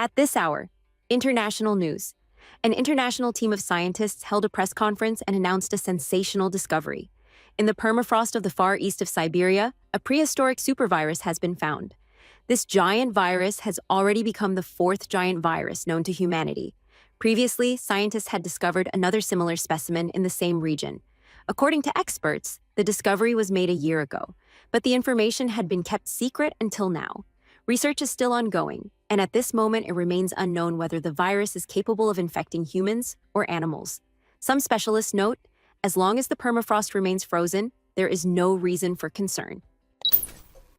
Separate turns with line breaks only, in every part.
At this hour, international news. An international team of scientists held a press conference and announced a sensational discovery. In the permafrost of the far east of Siberia, a prehistoric supervirus has been found. This giant virus has already become the fourth giant virus known to humanity. Previously, scientists had discovered another similar specimen in the same region. According to experts, the discovery was made a year ago, but the information had been kept secret until now. Research is still ongoing, and at this moment it remains unknown whether the virus is capable of infecting humans or animals. Some specialists note, as long as the permafrost remains frozen, there is no reason for concern.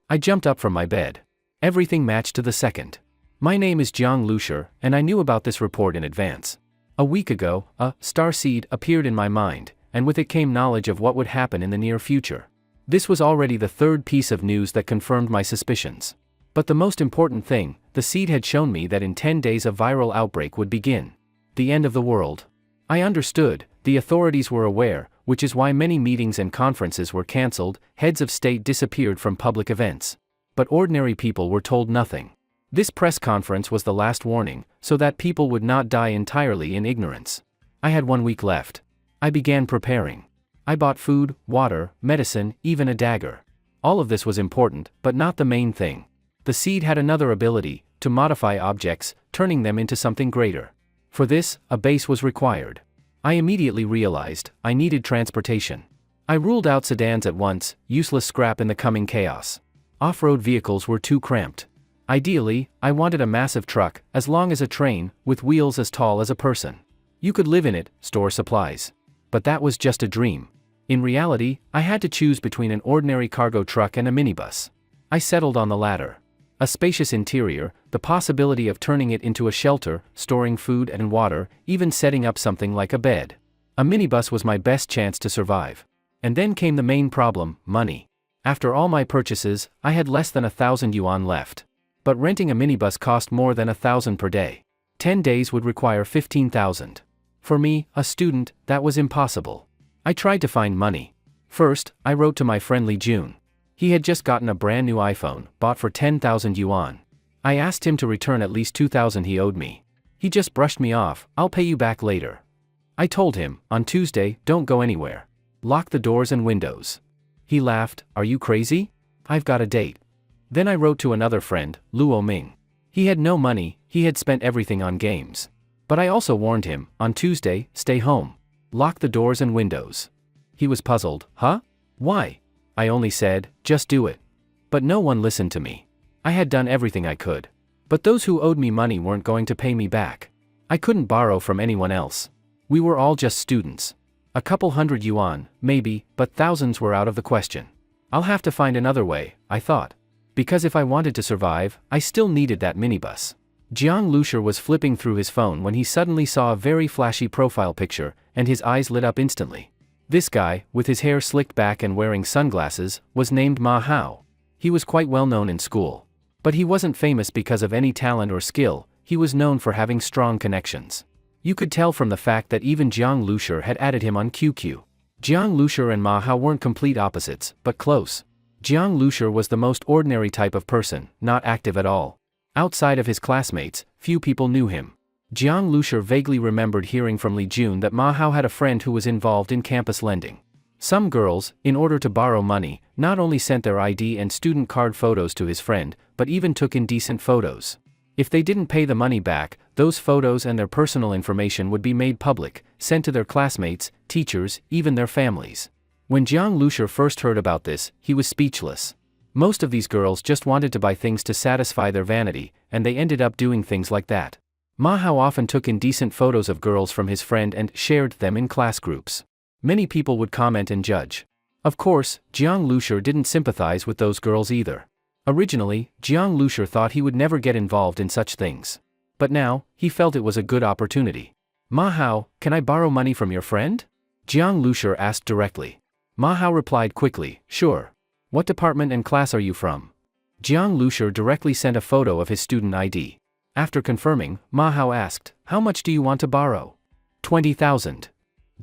I jumped up from my bed. Everything matched to the second. My name is Jiang Lucier, and I knew about this report in advance. A week ago, a star seed appeared in my mind, and with it came knowledge of what would happen in the near future. This was already the third piece of news that confirmed my suspicions. But the most important thing, the seed had shown me that in 10 days a viral outbreak would begin. The end of the world. I understood, the authorities were aware, which is why many meetings and conferences were cancelled, heads of state disappeared from public events. But ordinary people were told nothing. This press conference was the last warning, so that people would not die entirely in ignorance. I had 1 week left. I began preparing. I bought food, water, medicine, even a dagger. All of this was important, but not the main thing. The seed had another ability, to modify objects, turning them into something greater. For this, a base was required. I immediately realized, I needed transportation. I ruled out sedans at once, useless scrap in the coming chaos. Off-road vehicles were too cramped. Ideally, I wanted a massive truck, as long as a train, with wheels as tall as a person. You could live in it, store supplies. But that was just a dream. In reality, I had to choose between an ordinary cargo truck and a minibus. I settled on the latter. A spacious interior, the possibility of turning it into a shelter, storing food and water, even setting up something like a bed. A minibus was my best chance to survive. And then came the main problem, money. After all my purchases, I had less than 1,000 yuan left. But renting a minibus cost more than 1,000 per day. 10 days would require 15,000. For me, a student, that was impossible. I tried to find money. First, I wrote to my friend Li Jun. He had just gotten a brand new iPhone, bought for 10,000 yuan. I asked him to return at least 2,000 he owed me. He just brushed me off, I'll pay you back later. I told him, on Tuesday, don't go anywhere. Lock the doors and windows. He laughed, are you crazy? I've got a date. Then I wrote to another friend, Luo Ming. He had no money, he had spent everything on games. But I also warned him, on Tuesday, stay home. Lock the doors and windows. He was puzzled, huh? Why? I only said, just do it. But no one listened to me. I had done everything I could. But those who owed me money weren't going to pay me back. I couldn't borrow from anyone else. We were all just students. A couple hundred yuan, maybe, but thousands were out of the question. I'll have to find another way, I thought. Because if I wanted to survive, I still needed that minibus. Jiang Lucier was flipping through his phone when he suddenly saw a very flashy profile picture, and his eyes lit up instantly. This guy, with his hair slicked back and wearing sunglasses, was named Ma Hao. He was quite well known in school. But he wasn't famous because of any talent or skill, he was known for having strong connections. You could tell from the fact that even Jiang Lucier had added him on QQ. Jiang Lucier and Ma Hao weren't complete opposites, but close. Jiang Lucier was the most ordinary type of person, not active at all. Outside of his classmates, few people knew him. Jiang Lucier vaguely remembered hearing from Li Jun that Ma Hao had a friend who was involved in campus lending. Some girls, in order to borrow money, not only sent their ID and student card photos to his friend, but even took indecent photos. If they didn't pay the money back, those photos and their personal information would be made public, sent to their classmates, teachers, even their families. When Jiang Lucier first heard about this, he was speechless. Most of these girls just wanted to buy things to satisfy their vanity, and they ended up doing things like that. Ma Hao often took indecent photos of girls from his friend and shared them in class groups. Many people would comment and judge. Of course, Jiang Lucier didn't sympathize with those girls either. Originally, Jiang Lucier thought he would never get involved in such things. But now, he felt it was a good opportunity. Ma Hao, can I borrow money from your friend? Jiang Lucier asked directly. Ma Hao replied quickly, sure. What department and class are you from? Jiang Lucier directly sent a photo of his student ID. After confirming, Ma Hao asked, how much do you want to borrow? 20,000.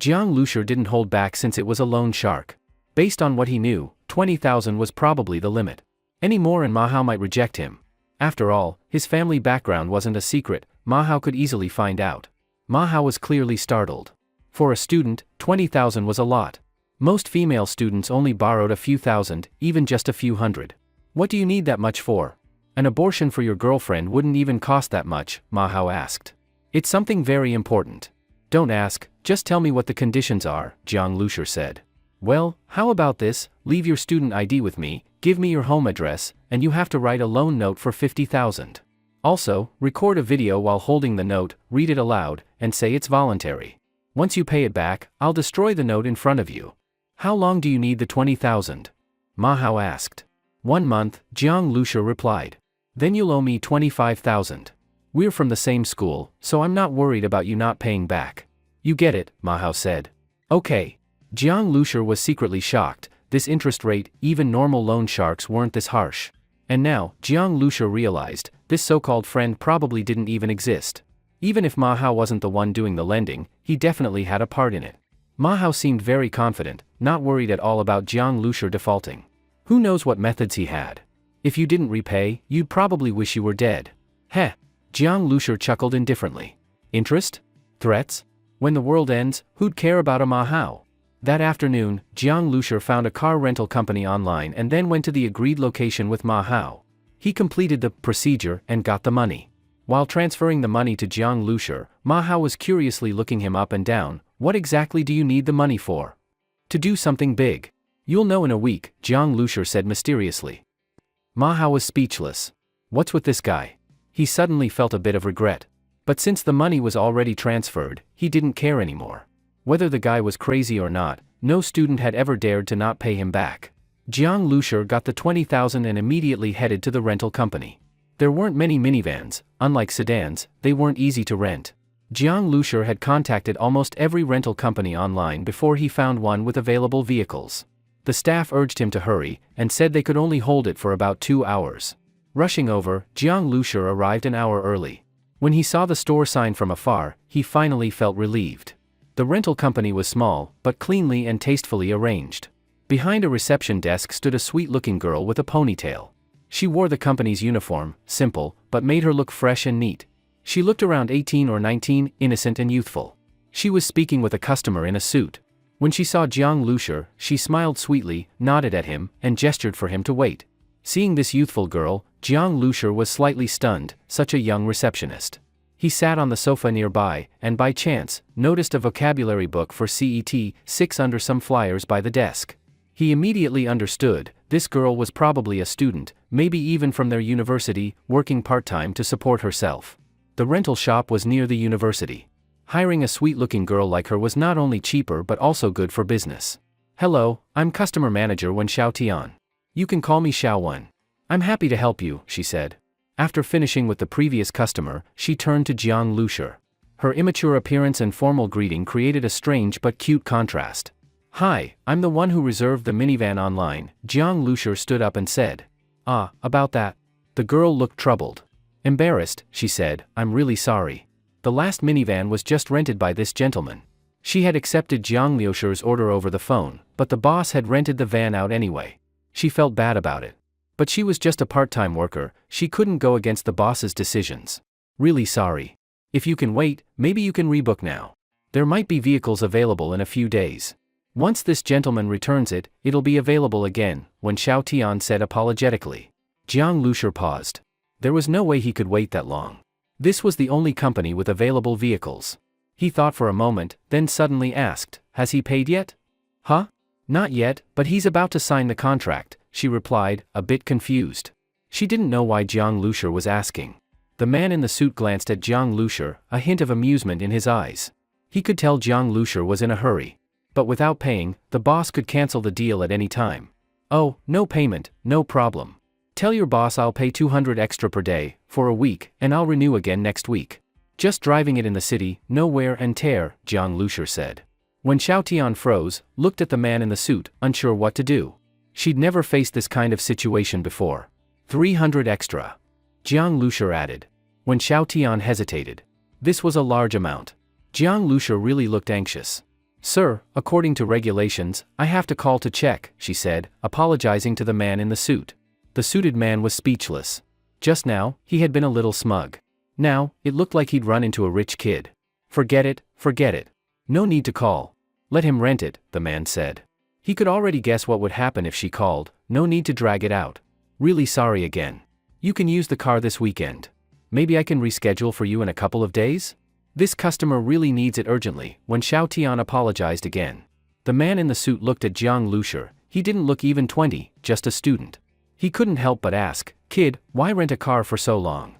Jiang Lucier didn't hold back since it was a loan shark. Based on what he knew, 20,000 was probably the limit. Any more and Ma Hao might reject him. After all, his family background wasn't a secret. Ma Hao could easily find out. Ma Hao was clearly startled. For a student, 20,000 was a lot. Most female students only borrowed a few thousand, even just a few hundred. What do you need that much for? An abortion for your girlfriend wouldn't even cost that much, Ma Hao asked. It's something very important. Don't ask, just tell me what the conditions are, Jiang Lushur said. Well, how about this, leave your student ID with me, give me your home address, and you have to write a loan note for 50,000. Also, record a video while holding the note, read it aloud, and say it's voluntary. Once you pay it back, I'll destroy the note in front of you. How long do you need the 20,000? Ma Hao asked. 1 month, Jiang Lushur replied. Then you'll owe me 25,000. We're from the same school, so I'm not worried about you not paying back. You get it, Ma Hao said. Okay. Jiang Lushur was secretly shocked. This interest rate, even normal loan sharks weren't this harsh. And now, Jiang Lushur realized, this so-called friend probably didn't even exist. Even if Ma Hao wasn't the one doing the lending, he definitely had a part in it. Ma Hao seemed very confident, not worried at all about Jiang Lushur defaulting. Who knows what methods he had? If you didn't repay, you'd probably wish you were dead. Heh. Jiang Lushur chuckled indifferently. Interest? Threats? When the world ends, who'd care about a Ma Hao? That afternoon, Jiang Lushur found a car rental company online and then went to the agreed location with Ma Hao. He completed the procedure and got the money. While transferring the money to Jiang Lushur, Ma Hao was curiously looking him up and down. What exactly do you need the money for? To do something big. You'll know in a week, Jiang Lushur said mysteriously. Ma Hao was speechless. What's with this guy? He suddenly felt a bit of regret. But since the money was already transferred, he didn't care anymore. Whether the guy was crazy or not, no student had ever dared to not pay him back. Jiang Lushur got the 20,000 and immediately headed to the rental company. There weren't many minivans, unlike sedans, they weren't easy to rent. Jiang Lushur had contacted almost every rental company online before he found one with available vehicles. The staff urged him to hurry, and said they could only hold it for about 2 hours. Rushing over, Jiang Lushur arrived an hour early. When he saw the store sign from afar, he finally felt relieved. The rental company was small, but cleanly and tastefully arranged. Behind a reception desk stood a sweet-looking girl with a ponytail. She wore the company's uniform, simple, but made her look fresh and neat. She looked around 18 or 19, innocent and youthful. She was speaking with a customer in a suit. When she saw Jiang Lushur, she smiled sweetly, nodded at him, and gestured for him to wait. Seeing this youthful girl, Jiang Lushur was slightly stunned, such a young receptionist. He sat on the sofa nearby, and by chance, noticed a vocabulary book for CET 6 under some flyers by the desk. He immediately understood, this girl was probably a student, maybe even from their university, working part-time to support herself. The rental shop was near the university. Hiring a sweet-looking girl like her was not only cheaper but also good for business. Hello, I'm customer manager Wen Xiaotian. You can call me Xiaowen. I'm happy to help you, she said. After finishing with the previous customer, she turned to Jiang Lushur. Her immature appearance and formal greeting created a strange but cute contrast. Hi, I'm the one who reserved the minivan online, Jiang Lushur stood up and said. Ah, about that. The girl looked troubled. Embarrassed, she said, I'm really sorry. The last minivan was just rented by this gentleman. She had accepted Jiang Lushur's order over the phone, but the boss had rented the van out anyway. She felt bad about it. But she was just a part-time worker, she couldn't go against the boss's decisions. Really sorry. If you can wait, maybe you can rebook now. There might be vehicles available in a few days. Once this gentleman returns it, it'll be available again, Wen Xiaotian said apologetically. Jiang Lushur paused. There was no way he could wait that long. This was the only company with available vehicles. He thought for a moment, then suddenly asked, has he paid yet? Huh? Not yet, but he's about to sign the contract, she replied, a bit confused. She didn't know why Jiang Lushur was asking. The man in the suit glanced at Jiang Lushur, a hint of amusement in his eyes. He could tell Jiang Lushur was in a hurry. But without paying, the boss could cancel the deal at any time. Oh, no payment, no problem. Tell your boss I'll pay 200 extra per day, for a week, and I'll renew again next week. Just driving it in the city, no wear and tear, Jiang Lushur said. When Xiaotian froze, looked at the man in the suit, unsure what to do. She'd never faced this kind of situation before. 300 extra. Jiang Lushur added. When Xiaotian hesitated. This was a large amount. Jiang Lushur really looked anxious. Sir, according to regulations, I have to call to check, she said, apologizing to the man in the suit. The suited man was speechless. Just now, he had been a little smug. Now, it looked like he'd run into a rich kid. Forget it, forget it. No need to call. Let him rent it, the man said. He could already guess what would happen if she called, no need to drag it out. Really sorry again. You can use the car this weekend. Maybe I can reschedule for you in a couple of days? This customer really needs it urgently. When Xiao Tian apologized again. The man in the suit looked at Jiang Lushur. He didn't look even 20, just a student. He couldn't help but ask, "Kid, why rent a car for so long?"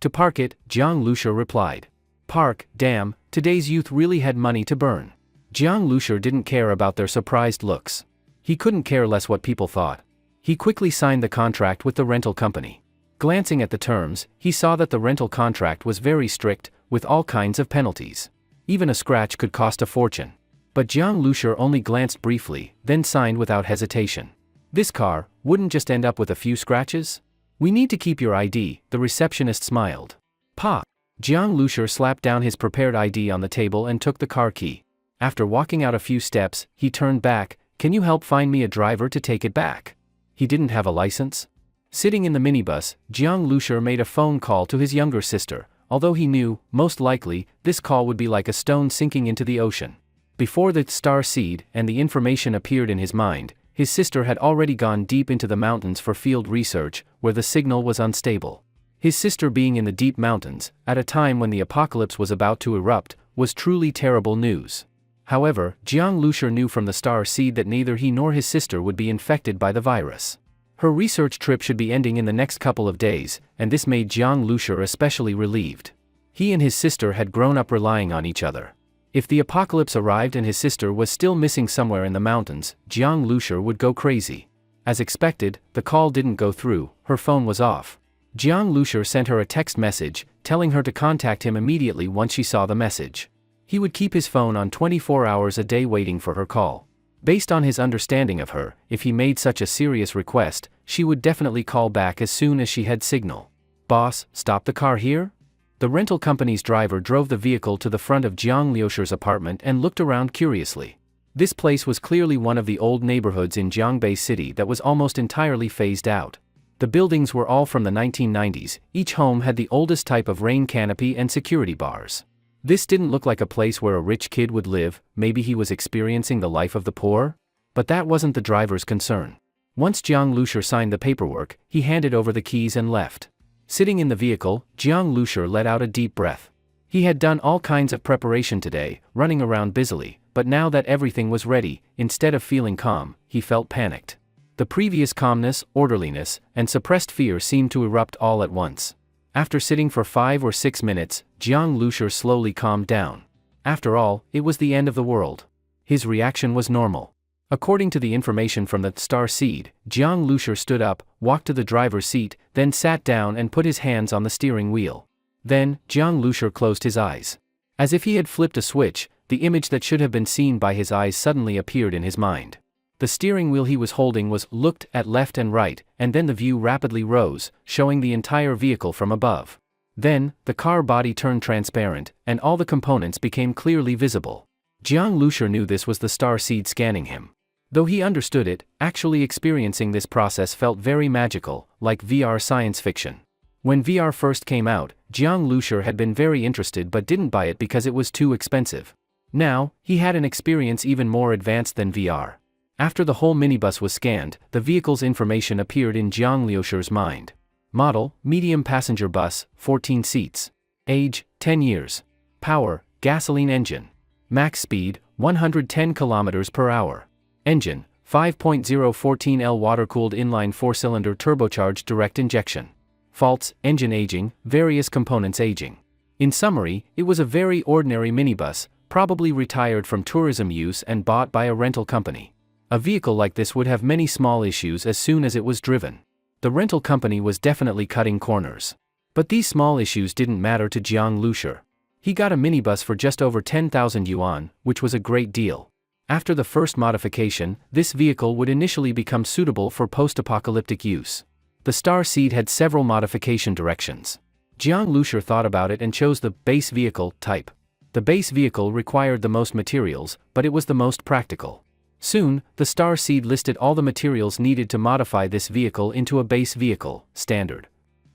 "To park it," Jiang Lushur replied. "Park, damn, today's youth really had money to burn." Jiang Lushur didn't care about their surprised looks. He couldn't care less what people thought. He quickly signed the contract with the rental company. Glancing at the terms, he saw that the rental contract was very strict, with all kinds of penalties. Even a scratch could cost a fortune. But Jiang Lushur only glanced briefly, then signed without hesitation. "This car wouldn't just end up with a few scratches? We need to keep your ID," the receptionist smiled. "Pa!" Jiang Lushur slapped down his prepared ID on the table and took the car key. After walking out a few steps, he turned back. "Can you help find me a driver to take it back?" He didn't have a license. Sitting in the minibus, Jiang Lushur made a phone call to his younger sister, although he knew, most likely, this call would be like a stone sinking into the ocean. Before the star seed and the information appeared in his mind, his sister had already gone deep into the mountains for field research, where the signal was unstable. His sister being in the deep mountains, at a time when the apocalypse was about to erupt, was truly terrible news. However, Jiang Lushur knew from the star seed that neither he nor his sister would be infected by the virus. Her research trip should be ending in the next couple of days, and this made Jiang Lushur especially relieved. He and his sister had grown up relying on each other. If the apocalypse arrived and his sister was still missing somewhere in the mountains, Jiang Lushur would go crazy. As expected, the call didn't go through, her phone was off. Jiang Lushur sent her a text message, telling her to contact him immediately once she saw the message. He would keep his phone on 24 hours a day waiting for her call. Based on his understanding of her, if he made such a serious request, she would definitely call back as soon as she had signal. "Boss, stop the car here?" The rental company's driver drove the vehicle to the front of Jiang Lushur's apartment and looked around curiously. This place was clearly one of the old neighborhoods in Jiangbei City that was almost entirely phased out. The buildings were all from the 1990s, each home had the oldest type of rain canopy and security bars. This didn't look like a place where a rich kid would live, maybe he was experiencing the life of the poor? But that wasn't the driver's concern. Once Jiang Lushur signed the paperwork, he handed over the keys and left. Sitting in the vehicle, Jiang Lushur let out a deep breath. He had done all kinds of preparation today, running around busily, but now that everything was ready, instead of feeling calm, he felt panicked. The previous calmness, orderliness, and suppressed fear seemed to erupt all at once. After sitting for 5 or 6 minutes, Jiang Lushur slowly calmed down. After all, it was the end of the world. His reaction was normal. According to the information from the star seed, Jiang Lushur stood up, walked to the driver's seat, then sat down and put his hands on the steering wheel. Then, Jiang Lushur closed his eyes. As if he had flipped a switch, the image that should have been seen by his eyes suddenly appeared in his mind. The steering wheel he was holding was looked at left and right, and then the view rapidly rose, showing the entire vehicle from above. Then, the car body turned transparent, and all the components became clearly visible. Jiang Lushur knew this was the star seed scanning him. Though he understood it, actually experiencing this process felt very magical, like VR science fiction. When VR first came out, Jiang Lushur had been very interested but didn't buy it because it was too expensive. Now, he had an experience even more advanced than VR. After the whole minibus was scanned, the vehicle's information appeared in Jiang Lushur's mind. Model, medium passenger bus, 14 seats. Age, 10 years. Power, gasoline engine. Max speed, 110 km per hour. Engine, 5.014L water-cooled inline 4-cylinder turbocharged direct injection. Faults, engine aging, various components aging. In summary, it was a very ordinary minibus, probably retired from tourism use and bought by a rental company. A vehicle like this would have many small issues as soon as it was driven. The rental company was definitely cutting corners. But these small issues didn't matter to Jiang Lushur. He got a minibus for just over 10,000 yuan, which was a great deal. After the first modification, this vehicle would initially become suitable for post-apocalyptic use. The star seed had several modification directions. Jiang Lushur thought about it and chose the base vehicle type. The base vehicle required the most materials, but it was the most practical. Soon, the star seed listed all the materials needed to modify this vehicle into a base vehicle, standard.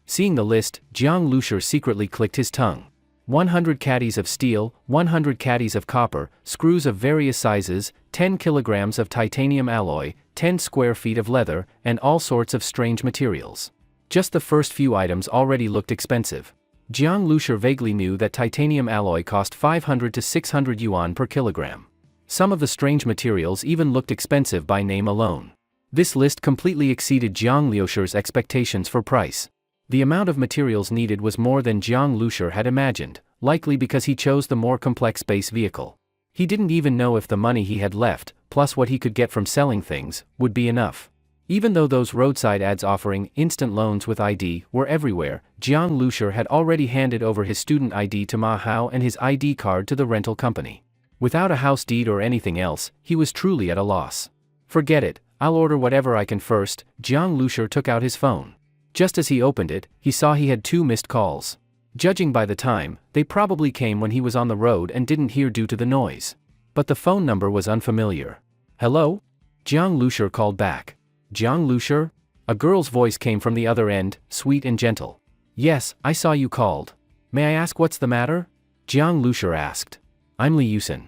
Seeing the list, Jiang Lushur secretly clicked his tongue. 100 caddies of steel, 100 caddies of copper, screws of various sizes, 10 kilograms of titanium alloy, 10 square feet of leather, and all sorts of strange materials. Just the first few items already looked expensive. Jiang Lushur vaguely knew that titanium alloy cost 500 to 600 yuan per kilogram. Some of the strange materials even looked expensive by name alone. This list completely exceeded Jiang Lushur's expectations for price. The amount of materials needed was more than Jiang Lushur had imagined, likely because he chose the more complex base vehicle. He didn't even know if the money he had left, plus what he could get from selling things, would be enough. Even though those roadside ads offering instant loans with ID were everywhere, Jiang Lushur had already handed over his student ID to Ma Hao and his ID card to the rental company. Without a house deed or anything else, he was truly at a loss. Forget it, I'll order whatever I can first. Jiang Lushur took out his phone. Just as he opened it, he saw he had 2 missed calls. Judging by the time, they probably came when he was on the road and didn't hear due to the noise. But the phone number was unfamiliar. Hello? Jiang Lushur called back. Jiang Lushur? A girl's voice came from the other end, sweet and gentle. Yes, I saw you called. May I ask what's the matter? Jiang Lushur asked. I'm Li Yusin.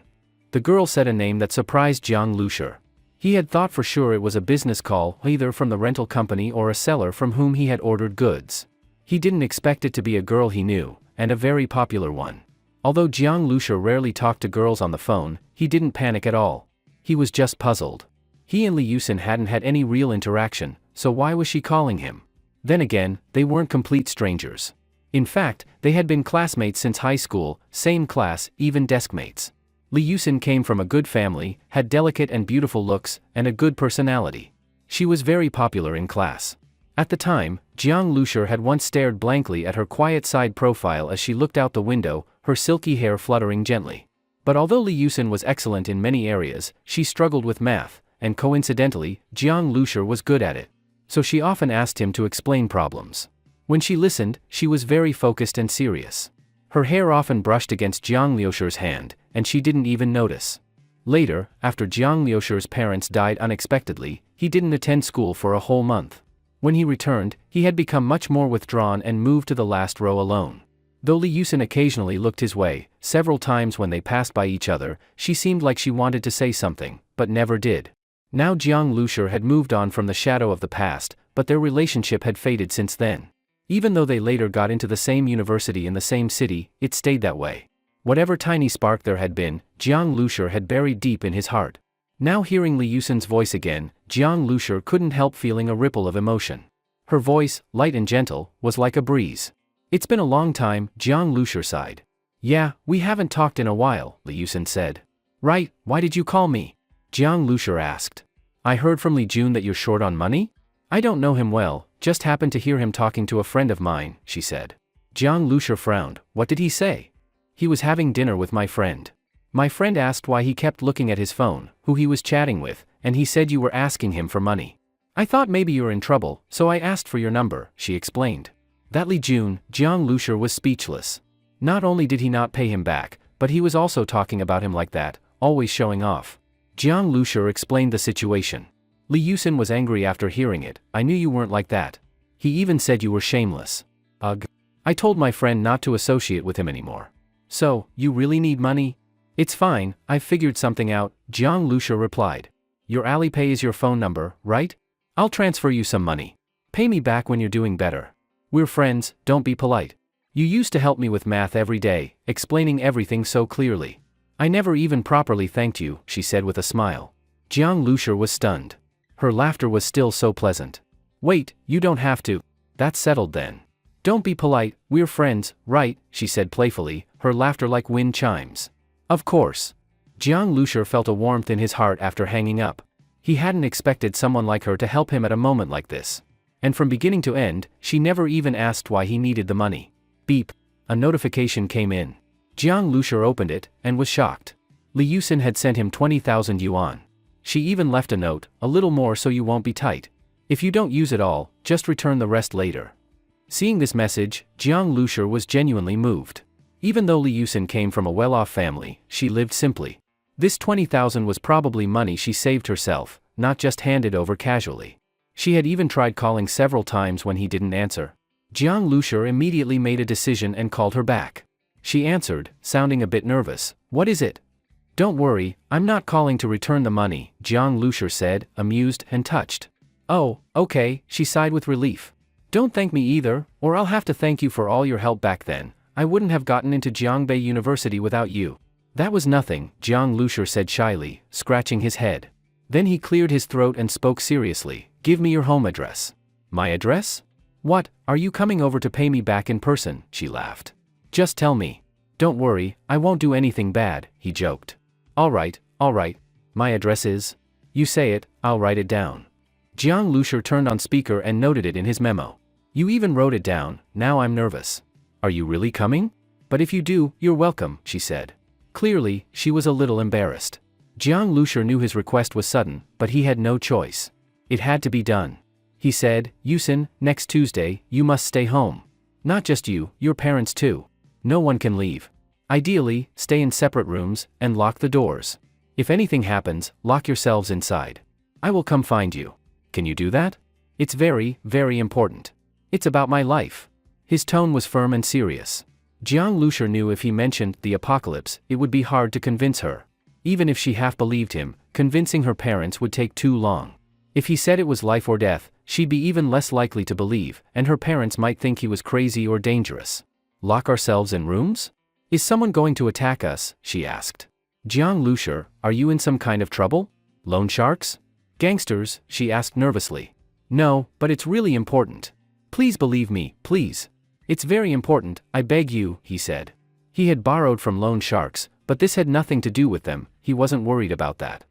The girl said a name that surprised Jiang Lushur. He had thought for sure it was a business call, either from the rental company or a seller from whom he had ordered goods. He didn't expect it to be a girl he knew, and a very popular one. Although Jiang Lushur rarely talked to girls on the phone, he didn't panic at all. He was just puzzled. He and Li Yusin hadn't had any real interaction, so why was she calling him? Then again, they weren't complete strangers. In fact, they had been classmates since high school, same class, even deskmates. Li Yusin came from a good family, had delicate and beautiful looks, and a good personality. She was very popular in class. At the time, Jiang Lushur had once stared blankly at her quiet side profile as she looked out the window, her silky hair fluttering gently. But although Li Yusin was excellent in many areas, she struggled with math, and coincidentally, Jiang Lushur was good at it. So she often asked him to explain problems. When she listened, she was very focused and serious. Her hair often brushed against Jiang Lushur's hand, and she didn't even notice. Later, after Jiang Lushur's parents died unexpectedly, he didn't attend school for a whole month. When he returned, he had become much more withdrawn and moved to the last row alone. Though Li Yusin occasionally looked his way, several times when they passed by each other, she seemed like she wanted to say something, but never did. Now Jiang Lushur had moved on from the shadow of the past, but their relationship had faded since then. Even though they later got into the same university in the same city, it stayed that way. Whatever tiny spark there had been, Jiang Lushur had buried deep in his heart. Now hearing Li Yusin's voice again, Jiang Lushur couldn't help feeling a ripple of emotion. Her voice, light and gentle, was like a breeze. It's been a long time, Jiang Lushur sighed. Yeah, we haven't talked in a while, Li Yusin said. Right, why did you call me? Jiang Lushur asked. I heard from Li Jun that you're short on money? I don't know him well, just happened to hear him talking to a friend of mine, she said. Jiang Lushur frowned. What did he say? He was having dinner with my friend. My friend asked why he kept looking at his phone, who he was chatting with, and he said you were asking him for money. I thought maybe you were in trouble, so I asked for your number, she explained. That Li Jun, Jiang Lushur was speechless. Not only did he not pay him back, but he was also talking about him like that, always showing off. Jiang Lushur explained the situation. Li Yusin was angry after hearing it. I knew you weren't like that. He even said you were shameless. Ugh. I told my friend not to associate with him anymore. So, you really need money? It's fine, I've figured something out, Jiang Lushur replied. Your Alipay is your phone number, right? I'll transfer you some money. Pay me back when you're doing better. We're friends, don't be polite. You used to help me with math every day, explaining everything so clearly. I never even properly thanked you, she said with a smile. Jiang Lushur was stunned. Her laughter was still so pleasant. Wait, you don't have to. That's settled then. Don't be polite, we're friends, right? She said playfully, her laughter like wind chimes. Of course. Jiang Lushur felt a warmth in his heart after hanging up. He hadn't expected someone like her to help him at a moment like this. And from beginning to end, she never even asked why he needed the money. Beep. A notification came in. Jiang Lushur opened it, and was shocked. Li Yusin had sent him 20,000 yuan. She even left a note, a little more so you won't be tight. If you don't use it all, just return the rest later. Seeing this message, Jiang Lushur was genuinely moved. Even though Li Yusin came from a well-off family, she lived simply. This 20,000 was probably money she saved herself, not just handed over casually. She had even tried calling several times when he didn't answer. Jiang Lushur immediately made a decision and called her back. She answered, sounding a bit nervous. What is it? Don't worry, I'm not calling to return the money, Jiang Lushur said, amused and touched. Oh, okay, she sighed with relief. Don't thank me either, or I'll have to thank you for all your help back then. I wouldn't have gotten into Jiangbei University without you. That was nothing, Jiang Lushur said shyly, scratching his head. Then he cleared his throat and spoke seriously. Give me your home address. My address? What, are you coming over to pay me back in person? She laughed. Just tell me. Don't worry, I won't do anything bad, he joked. All right, my address is? You say it, I'll write it down. Jiang Lushur turned on speaker and noted it in his memo. You even wrote it down, now I'm nervous. Are you really coming? But if you do, you're welcome, she said. Clearly, she was a little embarrassed. Jiang Lushur knew his request was sudden, but he had no choice. It had to be done. He said, Yusin, next Tuesday, you must stay home. Not just you, your parents too. No one can leave. Ideally, stay in separate rooms, and lock the doors. If anything happens, lock yourselves inside. I will come find you. Can you do that? It's very, very important. It's about my life. His tone was firm and serious. Jiang Lushur knew if he mentioned the apocalypse, it would be hard to convince her. Even if she half believed him, convincing her parents would take too long. If he said it was life or death, she'd be even less likely to believe, and her parents might think he was crazy or dangerous. Lock ourselves in rooms? Is someone going to attack us? She asked. Jiang Lushur, are you in some kind of trouble? Loan sharks? Gangsters? She asked nervously. No, but it's really important. Please believe me, please. It's very important, I beg you, he said. He had borrowed from loan sharks, but this had nothing to do with them, he wasn't worried about that.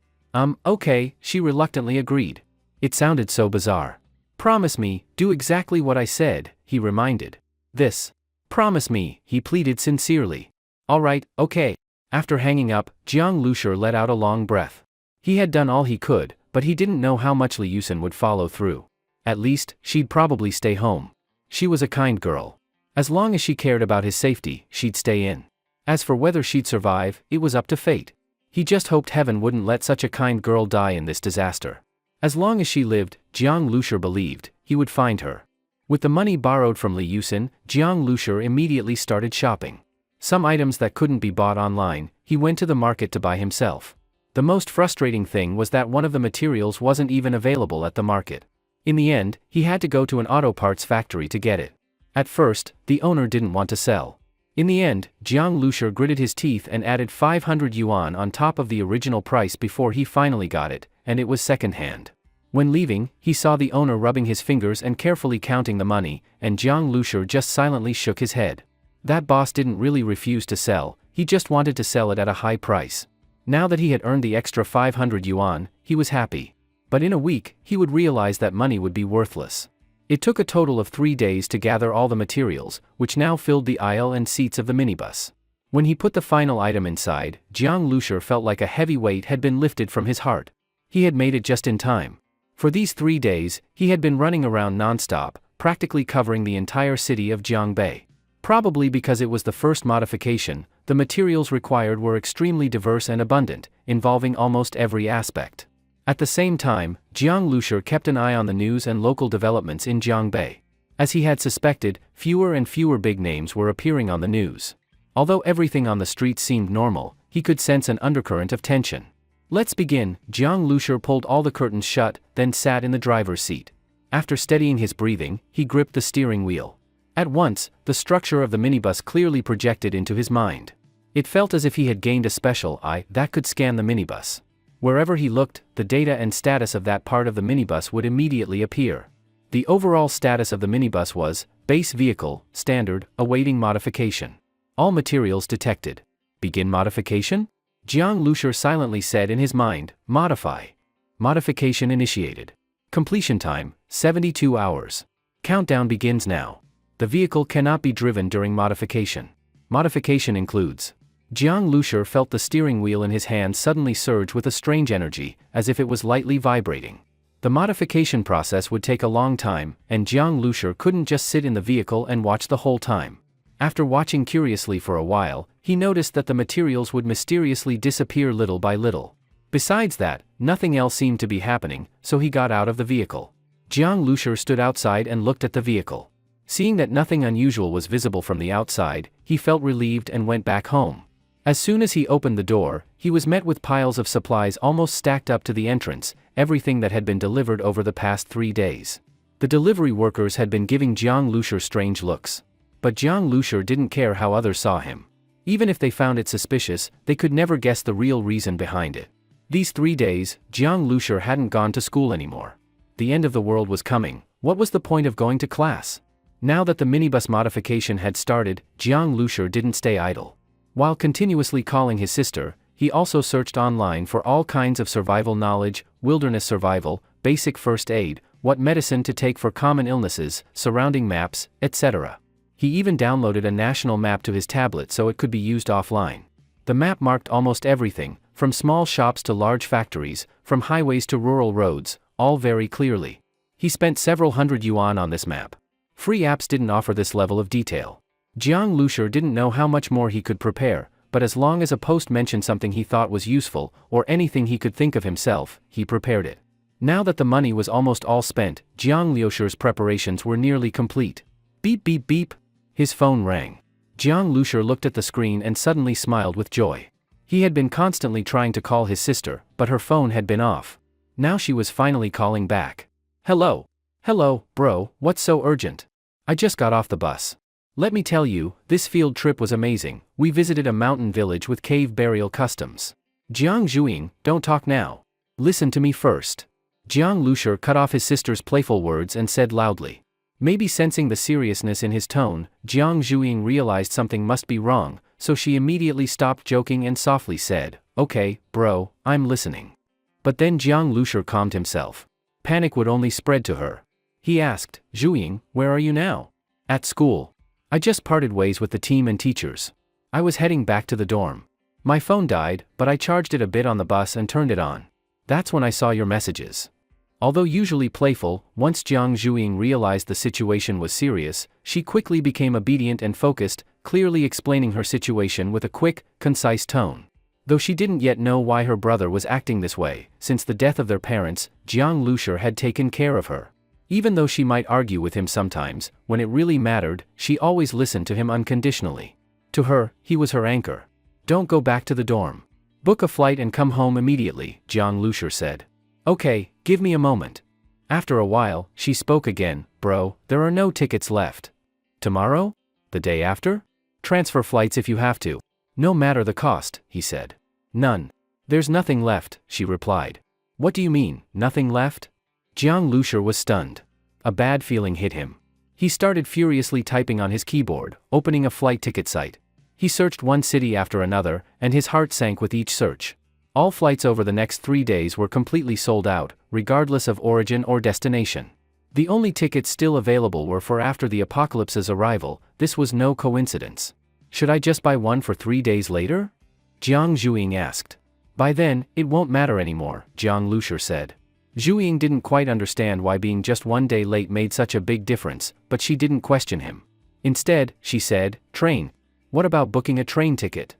Okay, she reluctantly agreed. It sounded so bizarre. Promise me, do exactly what I said, he reminded. This. Promise me, he pleaded sincerely. All right, okay. After hanging up, Jiang Lushur let out a long breath. He had done all he could, but he didn't know how much Li Yusin would follow through. At least, she'd probably stay home. She was a kind girl. As long as she cared about his safety, she'd stay in. As for whether she'd survive, it was up to fate. He just hoped heaven wouldn't let such a kind girl die in this disaster. As long as she lived, Jiang Lushur believed, he would find her. With the money borrowed from Li Yusin, Jiang Lushur immediately started shopping. Some items that couldn't be bought online, he went to the market to buy himself. The most frustrating thing was that one of the materials wasn't even available at the market. In the end, he had to go to an auto parts factory to get it. At first, the owner didn't want to sell. In the end, Jiang Lushur gritted his teeth and added 500 yuan on top of the original price before he finally got it, and it was second-hand. When leaving, he saw the owner rubbing his fingers and carefully counting the money, and Jiang Lushur just silently shook his head. That boss didn't really refuse to sell, he just wanted to sell it at a high price. Now that he had earned the extra 500 yuan, he was happy. But in a week, he would realize that money would be worthless. It took a total of 3 days to gather all the materials, which now filled the aisle and seats of the minibus. When he put the final item inside, Jiang Lushur felt like a heavy weight had been lifted from his heart. He had made it just in time. For these 3 days, he had been running around non-stop, practically covering the entire city of Jiangbei. Probably because it was the first modification, the materials required were extremely diverse and abundant, involving almost every aspect. At the same time, Jiang Lushur kept an eye on the news and local developments in Jiangbei. As he had suspected, fewer and fewer big names were appearing on the news. Although everything on the streets seemed normal, he could sense an undercurrent of tension. Let's begin. Jiang Lushur pulled all the curtains shut, then sat in the driver's seat. After steadying his breathing, he gripped the steering wheel. At once, the structure of the minibus clearly projected into his mind. It felt as if he had gained a special eye that could scan the minibus. Wherever he looked, the data and status of that part of the minibus would immediately appear. The overall status of the minibus was, base vehicle, standard, awaiting modification. All materials detected. Begin modification? Jiang Lushur silently said in his mind, modify. Modification initiated. Completion time, 72 hours. Countdown begins now. The vehicle cannot be driven during modification. Modification includes. Jiang Lushur felt the steering wheel in his hand suddenly surge with a strange energy, as if it was lightly vibrating. The modification process would take a long time, and Jiang Lushur couldn't just sit in the vehicle and watch the whole time. After watching curiously for a while, he noticed that the materials would mysteriously disappear little by little. Besides that, nothing else seemed to be happening, so he got out of the vehicle. Jiang Lushur stood outside and looked at the vehicle. Seeing that nothing unusual was visible from the outside, he felt relieved and went back home. As soon as he opened the door, he was met with piles of supplies almost stacked up to the entrance, everything that had been delivered over the past 3 days. The delivery workers had been giving Jiang Lushur strange looks. But Jiang Lushur didn't care how others saw him. Even if they found it suspicious, they could never guess the real reason behind it. These 3 days, Jiang Lushur hadn't gone to school anymore. The end of the world was coming. What was the point of going to class? Now that the minibus modification had started, Jiang Lushur didn't stay idle. While continuously calling his sister, he also searched online for all kinds of survival knowledge, wilderness survival, basic first aid, what medicine to take for common illnesses, surrounding maps, etc. He even downloaded a national map to his tablet so it could be used offline. The map marked almost everything, from small shops to large factories, from highways to rural roads, all very clearly. He spent several hundred yuan on this map. Free apps didn't offer this level of detail. Jiang Lushur didn't know how much more he could prepare, but as long as a post mentioned something he thought was useful, or anything he could think of himself, he prepared it. Now that the money was almost all spent, Jiang Lushur's preparations were nearly complete. Beep beep beep. His phone rang. Jiang Lushur looked at the screen and suddenly smiled with joy. He had been constantly trying to call his sister, but her phone had been off. Now she was finally calling back. Hello. Hello, bro, what's so urgent? I just got off the bus. Let me tell you, this field trip was amazing. We visited a mountain village with cave burial customs. Jiang Zhuing, don't talk now. Listen to me first. Jiang Lushur cut off his sister's playful words and said loudly. Maybe sensing the seriousness in his tone, Jiang Zhuing realized something must be wrong, so she immediately stopped joking and softly said, Okay, bro, I'm listening. But then Jiang Lushur calmed himself. Panic would only spread to her. He asked, Zhuing, where are you now? At school. I just parted ways with the team and teachers. I was heading back to the dorm. My phone died, but I charged it a bit on the bus and turned it on. That's when I saw your messages. Although usually playful, once Jiang Zhuing realized the situation was serious, she quickly became obedient and focused, clearly explaining her situation with a quick, concise tone. Though she didn't yet know why her brother was acting this way, since the death of their parents, Jiang Lushur had taken care of her. Even though she might argue with him sometimes, when it really mattered, she always listened to him unconditionally. To her, he was her anchor. Don't go back to the dorm. Book a flight and come home immediately, Jiang Lushur said. Okay, give me a moment. After a while, she spoke again, bro, there are no tickets left. Tomorrow? The day after? Transfer flights if you have to. No matter the cost, he said. None. There's nothing left, she replied. What do you mean, nothing left? Jiang Lushur was stunned. A bad feeling hit him. He started furiously typing on his keyboard, opening a flight ticket site. He searched one city after another, and his heart sank with each search. All flights over the next 3 days were completely sold out, regardless of origin or destination. The only tickets still available were for after the apocalypse's arrival. This was no coincidence. Should I just buy one for 3 days later? Jiang Zhuing asked. By then, it won't matter anymore, Jiang Lushur said. Zhuing didn't quite understand why being just 1 day late made such a big difference, but she didn't question him. Instead, she said, train. What about booking a train ticket?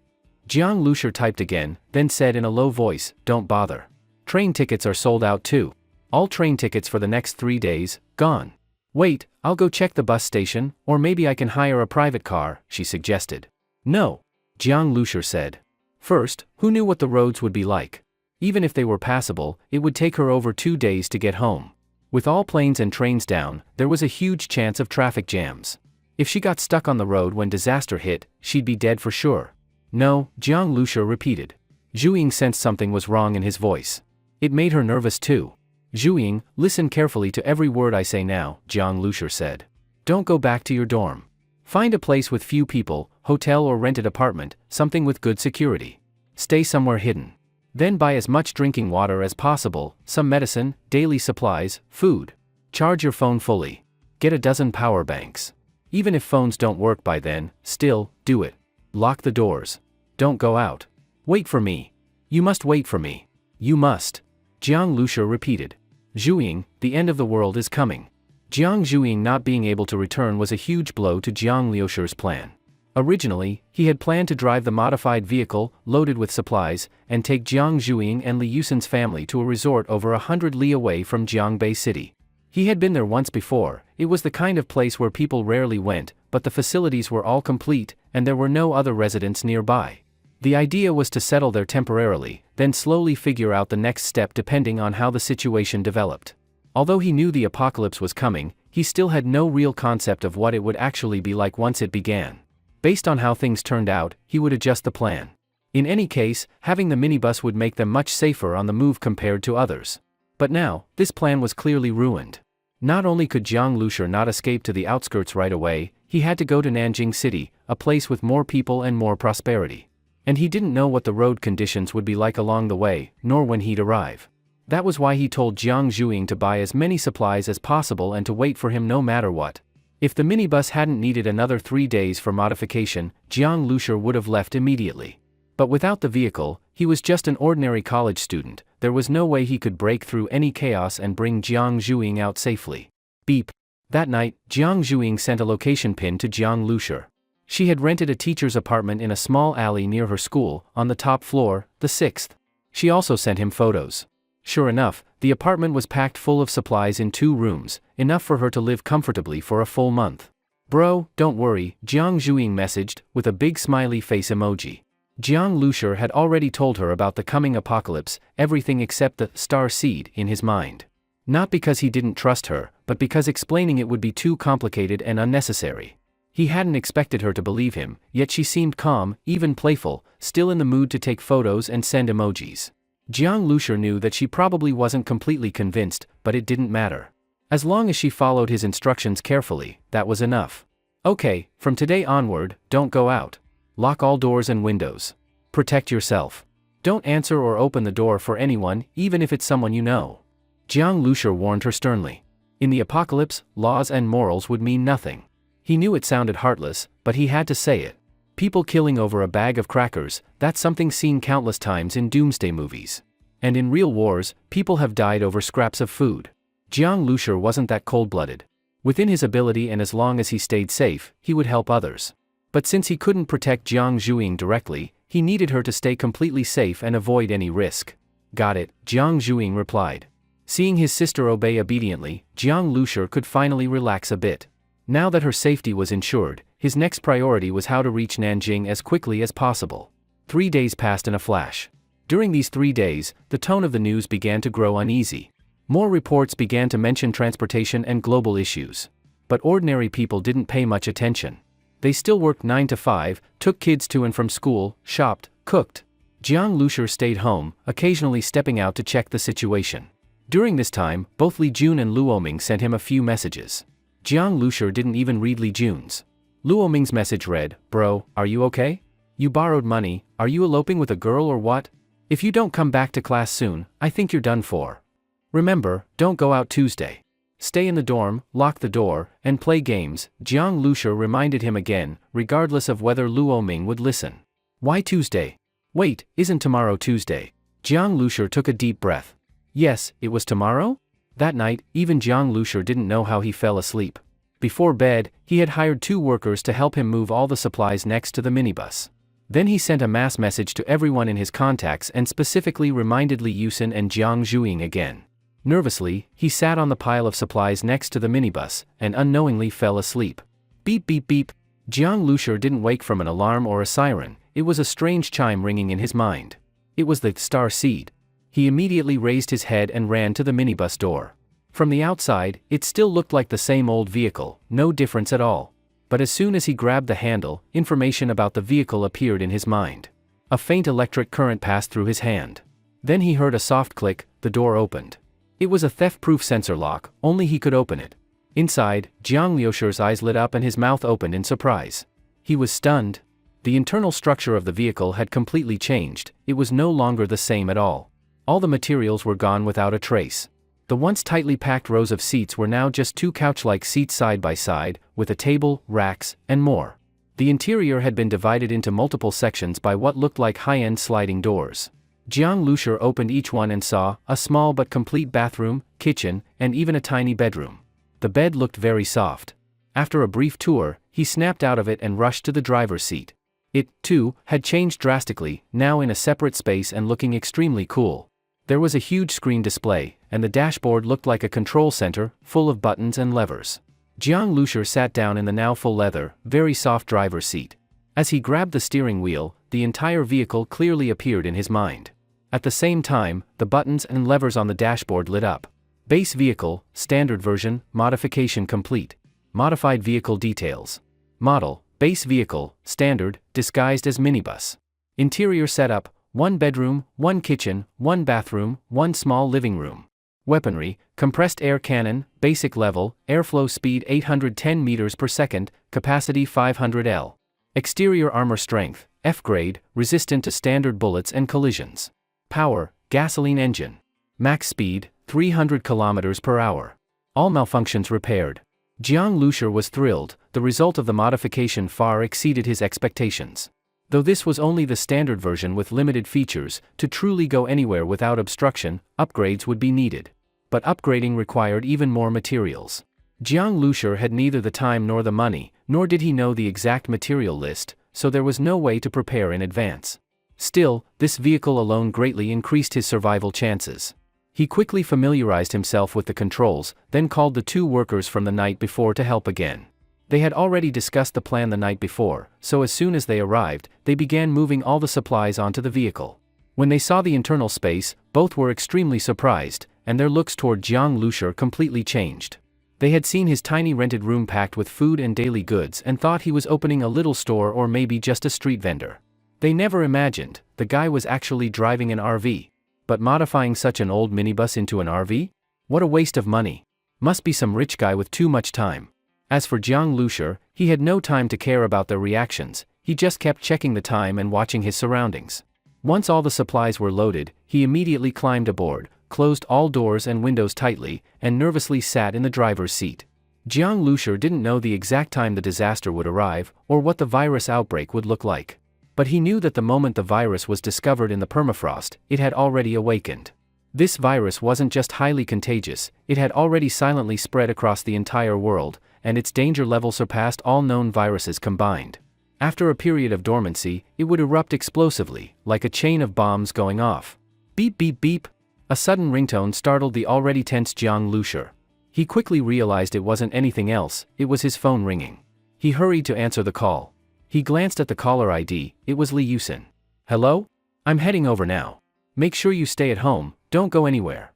Jiang Lushur typed again, then said in a low voice, don't bother. Train tickets are sold out too. All train tickets for the next 3 days, gone. Wait, I'll go check the bus station, or maybe I can hire a private car, she suggested. No. Jiang Lushur said. First, who knew what the roads would be like? Even if they were passable, it would take her over 2 days to get home. With all planes and trains down, there was a huge chance of traffic jams. If she got stuck on the road when disaster hit, she'd be dead for sure. No, Jiang Lushur repeated. Zhuing sensed something was wrong in his voice. It made her nervous too. Zhuing, listen carefully to every word I say now, Jiang Lushur said. Don't go back to your dorm. Find a place with few people, hotel or rented apartment, something with good security. Stay somewhere hidden. Then buy as much drinking water as possible, some medicine, daily supplies, food. Charge your phone fully. Get a dozen power banks. Even if phones don't work by then, still, do it. Lock the doors. Don't go out. Wait for me. You must wait for me. You must. Jiang Lushur repeated. Zhuing, the end of the world is coming. Jiang Zhuing not being able to return was a huge blow to Jiang Lushur's plan. Originally, he had planned to drive the modified vehicle, loaded with supplies, and take Jiang Zhuing and Li Yusen's family to a resort over 100 li away from Jiangbei City. He had been there once before. It was the kind of place where people rarely went, but the facilities were all complete, and there were no other residents nearby. The idea was to settle there temporarily, then slowly figure out the next step depending on how the situation developed. Although he knew the apocalypse was coming, he still had no real concept of what it would actually be like once it began. Based on how things turned out, he would adjust the plan. In any case, having the minibus would make them much safer on the move compared to others. But now, this plan was clearly ruined. Not only could Jiang Lushur not escape to the outskirts right away, he had to go to Nanjing City, a place with more people and more prosperity. And he didn't know what the road conditions would be like along the way, nor when he'd arrive. That was why he told Jiang Zhuing to buy as many supplies as possible and to wait for him no matter what. If the minibus hadn't needed another 3 days for modification, Jiang Lushur would have left immediately. But without the vehicle, he was just an ordinary college student. There was no way he could break through any chaos and bring Jiang Zhuing out safely. Beep. That night, Jiang Zhuing sent a location pin to Jiang Lushur. She had rented a teacher's apartment in a small alley near her school, on the top floor, the 6th. She also sent him photos. Sure enough, the apartment was packed full of supplies in 2 rooms, enough for her to live comfortably for a full month. Bro, don't worry, Jiang Zhuing messaged, with a big smiley face emoji. Jiang Lushur had already told her about the coming apocalypse, everything except the star seed in his mind. Not because he didn't trust her, but because explaining it would be too complicated and unnecessary. He hadn't expected her to believe him, yet she seemed calm, even playful, still in the mood to take photos and send emojis. Jiang Lushur knew that she probably wasn't completely convinced, but it didn't matter. As long as she followed his instructions carefully, that was enough. Okay, from today onward, don't go out. Lock all doors and windows. Protect yourself. Don't answer or open the door for anyone, even if it's someone you know. Jiang Lushur warned her sternly. In the apocalypse, laws and morals would mean nothing. He knew it sounded heartless, but he had to say it. People killing over a bag of crackers, that's something seen countless times in doomsday movies. And in real wars, people have died over scraps of food. Jiang Lushur wasn't that cold-blooded. Within his ability and as long as he stayed safe, he would help others. But since he couldn't protect Jiang Zhuing directly, he needed her to stay completely safe and avoid any risk. Got it, Jiang Zhuing replied. Seeing his sister obey obediently, Jiang Lushur could finally relax a bit. Now that her safety was ensured, his next priority was how to reach Nanjing as quickly as possible. 3 days passed in a flash. During these 3 days, the tone of the news began to grow uneasy. More reports began to mention transportation and global issues. But ordinary people didn't pay much attention. They still worked 9 to 5, took kids to and from school, shopped, cooked. Jiang Lushur stayed home, occasionally stepping out to check the situation. During this time, both Li Jun and Luo Ming sent him a few messages. Jiang Lushur didn't even read Li Jun's. Luo Ming's message read, "Bro, are you okay? You borrowed money, are you eloping with a girl or what? If you don't come back to class soon, I think you're done for. Remember, don't go out Tuesday. Stay in the dorm, lock the door, and play games." Jiang Lushur reminded him again, regardless of whether Luo Ming would listen. Why Tuesday? Wait, isn't tomorrow Tuesday? Jiang Lushur took a deep breath. Yes, it was tomorrow? That night, even Jiang Lushur didn't know how he fell asleep. Before bed, he had hired 2 workers to help him move all the supplies next to the minibus. Then he sent a mass message to everyone in his contacts and specifically reminded Li Yusin and Jiang Zhuing again. Nervously, he sat on the pile of supplies next to the minibus, and unknowingly fell asleep. Beep beep beep. Jiang Lushur didn't wake from an alarm or a siren, it was a strange chime ringing in his mind. It was the star seed. He immediately raised his head and ran to the minibus door. From the outside, it still looked like the same old vehicle, no difference at all. But as soon as he grabbed the handle, information about the vehicle appeared in his mind. A faint electric current passed through his hand. Then he heard a soft click, the door opened. It was a theft-proof sensor lock, only he could open it. Inside, Jiang Lushur's eyes lit up and his mouth opened in surprise. He was stunned. The internal structure of the vehicle had completely changed, it was no longer the same at all. All the materials were gone without a trace. The once tightly packed rows of seats were now just 2 couch-like seats side by side, with a table, racks, and more. The interior had been divided into multiple sections by what looked like high-end sliding doors. Jiang Lushur opened each one and saw a small but complete bathroom, kitchen, and even a tiny bedroom. The bed looked very soft. After a brief tour, he snapped out of it and rushed to the driver's seat. It, too, had changed drastically, now in a separate space and looking extremely cool. There was a huge screen display, and the dashboard looked like a control center, full of buttons and levers. Jiang Lushur sat down in the now full leather, very soft driver's seat. As he grabbed the steering wheel, the entire vehicle clearly appeared in his mind. At the same time, the buttons and levers on the dashboard lit up. Base vehicle, standard version, modification complete. Modified vehicle details. Model, base vehicle, standard, disguised as minibus. Interior setup, 1 bedroom, 1 kitchen, 1 bathroom, 1 small living room. Weaponry, compressed air cannon, basic level, airflow speed 810 meters per second, capacity 500 L. Exterior armor strength, F grade, resistant to standard bullets and collisions. Power, gasoline engine. Max speed, 300 kilometers per hour. All malfunctions repaired. Jiang Lushur was thrilled. The result of the modification far exceeded his expectations. Though this was only the standard version with limited features, to truly go anywhere without obstruction, upgrades would be needed. But upgrading required even more materials. Jiang Lushur had neither the time nor the money, nor did he know the exact material list, so there was no way to prepare in advance. Still, this vehicle alone greatly increased his survival chances. He quickly familiarized himself with the controls, then called the 2 workers from the night before to help again. They had already discussed the plan the night before, so as soon as they arrived, they began moving all the supplies onto the vehicle. When they saw the internal space, both were extremely surprised, and their looks toward Jiang Lushur completely changed. They had seen his tiny rented room packed with food and daily goods and thought he was opening a little store or maybe just a street vendor. They never imagined the guy was actually driving an RV. But modifying such an old minibus into an RV? What a waste of money. Must be some rich guy with too much time. As for Jiang Lushur, he had no time to care about their reactions, he just kept checking the time and watching his surroundings. Once all the supplies were loaded, he immediately climbed aboard, closed all doors and windows tightly, and nervously sat in the driver's seat. Jiang Lushur didn't know the exact time the disaster would arrive, or what the virus outbreak would look like. But he knew that the moment the virus was discovered in the permafrost, it had already awakened. This virus wasn't just highly contagious, it had already silently spread across the entire world, and its danger level surpassed all known viruses combined. After a period of dormancy, it would erupt explosively, like a chain of bombs going off. Beep beep beep! A sudden ringtone startled the already tense Jiang Lushur. He quickly realized it wasn't anything else, it was his phone ringing. He hurried to answer the call. He glanced at the caller ID, it was Li Yusin. Hello? I'm heading over now. Make sure you stay at home, don't go anywhere.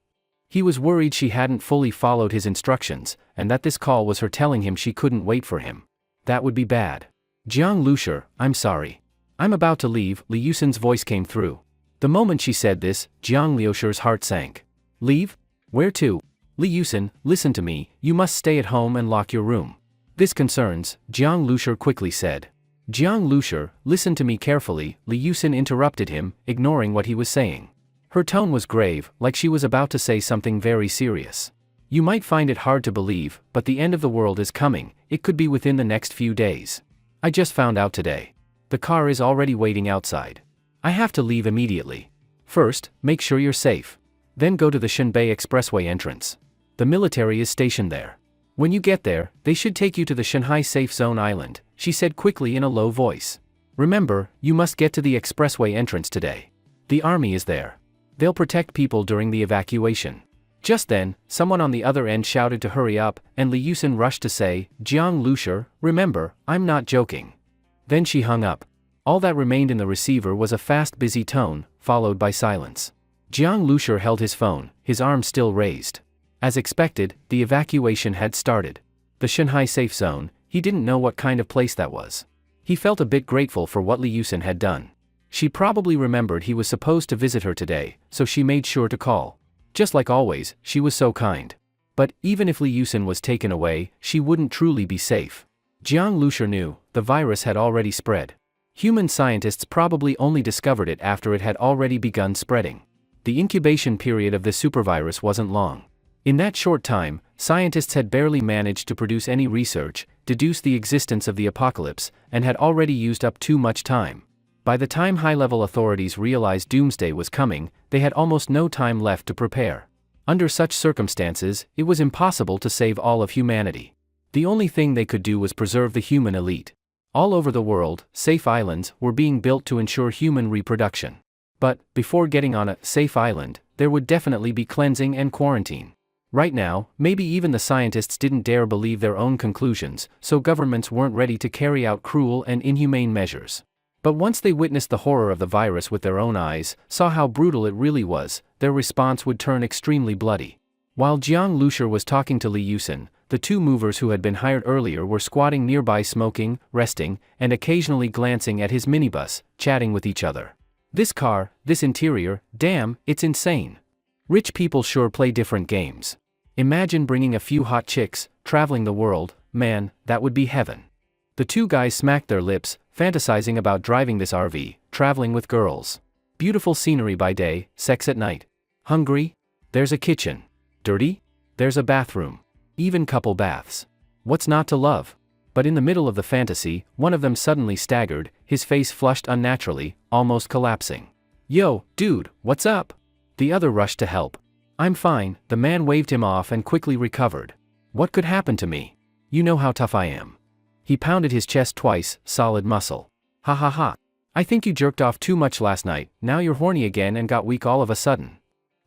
He was worried she hadn't fully followed his instructions, and that this call was her telling him she couldn't wait for him. That would be bad. Jiang Lushur, I'm sorry. I'm about to leave, Li Yusin's voice came through. The moment she said this, Jiang Lushur's heart sank. Leave? Where to? Li Yusin, listen to me, you must stay at home and lock your room. This concerns, Jiang Lushur quickly said. Jiang Lushur, listen to me carefully, Li Yusin interrupted him, ignoring what he was saying. Her tone was grave, like she was about to say something very serious. You might find it hard to believe, but the end of the world is coming, it could be within the next few days. I just found out today. The car is already waiting outside. I have to leave immediately. First, make sure you're safe. Then go to the Shenbei Expressway entrance. The military is stationed there. When you get there, they should take you to the Shanghai Safe Zone Island, she said quickly in a low voice. Remember, you must get to the expressway entrance today. The army is there. They'll protect people during the evacuation. Just then, someone on the other end shouted to hurry up, and Li Yusin rushed to say, Jiang Lushur, remember, I'm not joking. Then she hung up. All that remained in the receiver was a fast busy tone, followed by silence. Jiang Lushur held his phone, his arm still raised. As expected, the evacuation had started. The Shanghai Safe Zone, he didn't know what kind of place that was. He felt a bit grateful for what Li Yusin had done. She probably remembered he was supposed to visit her today, so she made sure to call. Just like always, she was so kind. But even if Li Yusin was taken away, she wouldn't truly be safe. Jiang Lushur knew, the virus had already spread. Human scientists probably only discovered it after it had already begun spreading. The incubation period of the supervirus wasn't long. In that short time, scientists had barely managed to produce any research, deduce the existence of the apocalypse, and had already used up too much time. By the time high-level authorities realized doomsday was coming, they had almost no time left to prepare. Under such circumstances, it was impossible to save all of humanity. The only thing they could do was preserve the human elite. All over the world, safe islands were being built to ensure human reproduction. But, before getting on a safe island, there would definitely be cleansing and quarantine. Right now, maybe even the scientists didn't dare believe their own conclusions, so governments weren't ready to carry out cruel and inhumane measures. But once they witnessed the horror of the virus with their own eyes, saw how brutal it really was, their response would turn extremely bloody. While Jiang Lushur was talking to Li Yusen, the two movers who had been hired earlier were squatting nearby smoking, resting, and occasionally glancing at his minibus, chatting with each other. This car, this interior, damn, it's insane. Rich people sure play different games. Imagine bringing a few hot chicks, traveling the world, man, that would be heaven. The two guys smacked their lips, fantasizing about driving this RV, traveling with girls. Beautiful scenery by day, sex at night. Hungry? There's a kitchen. Dirty? There's a bathroom. Even couple baths. What's not to love? But in the middle of the fantasy, one of them suddenly staggered, his face flushed unnaturally, almost collapsing. Yo, dude, what's up? The other rushed to help. I'm fine, the man waved him off and quickly recovered. What could happen to me? You know how tough I am. He pounded his chest twice, solid muscle. Ha ha ha. I think you jerked off too much last night, now you're horny again and got weak all of a sudden.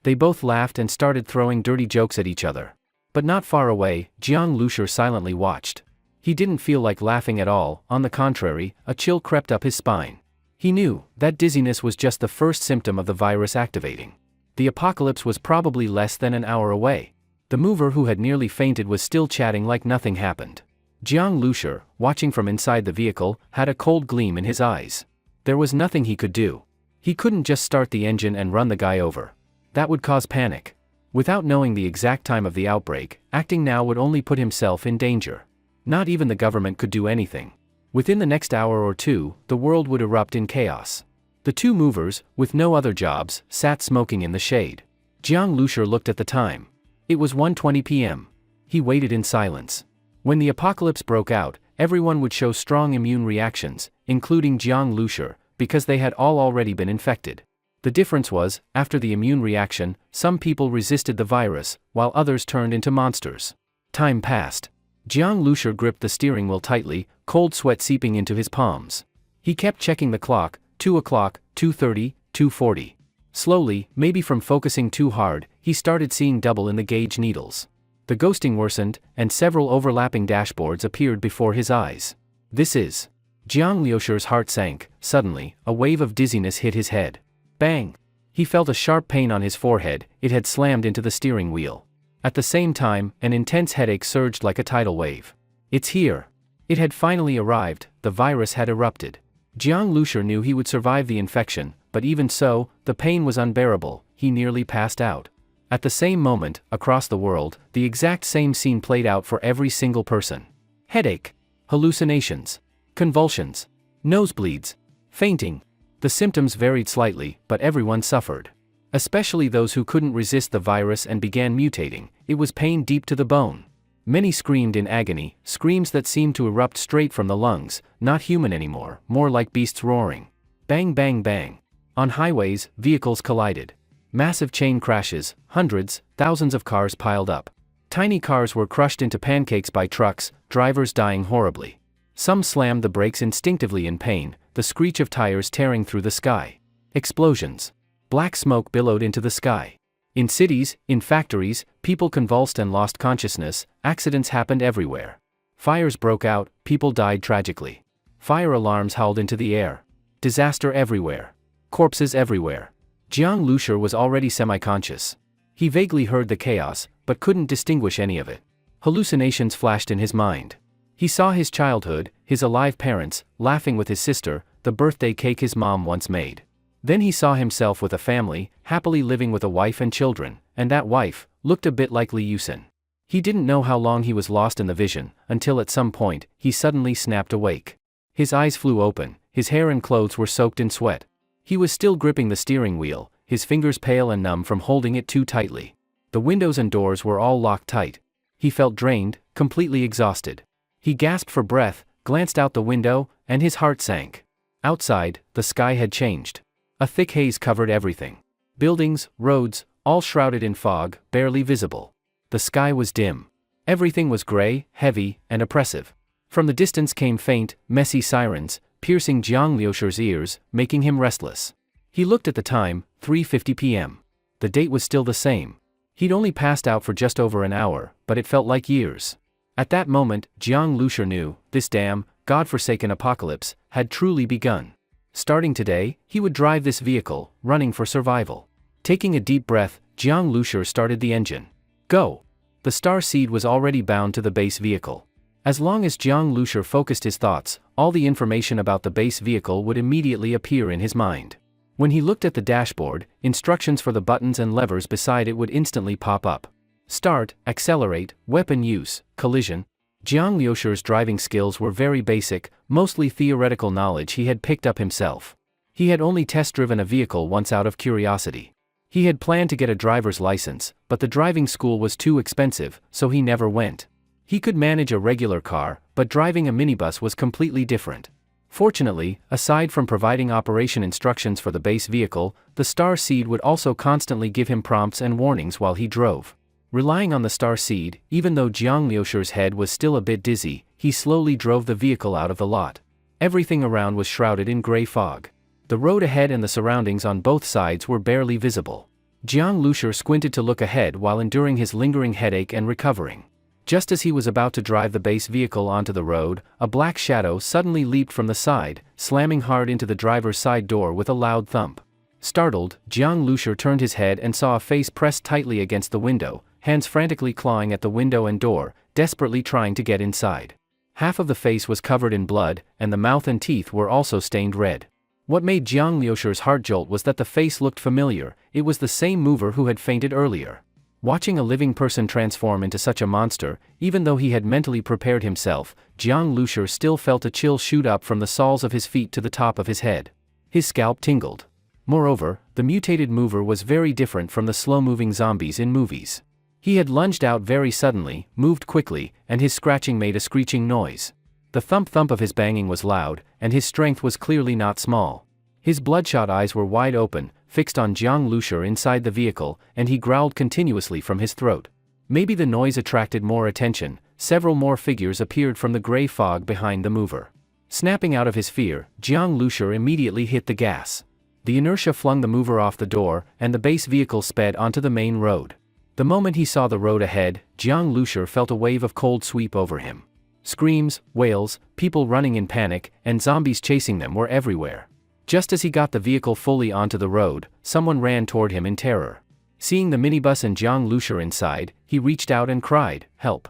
They both laughed and started throwing dirty jokes at each other. But not far away, Jiang Lushur silently watched. He didn't feel like laughing at all, on the contrary, a chill crept up his spine. He knew that dizziness was just the first symptom of the virus activating. The apocalypse was probably less than an hour away. The mover who had nearly fainted was still chatting like nothing happened. Jiang Lushur, watching from inside the vehicle, had a cold gleam in his eyes. There was nothing he could do. He couldn't just start the engine and run the guy over. That would cause panic. Without knowing the exact time of the outbreak, acting now would only put himself in danger. Not even the government could do anything. Within the next hour or two, the world would erupt in chaos. The two movers, with no other jobs, sat smoking in the shade. Jiang Lushur looked at the time. It was 1:20 p.m. He waited in silence. When the apocalypse broke out, everyone would show strong immune reactions, including Jiang Lushur, because they had all already been infected. The difference was, after the immune reaction, some people resisted the virus, while others turned into monsters. Time passed. Jiang Lushur gripped the steering wheel tightly, cold sweat seeping into his palms. He kept checking the clock, 2 o'clock, 2:30, 2:40. Slowly, maybe from focusing too hard, he started seeing double in the gauge needles. The ghosting worsened, and several overlapping dashboards appeared before his eyes. This is... Jiang Lushur's heart sank. Suddenly, a wave of dizziness hit his head. Bang! He felt a sharp pain on his forehead, it had slammed into the steering wheel. At the same time, an intense headache surged like a tidal wave. It's here. It had finally arrived, the virus had erupted. Jiang Lushur knew he would survive the infection, but even so, the pain was unbearable, he nearly passed out. At the same moment, across the world, the exact same scene played out for every single person. Headache. Hallucinations. Convulsions. Nosebleeds. Fainting. The symptoms varied slightly, but everyone suffered. Especially those who couldn't resist the virus and began mutating, it was pain deep to the bone. Many screamed in agony, screams that seemed to erupt straight from the lungs, not human anymore, more like beasts roaring. Bang bang bang. On highways, vehicles collided. Massive chain crashes, hundreds, thousands of cars piled up. Tiny cars were crushed into pancakes by trucks, drivers dying horribly. Some slammed the brakes instinctively in pain, the screech of tires tearing through the sky. Explosions. Black smoke billowed into the sky. In cities, in factories, people convulsed and lost consciousness, accidents happened everywhere. Fires broke out, people died tragically. Fire alarms howled into the air. Disaster everywhere. Corpses everywhere. Jiang Lushur was already semi-conscious. He vaguely heard the chaos, but couldn't distinguish any of it. Hallucinations flashed in his mind. He saw his childhood, his alive parents, laughing with his sister, the birthday cake his mom once made. Then he saw himself with a family, happily living with a wife and children, and that wife looked a bit like Li Yusen. He didn't know how long he was lost in the vision, until at some point, he suddenly snapped awake. His eyes flew open, his hair and clothes were soaked in sweat. He was still gripping the steering wheel, his fingers pale and numb from holding it too tightly. The windows and doors were all locked tight. He felt drained, completely exhausted. He gasped for breath, glanced out the window, and his heart sank. Outside, the sky had changed. A thick haze covered everything. Buildings, roads, all shrouded in fog, barely visible. The sky was dim. Everything was gray, heavy, and oppressive. From the distance came faint, messy sirens, piercing Jiang Lushur's ears, making him restless. He looked at the time, 3:50 p.m. The date was still the same. He'd only passed out for just over an hour, but it felt like years. At that moment, Jiang Lushur knew, this damn, godforsaken apocalypse, had truly begun. Starting today, he would drive this vehicle, running for survival. Taking a deep breath, Jiang Lushur started the engine. Go! The star seed was already bound to the base vehicle. As long as Jiang Lushur focused his thoughts, all the information about the base vehicle would immediately appear in his mind. When he looked at the dashboard, instructions for the buttons and levers beside it would instantly pop up. Start, accelerate, weapon use, collision. Jiang Lushur's driving skills were very basic, mostly theoretical knowledge he had picked up himself. He had only test-driven a vehicle once out of curiosity. He had planned to get a driver's license, but the driving school was too expensive, so he never went. He could manage a regular car, but driving a minibus was completely different. Fortunately, aside from providing operation instructions for the base vehicle, the Star Seed would also constantly give him prompts and warnings while he drove. Relying on the Star Seed, even though Jiang Lushur's head was still a bit dizzy, he slowly drove the vehicle out of the lot. Everything around was shrouded in gray fog. The road ahead and the surroundings on both sides were barely visible. Jiang Lushur squinted to look ahead while enduring his lingering headache and recovering. Just as he was about to drive the base vehicle onto the road, a black shadow suddenly leaped from the side, slamming hard into the driver's side door with a loud thump. Startled, Jiang Lushur turned his head and saw a face pressed tightly against the window, hands frantically clawing at the window and door, desperately trying to get inside. Half of the face was covered in blood, and the mouth and teeth were also stained red. What made Jiang Lushur's heart jolt was that the face looked familiar. It was the same mover who had fainted earlier. Watching a living person transform into such a monster, even though he had mentally prepared himself, Jiang Lushur still felt a chill shoot up from the soles of his feet to the top of his head. His scalp tingled. Moreover, the mutated mover was very different from the slow-moving zombies in movies. He had lunged out very suddenly, moved quickly, and his scratching made a screeching noise. The thump-thump of his banging was loud, and his strength was clearly not small. His bloodshot eyes were wide open, fixed on Jiang Lushur inside the vehicle, and he growled continuously from his throat. Maybe the noise attracted more attention. Several more figures appeared from the gray fog behind the mover. Snapping out of his fear, Jiang Lushur immediately hit the gas. The inertia flung the mover off the door, and the base vehicle sped onto the main road. The moment he saw the road ahead, Jiang Lushur felt a wave of cold sweep over him. Screams, wails, people running in panic, and zombies chasing them were everywhere. Just as he got the vehicle fully onto the road, someone ran toward him in terror. Seeing the minibus and Jiang Lushur inside, he reached out and cried, "Help!"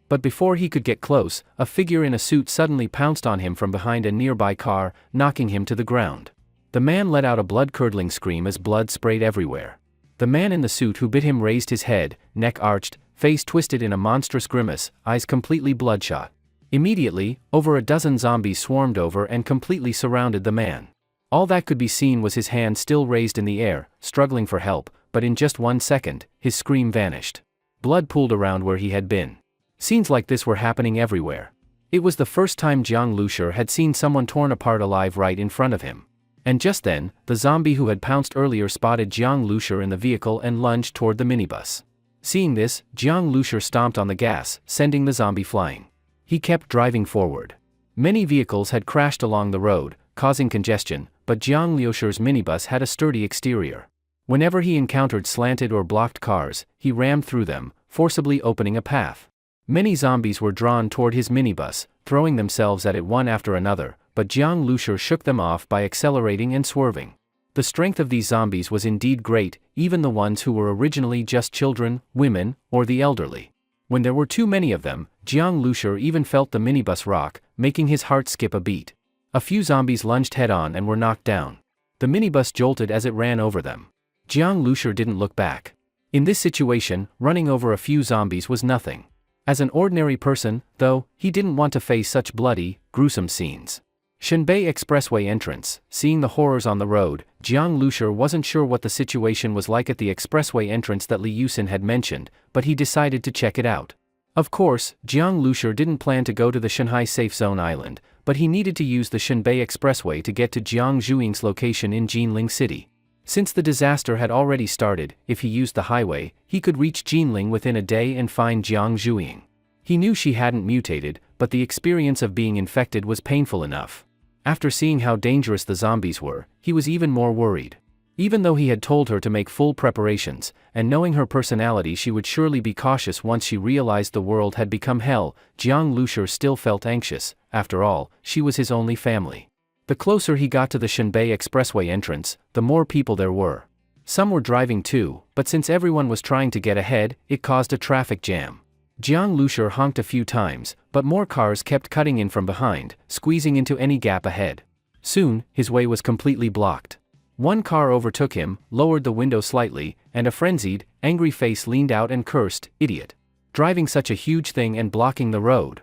But before he could get close, a figure in a suit suddenly pounced on him from behind a nearby car, knocking him to the ground. The man let out a blood-curdling scream as blood sprayed everywhere. The man in the suit who bit him raised his head, neck arched, face twisted in a monstrous grimace, eyes completely bloodshot. Immediately, over a dozen zombies swarmed over and completely surrounded the man. All that could be seen was his hand still raised in the air, struggling for help, but in just 1 second, his scream vanished. Blood pooled around where he had been. Scenes like this were happening everywhere. It was the first time Jiang Lushur had seen someone torn apart alive right in front of him. And just then, the zombie who had pounced earlier spotted Jiang Lushur in the vehicle and lunged toward the minibus. Seeing this, Jiang Lushur stomped on the gas, sending the zombie flying. He kept driving forward. Many vehicles had crashed along the road, causing congestion, but Jiang Lushur's minibus had a sturdy exterior. Whenever he encountered slanted or blocked cars, he rammed through them, forcibly opening a path. Many zombies were drawn toward his minibus, throwing themselves at it one after another, but Jiang Lushur shook them off by accelerating and swerving. The strength of these zombies was indeed great, even the ones who were originally just children, women, or the elderly. When there were too many of them, Jiang Lushur even felt the minibus rock, making his heart skip a beat. A few zombies lunged head-on and were knocked down. The minibus jolted as it ran over them. Jiang Lushur didn't look back. In this situation, running over a few zombies was nothing. As an ordinary person, though, he didn't want to face such bloody, gruesome scenes. Shenbei Expressway entrance. Seeing the horrors on the road, Jiang Lushur wasn't sure what the situation was like at the expressway entrance that Li Yusin had mentioned, but he decided to check it out. Of course, Jiang Lushur didn't plan to go to the Shanghai Safe Zone Island, but he needed to use the Shenbei Expressway to get to Jiang Zhuing's location in Jinling City. Since the disaster had already started, if he used the highway, he could reach Jinling within a day and find Jiang Zhuing. He knew she hadn't mutated, but the experience of being infected was painful enough. After seeing how dangerous the zombies were, he was even more worried. Even though he had told her to make full preparations, and knowing her personality she would surely be cautious once she realized the world had become hell, Jiang Lushur still felt anxious. After all, she was his only family. The closer he got to the Shenbei Expressway entrance, the more people there were. Some were driving too, but since everyone was trying to get ahead, it caused a traffic jam. Jiang Lushur honked a few times, but more cars kept cutting in from behind, squeezing into any gap ahead. Soon, his way was completely blocked. One car overtook him, lowered the window slightly, and a frenzied, angry face leaned out and cursed, "Idiot. Driving such a huge thing and blocking the road."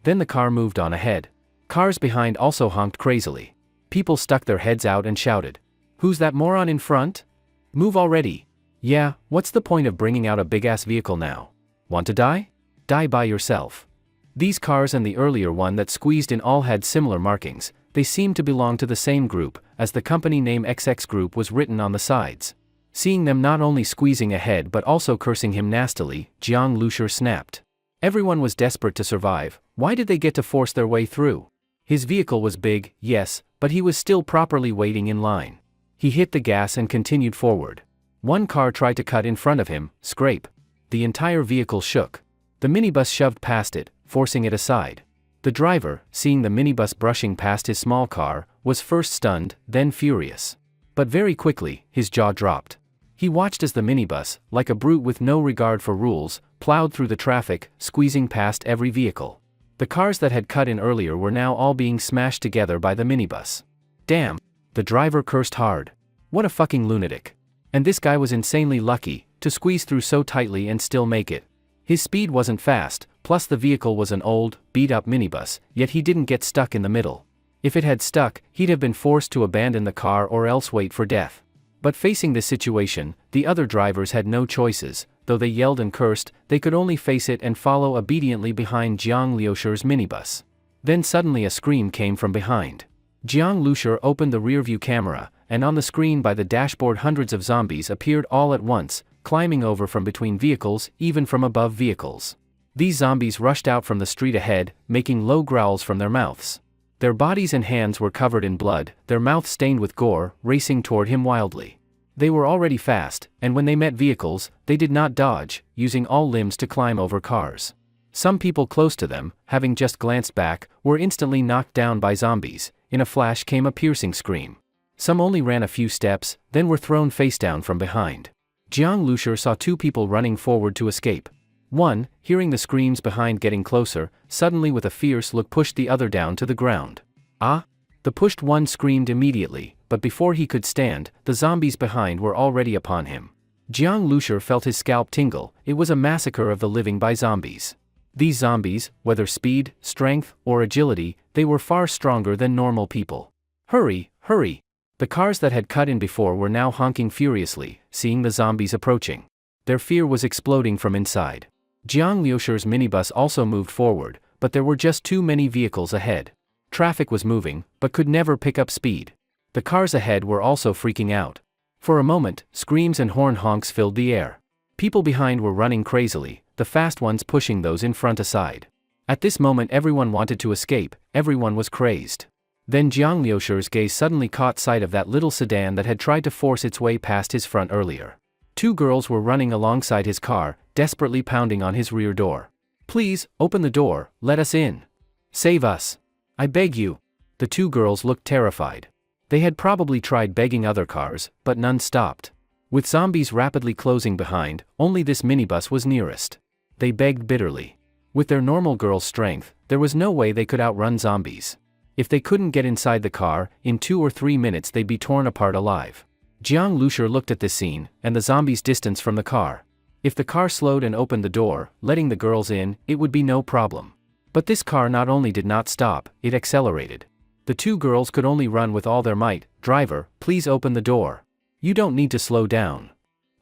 Then the car moved on ahead. Cars behind also honked crazily. People stuck their heads out and shouted, "Who's that moron in front? Move already." Yeah, what's the point of bringing out a big-ass vehicle now? Want to die? Die by yourself. These cars and the earlier one that squeezed in all had similar markings. They seemed to belong to the same group, as the company name XX Group was written on the sides. Seeing them not only squeezing ahead but also cursing him nastily, Jiang Lushur snapped. Everyone was desperate to survive. Why did they get to force their way through? His vehicle was big, yes, but he was still properly waiting in line. He hit the gas and continued forward. One car tried to cut in front of him, scrape. The entire vehicle shook. The minibus shoved past it, forcing it aside. The driver, seeing the minibus brushing past his small car, was first stunned, then furious. But very quickly, his jaw dropped. He watched as the minibus, like a brute with no regard for rules, plowed through the traffic, squeezing past every vehicle. The cars that had cut in earlier were now all being smashed together by the minibus. Damn! The driver cursed hard. What a fucking lunatic. And this guy was insanely lucky, to squeeze through so tightly and still make it. His speed wasn't fast, plus the vehicle was an old, beat-up minibus, yet he didn't get stuck in the middle. If it had stuck, he'd have been forced to abandon the car or else wait for death. But facing this situation, the other drivers had no choices. Though they yelled and cursed, they could only face it and follow obediently behind Jiang Lushur's minibus. Then suddenly a scream came from behind. Jiang Lushur opened the rearview camera, and on the screen by the dashboard hundreds of zombies appeared all at once, climbing over from between vehicles, even from above vehicles. These zombies rushed out from the street ahead, making low growls from their mouths. Their bodies and hands were covered in blood, their mouths stained with gore, racing toward him wildly. They were already fast, and when they met vehicles, they did not dodge, using all limbs to climb over cars. Some people close to them, having just glanced back, were instantly knocked down by zombies. In a flash came a piercing scream. Some only ran a few steps, then were thrown face down from behind. Jiang Lushur saw two people running forward to escape. One, hearing the screams behind getting closer, suddenly with a fierce look pushed the other down to the ground. Ah! The pushed one screamed immediately, but before he could stand, the zombies behind were already upon him. Jiang Lushur felt his scalp tingle. It was a massacre of the living by zombies. These zombies, whether speed, strength, or agility, they were far stronger than normal people. Hurry, hurry! The cars that had cut in before were now honking furiously, seeing the zombies approaching. Their fear was exploding from inside. Jiang Lushur's minibus also moved forward, but there were just too many vehicles ahead. Traffic was moving, but could never pick up speed. The cars ahead were also freaking out. For a moment, screams and horn honks filled the air. People behind were running crazily, the fast ones pushing those in front aside. At this moment everyone wanted to escape, everyone was crazed. Then Jiang Lushur's gaze suddenly caught sight of that little sedan that had tried to force its way past his front earlier. Two girls were running alongside his car, desperately pounding on his rear door. "Please, open the door, let us in. Save us. I beg you." The two girls looked terrified. They had probably tried begging other cars, but none stopped. With zombies rapidly closing behind, only this minibus was nearest. They begged bitterly. With their normal girl strength, there was no way they could outrun zombies. If they couldn't get inside the car, in 2 or 3 minutes they'd be torn apart alive. Jiang Lushur looked at this scene, and the zombies' distance from the car. If the car slowed and opened the door, letting the girls in, it would be no problem. But this car not only did not stop, it accelerated. The two girls could only run with all their might. "Driver, please open the door. You don't need to slow down."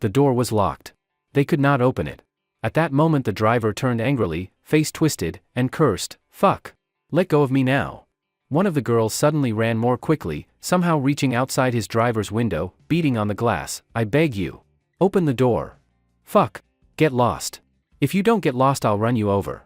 The door was locked. They could not open it. At that moment the driver turned angrily, face twisted, and cursed, "Fuck! Let go of me now." One of the girls suddenly ran more quickly, somehow reaching outside his driver's window, beating on the glass. "I beg you. Open the door. Fuck! Get lost. If you don't get lost I'll run you over."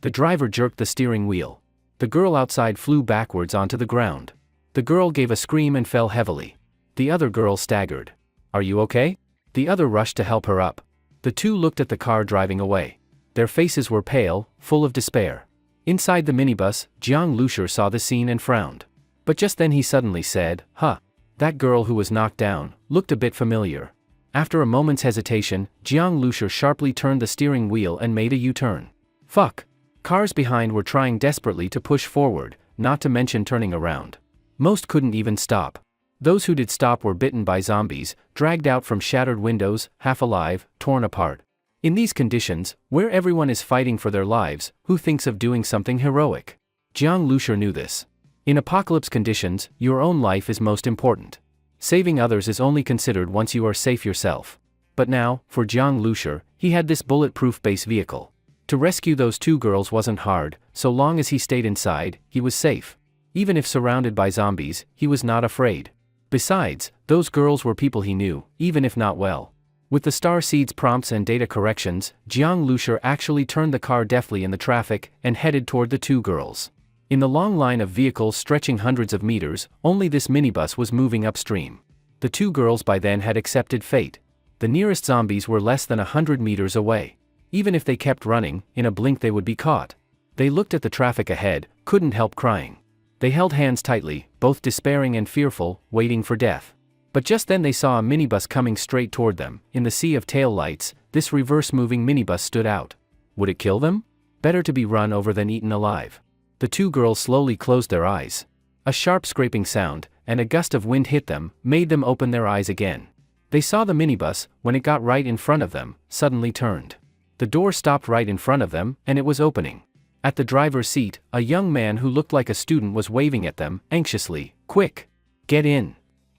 The driver jerked the steering wheel. The girl outside flew backwards onto the ground. The girl gave a scream and fell heavily. The other girl staggered. Are you okay? The other rushed to help her up. The two looked at the car driving away. Their faces were pale, full of despair. Inside the minibus, Jiang Lushur saw the scene and frowned. But just then he suddenly said, "Huh. That girl who was knocked down looked a bit familiar." After a moment's hesitation, Jiang Lushur sharply turned the steering wheel and made a U-turn. Fuck. Cars behind were trying desperately to push forward, not to mention turning around. Most couldn't even stop. Those who did stop were bitten by zombies, dragged out from shattered windows, half alive, torn apart. In these conditions, where everyone is fighting for their lives, who thinks of doing something heroic? Jiang Lushur knew this. In apocalypse conditions, your own life is most important. Saving others is only considered once you are safe yourself. But now, for Jiang Lushur, he had this bulletproof base vehicle. To rescue those two girls wasn't hard, so long as he stayed inside, he was safe. Even if surrounded by zombies, he was not afraid. Besides, those girls were people he knew, even if not well. With the star seeds prompts and data corrections, Jiang Lushur actually turned the car deftly in the traffic and headed toward the two girls. In the long line of vehicles stretching hundreds of meters, only this minibus was moving upstream. The two girls by then had accepted fate. The nearest zombies were less than 100 meters away. Even if they kept running, in a blink they would be caught. They looked at the traffic ahead, couldn't help crying. They held hands tightly, both despairing and fearful, waiting for death. But just then they saw a minibus coming straight toward them. In the sea of tail lights, this reverse-moving minibus stood out. Would it kill them? Better to be run over than eaten alive. The two girls slowly closed their eyes. A sharp scraping sound, and a gust of wind hit them, made them open their eyes again. They saw the minibus, when it got right in front of them, suddenly turned. The door stopped right in front of them, and it was opening. At the driver's seat, a young man who looked like a student was waving at them, anxiously. Quick! Get in!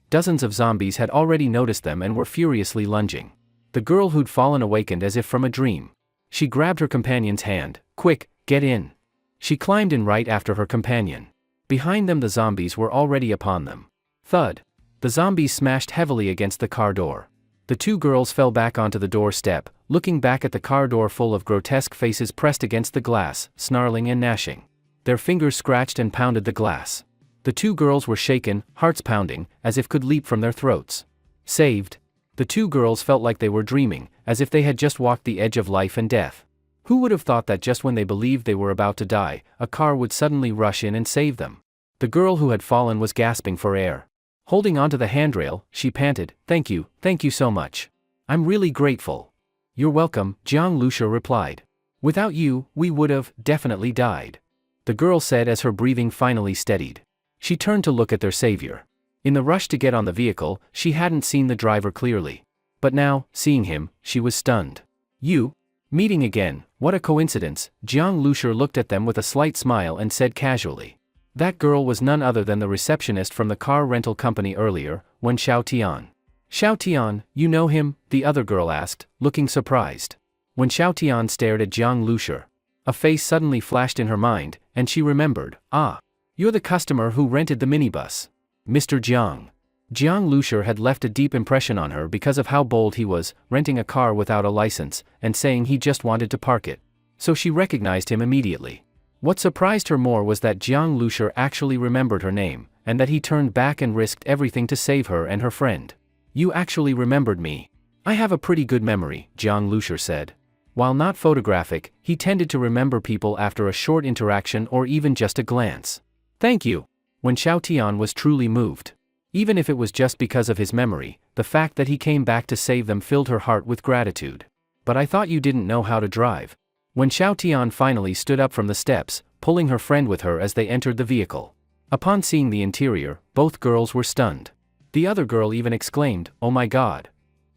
Dozens of zombies had already noticed them and were furiously lunging. The girl who'd fallen awakened as if from a dream. She grabbed her companion's hand. Quick, get in! She climbed in right after her companion. Behind them the zombies were already upon them. Thud! The zombies smashed heavily against the car door. The two girls fell back onto the doorstep, looking back at the car door full of grotesque faces pressed against the glass, snarling and gnashing. Their fingers scratched and pounded the glass. The two girls were shaken, hearts pounding, as if could leap from their throats. Saved. The two girls felt like they were dreaming, as if they had just walked the edge of life and death. Who would have thought that just when they believed they were about to die, a car would suddenly rush in and save them? The girl who had fallen was gasping for air. Holding onto the handrail, she panted, thank you so much. I'm really grateful." "You're welcome," Jiang Lushur replied. "Without you, we would have definitely died," the girl said as her breathing finally steadied. She turned to look at their savior. In the rush to get on the vehicle, she hadn't seen the driver clearly. But now, seeing him, she was stunned. "You? Meeting again, what a coincidence." Jiang Lushur looked at them with a slight smile and said casually. That girl was none other than the receptionist from the car rental company earlier, Wen Xiaotian. "Xiaotian, you know him?" the other girl asked, looking surprised. Wen Xiaotian stared at Jiang Lushur. A face suddenly flashed in her mind, and she remembered. "Ah. You're the customer who rented the minibus. Mr. Jiang." Jiang Lushur had left a deep impression on her because of how bold he was, renting a car without a license, and saying he just wanted to park it. So she recognized him immediately. What surprised her more was that Jiang Lushur actually remembered her name, and that he turned back and risked everything to save her and her friend. "You actually remembered me." "I have a pretty good memory," Jiang Lushur said. While not photographic, he tended to remember people after a short interaction or even just a glance. "Thank you." When Xiaotian was truly moved. Even if it was just because of his memory, the fact that he came back to save them filled her heart with gratitude. "But I thought you didn't know how to drive." When Xiaotian finally stood up from the steps, pulling her friend with her as they entered the vehicle. Upon seeing the interior, both girls were stunned. The other girl even exclaimed, "Oh my god.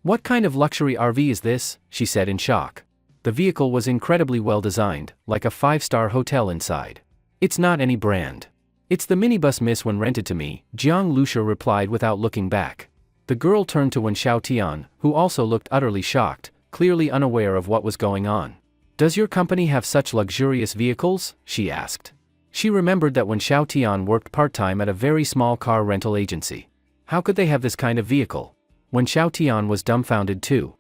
What kind of luxury RV is this?" she said in shock. The vehicle was incredibly well designed, like a 5-star hotel inside. "It's not any brand. It's the minibus Miss Wen rented to me," Jiang Lushur replied without looking back. The girl turned to Wen Xiaotian, who also looked utterly shocked, clearly unaware of what was going on. "Does your company have such luxurious vehicles?" she asked. She remembered that when Xiaotian worked part-time at a very small car rental agency. How could they have this kind of vehicle? When Xiaotian was dumbfounded too.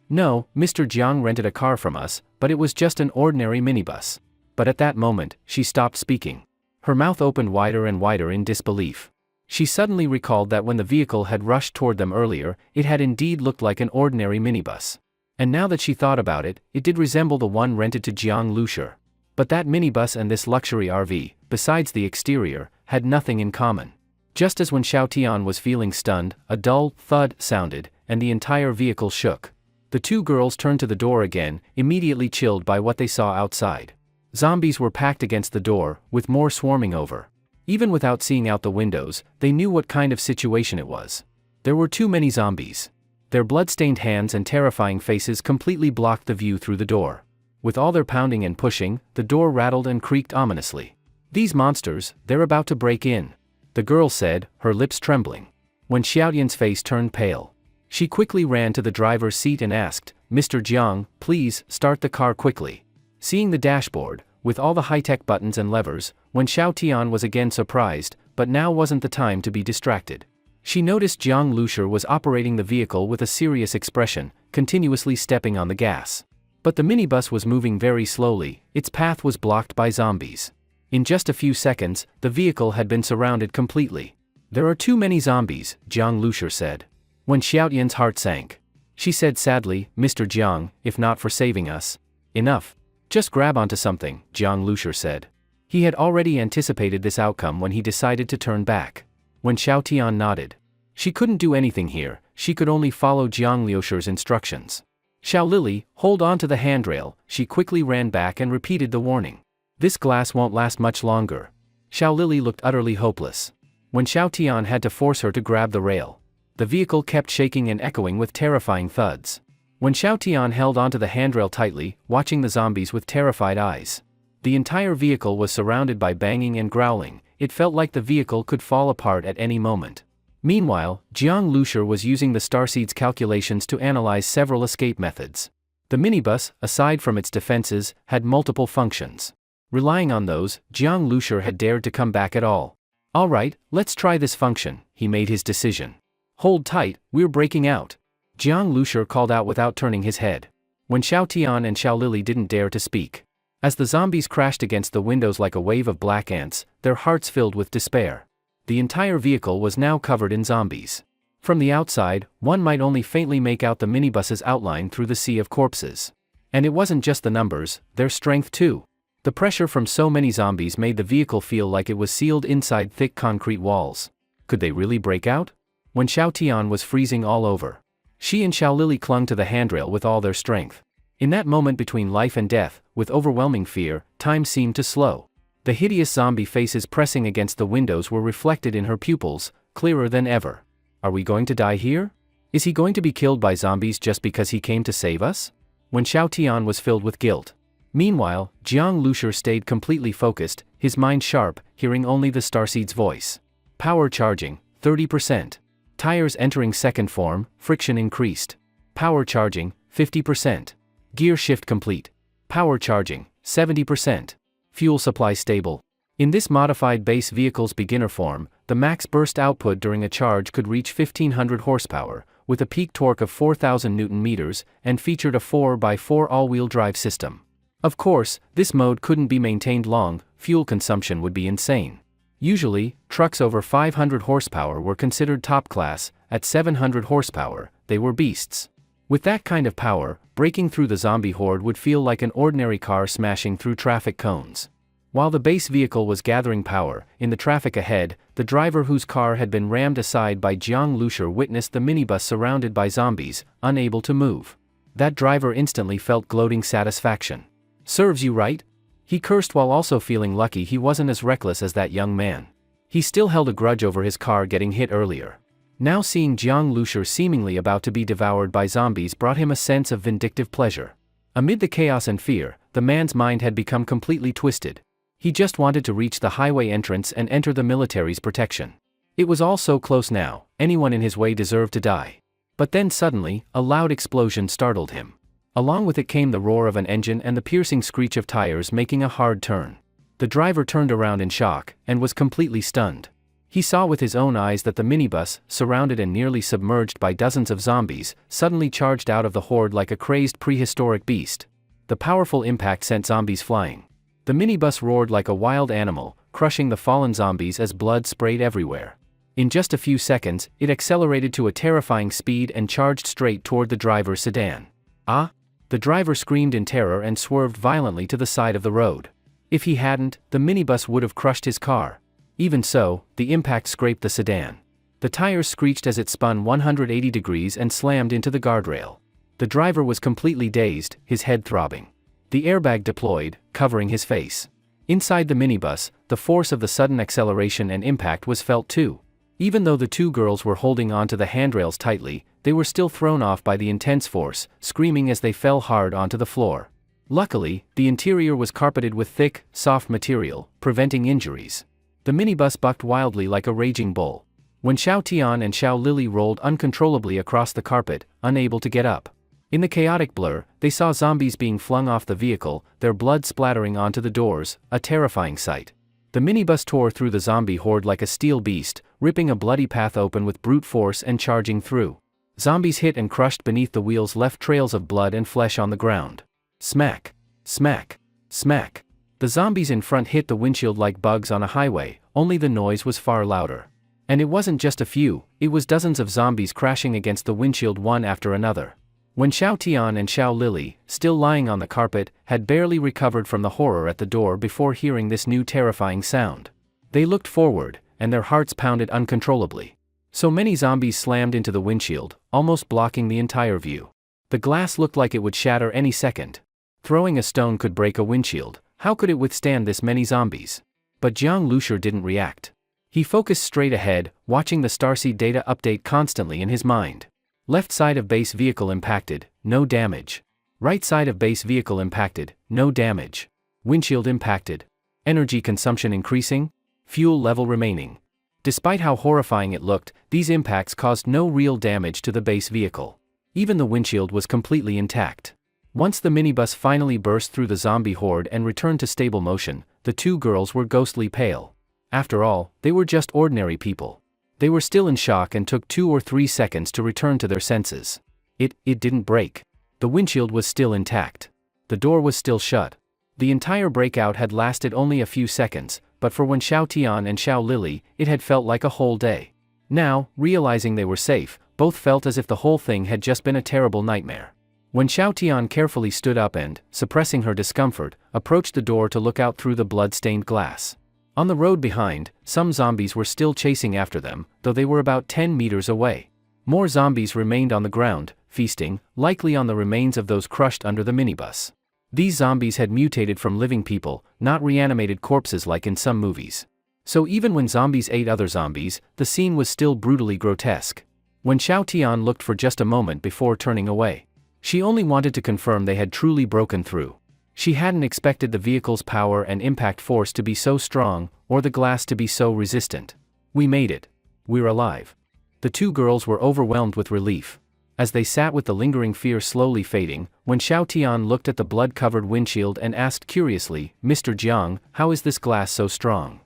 "No, Mr. Jiang rented a car from us, but it was just an ordinary minibus." But at that moment, she stopped speaking. Her mouth opened wider and wider in disbelief. She suddenly recalled that when the vehicle had rushed toward them earlier, it had indeed looked like an ordinary minibus. And now that she thought about it, it did resemble the one rented to Jiang Lushi. But that minibus and this luxury RV, besides the exterior, had nothing in common. Just as when Xiao Tian was feeling stunned, a dull thud sounded, and the entire vehicle shook. The two girls turned to the door again, immediately chilled by what they saw outside. Zombies were packed against the door, with more swarming over. Even without seeing out the windows, they knew what kind of situation it was. There were too many zombies. Their blood-stained hands and terrifying faces completely blocked the view through the door. With all their pounding and pushing, the door rattled and creaked ominously. "These monsters, they're about to break in," the girl said, her lips trembling. When Xiaotian's face turned pale, she quickly ran to the driver's seat and asked, "Mr. Jiang, please, start the car quickly." Seeing the dashboard, with all the high-tech buttons and levers, when Xiao Tian was again surprised, but now wasn't the time to be distracted. She noticed Jiang Lushi was operating the vehicle with a serious expression, continuously stepping on the gas. But the minibus was moving very slowly, its path was blocked by zombies. In just a few seconds, the vehicle had been surrounded completely. "There are too many zombies," Jiang Lushi said. When Xiaotian's heart sank, she said sadly, "Mr. Jiang, if not for saving us." "Enough. Just grab onto something," Jiang Lushi said. He had already anticipated this outcome when he decided to turn back. When Xiao Tian nodded. She couldn't do anything here, she could only follow Jiang Lushi's instructions. "Xiao Lily, hold on to the handrail," she quickly ran back and repeated the warning. "This glass won't last much longer." Xiao Lily looked utterly hopeless. When Xiao Tian had to force her to grab the rail, the vehicle kept shaking and echoing with terrifying thuds. When Xiao Tian held onto the handrail tightly, watching the zombies with terrified eyes. The entire vehicle was surrounded by banging and growling, it felt like the vehicle could fall apart at any moment. Meanwhile, Jiang Lushi was using the starseed's calculations to analyze several escape methods. The minibus, aside from its defenses, had multiple functions. Relying on those, Jiang Lushi had dared to come back at all. "All right, let's try this function," he made his decision. "Hold tight, we're breaking out," Jiang Lushi called out without turning his head. When Xiao Tian and Xiao Lily didn't dare to speak. As the zombies crashed against the windows like a wave of black ants, their hearts filled with despair. The entire vehicle was now covered in zombies. From the outside, one might only faintly make out the minibus's outline through the sea of corpses. And it wasn't just the numbers, their strength too. The pressure from so many zombies made the vehicle feel like it was sealed inside thick concrete walls. Could they really break out? When Xiao Tian was freezing all over, she and Xiao Lily clung to the handrail with all their strength. In that moment between life and death, with overwhelming fear, time seemed to slow. The hideous zombie faces pressing against the windows were reflected in her pupils, clearer than ever. "Are we going to die here? Is he going to be killed by zombies just because he came to save us?" When Xiao Tian was filled with guilt. Meanwhile, Jiang Lushi stayed completely focused, his mind sharp, hearing only the starseed's voice. Power charging, 30%. Tires entering second form, friction increased. Power charging, 50%. Gear shift complete. Power charging, 70%. Fuel supply stable. In this modified base vehicle's beginner form, the max burst output during a charge could reach 1500 horsepower, with a peak torque of 4000 Newton meters, and featured a 4x4 all-wheel drive system. Of course, this mode couldn't be maintained long, fuel consumption would be insane. Usually, trucks over 500 horsepower were considered top class, at 700 horsepower, they were beasts. With that kind of power, breaking through the zombie horde would feel like an ordinary car smashing through traffic cones. While the base vehicle was gathering power, in the traffic ahead, the driver whose car had been rammed aside by Jiang Lushi witnessed the minibus surrounded by zombies, unable to move. That driver instantly felt gloating satisfaction. "Serves you right?" He cursed while also feeling lucky he wasn't as reckless as that young man. He still held a grudge over his car getting hit earlier. Now seeing Jiang Lushi seemingly about to be devoured by zombies brought him a sense of vindictive pleasure. Amid the chaos and fear, the man's mind had become completely twisted. He just wanted to reach the highway entrance and enter the military's protection. It was all so close now, anyone in his way deserved to die. But then suddenly, a loud explosion startled him. Along with it came the roar of an engine and the piercing screech of tires making a hard turn. The driver turned around in shock, and was completely stunned. He saw with his own eyes that the minibus, surrounded and nearly submerged by dozens of zombies, suddenly charged out of the horde like a crazed prehistoric beast. The powerful impact sent zombies flying. The minibus roared like a wild animal, crushing the fallen zombies as blood sprayed everywhere. In just a few seconds, it accelerated to a terrifying speed and charged straight toward the driver's sedan. Ah! The driver screamed in terror and swerved violently to the side of the road. If he hadn't, the minibus would have crushed his car. Even so, the impact scraped the sedan. The tires screeched as it spun 180 degrees and slammed into the guardrail. The driver was completely dazed, his head throbbing. The airbag deployed, covering his face. Inside the minibus, the force of the sudden acceleration and impact was felt too. Even though the two girls were holding onto the handrails tightly, they were still thrown off by the intense force, screaming as they fell hard onto the floor. Luckily, the interior was carpeted with thick, soft material, preventing injuries. The minibus bucked wildly like a raging bull. When Xiao Tian and Xiao Lili rolled uncontrollably across the carpet, unable to get up. In the chaotic blur, they saw zombies being flung off the vehicle, their blood splattering onto the doors, a terrifying sight. The minibus tore through the zombie horde like a steel beast, ripping a bloody path open with brute force and charging through. Zombies hit and crushed beneath the wheels left trails of blood and flesh on the ground. Smack! Smack! Smack! The zombies in front hit the windshield like bugs on a highway, only the noise was far louder. And it wasn't just a few, it was dozens of zombies crashing against the windshield one after another. When Xiao Tian and Xiao Lili, still lying on the carpet, had barely recovered from the horror at the door before hearing this new terrifying sound. They looked forward, and their hearts pounded uncontrollably. So many zombies slammed into the windshield, almost blocking the entire view. The glass looked like it would shatter any second. Throwing a stone could break a windshield, how could it withstand this many zombies? But Jiang Lushur didn't react. He focused straight ahead, watching the Starseed data update constantly in his mind. Left side of base vehicle impacted, no damage. Right side of base vehicle impacted, no damage. Windshield impacted. Energy consumption increasing. Fuel level remaining. Despite how horrifying it looked, these impacts caused no real damage to the base vehicle. Even the windshield was completely intact. Once the minibus finally burst through the zombie horde and returned to stable motion, the two girls were ghostly pale. After all, they were just ordinary people. They were still in shock and took 2 or 3 seconds to return to their senses. It didn't break. The windshield was still intact. The door was still shut. The entire breakout had lasted only a few seconds, but for when Xiao Tian and Xiao Lili, it had felt like a whole day. Now, realizing they were safe, both felt as if the whole thing had just been a terrible nightmare. When Xiao Tian carefully stood up and, suppressing her discomfort, approached the door to look out through the blood-stained glass. On the road behind, some zombies were still chasing after them, though they were about 10 meters away. More zombies remained on the ground, feasting, likely on the remains of those crushed under the minibus. These zombies had mutated from living people, not reanimated corpses like in some movies. So even when zombies ate other zombies, the scene was still brutally grotesque. When Xiao Tian looked for just a moment before turning away, she only wanted to confirm they had truly broken through. She hadn't expected the vehicle's power and impact force to be so strong, or the glass to be so resistant. We made it. We're alive. The two girls were overwhelmed with relief. As they sat with the lingering fear slowly fading, when Xiao Tian looked at the blood-covered windshield and asked curiously, "Mr. Jiang, how is this glass so strong?"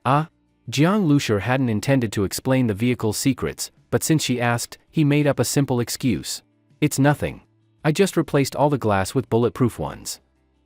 Ah? Jiang Lushur hadn't intended to explain the vehicle's secrets, but since she asked, he made up a simple excuse. "It's nothing. I just replaced all the glass with bulletproof ones."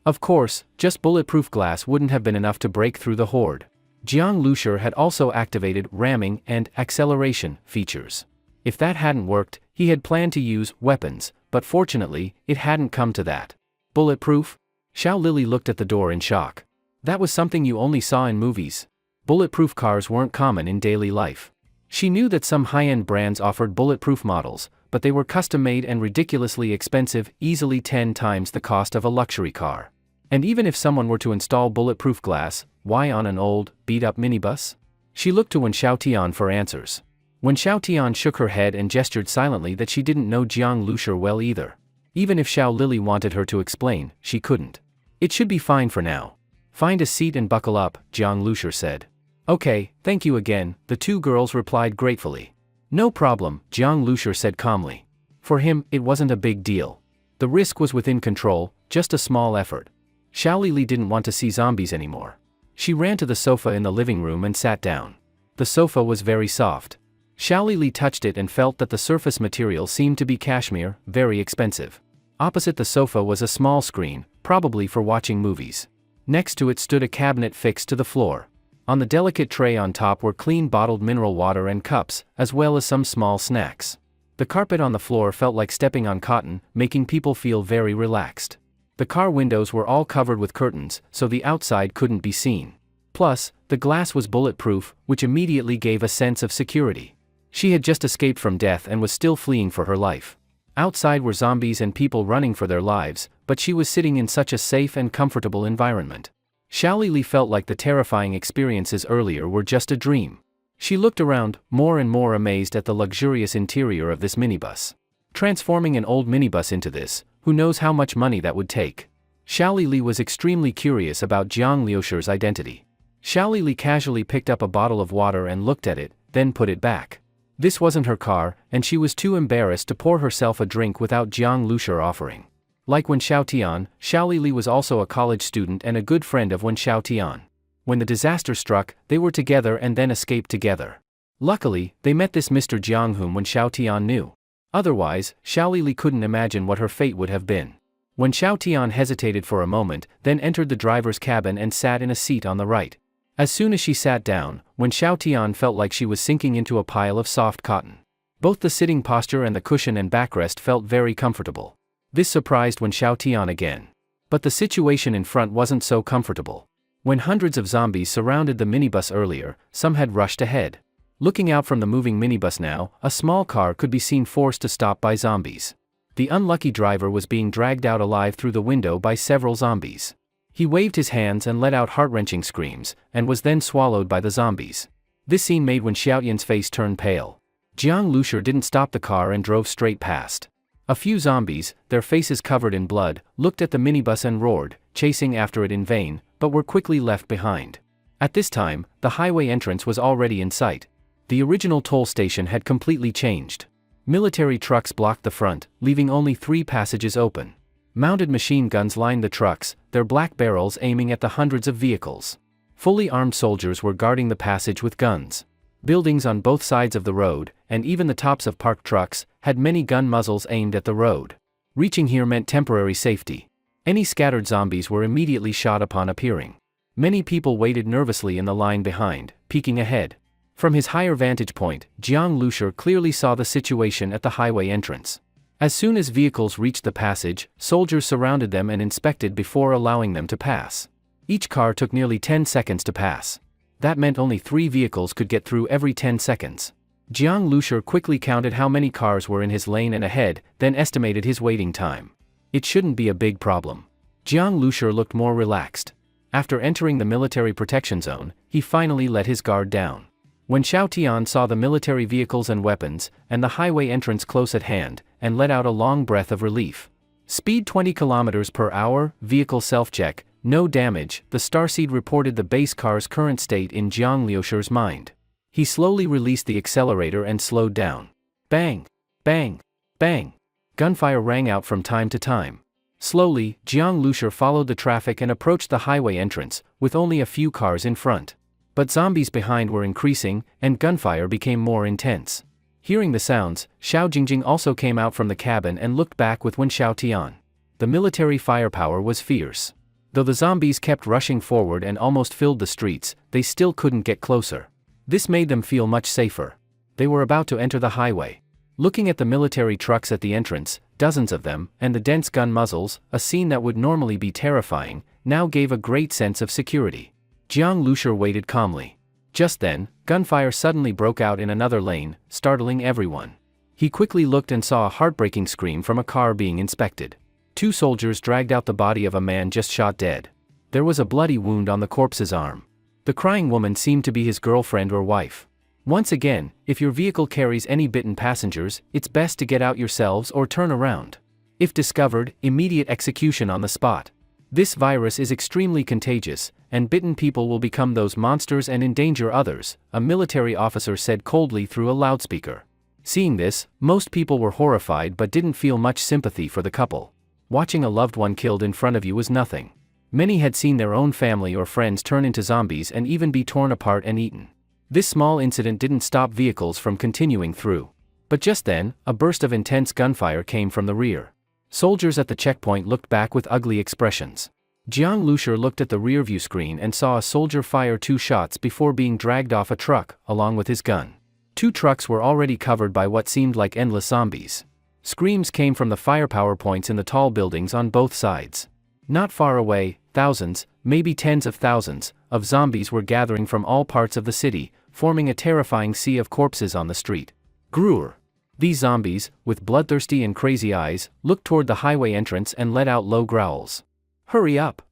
Of course, just bulletproof glass wouldn't have been enough to break through the horde. Jiang Lushur had also activated ramming and acceleration features. If that hadn't worked, he had planned to use weapons, but fortunately, it hadn't come to that. Bulletproof? Xiao Lili looked at the door in shock. That was something you only saw in movies. Bulletproof cars weren't common in daily life. She knew that some high-end brands offered bulletproof models, but they were custom-made and ridiculously expensive, easily 10 times the cost of a luxury car. And even if someone were to install bulletproof glass, why on an old, beat-up minibus? She looked to Wen Xiao Tian for answers. Wen Xiao Tian shook her head and gestured silently that she didn't know Jiang Lushur well either. Even if Xiao Lili wanted her to explain, she couldn't. "It should be fine for now. Find a seat and buckle up," Jiang Lushur said. "Okay, thank you again," the two girls replied gratefully. "No problem," Jiang Lushur said calmly. For him, it wasn't a big deal. The risk was within control, just a small effort. Xiao Lili didn't want to see zombies anymore. She ran to the sofa in the living room and sat down. The sofa was very soft. Xiao Lili touched it and felt that the surface material seemed to be cashmere, very expensive. Opposite the sofa was a small screen, probably for watching movies. Next to it stood a cabinet fixed to the floor. On the delicate tray on top were clean bottled mineral water and cups, as well as some small snacks. The carpet on the floor felt like stepping on cotton, making people feel very relaxed. The car windows were all covered with curtains, so the outside couldn't be seen. Plus, the glass was bulletproof, which immediately gave a sense of security. She had just escaped from death and was still fleeing for her life. Outside were zombies and people running for their lives, but she was sitting in such a safe and comfortable environment. Xiao Li felt like the terrifying experiences earlier were just a dream. She looked around, more and more amazed at the luxurious interior of this minibus. Transforming an old minibus into this, who knows how much money that would take? Xiao Li was extremely curious about Jiang Liusher's identity. Xiao Li casually picked up a bottle of water and looked at it, then put it back. This wasn't her car, and she was too embarrassed to pour herself a drink without Jiang Liusher offering. Like Wen Xiaotian, Xiao Li was also a college student and a good friend of Wen Xiaotian. When the disaster struck, they were together and then escaped together. Luckily, they met this Mr. Jiang whom Wen Xiaotian knew. Otherwise, Xiao Li couldn't imagine what her fate would have been. Wen Xiaotian hesitated for a moment, then entered the driver's cabin and sat in a seat on the right. As soon as she sat down, Wen Xiaotian felt like she was sinking into a pile of soft cotton. Both the sitting posture and the cushion and backrest felt very comfortable. This surprised Wen Xiaotian again. But the situation in front wasn't so comfortable. When hundreds of zombies surrounded the minibus earlier, some had rushed ahead. Looking out from the moving minibus now, a small car could be seen forced to stop by zombies. The unlucky driver was being dragged out alive through the window by several zombies. He waved his hands and let out heart-wrenching screams, and was then swallowed by the zombies. This scene made Wen Xiaotian's face turn pale. Jiang Liusher didn't stop the car and drove straight past. A few zombies, their faces covered in blood, looked at the minibus and roared, chasing after it in vain, but were quickly left behind. At this time, the highway entrance was already in sight. The original toll station had completely changed. Military trucks blocked the front, leaving only 3 passages open. Mounted machine guns lined the trucks, their black barrels aiming at the hundreds of vehicles. Fully armed soldiers were guarding the passage with guns. Buildings on both sides of the road, and even the tops of parked trucks, had many gun muzzles aimed at the road. Reaching here meant temporary safety. Any scattered zombies were immediately shot upon appearing. Many people waited nervously in the line behind, peeking ahead. From his higher vantage point, Jiang Liusher clearly saw the situation at the highway entrance. As soon as vehicles reached the passage, soldiers surrounded them and inspected before allowing them to pass. Each car took nearly 10 seconds to pass. That meant only 3 vehicles could get through every 10 seconds. Jiang Liusher quickly counted how many cars were in his lane and ahead, then estimated his waiting time. It shouldn't be a big problem. Jiang Liusher looked more relaxed. After entering the military protection zone, he finally let his guard down. When Xiaotian saw the military vehicles and weapons, and the highway entrance close at hand, and let out a long breath of relief. Speed 20 km per hour, vehicle self-check, no damage, the starseed reported the base car's current state in Jiang Liusher's mind. He slowly released the accelerator and slowed down. Bang! Bang! Bang! Gunfire rang out from time to time. Slowly, Jiang Liusher followed the traffic and approached the highway entrance, with only a few cars in front. But zombies behind were increasing, and gunfire became more intense. Hearing the sounds, Xiao Jingjing also came out from the cabin and looked back with Wen Xiaotian. The military firepower was fierce. Though the zombies kept rushing forward and almost filled the streets, they still couldn't get closer. This made them feel much safer. They were about to enter the highway. Looking at the military trucks at the entrance, dozens of them, and the dense gun muzzles, a scene that would normally be terrifying, now gave a great sense of security. Jiang Liusher waited calmly. Just then, gunfire suddenly broke out in another lane, startling everyone. He quickly looked and saw a heartbreaking scream from a car being inspected. 2 soldiers dragged out the body of a man just shot dead. There was a bloody wound on the corpse's arm. The crying woman seemed to be his girlfriend or wife. Once again, if your vehicle carries any bitten passengers, it's best to get out yourselves or turn around. If discovered, immediate execution on the spot. This virus is extremely contagious, and bitten people will become those monsters and endanger others, a military officer said coldly through a loudspeaker. Seeing this, most people were horrified but didn't feel much sympathy for the couple. Watching a loved one killed in front of you was nothing. Many had seen their own family or friends turn into zombies and even be torn apart and eaten. This small incident didn't stop vehicles from continuing through. But just then, a burst of intense gunfire came from the rear. Soldiers at the checkpoint looked back with ugly expressions. Jiang Lushur looked at the rearview screen and saw a soldier fire 2 shots before being dragged off a truck, along with his gun. 2 trucks were already covered by what seemed like endless zombies. Screams came from the firepower points in the tall buildings on both sides. Not far away, thousands, maybe tens of thousands, of zombies were gathering from all parts of the city, forming a terrifying sea of corpses on the street. Grrr! These zombies, with bloodthirsty and crazy eyes, looked toward the highway entrance and let out low growls. Hurry up!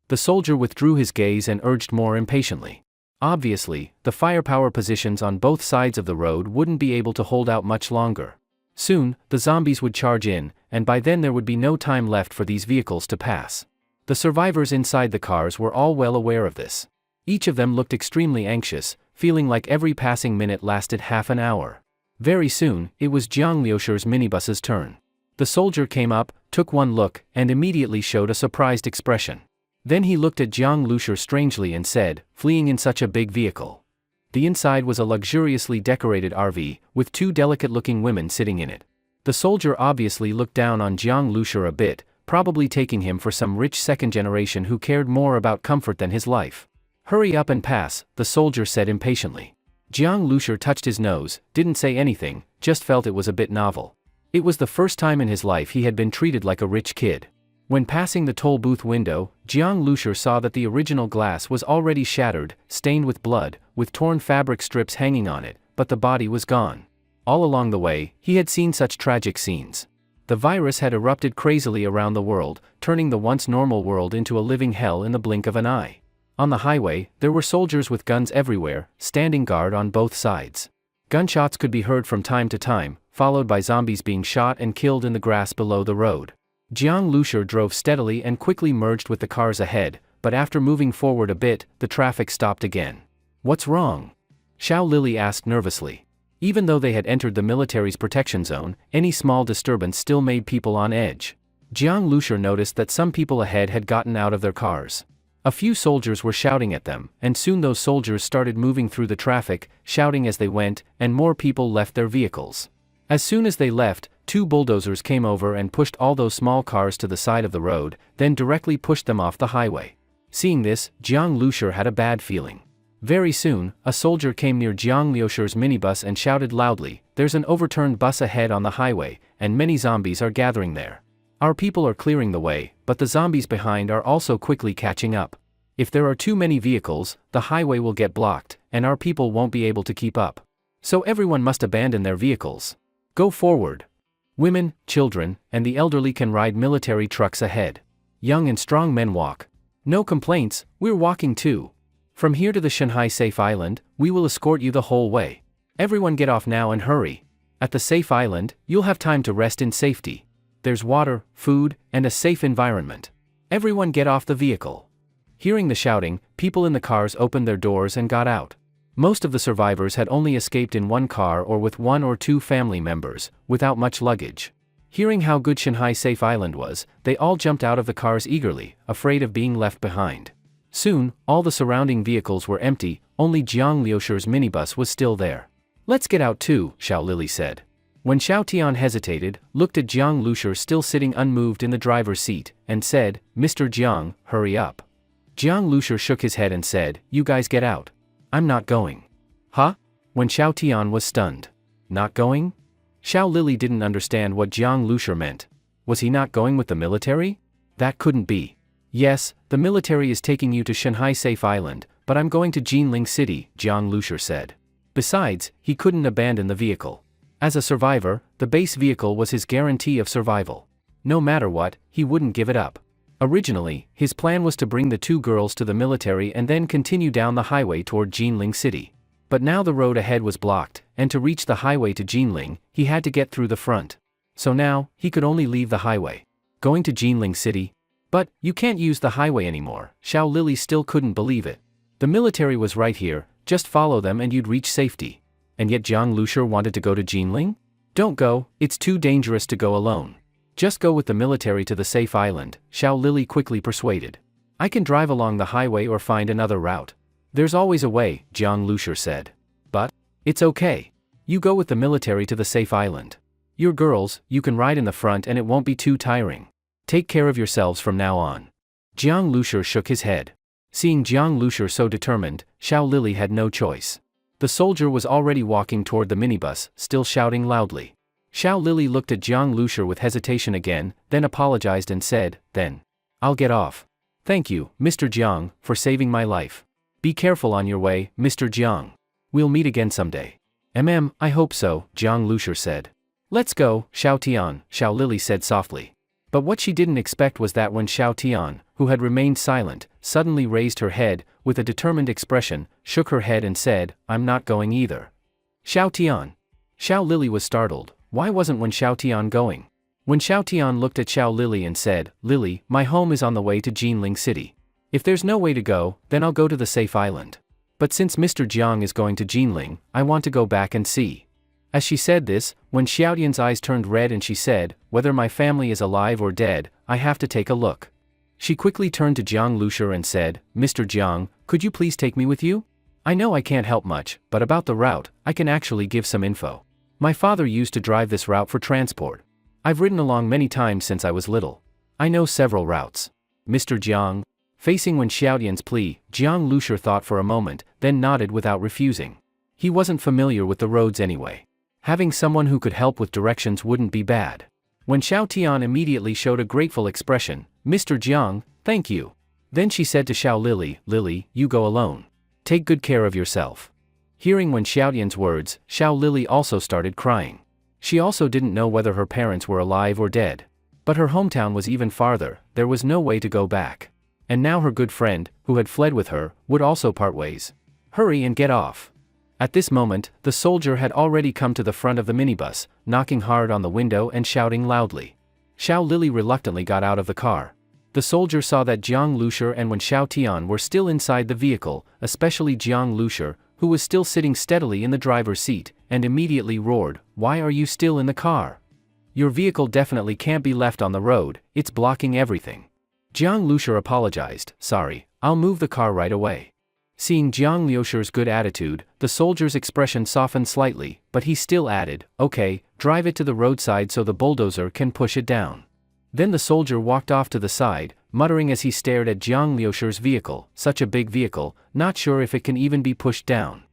The soldier withdrew his gaze and urged more impatiently. Obviously, the firepower positions on both sides of the road wouldn't be able to hold out much longer. Soon, the zombies would charge in, and by then there would be no time left for these vehicles to pass. The survivors inside the cars were all well aware of this. Each of them looked extremely anxious, feeling like every passing minute lasted half an hour. Very soon, it was Jiang Lushur's minibus's turn. The soldier came up, took one look, and immediately showed a surprised expression. Then he looked at Jiang Lushur strangely and said, "Fleeing in such a big vehicle." The inside was a luxuriously decorated RV, with 2 delicate-looking women sitting in it. The soldier obviously looked down on Jiang Lushur a bit, probably taking him for some rich second generation who cared more about comfort than his life. "Hurry up and pass," the soldier said impatiently. Jiang Lushur touched his nose, didn't say anything, just felt it was a bit novel. It was the first time in his life he had been treated like a rich kid. When passing the toll booth window, Jiang Lushur saw that the original glass was already shattered, stained with blood, with torn fabric strips hanging on it, but the body was gone. All along the way, he had seen such tragic scenes. The virus had erupted crazily around the world, turning the once normal world into a living hell in the blink of an eye. On the highway, there were soldiers with guns everywhere, standing guard on both sides. Gunshots could be heard from time to time, followed by zombies being shot and killed in the grass below the road. Jiang Lushur drove steadily and quickly merged with the cars ahead, but after moving forward a bit, the traffic stopped again. "What's wrong?" Xiao Lili asked nervously. Even though they had entered the military's protection zone, any small disturbance still made people on edge. Jiang Lushur noticed that some people ahead had gotten out of their cars. A few soldiers were shouting at them, and soon those soldiers started moving through the traffic, shouting as they went, and more people left their vehicles. As soon as they left, 2 bulldozers came over and pushed all those small cars to the side of the road, then directly pushed them off the highway. Seeing this, Jiang Lushur had a bad feeling. Very soon, a soldier came near Jiang Lushur's minibus and shouted loudly, "There's an overturned bus ahead on the highway, and many zombies are gathering there. Our people are clearing the way, but the zombies behind are also quickly catching up. If there are too many vehicles, the highway will get blocked, and our people won't be able to keep up. So everyone must abandon their vehicles. Go forward. Women, children, and the elderly can ride military trucks ahead. Young and strong men walk. No complaints, we're walking too. From here to the Shanghai Safe Island, we will escort you the whole way. Everyone get off now and hurry. At the Safe Island, you'll have time to rest in safety. There's water, food, and a safe environment. Everyone get off the vehicle." Hearing the shouting, people in the cars opened their doors and got out. Most of the survivors had only escaped in one car or with 1 or 2 family members, without much luggage. Hearing how good Shanghai Safe Island was, they all jumped out of the cars eagerly, afraid of being left behind. Soon, all the surrounding vehicles were empty, only Jiang Lushur's minibus was still there. "Let's get out too," Xiao Lili said. When Xiao Tian hesitated, looked at Jiang Lushur still sitting unmoved in the driver's seat, and said, "Mr. Jiang, hurry up." Jiang Lushur shook his head and said, "You guys get out. I'm not going." "Huh?" When Xiao Tian was stunned. "Not going?" Xiao Lili didn't understand what Jiang Lushur meant. Was he not going with the military? That couldn't be. "Yes, the military is taking you to Shanghai Safe Island, but I'm going to Jinling City," Jiang Lushur said. Besides, he couldn't abandon the vehicle. As a survivor, the base vehicle was his guarantee of survival. No matter what, he wouldn't give it up. Originally, his plan was to bring the 2 girls to the military and then continue down the highway toward Jinling City. But now the road ahead was blocked, and to reach the highway to Jinling, he had to get through the front. So now, he could only leave the highway. Going to Jinling City? But, you can't use the highway anymore. Xiao Lili still couldn't believe it. The military was right here, just follow them and you'd reach safety. And yet Jiang Lushur wanted to go to Jinling? "Don't go, it's too dangerous to go alone. Just go with the military to the Safe Island," Xiao Lili quickly persuaded. "I can drive along the highway or find another route." "There's always a way," Jiang Lushur said. "But, it's okay. You go with the military to the Safe Island. You're girls, you can ride in the front and it won't be too tiring. Take care of yourselves from now on." Jiang Lushur shook his head. Seeing Jiang Lushur so determined, Xiao Lili had no choice. The soldier was already walking toward the minibus, still shouting loudly. Xiao Lili looked at Jiang Lushur with hesitation again, then apologized and said, "Then I'll get off. Thank you, Mr. Jiang, for saving my life. Be careful on your way, Mr. Jiang. We'll meet again someday." I hope so," Jiang Lushur said. "Let's go, Xiao Tian," Xiao Lili said softly. But what she didn't expect was that when Xiao Tian, who had remained silent, suddenly raised her head, with a determined expression, shook her head and said, "I'm not going either." "Xiao Tian." Xiao Lili was startled. Why wasn't Xiao Tian going? When Xiao Tian looked at Xiao Lili and said, "Lili, my home is on the way to Jinling City. If there's no way to go, then I'll go to the safe island. But since Mr. Jiang is going to Jinling, I want to go back and see." As she said this, when Xiaotian's eyes turned red and she said, "Whether my family is alive or dead, I have to take a look." She quickly turned to Jiang Lushur and said, "Mr. Jiang, could you please take me with you? I know I can't help much, but about the route, I can actually give some info. My father used to drive this route for transport. I've ridden along many times since I was little. I know several routes. Mr. Jiang." Facing Xiaotian's plea, Jiang Lushur thought for a moment, then nodded without refusing. He wasn't familiar with the roads anyway. Having someone who could help with directions wouldn't be bad. When Xiao Tian immediately showed a grateful expression, "Mr. Jiang, thank you." Then she said to Xiao Lili, "Lili, you go alone. Take good care of yourself." Hearing Xiaotian's words, Xiao Lili also started crying. She also didn't know whether her parents were alive or dead. But her hometown was even farther, there was no way to go back. And now her good friend, who had fled with her, would also part ways. Hurry and get off. At this moment, the soldier had already come to the front of the minibus, knocking hard on the window and shouting loudly. Xiao Lili reluctantly got out of the car. The soldier saw that Jiang Lushur and Xiao Tian were still inside the vehicle, especially Jiang Lushur, who was still sitting steadily in the driver's seat, and immediately roared, "Why are you still in the car? Your vehicle definitely can't be left on the road, it's blocking everything." Jiang Lushur apologized, "Sorry, I'll move the car right away." Seeing Jiang Lushur's good attitude, the soldier's expression softened slightly, but he still added, "Okay, drive it to the roadside so the bulldozer can push it down." Then the soldier walked off to the side, muttering as he stared at Jiang Lushur's vehicle, "Such a big vehicle, not sure if it can even be pushed down.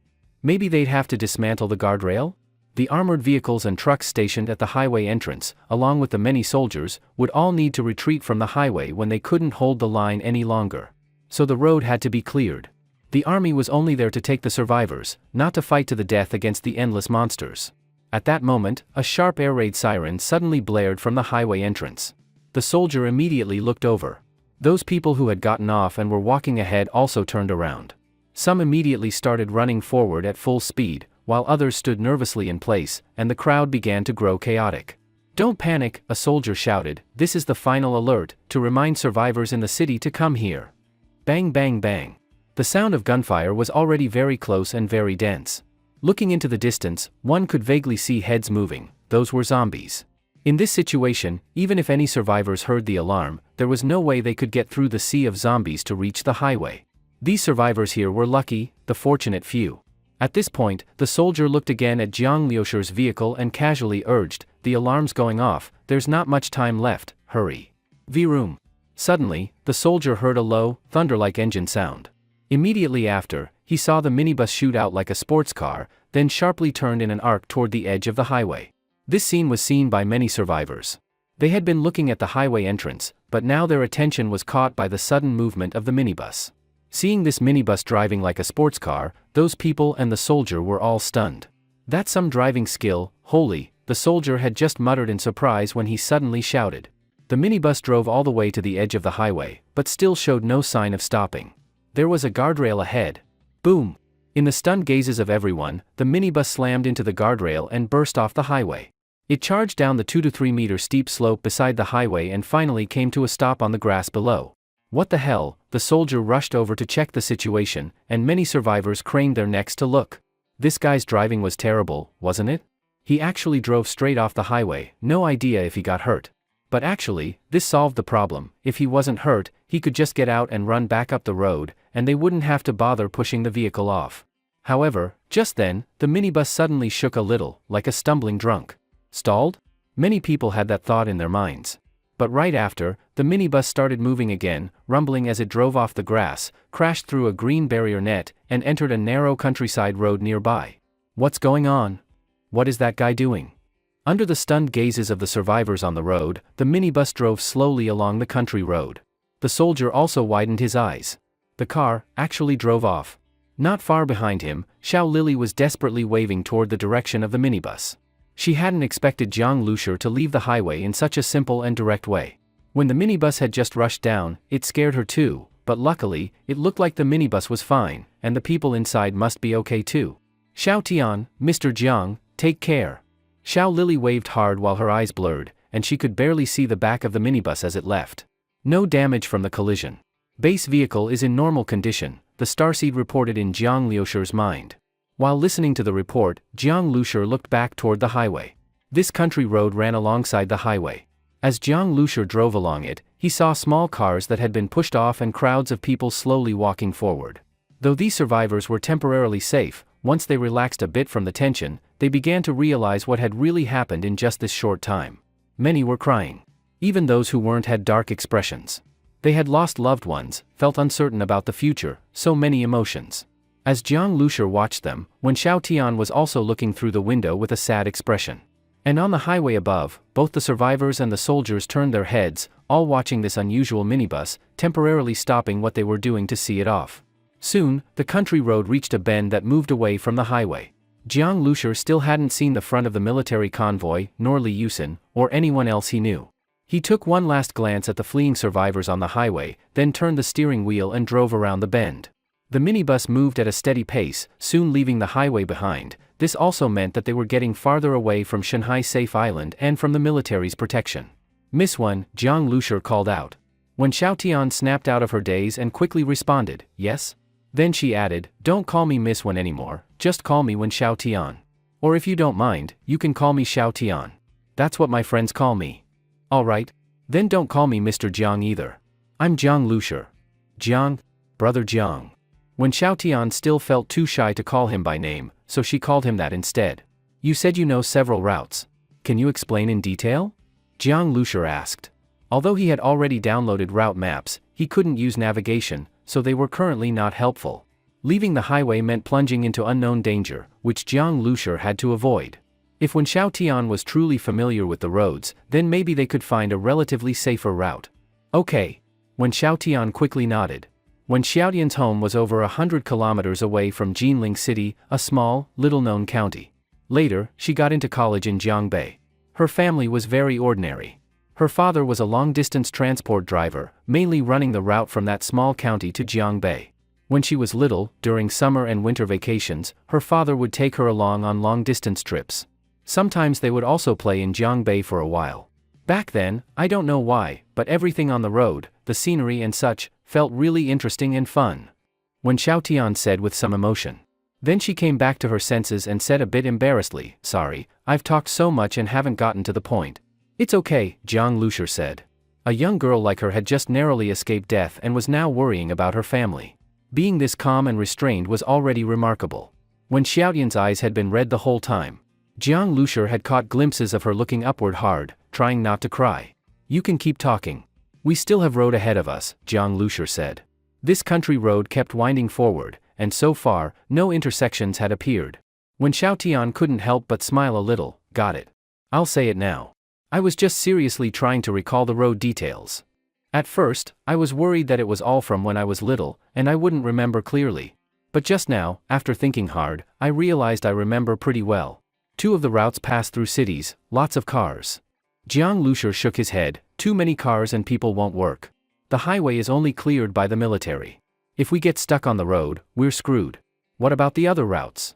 Maybe they'd have to dismantle the guardrail?" The armored vehicles and trucks stationed at the highway entrance, along with the many soldiers, would all need to retreat from the highway when they couldn't hold the line any longer. So the road had to be cleared. The army was only there to take the survivors, not to fight to the death against the endless monsters. At that moment, a sharp air raid siren suddenly blared from the highway entrance. The soldier immediately looked over. Those people who had gotten off and were walking ahead also turned around. Some immediately started running forward at full speed, while others stood nervously in place, and the crowd began to grow chaotic. "Don't panic," a soldier shouted, "this is the final alert, to remind survivors in the city to come here." Bang bang bang. The sound of gunfire was already very close and very dense. Looking into the distance, one could vaguely see heads moving. Those were zombies. In this situation, even if any survivors heard the alarm, there was no way they could get through the sea of zombies to reach the highway. These survivors here were lucky, the fortunate few. At this point, the soldier looked again at Jiang Lushur's vehicle and casually urged, "The alarm's going off, there's not much time left, hurry. Vroom." Suddenly, the soldier heard a low, thunder-like engine sound. Immediately after, he saw the minibus shoot out like a sports car, then sharply turned in an arc toward the edge of the highway. This scene was seen by many survivors. They had been looking at the highway entrance, but now their attention was caught by the sudden movement of the minibus. Seeing this minibus driving like a sports car, those people and the soldier were all stunned. "That's some driving skill, holy," the soldier had just muttered in surprise when he suddenly shouted. The minibus drove all the way to the edge of the highway, but still showed no sign of stopping. There was a guardrail ahead. Boom! In the stunned gazes of everyone, the minibus slammed into the guardrail and burst off the highway. It charged down the 2 to 3 meter steep slope beside the highway and finally came to a stop on the grass below. What the hell? The soldier rushed over to check the situation, and many survivors craned their necks to look. This guy's driving was terrible, wasn't it? He actually drove straight off the highway, no idea if he got hurt. But actually, this solved the problem. If he wasn't hurt, he could just get out and run back up the road, and they wouldn't have to bother pushing the vehicle off. However, just then, the minibus suddenly shook a little, like a stumbling drunk. Stalled? Many people had that thought in their minds. But right after, the minibus started moving again, rumbling as it drove off the grass, crashed through a green barrier net, and entered a narrow countryside road nearby. What's going on? What is that guy doing? Under the stunned gazes of the survivors on the road, the minibus drove slowly along the country road. The soldier also widened his eyes. The car actually drove off. Not far behind him, Xiao Lili was desperately waving toward the direction of the minibus. She hadn't expected Jiang Lushi to leave the highway in such a simple and direct way. When the minibus had just rushed down, it scared her too, but luckily, it looked like the minibus was fine, and the people inside must be okay too. Xiao Tian, Mr. Jiang, take care. Xiao Lili waved hard while her eyes blurred, and she could barely see the back of the minibus as it left. No damage from the collision. Base vehicle is in normal condition, the starseed reported in Jiang Liusher's mind. While listening to the report, Jiang Lushi looked back toward the highway. This country road ran alongside the highway. As Jiang Lushi drove along it, he saw small cars that had been pushed off and crowds of people slowly walking forward. Though these survivors were temporarily safe, once they relaxed a bit from the tension, they began to realize what had really happened in just this short time. Many were crying. Even those who weren't had dark expressions. They had lost loved ones, felt uncertain about the future, so many emotions. As Jiang Lushi watched them, Wen Xiaotian was also looking through the window with a sad expression. And on the highway above, both the survivors and the soldiers turned their heads, all watching this unusual minibus, temporarily stopping what they were doing to see it off. Soon, the country road reached a bend that moved away from the highway. Jiang Lushi still hadn't seen the front of the military convoy, nor Li Yusin, or anyone else he knew. He took one last glance at the fleeing survivors on the highway, then turned the steering wheel and drove around the bend. The minibus moved at a steady pace, soon leaving the highway behind. This also meant that they were getting farther away from Shanghai Safe Island and from the military's protection. Miss Wen, Jiang Lushi called out. When Xiaotian snapped out of her daze and quickly responded, yes? Then she added, don't call me Miss Wen anymore, just call me Wen Xiaotian. Or if you don't mind, you can call me Xiaotian. That's what my friends call me. Alright. Then don't call me Mr. Jiang either. I'm Jiang Lushi. Jiang? Brother Jiang. When Xiaotian still felt too shy to call him by name, so she called him that instead. You said you know several routes. Can you explain in detail? Jiang Lushi asked. Although he had already downloaded route maps, he couldn't use navigation, so they were currently not helpful. Leaving the highway meant plunging into unknown danger, which Jiang Lushi had to avoid. If Wen Xiaotian was truly familiar with the roads, then maybe they could find a relatively safer route. Okay. Wen Xiaotian quickly nodded. Wen Xiaotian's home was over 100 kilometers away from Jinling City, a small, little-known county. Later, she got into college in Jiangbei. Her family was very ordinary. Her father was a long-distance transport driver, mainly running the route from that small county to Jiangbei. When she was little, during summer and winter vacations, her father would take her along on long-distance trips. Sometimes they would also play in Jiangbei for a while. Back then, I don't know why, but everything on the road, the scenery and such, felt really interesting and fun. Wen Xiaotian said with some emotion. Then she came back to her senses and said a bit embarrassedly, sorry, I've talked so much and haven't gotten to the point. It's okay, Jiang Lushi said. A young girl like her had just narrowly escaped death and was now worrying about her family. Being this calm and restrained was already remarkable. When Xiaotian's eyes had been red the whole time, Jiang Lushi had caught glimpses of her looking upward hard, trying not to cry. You can keep talking. We still have road ahead of us, Jiang Lushi said. This country road kept winding forward, and so far, no intersections had appeared. When Xiaotian couldn't help but smile a little, got it. I'll say it now. I was just seriously trying to recall the road details. At first, I was worried that it was all from when I was little, and I wouldn't remember clearly. But just now, after thinking hard, I realized I remember pretty well. 2 of the routes pass through cities, lots of cars. Jiang Lushi shook his head, too many cars and people won't work. The highway is only cleared by the military. If we get stuck on the road, we're screwed. What about the other routes?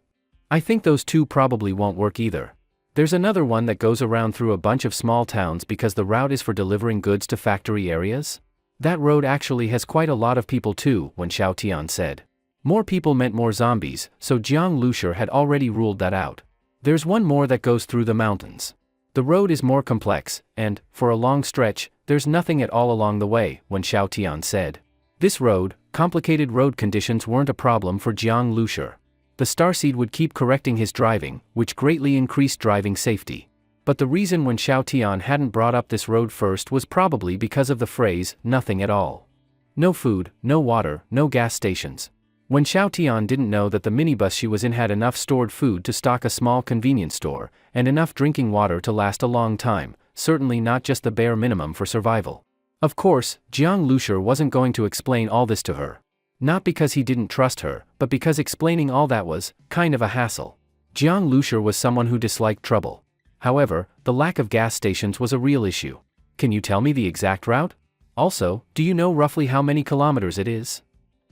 I think those 2 probably won't work either. There's another one that goes around through a bunch of small towns because the route is for delivering goods to factory areas. That road actually has quite a lot of people too, Wen Xiaotian said. More people meant more zombies, so Jiang Lushi had already ruled that out. There's one more that goes through the mountains. The road is more complex, and, for a long stretch, there's nothing at all along the way, Wen Xiaotian said. This road, complicated road conditions weren't a problem for Jiang Lushi. The starseed would keep correcting his driving, which greatly increased driving safety. But the reason Wen Xiaotian hadn't brought up this road first was probably because of the phrase, nothing at all. No food, no water, no gas stations. Wen Xiaotian didn't know that the minibus she was in had enough stored food to stock a small convenience store, and enough drinking water to last a long time, certainly not just the bare minimum for survival. Of course, Jiang Lushi wasn't going to explain all this to her. Not because he didn't trust her, but because explaining all that was kind of a hassle. Jiang Lushi was someone who disliked trouble. However, the lack of gas stations was a real issue. Can you tell me the exact route? Also, do you know roughly how many kilometers it is?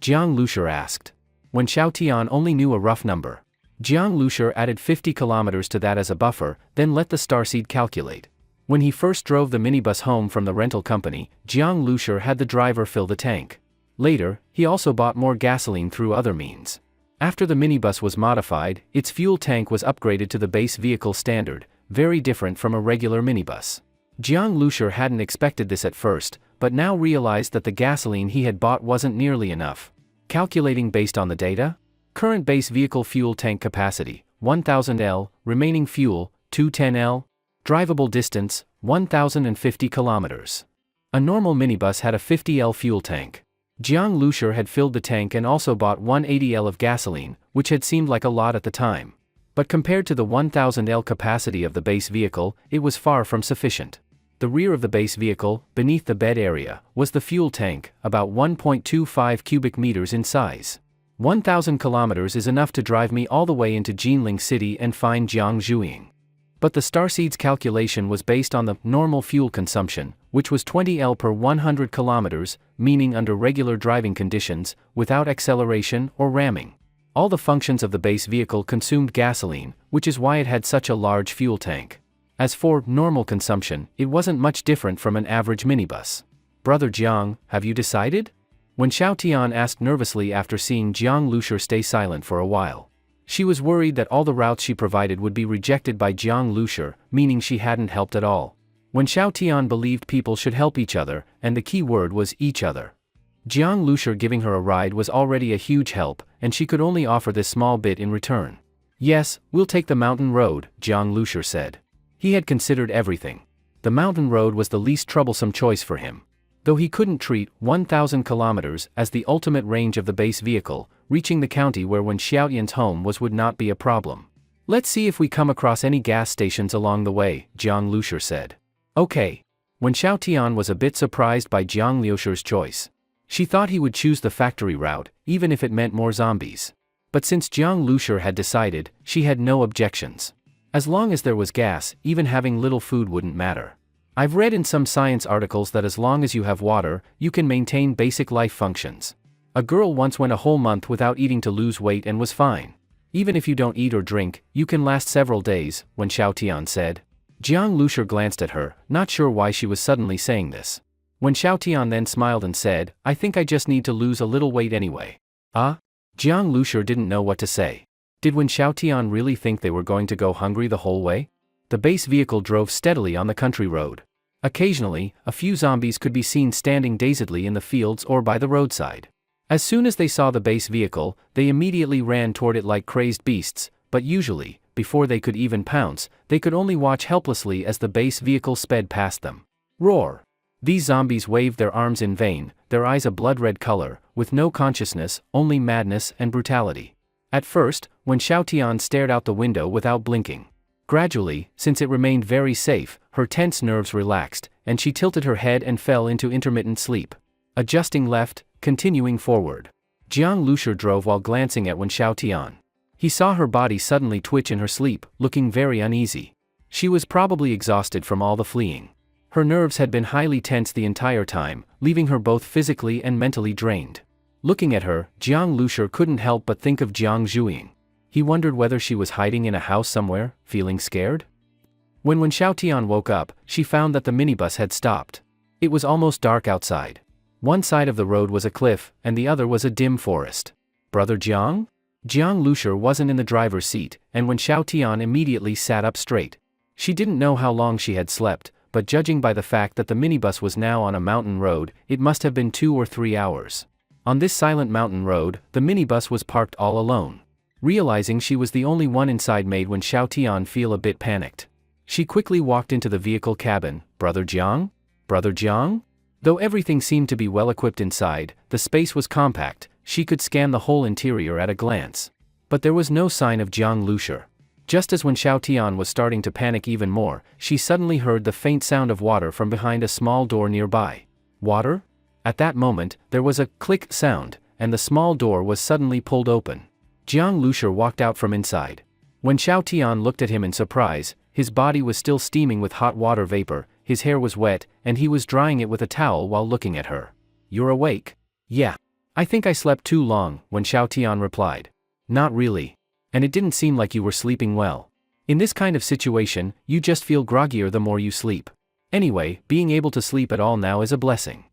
Jiang Lushi asked. Wen Xiaotian only knew a rough number. Jiang Lushi added 50 kilometers to that as a buffer, then let the starseed calculate. When he first drove the minibus home from the rental company, Jiang Lushi had the driver fill the tank. Later, he also bought more gasoline through other means. After the minibus was modified, its fuel tank was upgraded to the base vehicle standard, very different from a regular minibus. Jiang Lushi hadn't expected this at first, but now realized that the gasoline he had bought wasn't nearly enough. Calculating based on the data? Current base vehicle fuel tank capacity, 1000 L, remaining fuel, 210 L. Drivable distance, 1050 kilometers. A normal minibus had a 50 L fuel tank. Jiang Lushi had filled the tank and also bought 180 L of gasoline, which had seemed like a lot at the time. But compared to the 1000 L capacity of the base vehicle, it was far from sufficient. The rear of the base vehicle, beneath the bed area, was the fuel tank, about 1.25 cubic meters in size. 1000 kilometers is enough to drive me all the way into Jinling City and find Jiang Zhuiying. But the starseed's calculation was based on the normal fuel consumption, which was 20 L per 100 kilometers, meaning under regular driving conditions, without acceleration or ramming. All the functions of the base vehicle consumed gasoline, which is why it had such a large fuel tank. As for normal consumption, it wasn't much different from an average minibus. Brother Jiang, have you decided? Wen Xiaotian asked nervously after seeing Jiang Lushi stay silent for a while. She was worried that all the routes she provided would be rejected by Jiang Lushi, meaning she hadn't helped at all. Wen Xiaotian believed people should help each other, and the key word was each other. Jiang Lushi giving her a ride was already a huge help, and she could only offer this small bit in return. Yes, we'll take the mountain road, Jiang Lushi said. He had considered everything. The mountain road was the least troublesome choice for him. Though he couldn't treat 1000 kilometers as the ultimate range of the base vehicle, reaching the county where Wen Xiaotian's home was would not be a problem. Let's see if we come across any gas stations along the way, Jiang Lushi said. Okay. Wen Xiaotian was a bit surprised by Jiang Lushi's choice. She thought he would choose the factory route, even if it meant more zombies. But since Jiang Lushi had decided, she had no objections. As long as there was gas, even having little food wouldn't matter. I've read in some science articles that as long as you have water, you can maintain basic life functions. A girl once went a whole month without eating to lose weight and was fine. Even if you don't eat or drink, you can last several days, Wen Xiaotian said. Jiang Lushi glanced at her, not sure why she was suddenly saying this. Wen Xiaotian then smiled and said, I think I just need to lose a little weight anyway. Ah? Jiang Lushi didn't know what to say. Did Wen Xiaotian really think they were going to go hungry the whole way? The base vehicle drove steadily on the country road. Occasionally, a few zombies could be seen standing dazedly in the fields or by the roadside. As soon as they saw the base vehicle, they immediately ran toward it like crazed beasts, but usually, before they could even pounce, they could only watch helplessly as the base vehicle sped past them. Roar! These zombies waved their arms in vain, their eyes a blood-red color, with no consciousness, only madness and brutality. At first, Wen Xiaotian stared out the window without blinking. Gradually, since it remained very safe, her tense nerves relaxed, and she tilted her head and fell into intermittent sleep. Adjusting left, continuing forward. Jiang Lushi drove while glancing at Wen Xiaotian. He saw her body suddenly twitch in her sleep, looking very uneasy. She was probably exhausted from all the fleeing. Her nerves had been highly tense the entire time, leaving her both physically and mentally drained. Looking at her, Jiang Lushi couldn't help but think of Jiang Zhuiying. He wondered whether she was hiding in a house somewhere, feeling scared. When Wen Xiaotian woke up, she found that the minibus had stopped. It was almost dark outside. One side of the road was a cliff, and the other was a dim forest. Brother Jiang? Jiang Lushi wasn't in the driver's seat, and Wen Xiaotian immediately sat up straight. She didn't know how long she had slept, but judging by the fact that the minibus was now on a mountain road, it must have been 2 or 3 hours. On this silent mountain road, the minibus was parked all alone. Realizing she was the only one inside made Wen Xiaotian feel a bit panicked. She quickly walked into the vehicle cabin. Brother Jiang? Brother Jiang? Though everything seemed to be well equipped inside, the space was compact, she could scan the whole interior at a glance. But there was no sign of Jiang Lushi. Just as when Xiao Tian was starting to panic even more, she suddenly heard the faint sound of water from behind a small door nearby. Water? At that moment, there was a click sound, and the small door was suddenly pulled open. Jiang Lushi walked out from inside. When Xiao Tian looked at him in surprise, his body was still steaming with hot water vapor, his hair was wet, and he was drying it with a towel while looking at her. "You're awake?" "Yeah. I think I slept too long," when Xiao Tian replied. "Not really. And it didn't seem like you were sleeping well. In this kind of situation, you just feel groggier the more you sleep. Anyway, being able to sleep at all now is a blessing."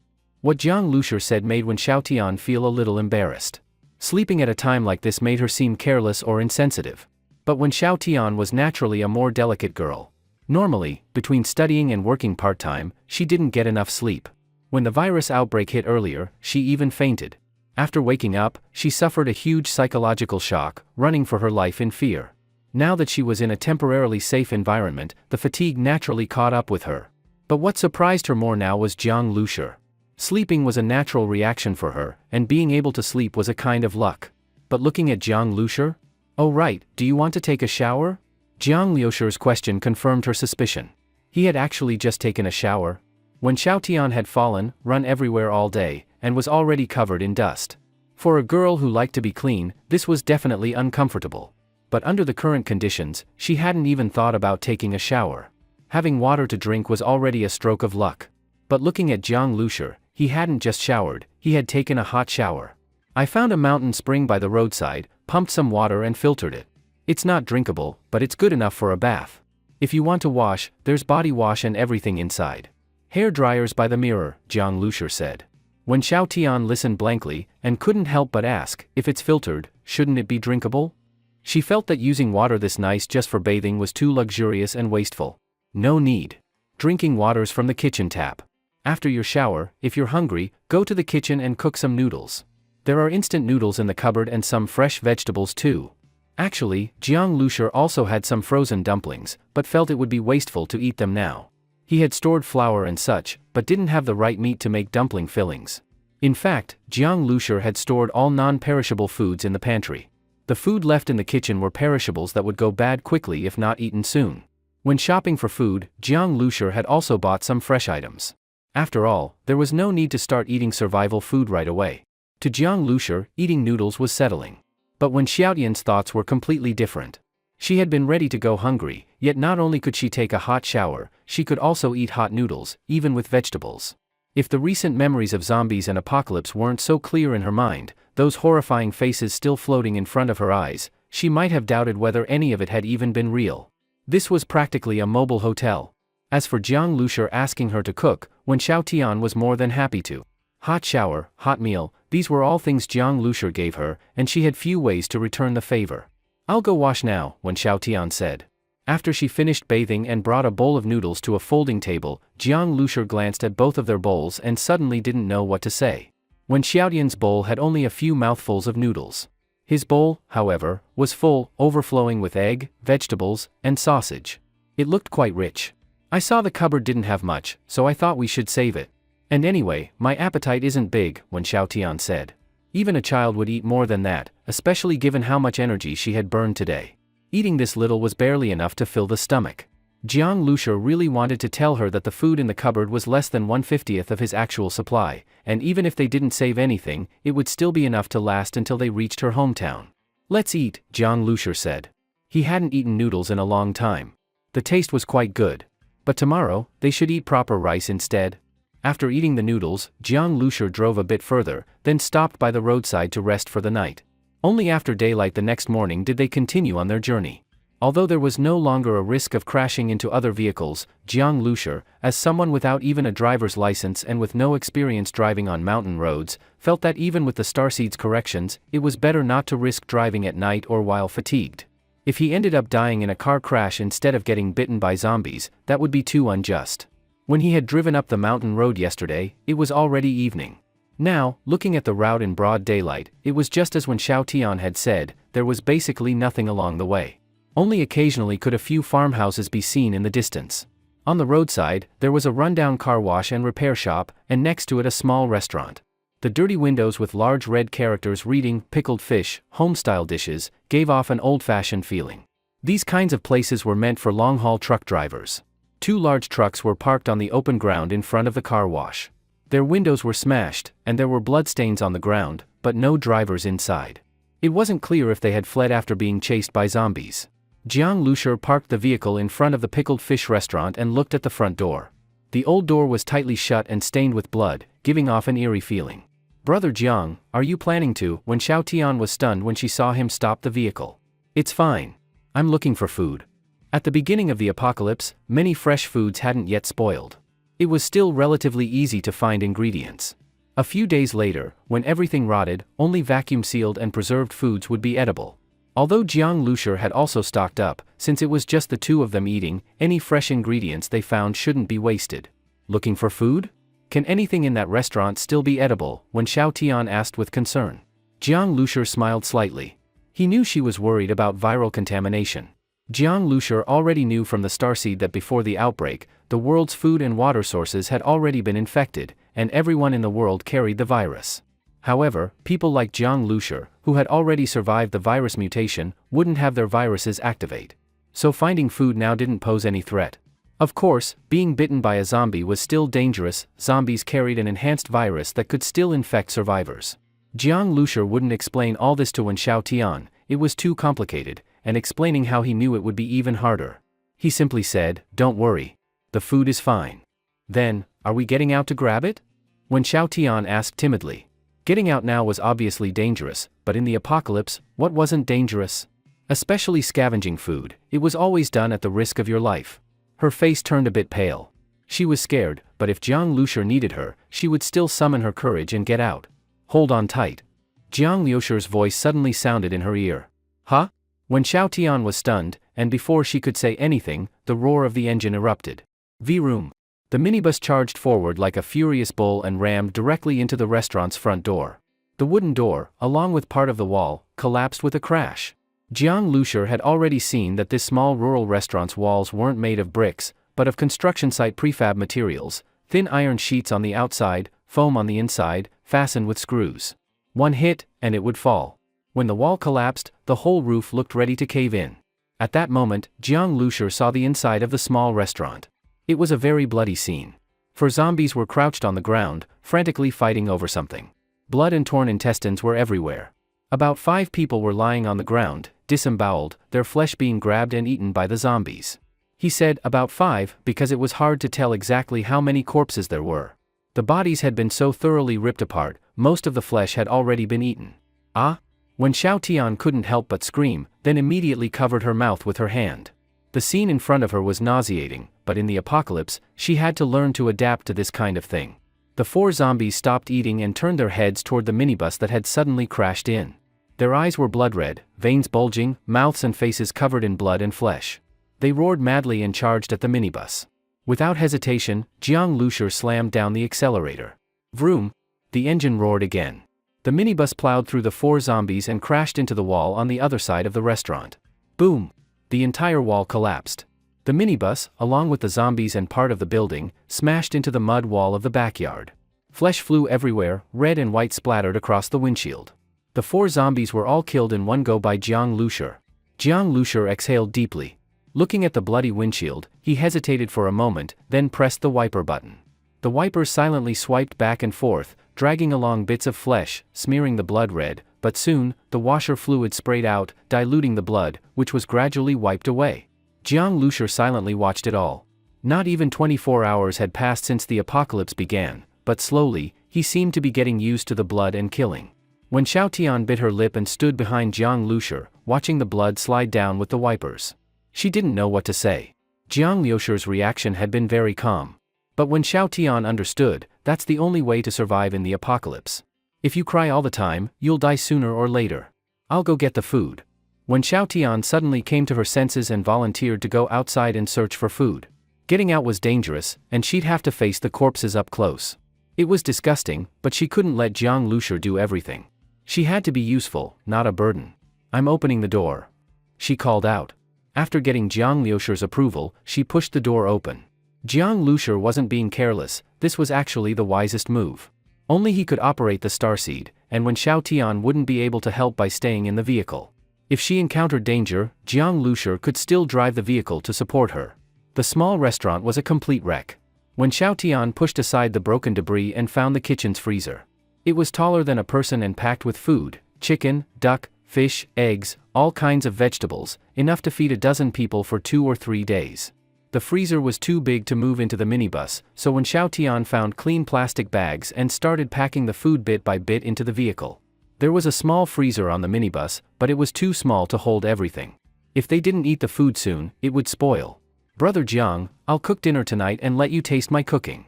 What Jiang Lushi said made Wen Xiaotian feel a little embarrassed. Sleeping at a time like this made her seem careless or insensitive. But Wen Xiaotian was naturally a more delicate girl. Normally, between studying and working part-time, she didn't get enough sleep. When the virus outbreak hit earlier, she even fainted. After waking up, she suffered a huge psychological shock, running for her life in fear. Now that she was in a temporarily safe environment, the fatigue naturally caught up with her. But what surprised her more now was Jiang Lushi. Sleeping was a natural reaction for her, and being able to sleep was a kind of luck. But looking at Jiang Lushi? "Oh right, do you want to take a shower?" Jiang Liushi's question confirmed her suspicion. He had actually just taken a shower. When Xiaotian had fallen, run everywhere all day, and was already covered in dust. For a girl who liked to be clean, this was definitely uncomfortable. But under the current conditions, she hadn't even thought about taking a shower. Having water to drink was already a stroke of luck. But looking at Jiang Lushi, he hadn't just showered, he had taken a hot shower. "I found a mountain spring by the roadside, pumped some water and filtered it. It's not drinkable, but it's good enough for a bath. If you want to wash, there's body wash and everything inside. Hair dryers by the mirror," Jiang Lushi said. When Xiao Tian listened blankly, and couldn't help but ask, if it's filtered, shouldn't it be drinkable? She felt that using water this nice just for bathing was too luxurious and wasteful. No need. Drinking water's from the kitchen tap. After your shower, if you're hungry, go to the kitchen and cook some noodles. There are instant noodles in the cupboard and some fresh vegetables too. Actually, Jiang Lushi also had some frozen dumplings, but felt it would be wasteful to eat them now. He had stored flour and such, but didn't have the right meat to make dumpling fillings. In fact, Jiang Lushi had stored all non-perishable foods in the pantry. The food left in the kitchen were perishables that would go bad quickly if not eaten soon. When shopping for food, Jiang Lushi had also bought some fresh items. After all, there was no need to start eating survival food right away. To Jiang Lushi, eating noodles was settling. But when Xiaotian's thoughts were completely different. She had been ready to go hungry, yet not only could she take a hot shower, she could also eat hot noodles, even with vegetables. If the recent memories of zombies and apocalypse weren't so clear in her mind, those horrifying faces still floating in front of her eyes, she might have doubted whether any of it had even been real. This was practically a mobile hotel. As for Jiang Lushi asking her to cook, Wen Xiaotian was more than happy to. Hot shower, hot meal, these were all things Jiang Lushi gave her, and she had few ways to return the favor. "I'll go wash now," Wen Xiaotian said. After she finished bathing and brought a bowl of noodles to a folding table, Jiang Lushi glanced at both of their bowls and suddenly didn't know what to say. Wen Xiaotian's bowl had only a few mouthfuls of noodles. His bowl, however, was full, overflowing with egg, vegetables, and sausage. It looked quite rich. "I saw the cupboard didn't have much, so I thought we should save it. And anyway, my appetite isn't big," Wen Xiaotian said. Even a child would eat more than that, especially given how much energy she had burned today. Eating this little was barely enough to fill the stomach. Jiang Lushi really wanted to tell her that the food in the cupboard was less than 1/50th of his actual supply, and even if they didn't save anything, it would still be enough to last until they reached her hometown. "Let's eat," Jiang Lushi said. He hadn't eaten noodles in a long time. The taste was quite good. But tomorrow, they should eat proper rice instead. After eating the noodles, Jiang Lushi drove a bit further, then stopped by the roadside to rest for the night. Only after daylight the next morning did they continue on their journey. Although there was no longer a risk of crashing into other vehicles, Jiang Lushi, as someone without even a driver's license and with no experience driving on mountain roads, felt that even with the starseed's corrections, it was better not to risk driving at night or while fatigued. If he ended up dying in a car crash instead of getting bitten by zombies, that would be too unjust. When he had driven up the mountain road yesterday, it was already evening. Now, looking at the route in broad daylight, it was just as when Xiao Tian had said, there was basically nothing along the way. Only occasionally could a few farmhouses be seen in the distance. On the roadside, there was a rundown car wash and repair shop, and next to it a small restaurant. The dirty windows with large red characters reading "pickled fish, home-style dishes" gave off an old-fashioned feeling. These kinds of places were meant for long-haul truck drivers. 2 large trucks were parked on the open ground in front of the car wash. Their windows were smashed, and there were bloodstains on the ground, but no drivers inside. It wasn't clear if they had fled after being chased by zombies. Jiang Lushur parked the vehicle in front of the pickled fish restaurant and looked at the front door. The old door was tightly shut and stained with blood, giving off an eerie feeling. "Brother Jiang, are you planning to?" When Xiao Tian was stunned when she saw him stop the vehicle. "It's fine. I'm looking for food." At the beginning of the apocalypse, many fresh foods hadn't yet spoiled. It was still relatively easy to find ingredients. A few days later, when everything rotted, only vacuum-sealed and preserved foods would be edible. Although Jiang Lushur had also stocked up, since it was just the 2 of them eating, any fresh ingredients they found shouldn't be wasted. "Looking for food? Can anything in that restaurant still be edible?" when Xiao Tian asked with concern. Jiang Lushur smiled slightly. He knew she was worried about viral contamination. Jiang Lushur already knew from the starseed that before the outbreak, the world's food and water sources had already been infected, and everyone in the world carried the virus. However, people like Jiang Lushur, who had already survived the virus mutation, wouldn't have their viruses activate. So finding food now didn't pose any threat. Of course, being bitten by a zombie was still dangerous. Zombies carried an enhanced virus that could still infect survivors. Jiang Lushur wouldn't explain all this to Wen Xiaotian, it was too complicated, and explaining how he knew it would be even harder. He simply said, "Don't worry. The food is fine." "Then, are we getting out to grab it?" Wen Xiaotian asked timidly. Getting out now was obviously dangerous, but in the apocalypse, what wasn't dangerous? Especially scavenging food, it was always done at the risk of your life. Her face turned a bit pale. She was scared, but if Jiang Lushur needed her, she would still summon her courage and get out. "Hold on tight." Jiang Lushur's voice suddenly sounded in her ear. "Huh?" When Xiao Tian was stunned, and before she could say anything, the roar of the engine erupted. V-room. The minibus charged forward like a furious bull and rammed directly into the restaurant's front door. The wooden door, along with part of the wall, collapsed with a crash. Jiang Lushur had already seen that this small rural restaurant's walls weren't made of bricks, but of construction site prefab materials, thin iron sheets on the outside, foam on the inside, fastened with screws. One hit, and it would fall. When the wall collapsed, the whole roof looked ready to cave in. At that moment, Jiang Lushur saw the inside of the small restaurant. It was a very bloody scene. For zombies were crouched on the ground, frantically fighting over something. Blood and torn intestines were everywhere. About 5 people were lying on the ground, disemboweled, their flesh being grabbed and eaten by the zombies. He said about 5 because it was hard to tell exactly how many corpses there were. The bodies had been so thoroughly ripped apart, most of the flesh had already been eaten. "Ah?" When Xiao Tian couldn't help but scream, then immediately covered her mouth with her hand. The scene in front of her was nauseating, but in the apocalypse, she had to learn to adapt to this kind of thing. The 4 zombies stopped eating and turned their heads toward the minibus that had suddenly crashed in. Their eyes were blood red, veins bulging, mouths and faces covered in blood and flesh. They roared madly and charged at the minibus. Without hesitation, Jiang Lushur slammed down the accelerator. Vroom! The engine roared again. The minibus plowed through the 4 zombies and crashed into the wall on the other side of the restaurant. Boom! The entire wall collapsed. The minibus, along with the zombies and part of the building, smashed into the mud wall of the backyard. Flesh flew everywhere, red and white splattered across the windshield. The 4 zombies were all killed in one go by Jiang Lushur. Jiang Lushur exhaled deeply. Looking at the bloody windshield, he hesitated for a moment, then pressed the wiper button. The wipers silently swiped back and forth, dragging along bits of flesh, smearing the blood red, but soon, the washer fluid sprayed out, diluting the blood, which was gradually wiped away. Jiang Lushur silently watched it all. Not even 24 hours had passed since the apocalypse began, but slowly, he seemed to be getting used to the blood and killing. When Xiao Tian bit her lip and stood behind Jiang Lushur, watching the blood slide down with the wipers. She didn't know what to say. Jiang Lushur's reaction had been very calm. But when Xiao Tian understood, that's the only way to survive in the apocalypse. If you cry all the time, you'll die sooner or later. I'll go get the food. When Xiao Tian suddenly came to her senses and volunteered to go outside and search for food. Getting out was dangerous, and she'd have to face the corpses up close. It was disgusting, but she couldn't let Jiang Lushur do everything. She had to be useful, not a burden. "I'm opening the door," she called out. After getting Jiang Liusher's approval, she pushed the door open. Jiang Liusher wasn't being careless, this was actually the wisest move. Only he could operate the starseed, and when Xiao Tian wouldn't be able to help by staying in the vehicle. If she encountered danger, Jiang Liusher could still drive the vehicle to support her. The small restaurant was a complete wreck. When Xiao Tian pushed aside the broken debris and found the kitchen's freezer. It was taller than a person and packed with food, chicken, duck, fish, eggs, all kinds of vegetables, enough to feed a dozen people for 2 or 3 days. The freezer was too big to move into the minibus, so when Xiao Tian found clean plastic bags and started packing the food bit by bit into the vehicle. There was a small freezer on the minibus, but it was too small to hold everything. If they didn't eat the food soon, it would spoil. "Brother Jiang, I'll cook dinner tonight and let you taste my cooking."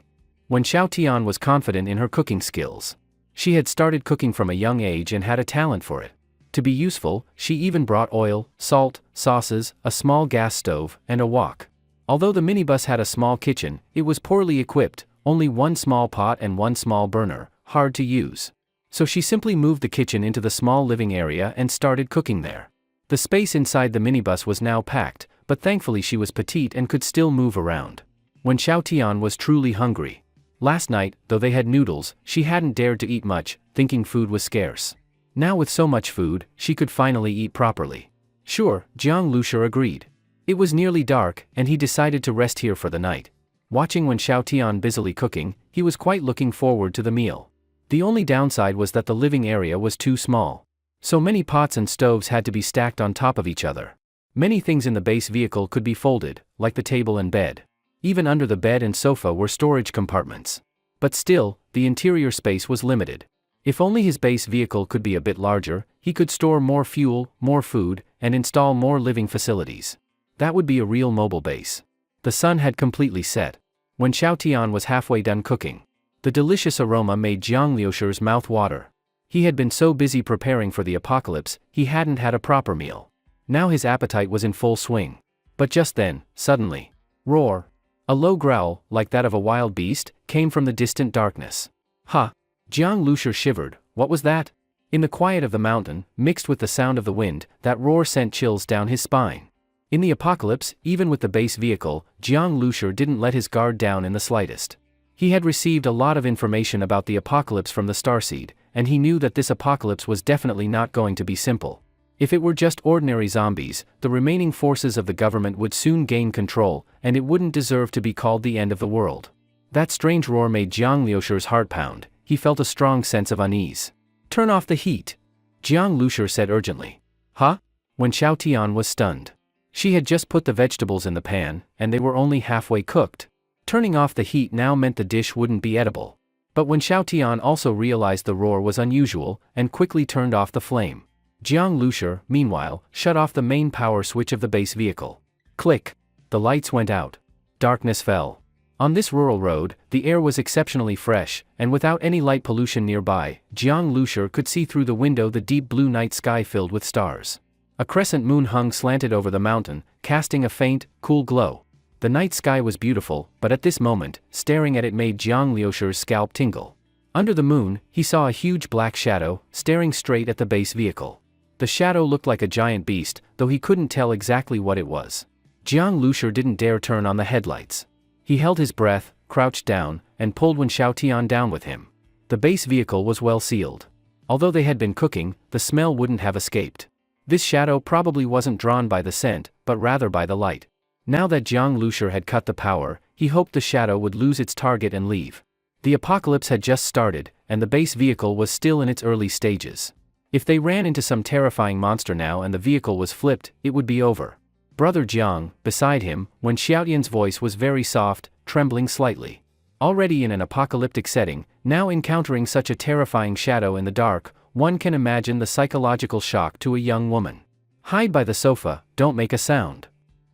When Xiao Tian was confident in her cooking skills. She had started cooking from a young age and had a talent for it. To be useful, she even brought oil, salt, sauces, a small gas stove, and a wok. Although the minibus had a small kitchen, it was poorly equipped, only one small pot and one small burner, hard to use. So she simply moved the kitchen into the small living area and started cooking there. The space inside the minibus was now packed, but thankfully she was petite and could still move around. When Xiao Tian was truly hungry. Last night, though they had noodles, she hadn't dared to eat much, thinking food was scarce. Now with so much food, she could finally eat properly. Sure, Jiang Liusher agreed. It was nearly dark, and he decided to rest here for the night. Watching when Xiao Tian busily cooking, he was quite looking forward to the meal. The only downside was that the living area was too small. So many pots and stoves had to be stacked on top of each other. Many things in the base vehicle could be folded, like the table and bed. Even under the bed and sofa were storage compartments. But still, the interior space was limited. If only his base vehicle could be a bit larger, he could store more fuel, more food, and install more living facilities. That would be a real mobile base. The sun had completely set. When Xiao Tian was halfway done cooking, the delicious aroma made Jiang Liusher's mouth water. He had been so busy preparing for the apocalypse, he hadn't had a proper meal. Now his appetite was in full swing. But just then, suddenly, roar! A low growl, like that of a wild beast, came from the distant darkness. Ha! Jiang Liusher shivered. What was that? In the quiet of the mountain, mixed with the sound of the wind, that roar sent chills down his spine. In the apocalypse, even with the base vehicle, Jiang Liusher didn't let his guard down in the slightest. He had received a lot of information about the apocalypse from the starseed, and he knew that this apocalypse was definitely not going to be simple. If it were just ordinary zombies, the remaining forces of the government would soon gain control, and it wouldn't deserve to be called the end of the world. That strange roar made Jiang Liusher's heart pound. He felt a strong sense of unease. "Turn off the heat," Jiang Liusher said urgently. "Huh?" When Xiao Tian was stunned. She had just put the vegetables in the pan, and they were only halfway cooked. Turning off the heat now meant the dish wouldn't be edible. But when Xiao Tian also realized the roar was unusual, and quickly turned off the flame. Jiang Liusher, meanwhile, shut off the main power switch of the base vehicle. Click! The lights went out. Darkness fell. On this rural road, the air was exceptionally fresh, and without any light pollution nearby, Jiang Liusher could see through the window the deep blue night sky filled with stars. A crescent moon hung slanted over the mountain, casting a faint, cool glow. The night sky was beautiful, but at this moment, staring at it made Jiang Liusher's scalp tingle. Under the moon, he saw a huge black shadow, staring straight at the base vehicle. The shadow looked like a giant beast, though he couldn't tell exactly what it was. Jiang Liusher didn't dare turn on the headlights. He held his breath, crouched down, and pulled when Xiao Tian down with him. The base vehicle was well sealed. Although they had been cooking, the smell wouldn't have escaped. This shadow probably wasn't drawn by the scent, but rather by the light. Now that Jiang Liusher had cut the power, he hoped the shadow would lose its target and leave. The apocalypse had just started, and the base vehicle was still in its early stages. If they ran into some terrifying monster now and the vehicle was flipped, it would be over. Brother Jiang, beside him, when Xiaotian's voice was very soft, trembling slightly. Already in an apocalyptic setting, now encountering such a terrifying shadow in the dark, one can imagine the psychological shock to a young woman. Hide by the sofa, don't make a sound.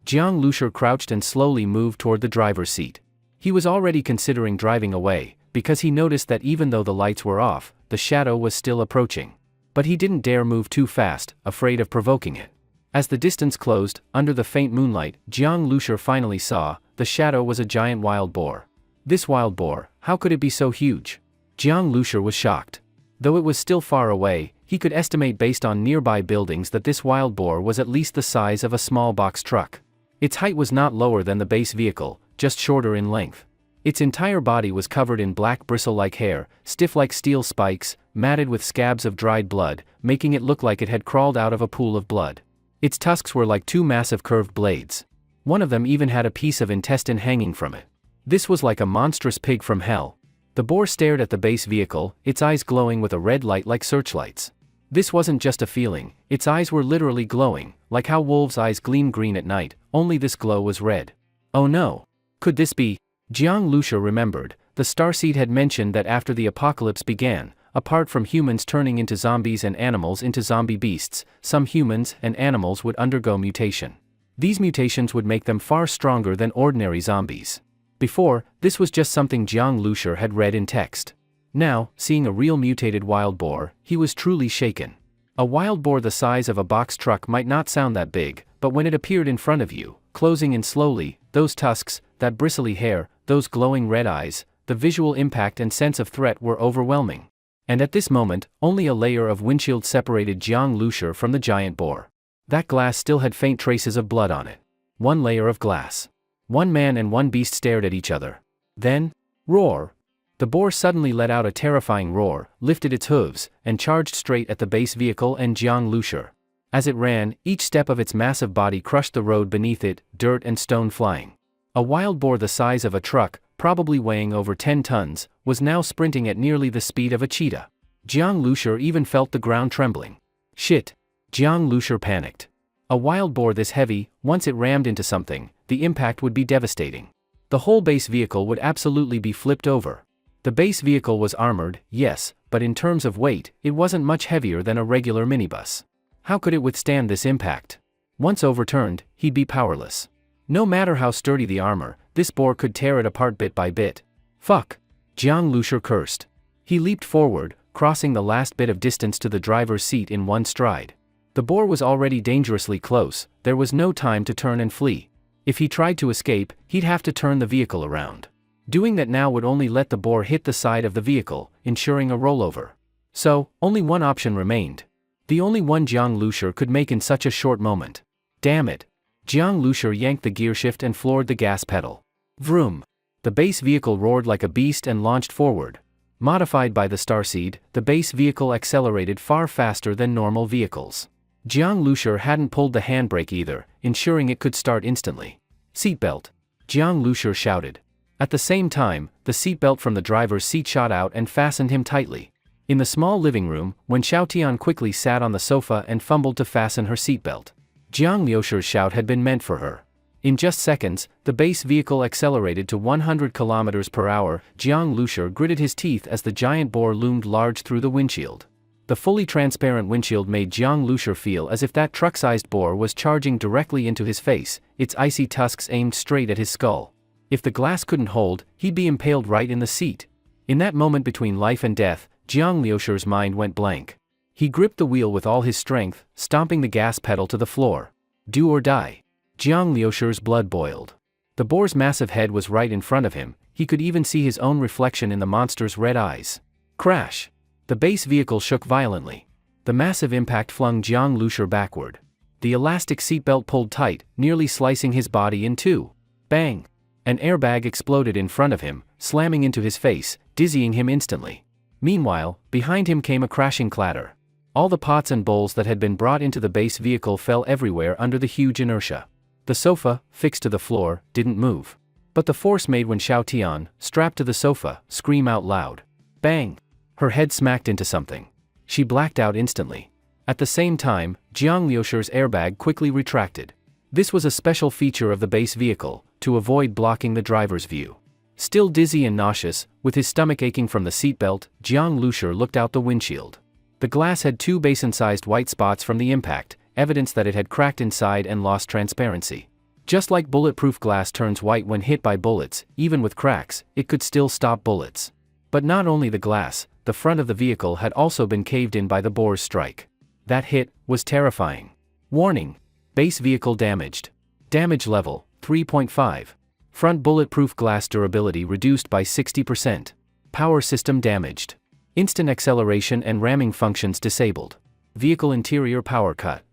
Jiang Liusher crouched and slowly moved toward the driver's seat. He was already considering driving away, because he noticed that even though the lights were off, the shadow was still approaching. But he didn't dare move too fast, afraid of provoking it. As the distance closed, under the faint moonlight, Jiang Liusher finally saw, the shadow was a giant wild boar. This wild boar, how could it be so huge? Jiang Liusher was shocked. Though it was still far away, He could estimate based on nearby buildings that this wild boar was at least the size of a small box truck. Its height was not lower than the base vehicle, just shorter in length. Its entire body was covered in black bristle-like hair, stiff like steel spikes, matted with scabs of dried blood, making it look like it had crawled out of a pool of blood. Its tusks were like two massive curved blades. One of them even had a piece of intestine hanging from it. This was like a monstrous pig from hell. The boar stared at the base vehicle, its eyes glowing with a red light like searchlights. This wasn't just a feeling, its eyes were literally glowing, like how wolves' eyes gleam green at night, only this glow was red. Oh no! Could this be? Jiang Lucia remembered, the starseed had mentioned that after the apocalypse began, apart from humans turning into zombies and animals into zombie beasts, some humans and animals would undergo mutation. These mutations would make them far stronger than ordinary zombies. Before, this was just something Jiang Lucia had read in text. Now, seeing a real mutated wild boar, he was truly shaken. A wild boar the size of a box truck might not sound that big, but when it appeared in front of you, closing in slowly, those tusks, that bristly hair, those glowing red eyes, the visual impact and sense of threat were overwhelming. And at this moment, only a layer of windshield separated Jiang Lucia from the giant boar. That glass still had faint traces of blood on it. One layer of glass. One man and one beast stared at each other. Then, roar! The boar suddenly let out a terrifying roar, lifted its hooves, and charged straight at the base vehicle and Jiang Lucia. As it ran, each step of its massive body crushed the road beneath it, dirt and stone flying. A wild boar the size of a truck, probably weighing over 10 tons, was now sprinting at nearly the speed of a cheetah. Jiang Lucia even felt the ground trembling. Shit! Jiang Lucia panicked. A wild boar this heavy, once it rammed into something, the impact would be devastating. The whole base vehicle would absolutely be flipped over. The base vehicle was armored, yes, but in terms of weight, it wasn't much heavier than a regular minibus. How could it withstand this impact? Once overturned, he'd be powerless. No matter how sturdy the armor, this boar could tear it apart bit by bit. Fuck! Jiang Lucia cursed. He leaped forward, crossing the last bit of distance to the driver's seat in one stride. The boar was already dangerously close, there was no time to turn and flee. If he tried to escape, he'd have to turn the vehicle around. Doing that now would only let the boar hit the side of the vehicle, ensuring a rollover. So, only one option remained. The only one Jiang Lucia could make in such a short moment. Damn it! Jiang Lucia yanked the gearshift and floored the gas pedal. Vroom! The base vehicle roared like a beast and launched forward. Modified by the starseed, the base vehicle accelerated far faster than normal vehicles. Jiang Lucia hadn't pulled the handbrake either, ensuring it could start instantly. Seatbelt! Jiang Lucia shouted. At the same time, the seatbelt from the driver's seat shot out and fastened him tightly. In the small living room, when Xiaotian quickly sat on the sofa and fumbled to fasten her seatbelt. Jiang Lucia's shout had been meant for her. In just seconds, the base vehicle accelerated to 100 km per hour. Jiang Lucia gritted his teeth as the giant boar loomed large through the windshield. The fully transparent windshield made Jiang Lucia feel as if that truck-sized boar was charging directly into his face, its icy tusks aimed straight at his skull. If the glass couldn't hold, he'd be impaled right in the seat. In that moment between life and death, Jiang Lucia's mind went blank. He gripped the wheel with all his strength, stomping the gas pedal to the floor. Do or die. Jiang Lucia's blood boiled. The boar's massive head was right in front of him, he could even see his own reflection in the monster's red eyes. Crash! The base vehicle shook violently. The massive impact flung Jiang Lucia backward. The elastic seatbelt pulled tight, nearly slicing his body in two. Bang! An airbag exploded in front of him, slamming into his face, dizzying him instantly. Meanwhile, behind him came a crashing clatter. All the pots and bowls that had been brought into the base vehicle fell everywhere under the huge inertia. The sofa, fixed to the floor, didn't move. But the force made when Xiaotian, strapped to the sofa, scream out loud. Bang! Her head smacked into something. She blacked out instantly. At the same time, Jiang Lucia's airbag quickly retracted. This was a special feature of the base vehicle, to avoid blocking the driver's view. Still dizzy and nauseous, with his stomach aching from the seatbelt, Jiang Lucia looked out the windshield. The glass had 2 basin-sized white spots from the impact, evidence that it had cracked inside and lost transparency. Just like bulletproof glass turns white when hit by bullets, even with cracks, it could still stop bullets. But not only the glass, the front of the vehicle had also been caved in by the boar's strike. That hit was terrifying. Warning! Base vehicle damaged. Damage level, 3.5. Front bulletproof glass durability reduced by 60%. Power system damaged. Instant acceleration and ramming functions disabled. Vehicle interior power cut.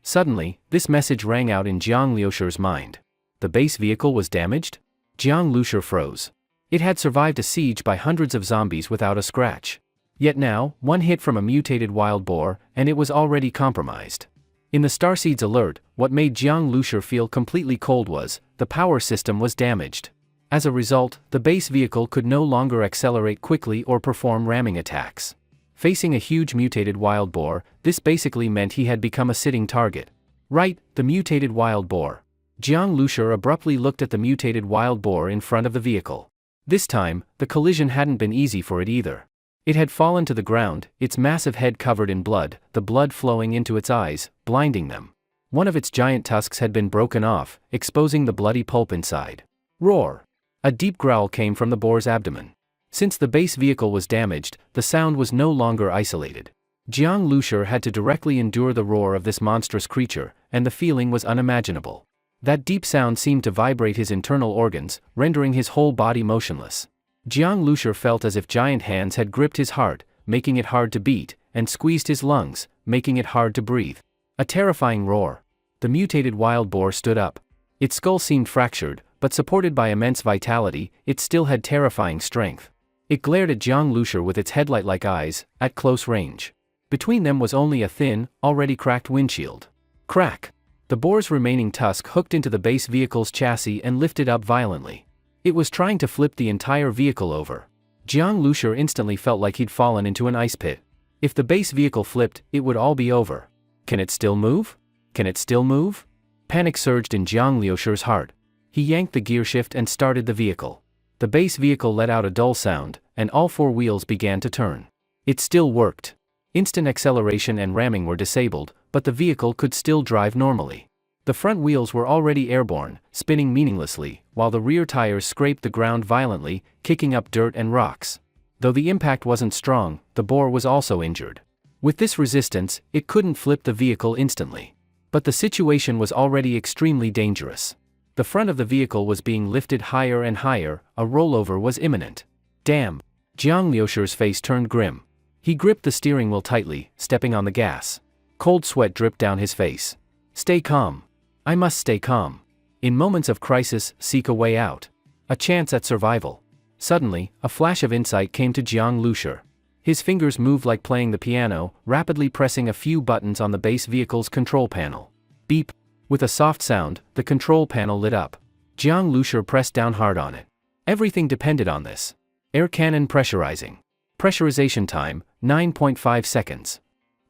Suddenly, this message rang out in Jiang Liusher's mind. The base vehicle was damaged? Jiang Liusher froze. It had survived a siege by hundreds of zombies without a scratch. Yet now, one hit from a mutated wild boar, and it was already compromised. In the Starseed's alert, what made Jiang Liusher feel completely cold was, the power system was damaged. As a result, the base vehicle could no longer accelerate quickly or perform ramming attacks. Facing a huge mutated wild boar, this basically meant he had become a sitting target. Right, the mutated wild boar. Jiang Liusher abruptly looked at the mutated wild boar in front of the vehicle. This time, the collision hadn't been easy for it either. It had fallen to the ground, its massive head covered in blood, the blood flowing into its eyes, blinding them. One of its giant tusks had been broken off, exposing the bloody pulp inside. Roar! A deep growl came from the boar's abdomen. Since the base vehicle was damaged, the sound was no longer isolated. Jiang Liusher had to directly endure the roar of this monstrous creature, and the feeling was unimaginable. That deep sound seemed to vibrate his internal organs, rendering his whole body motionless. Jiang Liusher felt as if giant hands had gripped his heart, making it hard to beat, and squeezed his lungs, making it hard to breathe. A terrifying roar. The mutated wild boar stood up. Its skull seemed fractured, but supported by immense vitality, it still had terrifying strength. It glared at Jiang Liusher with its headlight-like eyes, at close range. Between them was only a thin, already cracked windshield. Crack! The boar's remaining tusk hooked into the base vehicle's chassis and lifted up violently. It was trying to flip the entire vehicle over. Jiang Liusher instantly felt like he'd fallen into an ice pit. If the base vehicle flipped, it would all be over. Can it still move? Can it still move? Panic surged in Jiang Liusher's heart. He yanked the gearshift and started the vehicle. The base vehicle let out a dull sound, and all four wheels began to turn. It still worked. Instant acceleration and ramming were disabled, but the vehicle could still drive normally. The front wheels were already airborne, spinning meaninglessly, while the rear tires scraped the ground violently, kicking up dirt and rocks. Though the impact wasn't strong, the boar was also injured. With this resistance, it couldn't flip the vehicle instantly. But the situation was already extremely dangerous. The front of the vehicle was being lifted higher and higher, a rollover was imminent. Damn! Jiang Liusher's face turned grim. He gripped the steering wheel tightly, stepping on the gas. Cold sweat dripped down his face. Stay calm. I must stay calm. In moments of crisis, seek a way out. A chance at survival. Suddenly, a flash of insight came to Jiang Liusher. His fingers moved like playing the piano, rapidly pressing a few buttons on the base vehicle's control panel. Beep! With a soft sound, the control panel lit up. Jiang Liusher pressed down hard on it. Everything depended on this. Air cannon pressurizing. Pressurization time, 9.5 seconds.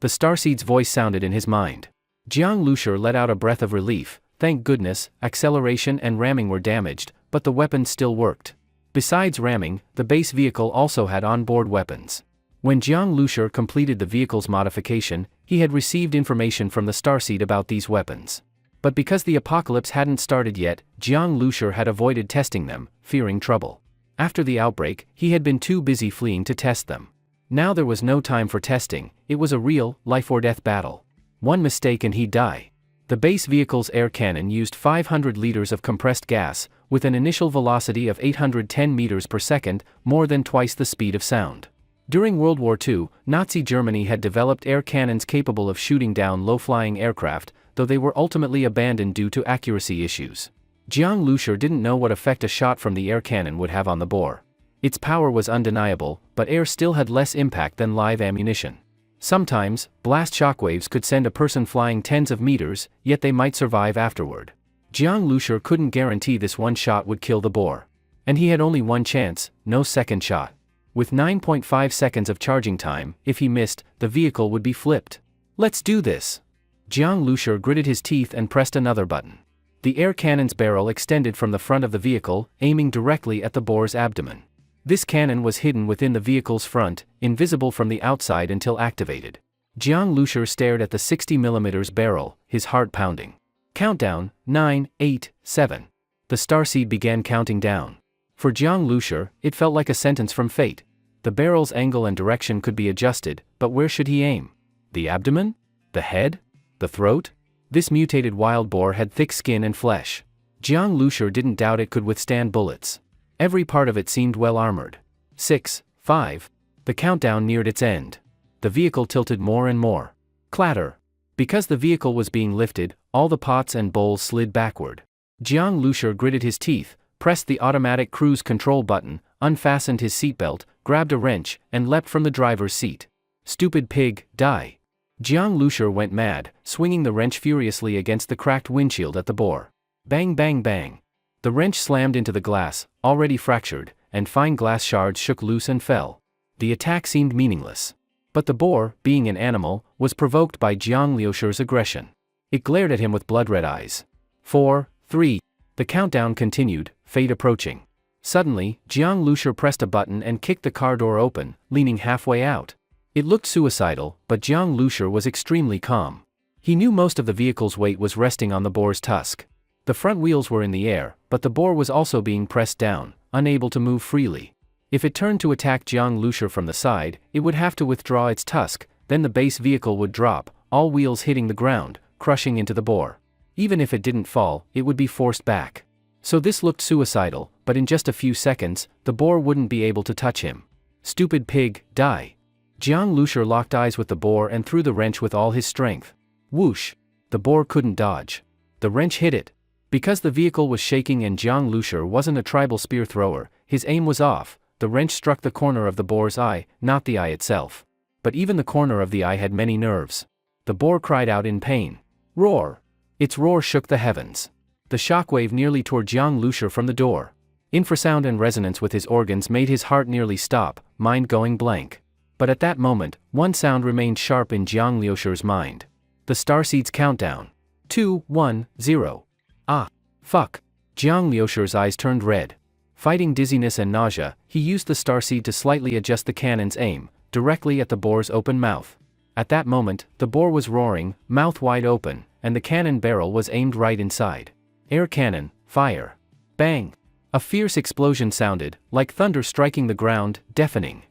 The Starseed's voice sounded in his mind. Jiang Liusher let out a breath of relief. Thank goodness, acceleration and ramming were damaged, but the weapons still worked. Besides ramming, the base vehicle also had onboard weapons. When Jiang Liusher completed the vehicle's modification, he had received information from the Starseed about these weapons. But because the apocalypse hadn't started yet, Jiang Liusher had avoided testing them, fearing trouble. After the outbreak, he had been too busy fleeing to test them. Now there was no time for testing, it was a real, life-or-death battle. One mistake and he'd die. The base vehicle's air cannon used 500 liters of compressed gas, with an initial velocity of 810 meters per second, more than twice the speed of sound. During World War II, Nazi Germany had developed air cannons capable of shooting down low-flying aircraft, though they were ultimately abandoned due to accuracy issues. Jiang Liusher didn't know what effect a shot from the air cannon would have on the boar. Its power was undeniable, but air still had less impact than live ammunition. Sometimes, blast shockwaves could send a person flying tens of meters, yet they might survive afterward. Jiang Liusher couldn't guarantee this one shot would kill the boar. And he had only one chance, no second shot. With 9.5 seconds of charging time, if he missed, the vehicle would be flipped. Let's do this! Jiang Liusher gritted his teeth and pressed another button. The air cannon's barrel extended from the front of the vehicle, aiming directly at the boar's abdomen. This cannon was hidden within the vehicle's front, invisible from the outside until activated. Jiang Liusher stared at the 60mm barrel, his heart pounding. Countdown, 9, 8, 7. The Starseed began counting down. For Jiang Liusher, it felt like a sentence from fate. The barrel's angle and direction could be adjusted, but where should he aim? The abdomen? The head? The throat? This mutated wild boar had thick skin and flesh. Jiang Liusher didn't doubt it could withstand bullets. Every part of it seemed well armored. 6, 5. The countdown neared its end. The vehicle tilted more and more. Clatter. Because the vehicle was being lifted, all the pots and bowls slid backward. Jiang Lushur gritted his teeth, pressed the automatic cruise control button, unfastened his seatbelt, grabbed a wrench, and leapt from the driver's seat. Stupid pig, die. Jiang Lushur went mad, swinging the wrench furiously against the cracked windshield at the bore. Bang bang bang. The wrench slammed into the glass, already fractured, and fine glass shards shook loose and fell. The attack seemed meaningless. But the boar, being an animal, was provoked by Jiang Lushur's aggression. It glared at him with blood-red eyes. 4, 3. The countdown continued, fate approaching. Suddenly, Jiang Lushur pressed a button and kicked the car door open, leaning halfway out. It looked suicidal, but Jiang Lushur was extremely calm. He knew most of the vehicle's weight was resting on the boar's tusk. The front wheels were in the air, but the boar was also being pressed down, unable to move freely. If it turned to attack Jiang Lushur from the side, it would have to withdraw its tusk, then the base vehicle would drop, all wheels hitting the ground, crushing into the boar. Even if it didn't fall, it would be forced back. So this looked suicidal, but in just a few seconds, the boar wouldn't be able to touch him. Stupid pig, die. Jiang Lushur locked eyes with the boar and threw the wrench with all his strength. Whoosh! The boar couldn't dodge. The wrench hit it. Because the vehicle was shaking and Jiang Lushur wasn't a tribal spear thrower, his aim was off. The wrench struck the corner of the boar's eye, not the eye itself. But even the corner of the eye had many nerves. The boar cried out in pain. Roar! Its roar shook the heavens. The shockwave nearly tore Jiang Lushur from the door. Infrasound and resonance with his organs made his heart nearly stop, mind going blank. But at that moment, one sound remained sharp in Jiang Lushur's mind. The starseed's countdown. 2, 1, 0. Ah! Fuck! Jiang Lushur's eyes turned red. Fighting dizziness and nausea, he used the starseed to slightly adjust the cannon's aim, directly at the boar's open mouth. At that moment, the boar was roaring, mouth wide open, and the cannon barrel was aimed right inside. Air cannon, fire. Bang! A fierce explosion sounded, like thunder striking the ground, deafening.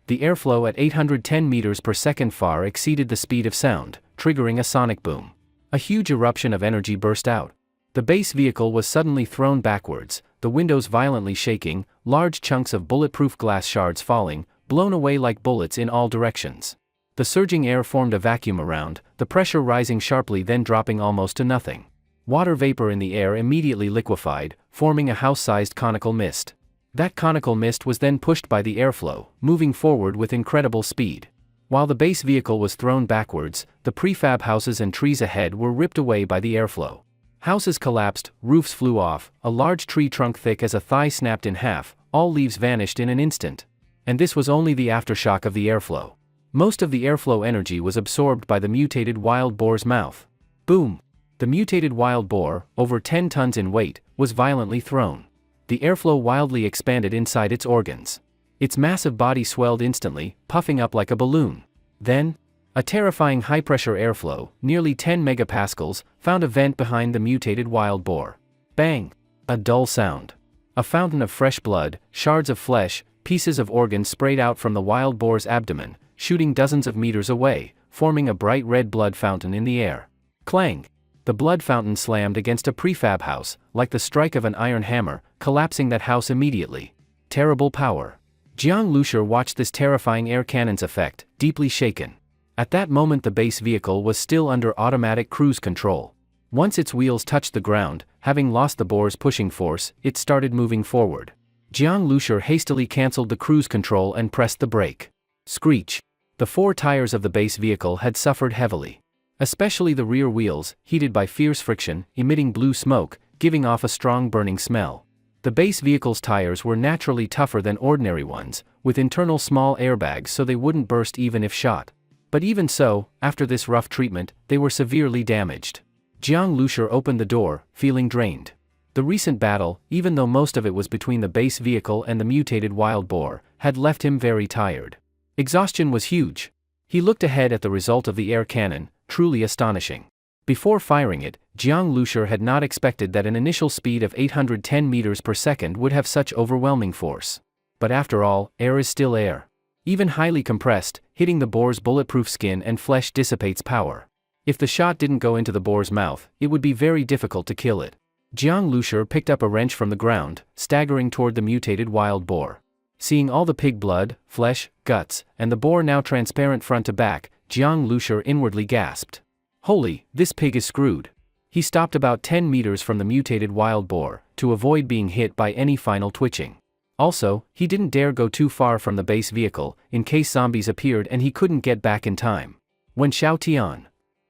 The airflow at 810 meters per second far exceeded the speed of sound, triggering a sonic boom. A huge eruption of energy burst out. The base vehicle was suddenly thrown backwards, the windows violently shaking, large chunks of bulletproof glass shards falling, blown away like bullets in all directions. The surging air formed a vacuum around, the pressure rising sharply then dropping almost to nothing. Water vapor in the air immediately liquefied, forming a house-sized conical mist. That conical mist was then pushed by the airflow, moving forward with incredible speed. While the base vehicle was thrown backwards, the prefab houses and trees ahead were ripped away by the airflow. Houses collapsed, roofs flew off, a large tree trunk thick as a thigh snapped in half, all leaves vanished in an instant. And this was only the aftershock of the airflow. Most of the airflow energy was absorbed by the mutated wild boar's mouth. Boom! The mutated wild boar, over 10 tons in weight, was violently thrown. The airflow wildly expanded inside its organs. Its massive body swelled instantly, puffing up like a balloon. Then, a terrifying high-pressure airflow, nearly 10 megapascals, found a vent behind the mutated wild boar. Bang! A dull sound. A fountain of fresh blood, shards of flesh, pieces of organs sprayed out from the wild boar's abdomen, shooting dozens of meters away, forming a bright red blood fountain in the air. Clang! The blood fountain slammed against a prefab house, like the strike of an iron hammer, collapsing that house immediately. Terrible power. Jiang Lushur watched this terrifying air cannon's effect, deeply shaken. At that moment the base vehicle was still under automatic cruise control. Once its wheels touched the ground, having lost the boar's pushing force, it started moving forward. Jiang Lushur hastily cancelled the cruise control and pressed the brake. Screech! The 4 tires of the base vehicle had suffered heavily. Especially the rear wheels, heated by fierce friction, emitting blue smoke, giving off a strong burning smell. The base vehicle's tires were naturally tougher than ordinary ones, with internal small airbags so they wouldn't burst even if shot. But even so, after this rough treatment, they were severely damaged. Jiang Lushur opened the door, feeling drained. The recent battle, even though most of it was between the base vehicle and the mutated wild boar, had left him very tired. Exhaustion was huge. He looked ahead at the result of the air cannon, truly astonishing. Before firing it, Jiang Lushur had not expected that an initial speed of 810 meters per second would have such overwhelming force. But after all, air is still air. Even highly compressed, hitting the boar's bulletproof skin and flesh dissipates power. If the shot didn't go into the boar's mouth, it would be very difficult to kill it. Jiang Lushur picked up a wrench from the ground, staggering toward the mutated wild boar. Seeing all the pig blood, flesh, guts, and the boar now transparent front to back, Jiang Lushur inwardly gasped. Holy, this pig is screwed. He stopped about 10 meters from the mutated wild boar, to avoid being hit by any final twitching. Also, he didn't dare go too far from the base vehicle, in case zombies appeared and he couldn't get back in time. When Xiao Tian.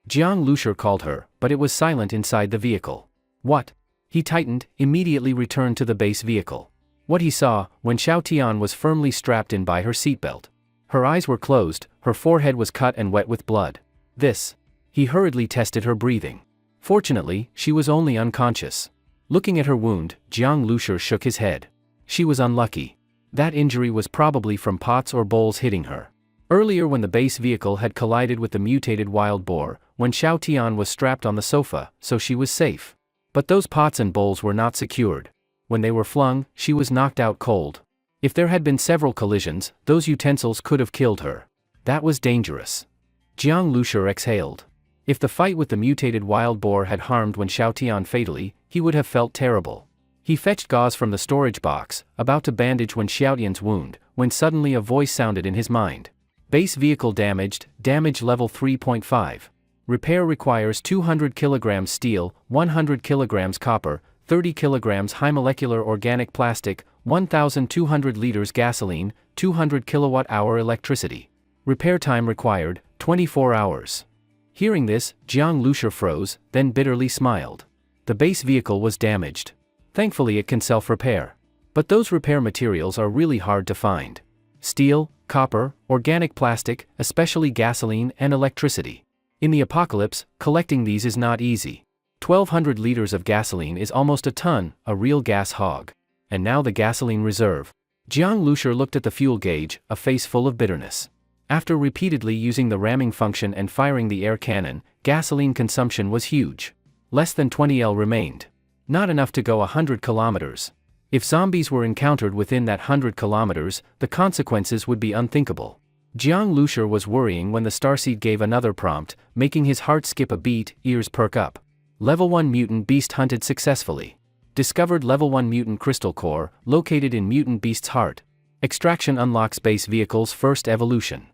Jiang Lushur called her, but it was silent inside the vehicle. What? He tightened, immediately returned to the base vehicle. What he saw, when Xiao Tian was firmly strapped in by her seatbelt. Her eyes were closed, her forehead was cut and wet with blood. This. He hurriedly tested her breathing. Fortunately, she was only unconscious. Looking at her wound, Jiang Lushur shook his head. She was unlucky. That injury was probably from pots or bowls hitting her. Earlier when the base vehicle had collided with the mutated wild boar, when Xiao Tian was strapped on the sofa, so she was safe. But those pots and bowls were not secured. When they were flung, she was knocked out cold. If there had been several collisions, those utensils could have killed her. That was dangerous. Jiang Lushur exhaled. If the fight with the mutated wild boar had harmed Wen Xiaotian fatally, he would have felt terrible. He fetched gauze from the storage box, about to bandage Wen Xiaotian's wound, when suddenly a voice sounded in his mind. Base vehicle damaged, damage level 3.5. Repair requires 200 kilograms steel, 100 kilograms copper, 30 kilograms high molecular organic plastic, 1,200 liters gasoline, 200 kilowatt-hour electricity. Repair time required, 24 hours. Hearing this, Jiang Lushur froze, then bitterly smiled. The base vehicle was damaged. Thankfully it can self-repair. But those repair materials are really hard to find. Steel, copper, organic plastic, especially gasoline and electricity. In the apocalypse, collecting these is not easy. 1,200 liters of gasoline is almost a ton, a real gas hog. And now the gasoline reserve. Jiang Lushur looked at the fuel gauge, a face full of bitterness. After repeatedly using the ramming function and firing the air cannon, gasoline consumption was huge. Less than 20 L remained. Not enough to go 100 kilometers. If zombies were encountered within that 100 kilometers, the consequences would be unthinkable. Jiang Lushur was worrying when the starseed gave another prompt, making his heart skip a beat, ears perk up. Level 1 mutant beast hunted successfully. Discovered level 1 mutant crystal core, located in mutant beast's heart. Extraction unlocks base vehicle's first evolution.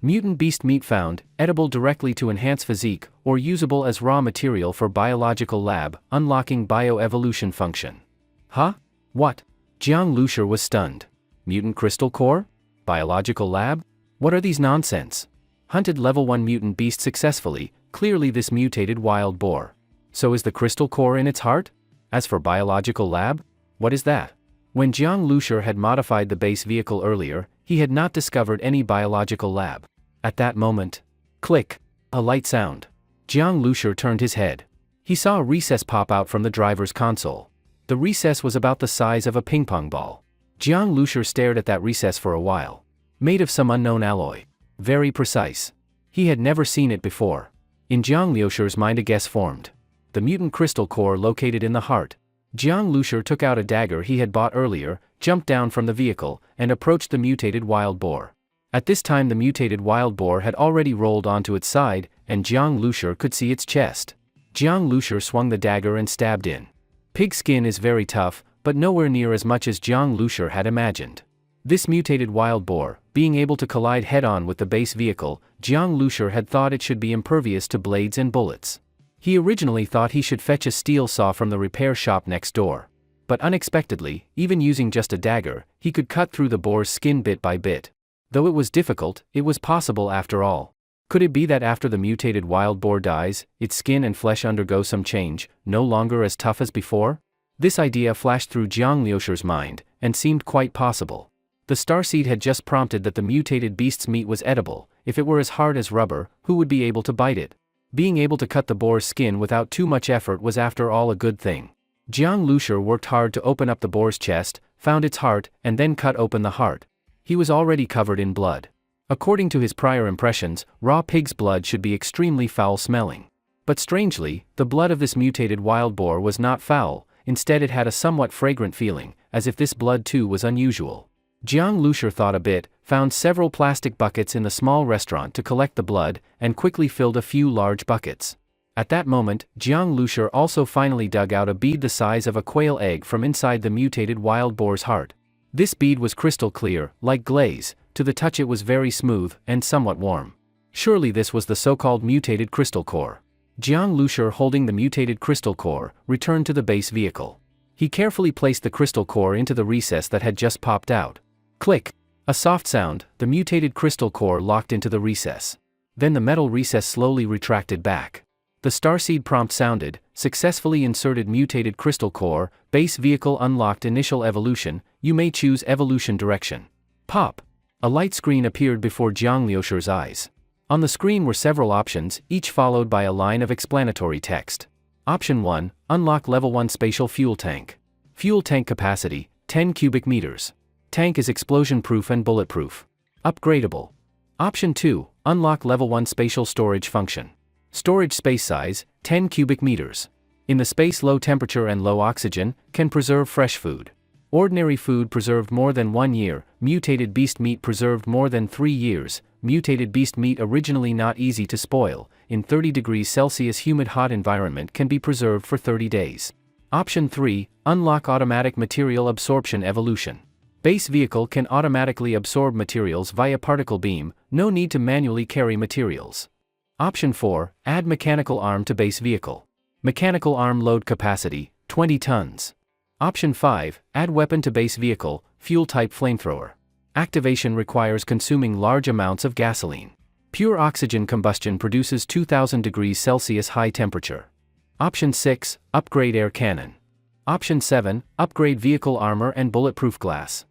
Mutant beast meat found, edible directly to enhance physique, or usable as raw material for biological lab, unlocking bioevolution function. Huh? What? Jiang Lushur was stunned. Mutant crystal core? Biological lab? What are these nonsense? Hunted level 1 mutant beast successfully, clearly this mutated wild boar. So is the crystal core in its heart? As for biological lab? What is that? When Jiang Lushur had modified the base vehicle earlier, he had not discovered any biological lab. At that moment, click, a light sound. Jiang Lushur turned his head. He saw a recess pop out from the driver's console. The recess was about the size of a ping-pong ball. Jiang Lushur stared at that recess for a while. Made of some unknown alloy. Very precise. He had never seen it before. In Jiang Lushur's mind a guess formed. The mutant crystal core located in the heart. Jiang Lushur took out a dagger he had bought earlier, jumped down from the vehicle, and approached the mutated wild boar. At this time the mutated wild boar had already rolled onto its side, and Jiang Lushur could see its chest. Jiang Lushur swung the dagger and stabbed in. Pig skin is very tough, but nowhere near as much as Jiang Lushur had imagined. This mutated wild boar, being able to collide head-on with the base vehicle, Jiang Lushur had thought it should be impervious to blades and bullets. He originally thought he should fetch a steel saw from the repair shop next door. But unexpectedly, even using just a dagger, he could cut through the boar's skin bit by bit. Though it was difficult, it was possible after all. Could it be that after the mutated wild boar dies, its skin and flesh undergo some change, no longer as tough as before? This idea flashed through Jiang Lushur's mind, and seemed quite possible. The starseed had just prompted that the mutated beast's meat was edible. If it were as hard as rubber, who would be able to bite it? Being able to cut the boar's skin without too much effort was after all a good thing. Jiang Lushur worked hard to open up the boar's chest, found its heart, and then cut open the heart. He was already covered in blood. According to his prior impressions, raw pig's blood should be extremely foul-smelling. But strangely, the blood of this mutated wild boar was not foul, instead it had a somewhat fragrant feeling, as if this blood too was unusual. Jiang Lushur thought a bit, found several plastic buckets in the small restaurant to collect the blood, and quickly filled a few large buckets. At that moment, Jiang Lushur also finally dug out a bead the size of a quail egg from inside the mutated wild boar's heart. This bead was crystal clear, like glaze. To the touch it was very smooth and somewhat warm. Surely this was the so-called mutated crystal core. Jiang Lushur, holding the mutated crystal core, returned to the base vehicle. He carefully placed the crystal core into the recess that had just popped out. Click! A soft sound, the mutated crystal core locked into the recess. Then the metal recess slowly retracted back. The starseed prompt sounded, successfully inserted mutated crystal core, base vehicle unlocked initial evolution, you may choose evolution direction. Pop! A light screen appeared before Jiang Lushur's eyes. On the screen were several options, each followed by a line of explanatory text. Option 1, unlock level 1 spatial fuel tank. Fuel tank capacity, 10 cubic meters. Tank is explosion-proof and bulletproof. Upgradable. Option 2, unlock level 1 spatial storage function. Storage space size, 10 cubic meters. In the space, low temperature and low oxygen, can preserve fresh food. Ordinary food preserved more than 1 year, mutated beast meat preserved more than 3 years, mutated beast meat originally not easy to spoil, in 30 degrees Celsius humid hot environment can be preserved for 30 days. Option 3, unlock automatic material absorption evolution. Base vehicle can automatically absorb materials via particle beam, no need to manually carry materials. Option 4, add mechanical arm to base vehicle. Mechanical arm load capacity, 20 tons. Option 5, add weapon to base vehicle, fuel type flamethrower. Activation requires consuming large amounts of gasoline. Pure oxygen combustion produces 2000 degrees Celsius high temperature. Option 6, upgrade air cannon. Option 7, upgrade vehicle armor and bulletproof glass.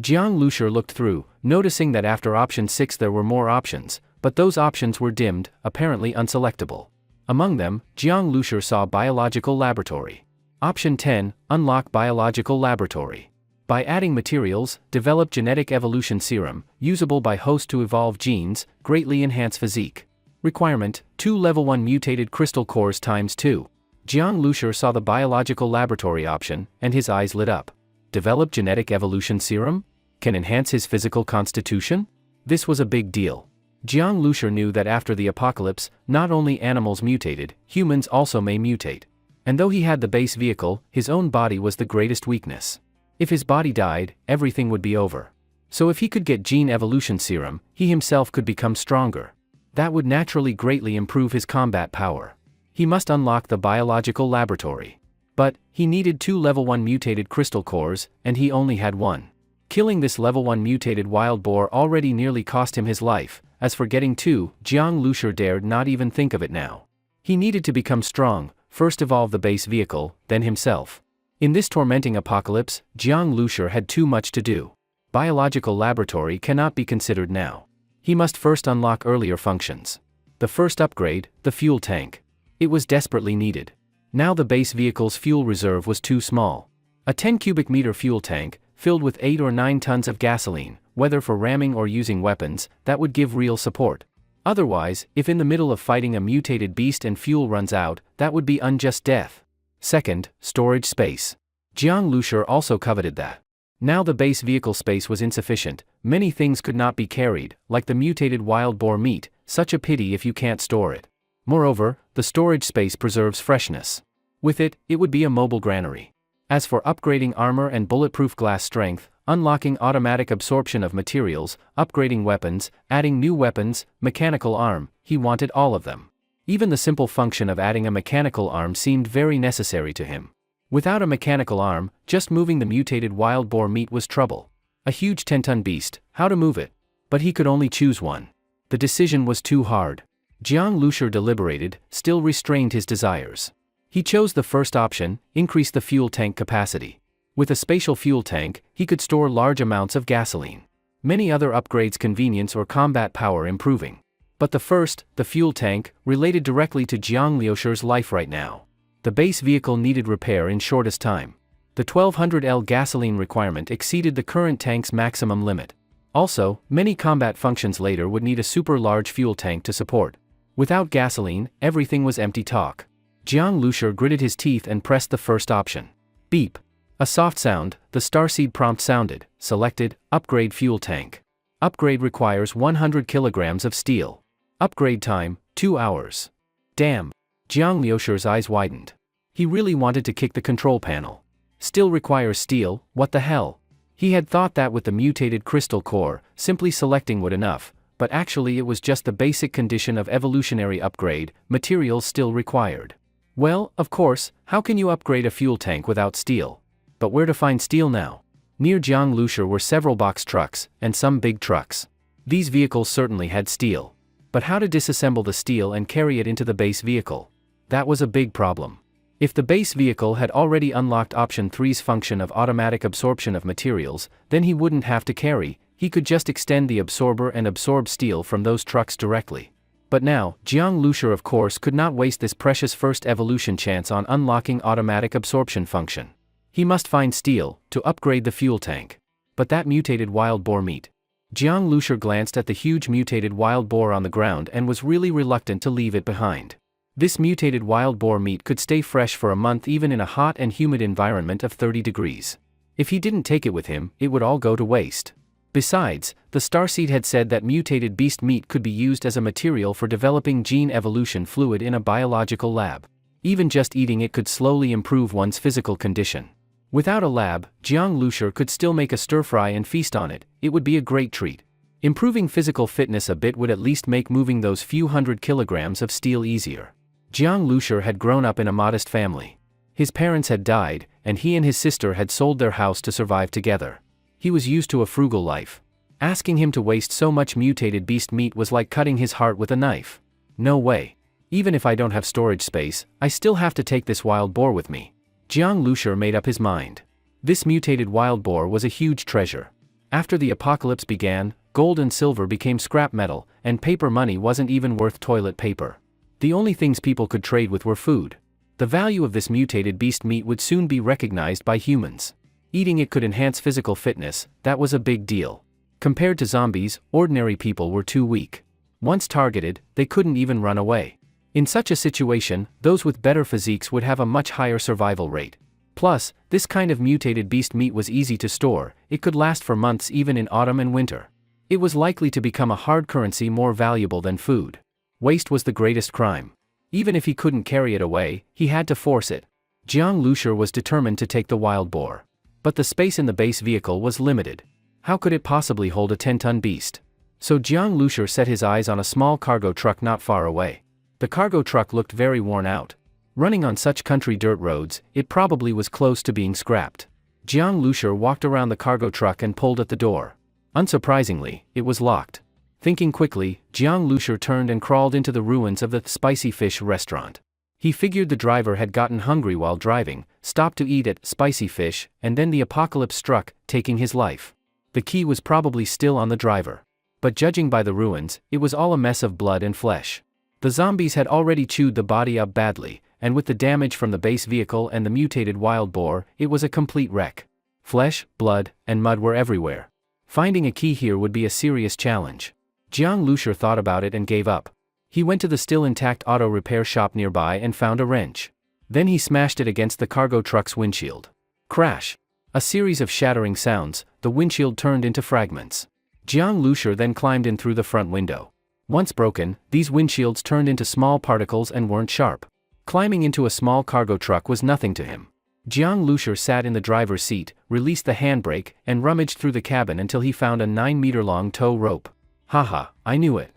Jiang Lushur looked through, noticing that after option 6 there were more options, but those options were dimmed, apparently unselectable. Among them, Jiang Lushur saw biological laboratory. Option 10, unlock biological laboratory. By adding materials, develop genetic evolution serum, usable by host to evolve genes, greatly enhance physique. Requirement, 2 level 1 mutated crystal cores times 2. Jiang Lushur saw the biological laboratory option, and his eyes lit up. Develop genetic evolution serum? Can enhance his physical constitution? This was a big deal. Jiang Lushur knew that after the apocalypse, not only animals mutated, humans also may mutate. And though he had the base vehicle, his own body was the greatest weakness. If his body died, everything would be over. So if he could get gene evolution serum, he himself could become stronger. That would naturally greatly improve his combat power. He must unlock the biological laboratory. But, he needed 2 level 1 mutated crystal cores, and he only had 1. Killing this level 1 mutated wild boar already nearly cost him his life. As for getting 2, Jiang Lushur dared not even think of it now. He needed to become strong, first evolve the base vehicle, then himself. In this tormenting apocalypse, Jiang Lushur had too much to do. Biological laboratory cannot be considered now. He must first unlock earlier functions. The first upgrade, the fuel tank. It was desperately needed. Now the base vehicle's fuel reserve was too small. A 10 cubic meter fuel tank, filled with 8 or 9 tons of gasoline, whether for ramming or using weapons, that would give real support. Otherwise, if in the middle of fighting a mutated beast and fuel runs out, that would be unjust death. Second, storage space. Jiang Lushur also coveted that. Now the base vehicle space was insufficient, many things could not be carried, like the mutated wild boar meat, such a pity if you can't store it. Moreover, the storage space preserves freshness. With it, it would be a mobile granary. As for upgrading armor and bulletproof glass strength, unlocking automatic absorption of materials, upgrading weapons, adding new weapons, mechanical arm, he wanted all of them. Even the simple function of adding a mechanical arm seemed very necessary to him. Without a mechanical arm, just moving the mutated wild boar meat was trouble. A huge 10-ton beast, how to move it? But he could only choose one. The decision was too hard. Jiang Lushur deliberated, still restrained his desires. He chose the first option, increase the fuel tank capacity. With a spatial fuel tank, he could store large amounts of gasoline. Many other upgrades convenience or combat power improving. But the first, the fuel tank, related directly to Jiang Lushur's life right now. The base vehicle needed repair in shortest time. The 1200 L gasoline requirement exceeded the current tank's maximum limit. Also, many combat functions later would need a super large fuel tank to support. Without gasoline, everything was empty talk. Jiang Lushur gritted his teeth and pressed the first option. Beep. A soft sound, the starseed prompt sounded, selected, upgrade fuel tank. Upgrade requires 100 kilograms of steel. Upgrade time, 2 hours. Damn. Jiang Lushur's eyes widened. He really wanted to kick the control panel. Still requires steel, what the hell? He had thought that with the mutated crystal core, simply selecting would enough, but actually it was just the basic condition of evolutionary upgrade, materials still required. Well, of course, how can you upgrade a fuel tank without steel? But where to find steel now? Near Jiang Lusher were several box trucks, and some big trucks. These vehicles certainly had steel. But how to disassemble the steel and carry it into the base vehicle? That was a big problem. If the base vehicle had already unlocked option 3's function of automatic absorption of materials, then he wouldn't have to carry, he could just extend the absorber and absorb steel from those trucks directly. But now, Jiang Lusher of course could not waste this precious first evolution chance on unlocking automatic absorption function. He must find steel, to upgrade the fuel tank. But that mutated wild boar meat. Jiang Lusher glanced at the huge mutated wild boar on the ground and was really reluctant to leave it behind. This mutated wild boar meat could stay fresh for a month even in a hot and humid environment of 30 degrees. If he didn't take it with him, it would all go to waste. Besides, the starseed had said that mutated beast meat could be used as a material for developing gene evolution fluid in a biological lab. Even just eating it could slowly improve one's physical condition. Without a lab, Jiang Lusher could still make a stir-fry and feast on it. It would be a great treat. Improving physical fitness a bit would at least make moving those few hundred kilograms of steel easier. Jiang Lusher had grown up in a modest family. His parents had died, and he and his sister had sold their house to survive together. He was used to a frugal life. Asking him to waste so much mutated beast meat was like cutting his heart with a knife. No way. Even if I don't have storage space, I still have to take this wild boar with me. Jiang Lusher made up his mind. This mutated wild boar was a huge treasure. After the apocalypse began, gold and silver became scrap metal, and paper money wasn't even worth toilet paper. The only things people could trade with were food. The value of this mutated beast meat would soon be recognized by humans. Eating it could enhance physical fitness, that was a big deal. Compared to zombies, ordinary people were too weak. Once targeted, they couldn't even run away. In such a situation, those with better physiques would have a much higher survival rate. Plus, this kind of mutated beast meat was easy to store, it could last for months even in autumn and winter. It was likely to become a hard currency more valuable than food. Waste was the greatest crime. Even if he couldn't carry it away, he had to force it. Jiang Lusher was determined to take the wild boar. But the space in the base vehicle was limited. How could it possibly hold a 10-ton beast? So Jiang Lusher set his eyes on a small cargo truck not far away. The cargo truck looked very worn out. Running on such country dirt roads, it probably was close to being scrapped. Jiang Lusher walked around the cargo truck and pulled at the door. Unsurprisingly, it was locked. Thinking quickly, Jiang Lusher turned and crawled into the ruins of the Spicy Fish restaurant. He figured the driver had gotten hungry while driving, stopped to eat at Spicy Fish, and then the apocalypse struck, taking his life. The key was probably still on the driver. But judging by the ruins, it was all a mess of blood and flesh. The zombies had already chewed the body up badly, and with the damage from the base vehicle and the mutated wild boar, it was a complete wreck. Flesh, blood, and mud were everywhere. Finding a key here would be a serious challenge. Jiang Lusher thought about it and gave up. He went to the still intact auto repair shop nearby and found a wrench. Then he smashed it against the cargo truck's windshield. Crash! A series of shattering sounds, the windshield turned into fragments. Jiang Lusher then climbed in through the front window. Once broken, these windshields turned into small particles and weren't sharp. Climbing into a small cargo truck was nothing to him. Jiang Lusher sat in the driver's seat, released the handbrake, and rummaged through the cabin until he found a 9-meter-long tow rope. Haha, I knew it.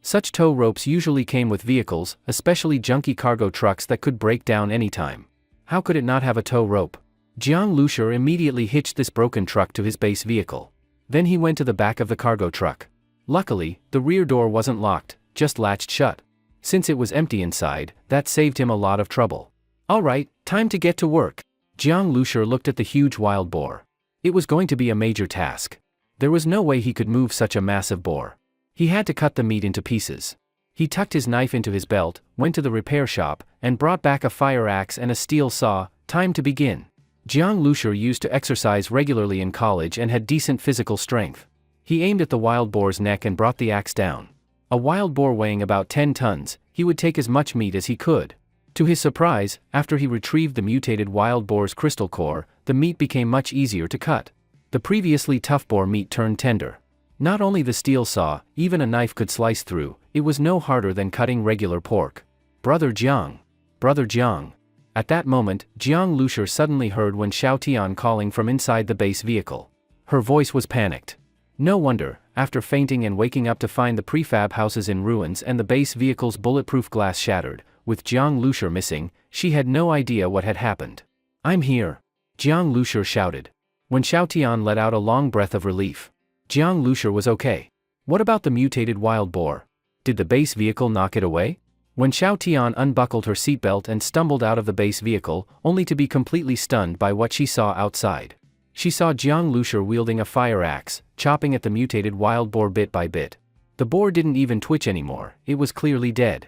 Such tow ropes usually came with vehicles, especially junky cargo trucks that could break down anytime. How could it not have a tow rope? Jiang Lusher immediately hitched this broken truck to his base vehicle. Then he went to the back of the cargo truck. Luckily, the rear door wasn't locked, just latched shut. Since it was empty inside, that saved him a lot of trouble. Alright, time to get to work. Jiang Lusher looked at the huge wild boar. It was going to be a major task. There was no way he could move such a massive boar. He had to cut the meat into pieces. He tucked his knife into his belt, went to the repair shop, and brought back a fire axe and a steel saw. Time to begin. Jiang Lusher used to exercise regularly in college and had decent physical strength. He aimed at the wild boar's neck and brought the axe down. A wild boar weighing about 10 tons, he would take as much meat as he could. To his surprise, after he retrieved the mutated wild boar's crystal core, the meat became much easier to cut. The previously tough boar meat turned tender. Not only the steel saw, even a knife could slice through. It was no harder than cutting regular pork. Brother Jiang. Brother Jiang. At that moment, Jiang Lusher suddenly heard Wen Xiaotian calling from inside the base vehicle. Her voice was panicked. No wonder, after fainting and waking up to find the prefab houses in ruins and the base vehicle's bulletproof glass shattered, with Jiang Lushur missing, she had no idea what had happened. "I'm here!" Jiang Lushur shouted. Wen Xiaotian let out a long breath of relief. Jiang Lushur was okay. What about the mutated wild boar? Did the base vehicle knock it away? Wen Xiaotian unbuckled her seatbelt and stumbled out of the base vehicle, only to be completely stunned by what she saw outside. She saw Jiang Lushur wielding a fire axe, chopping at the mutated wild boar bit by bit. The boar didn't even twitch anymore, it was clearly dead.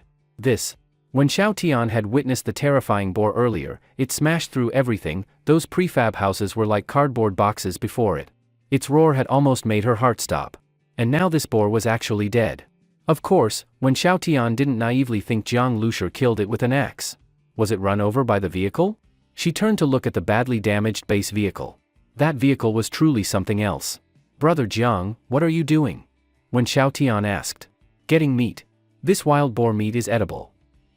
When Xiaotian had witnessed the terrifying boar earlier, it smashed through everything. Those prefab houses were like cardboard boxes before it. Its roar had almost made her heart stop. And now this boar was actually dead. Of course, Wen Xiaotian didn't naively think Jiang Lushur killed it with an axe. Was it run over by the vehicle? She turned to look at the badly damaged base vehicle. That vehicle was truly something else. "Brother Jiang, what are you doing?" Wen Xiaotian asked. "Getting meat. This wild boar meat is edible."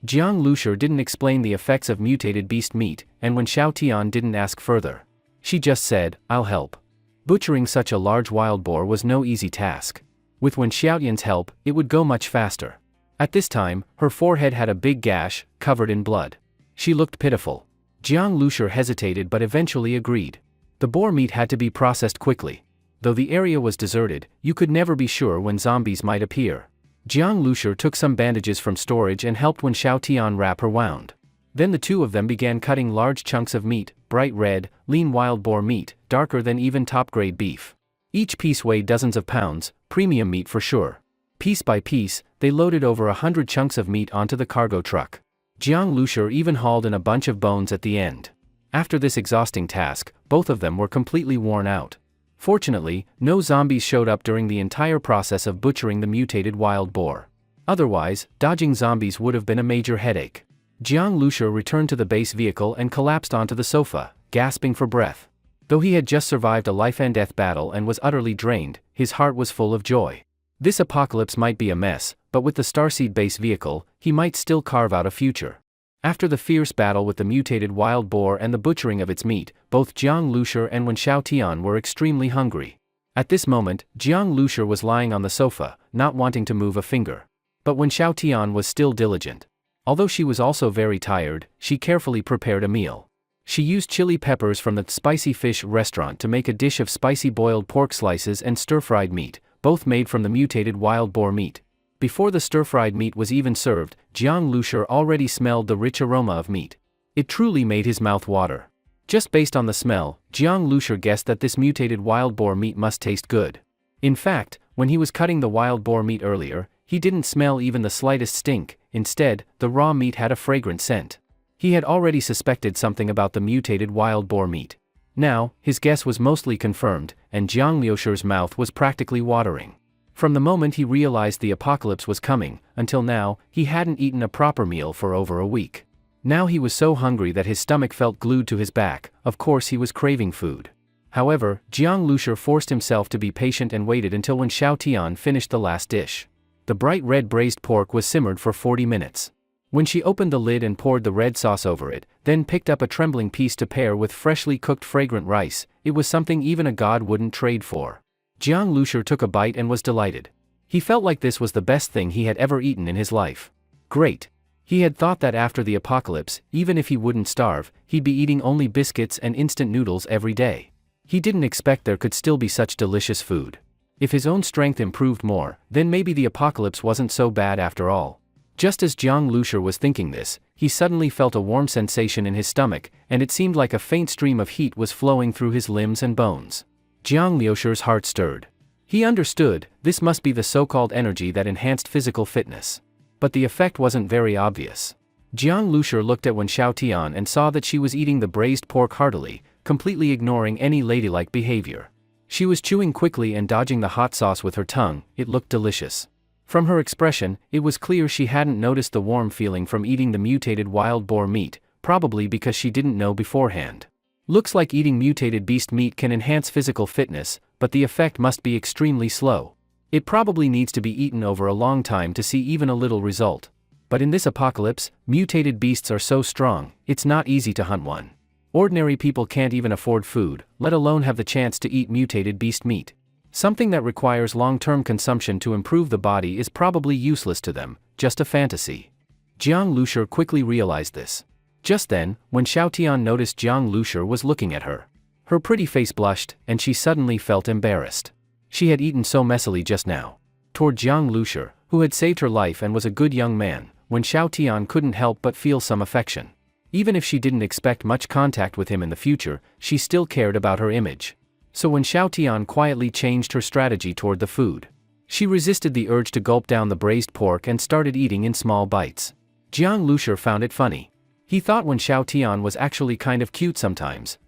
Jiang Lushur didn't explain the effects of mutated beast meat, and Wen Xiaotian didn't ask further. She just said, "I'll help." Butchering such a large wild boar was no easy task. With Wen Xiaotian's help, it would go much faster. At this time, her forehead had a big gash, covered in blood. She looked pitiful. Jiang Lushur hesitated but eventually agreed. The boar meat had to be processed quickly. Though the area was deserted, you could never be sure when zombies might appear. Jiang Lushur took some bandages from storage and helped Wen Xiaotian wrap her wound. Then the two of them began cutting large chunks of meat, bright red, lean wild boar meat, darker than even top-grade beef. Each piece weighed dozens of pounds, premium meat for sure. Piece by piece, they loaded over 100 chunks of meat onto the cargo truck. Jiang Lushur even hauled in a bunch of bones at the end. After this exhausting task, both of them were completely worn out. Fortunately, no zombies showed up during the entire process of butchering the mutated wild boar. Otherwise, dodging zombies would have been a major headache. Jiang Lushur returned to the base vehicle and collapsed onto the sofa, gasping for breath. Though he had just survived a life-and-death battle and was utterly drained, his heart was full of joy. This apocalypse might be a mess, but with the Starseed base vehicle, he might still carve out a future. After the fierce battle with the mutated wild boar and the butchering of its meat, both Jiang Lushur and Wen Xiaotian were extremely hungry. At this moment, Jiang Lushur was lying on the sofa, not wanting to move a finger. But Wen Xiaotian was still diligent. Although she was also very tired, she carefully prepared a meal. She used chili peppers from the spicy fish restaurant to make a dish of spicy boiled pork slices and stir-fried meat, both made from the mutated wild boar meat. Before the stir-fried meat was even served, Jiang Lushur already smelled the rich aroma of meat. It truly made his mouth water. Just based on the smell, Jiang Lushur guessed that this mutated wild boar meat must taste good. In fact, when he was cutting the wild boar meat earlier, he didn't smell even the slightest stink. Instead, the raw meat had a fragrant scent. He had already suspected something about the mutated wild boar meat. Now, his guess was mostly confirmed, and Jiang Lushur's mouth was practically watering. From the moment he realized the apocalypse was coming, until now, he hadn't eaten a proper meal for over a week. Now he was so hungry that his stomach felt glued to his back. Of course he was craving food. However, Jiang Lushur forced himself to be patient and waited until Wen Xiaotian finished the last dish. The bright red braised pork was simmered for 40 minutes. When she opened the lid and poured the red sauce over it, then picked up a trembling piece to pair with freshly cooked fragrant rice, it was something even a god wouldn't trade for. Jiang Lushur took a bite and was delighted. He felt like this was the best thing he had ever eaten in his life. Great. He had thought that after the apocalypse, even if he wouldn't starve, he'd be eating only biscuits and instant noodles every day. He didn't expect there could still be such delicious food. If his own strength improved more, then maybe the apocalypse wasn't so bad after all. Just as Jiang Lushur was thinking this, he suddenly felt a warm sensation in his stomach, and it seemed like a faint stream of heat was flowing through his limbs and bones. Jiang Lushur's heart stirred. He understood, this must be the so-called energy that enhanced physical fitness. But the effect wasn't very obvious. Jiang Lushur looked at Wen Xiaotian and saw that she was eating the braised pork heartily, completely ignoring any ladylike behavior. She was chewing quickly and dodging the hot sauce with her tongue. It looked delicious. From her expression, it was clear she hadn't noticed the warm feeling from eating the mutated wild boar meat, probably because she didn't know beforehand. Looks like eating mutated beast meat can enhance physical fitness, but the effect must be extremely slow. It probably needs to be eaten over a long time to see even a little result. But in this apocalypse, mutated beasts are so strong, it's not easy to hunt one. Ordinary people can't even afford food, let alone have the chance to eat mutated beast meat. Something that requires long-term consumption to improve the body is probably useless to them, just a fantasy. Jiang Lushi quickly realized this. Just then, when Xiaotian noticed Jiang Lushi was looking at her. Her pretty face blushed, and she suddenly felt embarrassed. She had eaten so messily just now. Toward Jiang Lushi, who had saved her life and was a good young man, when Xiaotian couldn't help but feel some affection. Even if she didn't expect much contact with him in the future, she still cared about her image. So when Xiaotian quietly changed her strategy toward the food, she resisted the urge to gulp down the braised pork and started eating in small bites. Jiang Lushi found it funny. He thought when Xiaotian was actually kind of cute sometimes.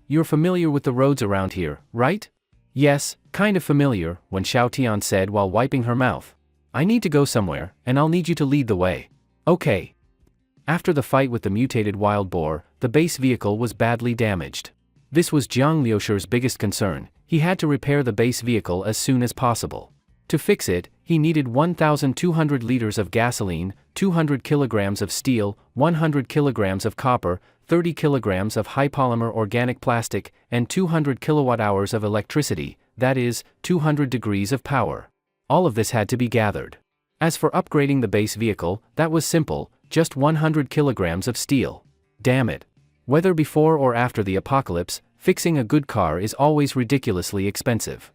You're familiar with the roads around here, right? Yes, kind of familiar, when Xiaotian said while wiping her mouth. I need to go somewhere, and I'll need you to lead the way. Okay. After the fight with the mutated wild boar, the base vehicle was badly damaged. This was Jiang Lushi's biggest concern. He had to repair the base vehicle as soon as possible. To fix it, he needed 1,200 liters of gasoline, 200 kilograms of steel, 100 kilograms of copper, 30 kilograms of high-polymer organic plastic, and 200 kilowatt-hours of electricity, that is, 200 degrees of power. All of this had to be gathered. As for upgrading the base vehicle, that was simple, just 100 kilograms of steel. Damn it. Whether before or after the apocalypse, fixing a good car is always ridiculously expensive.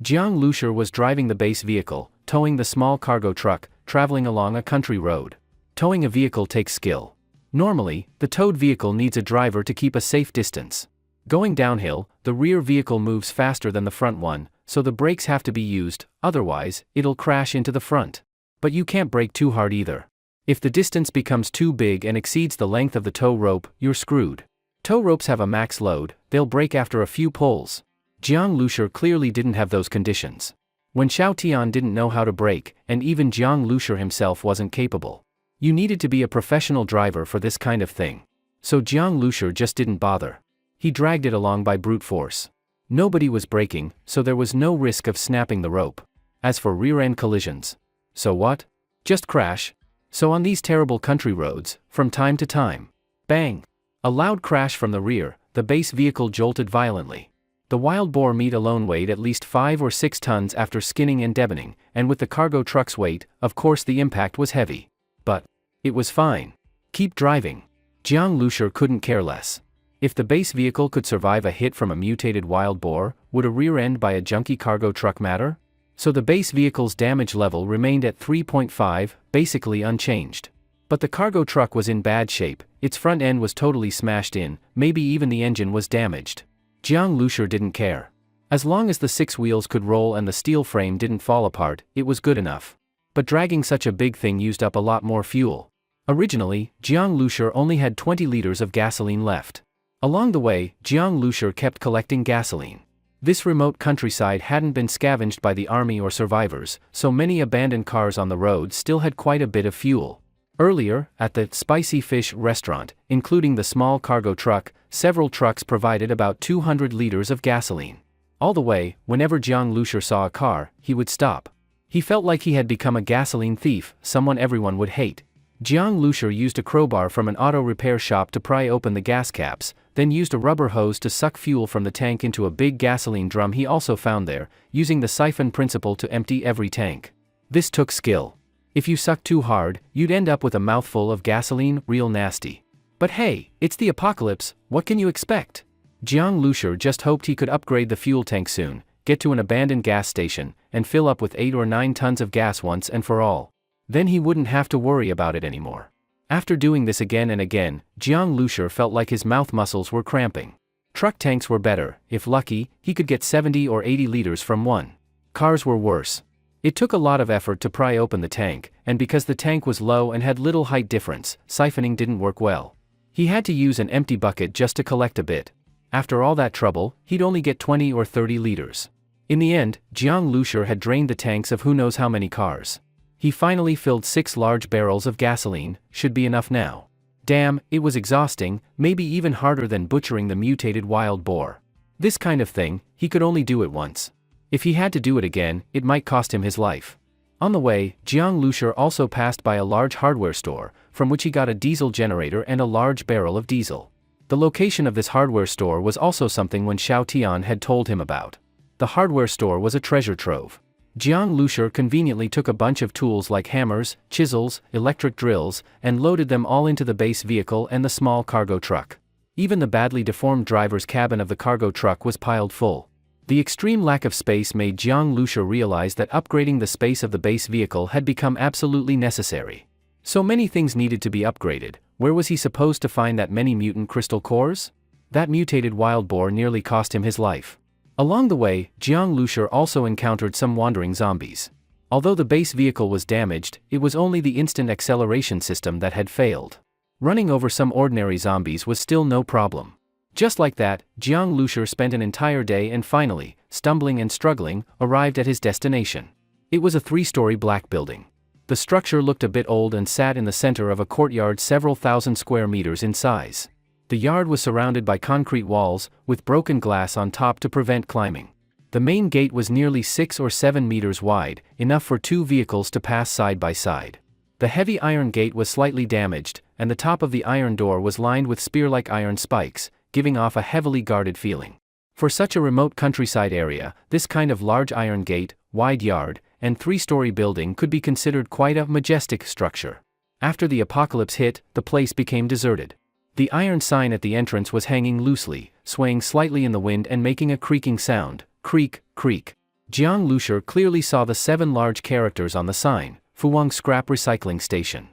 Jiang Lushi was driving the base vehicle, towing the small cargo truck, traveling along a country road. Towing a vehicle takes skill. Normally, the towed vehicle needs a driver to keep a safe distance. Going downhill, the rear vehicle moves faster than the front one, so the brakes have to be used, otherwise, it'll crash into the front. But you can't brake too hard either. If the distance becomes too big and exceeds the length of the tow rope, you're screwed. Tow ropes have a max load, they'll break after a few pulls. Jiang Lushi clearly didn't have those conditions. When Xiaotian didn't know how to brake, and even Jiang Lushi himself wasn't capable. You needed to be a professional driver for this kind of thing. So Jiang Lushi just didn't bother. He dragged it along by brute force. Nobody was braking, so there was no risk of snapping the rope. As for rear-end collisions. So what? Just crash. So on these terrible country roads, from time to time. Bang! A loud crash from the rear, the base vehicle jolted violently. The wild boar meat alone weighed at least 5 or 6 tons after skinning and deboning, and with the cargo truck's weight, of course the impact was heavy. But it was fine. Keep driving. Jiang Lushi couldn't care less. If the base vehicle could survive a hit from a mutated wild boar, would a rear end by a junky cargo truck matter? So the base vehicle's damage level remained at 3.5, basically unchanged. But the cargo truck was in bad shape, its front end was totally smashed in, maybe even the engine was damaged. Jiang Lushi didn't care. As long as the 6 wheels could roll and the steel frame didn't fall apart, it was good enough. But dragging such a big thing used up a lot more fuel. Originally, Jiang Lushi only had 20 liters of gasoline left. Along the way, Jiang Lushi kept collecting gasoline. This remote countryside hadn't been scavenged by the army or survivors, so many abandoned cars on the road still had quite a bit of fuel. Earlier, at the Spicy Fish restaurant, including the small cargo truck, several trucks provided about 200 liters of gasoline. All the way, whenever Jiang Lushi saw a car, he would stop. He felt like he had become a gasoline thief, someone everyone would hate. Jiang Lushi used a crowbar from an auto repair shop to pry open the gas caps, then used a rubber hose to suck fuel from the tank into a big gasoline drum he also found there, using the siphon principle to empty every tank. This took skill. If you sucked too hard, you'd end up with a mouthful of gasoline, real nasty. But hey, it's the apocalypse, what can you expect? Jiang Lushi just hoped he could upgrade the fuel tank soon, get to an abandoned gas station, and fill up with 8 or 9 tons of gas once and for all. Then he wouldn't have to worry about it anymore. After doing this again and again, Jiang Lushi felt like his mouth muscles were cramping. Truck tanks were better, if lucky, he could get 70 or 80 liters from one. Cars were worse. It took a lot of effort to pry open the tank, and because the tank was low and had little height difference, siphoning didn't work well. He had to use an empty bucket just to collect a bit. After all that trouble, he'd only get 20 or 30 liters. In the end, Jiang Lushi had drained the tanks of who knows how many cars. He finally filled 6 large barrels of gasoline, should be enough now. Damn, it was exhausting, maybe even harder than butchering the mutated wild boar. This kind of thing, he could only do it once. If he had to do it again, it might cost him his life. On the way, Jiang Lushi also passed by a large hardware store, from which he got a diesel generator and a large barrel of diesel. The location of this hardware store was also something Wen Xiaotian had told him about. The hardware store was a treasure trove. Jiang Lushur conveniently took a bunch of tools like hammers, chisels, electric drills, and loaded them all into the base vehicle and the small cargo truck. Even the badly deformed driver's cabin of the cargo truck was piled full. The extreme lack of space made Jiang Lushur realize that upgrading the space of the base vehicle had become absolutely necessary. So many things needed to be upgraded. Where was he supposed to find that many mutant crystal cores? That mutated wild boar nearly cost him his life. Along the way, Jiang Lushur also encountered some wandering zombies. Although the base vehicle was damaged, it was only the instant acceleration system that had failed. Running over some ordinary zombies was still no problem. Just like that, Jiang Lushur spent an entire day and finally, stumbling and struggling, arrived at his destination. It was a 3-story black building. The structure looked a bit old and sat in the center of a courtyard several thousand square meters in size. The yard was surrounded by concrete walls, with broken glass on top to prevent climbing. The main gate was nearly 6 or 7 meters wide, enough for 2 vehicles to pass side by side. The heavy iron gate was slightly damaged, and the top of the iron door was lined with spear-like iron spikes, giving off a heavily guarded feeling. For such a remote countryside area, this kind of large iron gate, wide yard, and 3-story building could be considered quite a majestic structure. After the apocalypse hit, the place became deserted. The iron sign at the entrance was hanging loosely, swaying slightly in the wind and making a creaking sound. Creak, creak. Jiang Lushur clearly saw the 7 large characters on the sign, Fuwang Scrap Recycling Station.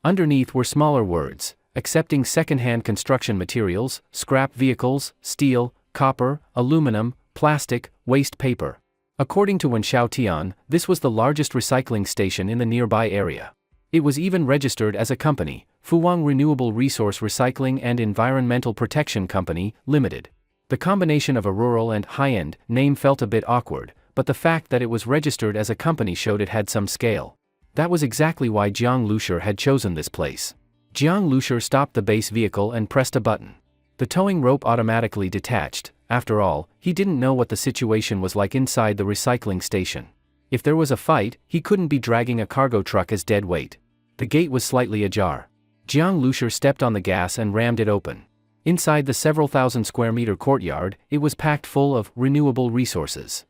Underneath were smaller words, accepting second-hand construction materials, scrap vehicles, steel, copper, aluminum, plastic, waste paper. According to Wen Xiaotian, this was the largest recycling station in the nearby area. It was even registered as a company, Fuwang Renewable Resource Recycling and Environmental Protection Company, Limited. The combination of a rural and high-end name felt a bit awkward, but the fact that it was registered as a company showed it had some scale. That was exactly why Jiang Lushur had chosen this place. Jiang Lushur stopped the base vehicle and pressed a button. The towing rope automatically detached. After all, he didn't know what the situation was like inside the recycling station. If there was a fight, he couldn't be dragging a cargo truck as dead weight. The gate was slightly ajar. Jiang Lushur stepped on the gas and rammed it open. Inside the several thousand square meter courtyard, it was packed full of renewable resources.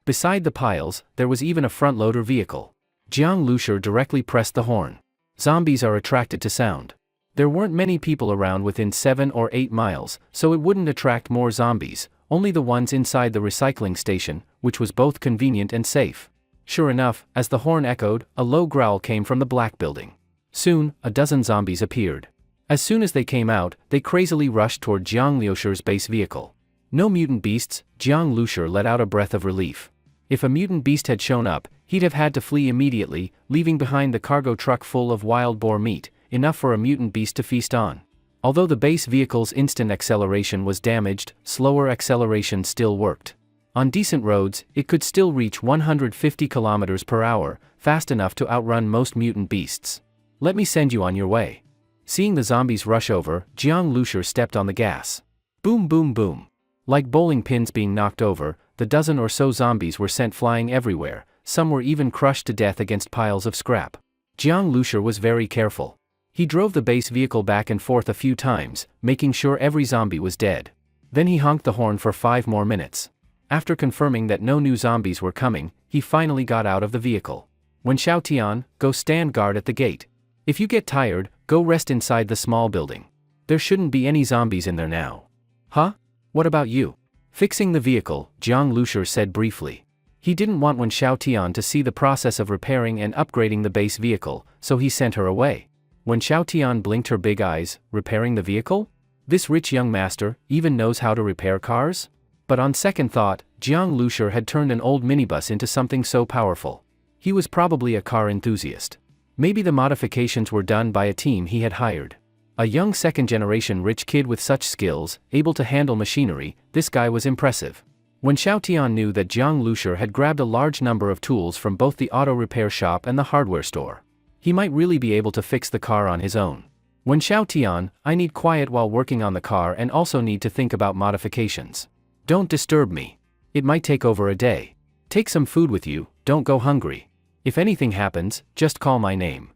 Beside the piles, there was even a front-loader vehicle. Jiang Lushur directly pressed the horn. Zombies are attracted to sound. There weren't many people around within 7 or 8 miles, so it wouldn't attract more zombies, only the ones inside the recycling station, which was both convenient and safe. Sure enough, as the horn echoed, a low growl came from the black building. Soon, a dozen zombies appeared. As soon as they came out, they crazily rushed toward Jiang Lushur's base vehicle. No mutant beasts, Jiang Lushur let out a breath of relief. If a mutant beast had shown up, he'd have had to flee immediately, leaving behind the cargo truck full of wild boar meat, enough for a mutant beast to feast on. Although the base vehicle's instant acceleration was damaged, slower acceleration still worked. On decent roads, it could still reach 150 kilometers per hour, fast enough to outrun most mutant beasts. Let me send you on your way. Seeing the zombies rush over, Jiang Lushur stepped on the gas. Boom boom boom. Like bowling pins being knocked over, the dozen or so zombies were sent flying everywhere, some were even crushed to death against piles of scrap. Jiang Lushur was very careful. He drove the base vehicle back and forth a few times, making sure every zombie was dead. Then he honked the horn for 5 more minutes. After confirming that no new zombies were coming, he finally got out of the vehicle. Wen Xiaotian, go stand guard at the gate. If you get tired, go rest inside the small building. There shouldn't be any zombies in there now. Huh? What about you? Fixing the vehicle, Jiang Lushur said briefly. He didn't want Wen Xiaotian to see the process of repairing and upgrading the base vehicle, so he sent her away. Wen Xiaotian blinked her big eyes. Repairing the vehicle? This rich young master even knows how to repair cars? But on second thought, Jiang Lushur had turned an old minibus into something so powerful. He was probably a car enthusiast. Maybe the modifications were done by a team he had hired. A young second-generation rich kid with such skills, able to handle machinery, this guy was impressive. When Xiaotian knew that Jiang Lushur had grabbed a large number of tools from both the auto repair shop and the hardware store, he might really be able to fix the car on his own. When Xiaotian, I need quiet while working on the car and also need to think about modifications. Don't disturb me. It might take over a day. Take some food with you, don't go hungry. If anything happens, just call my name.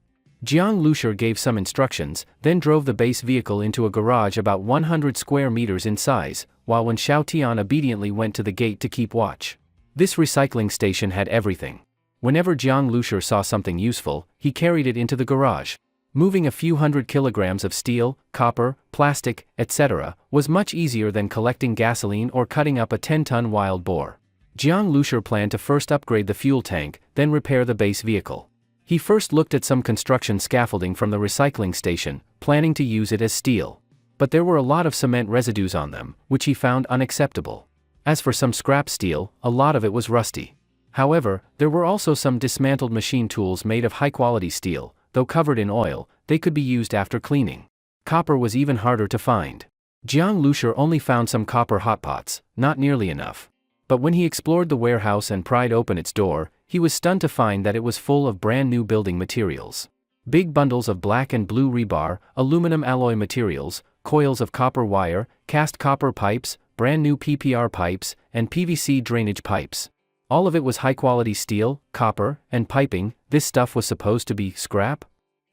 Jiang Lushur gave some instructions, then drove the base vehicle into a garage about 100 square meters in size, while Wen Xiaotian obediently went to the gate to keep watch. This recycling station had everything. Whenever Jiang Lushur saw something useful, he carried it into the garage. Moving a few hundred kilograms of steel, copper, plastic, etc., was much easier than collecting gasoline or cutting up a 10-ton wild boar. Jiang Lushur planned to first upgrade the fuel tank, then repair the base vehicle. He first looked at some construction scaffolding from the recycling station, planning to use it as steel. But there were a lot of cement residues on them, which he found unacceptable. As for some scrap steel, a lot of it was rusty. However, there were also some dismantled machine tools made of high-quality steel. Though covered in oil, they could be used after cleaning. Copper was even harder to find. Jiang Lushur only found some copper hotpots, not nearly enough. But when he explored the warehouse and pried open its door, he was stunned to find that it was full of brand new building materials. Big bundles of black and blue rebar, aluminum alloy materials, coils of copper wire, cast copper pipes, brand new PPR pipes, and PVC drainage pipes. All of it was high-quality steel, copper, and piping. This stuff was supposed to be scrap?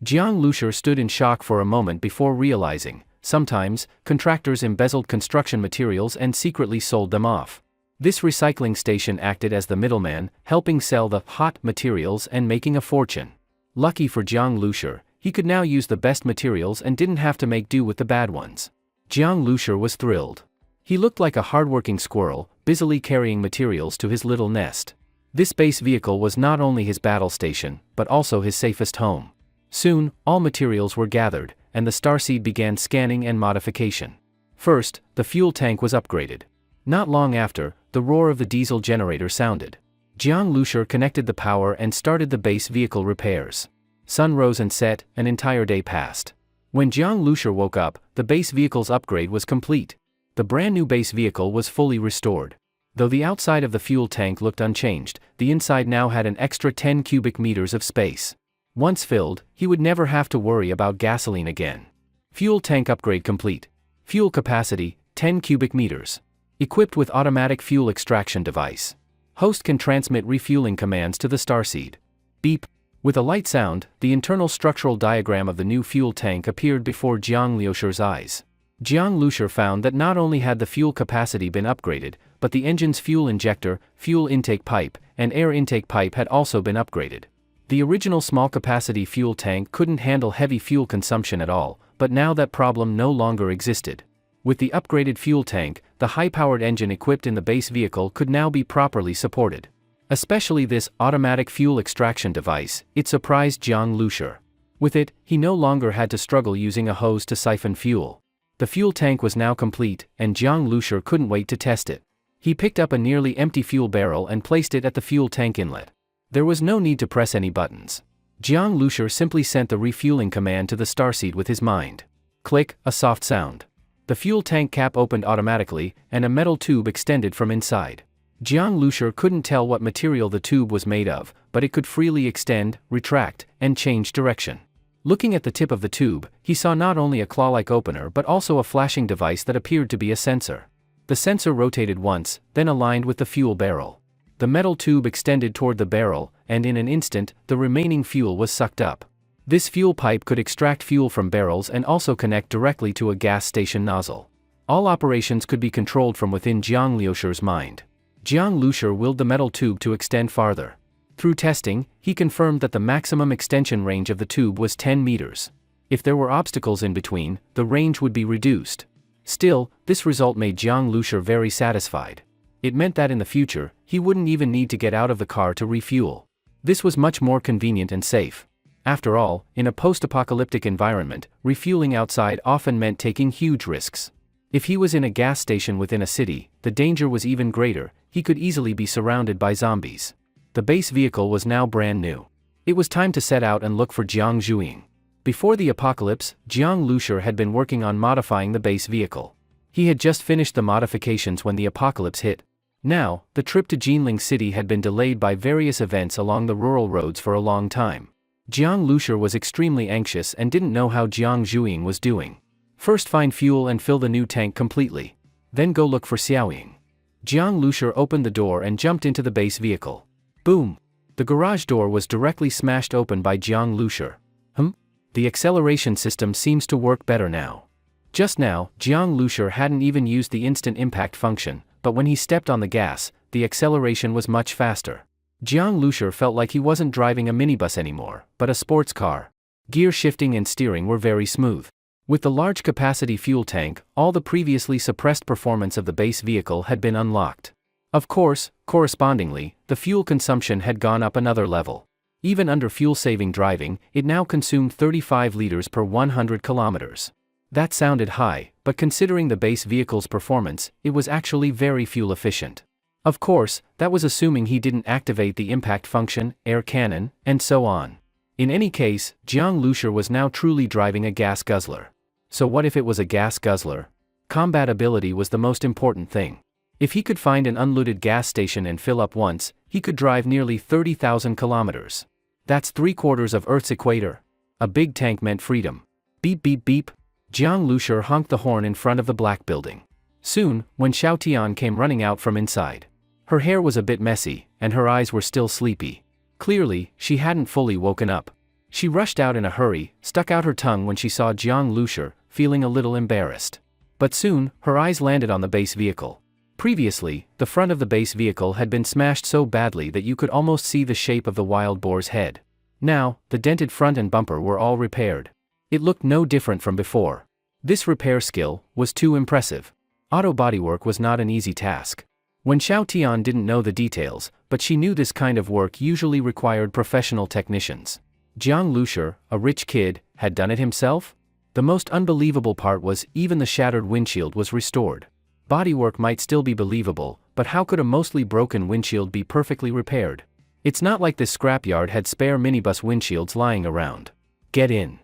Jiang Lushur stood in shock for a moment before realizing, sometimes, contractors embezzled construction materials and secretly sold them off. This recycling station acted as the middleman, helping sell the hot materials and making a fortune. Lucky for Jiang Lushur, he could now use the best materials and didn't have to make do with the bad ones. Jiang Lushur was thrilled. He looked like a hardworking squirrel, busily carrying materials to his little nest. This base vehicle was not only his battle station, but also his safest home. Soon, all materials were gathered, and the starseed began scanning and modification. First, the fuel tank was upgraded. Not long after, the roar of the diesel generator sounded. Jiang Lushur connected the power and started the base vehicle repairs. Sun rose and set, an entire day passed. When Jiang Lushur woke up, the base vehicle's upgrade was complete. The brand new base vehicle was fully restored. Though the outside of the fuel tank looked unchanged, the inside now had an extra 10 cubic meters of space. Once filled, he would never have to worry about gasoline again. Fuel tank upgrade complete. Fuel capacity, 10 cubic meters. Equipped with automatic fuel extraction device. Host can transmit refueling commands to the starseed. Beep. With a light sound, the internal structural diagram of the new fuel tank appeared before Jiang Lushur's eyes. Jiang Lushur found that not only had the fuel capacity been upgraded, but the engine's fuel injector, fuel intake pipe, and air intake pipe had also been upgraded. The original small-capacity fuel tank couldn't handle heavy fuel consumption at all, but now that problem no longer existed. With the upgraded fuel tank, the high-powered engine equipped in the base vehicle could now be properly supported. Especially this automatic fuel extraction device, it surprised Jiang Lushur. With it, he no longer had to struggle using a hose to siphon fuel. The fuel tank was now complete, and Jiang Lushur couldn't wait to test it. He picked up a nearly empty fuel barrel and placed it at the fuel tank inlet. There was no need to press any buttons. Jiang Lushur simply sent the refueling command to the starseed with his mind. Click, a soft sound. The fuel tank cap opened automatically, and a metal tube extended from inside. Jiang Lushur couldn't tell what material the tube was made of, but it could freely extend, retract, and change direction. Looking at the tip of the tube, he saw not only a claw-like opener but also a flashing device that appeared to be a sensor. The sensor rotated once, then aligned with the fuel barrel. The metal tube extended toward the barrel, and in an instant, the remaining fuel was sucked up. This fuel pipe could extract fuel from barrels and also connect directly to a gas station nozzle. All operations could be controlled from within Jiang Lushur's mind. Jiang Lushur willed the metal tube to extend farther. Through testing, he confirmed that the maximum extension range of the tube was 10 meters. If there were obstacles in between, the range would be reduced. Still, this result made Jiang Lushur very satisfied. It meant that in the future, he wouldn't even need to get out of the car to refuel. This was much more convenient and safe. After all, in a post-apocalyptic environment, refueling outside often meant taking huge risks. If he was in a gas station within a city, the danger was even greater. He could easily be surrounded by zombies. The base vehicle was now brand new. It was time to set out and look for Jiang Zhuiying. Before the apocalypse, Jiang Lushur had been working on modifying the base vehicle. He had just finished the modifications when the apocalypse hit. Now, the trip to Jinling City had been delayed by various events along the rural roads for a long time. Jiang Lushur was extremely anxious and didn't know how Jiang Zhuiying was doing. First find fuel and fill the new tank completely. Then go look for Xiaoying. Jiang Lushur opened the door and jumped into the base vehicle. Boom! The garage door was directly smashed open by Jiang Lushur. The acceleration system seems to work better now. Just now, Jiang Lushur hadn't even used the instant impact function, but when he stepped on the gas, the acceleration was much faster. Jiang Lushur felt like he wasn't driving a minibus anymore, but a sports car. Gear shifting and steering were very smooth. With the large capacity fuel tank, all the previously suppressed performance of the base vehicle had been unlocked. Of course, correspondingly, the fuel consumption had gone up another level. Even under fuel-saving driving, it now consumed 35 liters per 100 kilometers. That sounded high, but considering the base vehicle's performance, it was actually very fuel efficient. Of course, that was assuming he didn't activate the impact function, air cannon, and so on. In any case, Jiang Lushur was now truly driving a gas guzzler. So what if it was a gas guzzler? Combat ability was the most important thing. If he could find an unlooted gas station and fill up once, he could drive nearly 30,000 kilometers. That's 3/4 of Earth's equator. A big tank meant freedom. Beep beep beep. Jiang Lushur honked the horn in front of the black building. Soon, when Xiao Tian came running out from inside. Her hair was a bit messy, and her eyes were still sleepy. Clearly, she hadn't fully woken up. She rushed out in a hurry, stuck out her tongue when she saw Jiang Lushur, feeling a little embarrassed. But soon, her eyes landed on the base vehicle. Previously, the front of the base vehicle had been smashed so badly that you could almost see the shape of the wild boar's head. Now, the dented front and bumper were all repaired. It looked no different from before. This repair skill was too impressive. Auto bodywork was not an easy task. When Xiao Tian didn't know the details, but she knew this kind of work usually required professional technicians. Jiang Lushur, a rich kid, had done it himself? The most unbelievable part was even the shattered windshield was restored. Bodywork might still be believable, but how could a mostly broken windshield be perfectly repaired? It's not like this scrapyard had spare minibus windshields lying around. Get in,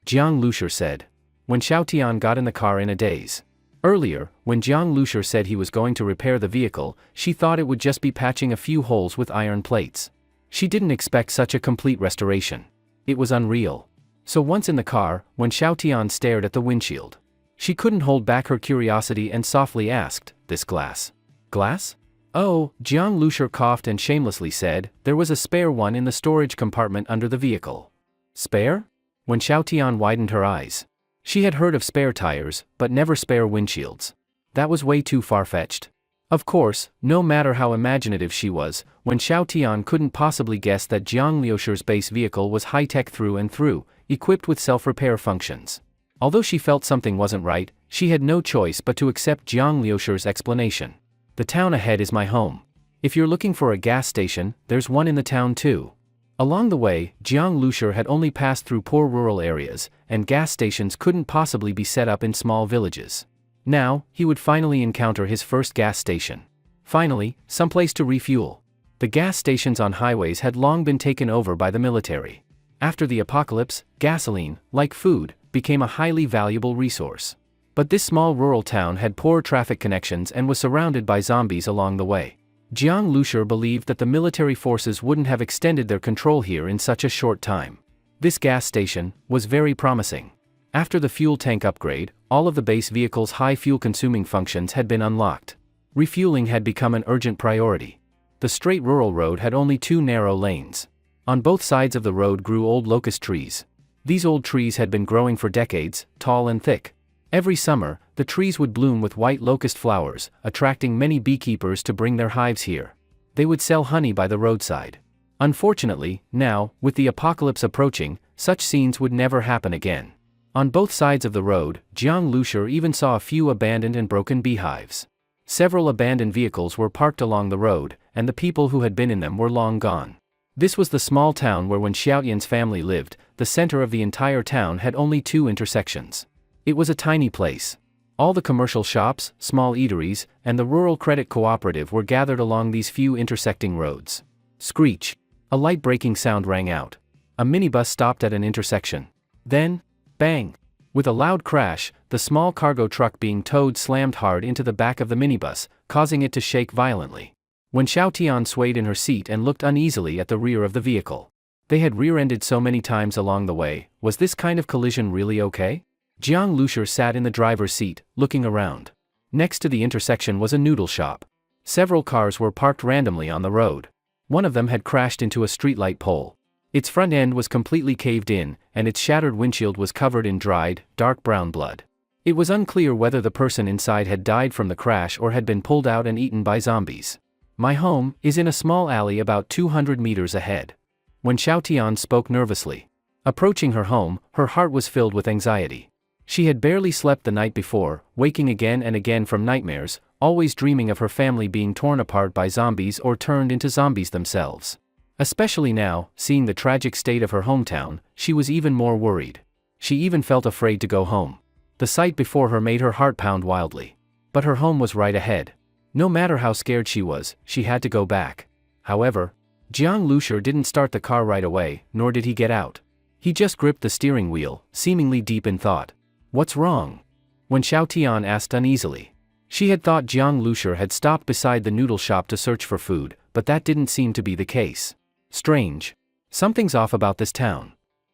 Jiang Lushur said. When Xiao Tian got in the car in a daze. Earlier, when Jiang Lushur said he was going to repair the vehicle, she thought it would just be patching a few holes with iron plates. She didn't expect such a complete restoration. It was unreal. So once in the car, when Xiao Tian stared at the windshield, she couldn't hold back her curiosity and softly asked, "This glass? Glass?" "Oh," Jiang Lushur coughed and shamelessly said, "there was a spare one in the storage compartment under the vehicle." Spare? When Xiao Tian widened her eyes. She had heard of spare tires, but never spare windshields. That was way too far-fetched. Of course, no matter how imaginative she was, when Xiao Tian couldn't possibly guess that Jiang Lushur's base vehicle was high-tech through and through, equipped with self-repair functions. Although she felt something wasn't right, she had no choice but to accept Jiang Lushur's explanation. "The town ahead is my home. If you're looking for a gas station, there's one in the town too." Along the way, Jiang Lushur had only passed through poor rural areas, and gas stations couldn't possibly be set up in small villages. Now, he would finally encounter his first gas station. Finally, someplace to refuel. The gas stations on highways had long been taken over by the military. After the apocalypse, gasoline, like food, became a highly valuable resource. But this small rural town had poor traffic connections and was surrounded by zombies along the way. Jiang Lushur believed that the military forces wouldn't have extended their control here in such a short time. This gas station was very promising. After the fuel tank upgrade, all of the base vehicle's high fuel-consuming functions had been unlocked. Refueling had become an urgent priority. The straight rural road had only 2 narrow lanes. On both sides of the road grew old locust trees. These old trees had been growing for decades, tall and thick. Every summer, the trees would bloom with white locust flowers, attracting many beekeepers to bring their hives here. They would sell honey by the roadside. Unfortunately, now, with the apocalypse approaching, such scenes would never happen again. On both sides of the road, Jiang Lushur even saw a few abandoned and broken beehives. Several abandoned vehicles were parked along the road, and the people who had been in them were long gone. This was the small town where when Xiaoyan's family lived, the center of the entire town had only 2 intersections. It was a tiny place. All the commercial shops, small eateries, and the rural credit cooperative were gathered along these few intersecting roads. Screech. A light braking sound rang out. A minibus stopped at an intersection. Then, bang! With a loud crash, the small cargo truck being towed slammed hard into the back of the minibus, causing it to shake violently. When Xiao Tian swayed in her seat and looked uneasily at the rear of the vehicle. They had rear-ended so many times along the way, was this kind of collision really okay? Jiang Lushur sat in the driver's seat, looking around. Next to the intersection was a noodle shop. Several cars were parked randomly on the road. One of them had crashed into a streetlight pole. Its front end was completely caved in, and its shattered windshield was covered in dried, dark brown blood. It was unclear whether the person inside had died from the crash or had been pulled out and eaten by zombies. My home is in a small alley about 200 meters ahead. Wen Xiaotian spoke nervously. Approaching her home, her heart was filled with anxiety. She had barely slept the night before, waking again and again from nightmares, always dreaming of her family being torn apart by zombies or turned into zombies themselves. Especially now, seeing the tragic state of her hometown, she was even more worried. She even felt afraid to go home. The sight before her made her heart pound wildly. But her home was right ahead. No matter how scared she was, she had to go back. However, Jiang Lushur didn't start the car right away, nor did he get out. He just gripped the steering wheel, seemingly deep in thought. What's wrong? Wen Xiaotian asked uneasily. She had thought Jiang Lushur had stopped beside the noodle shop to search for food, but that didn't seem to be the case. Strange. Something's off about this town.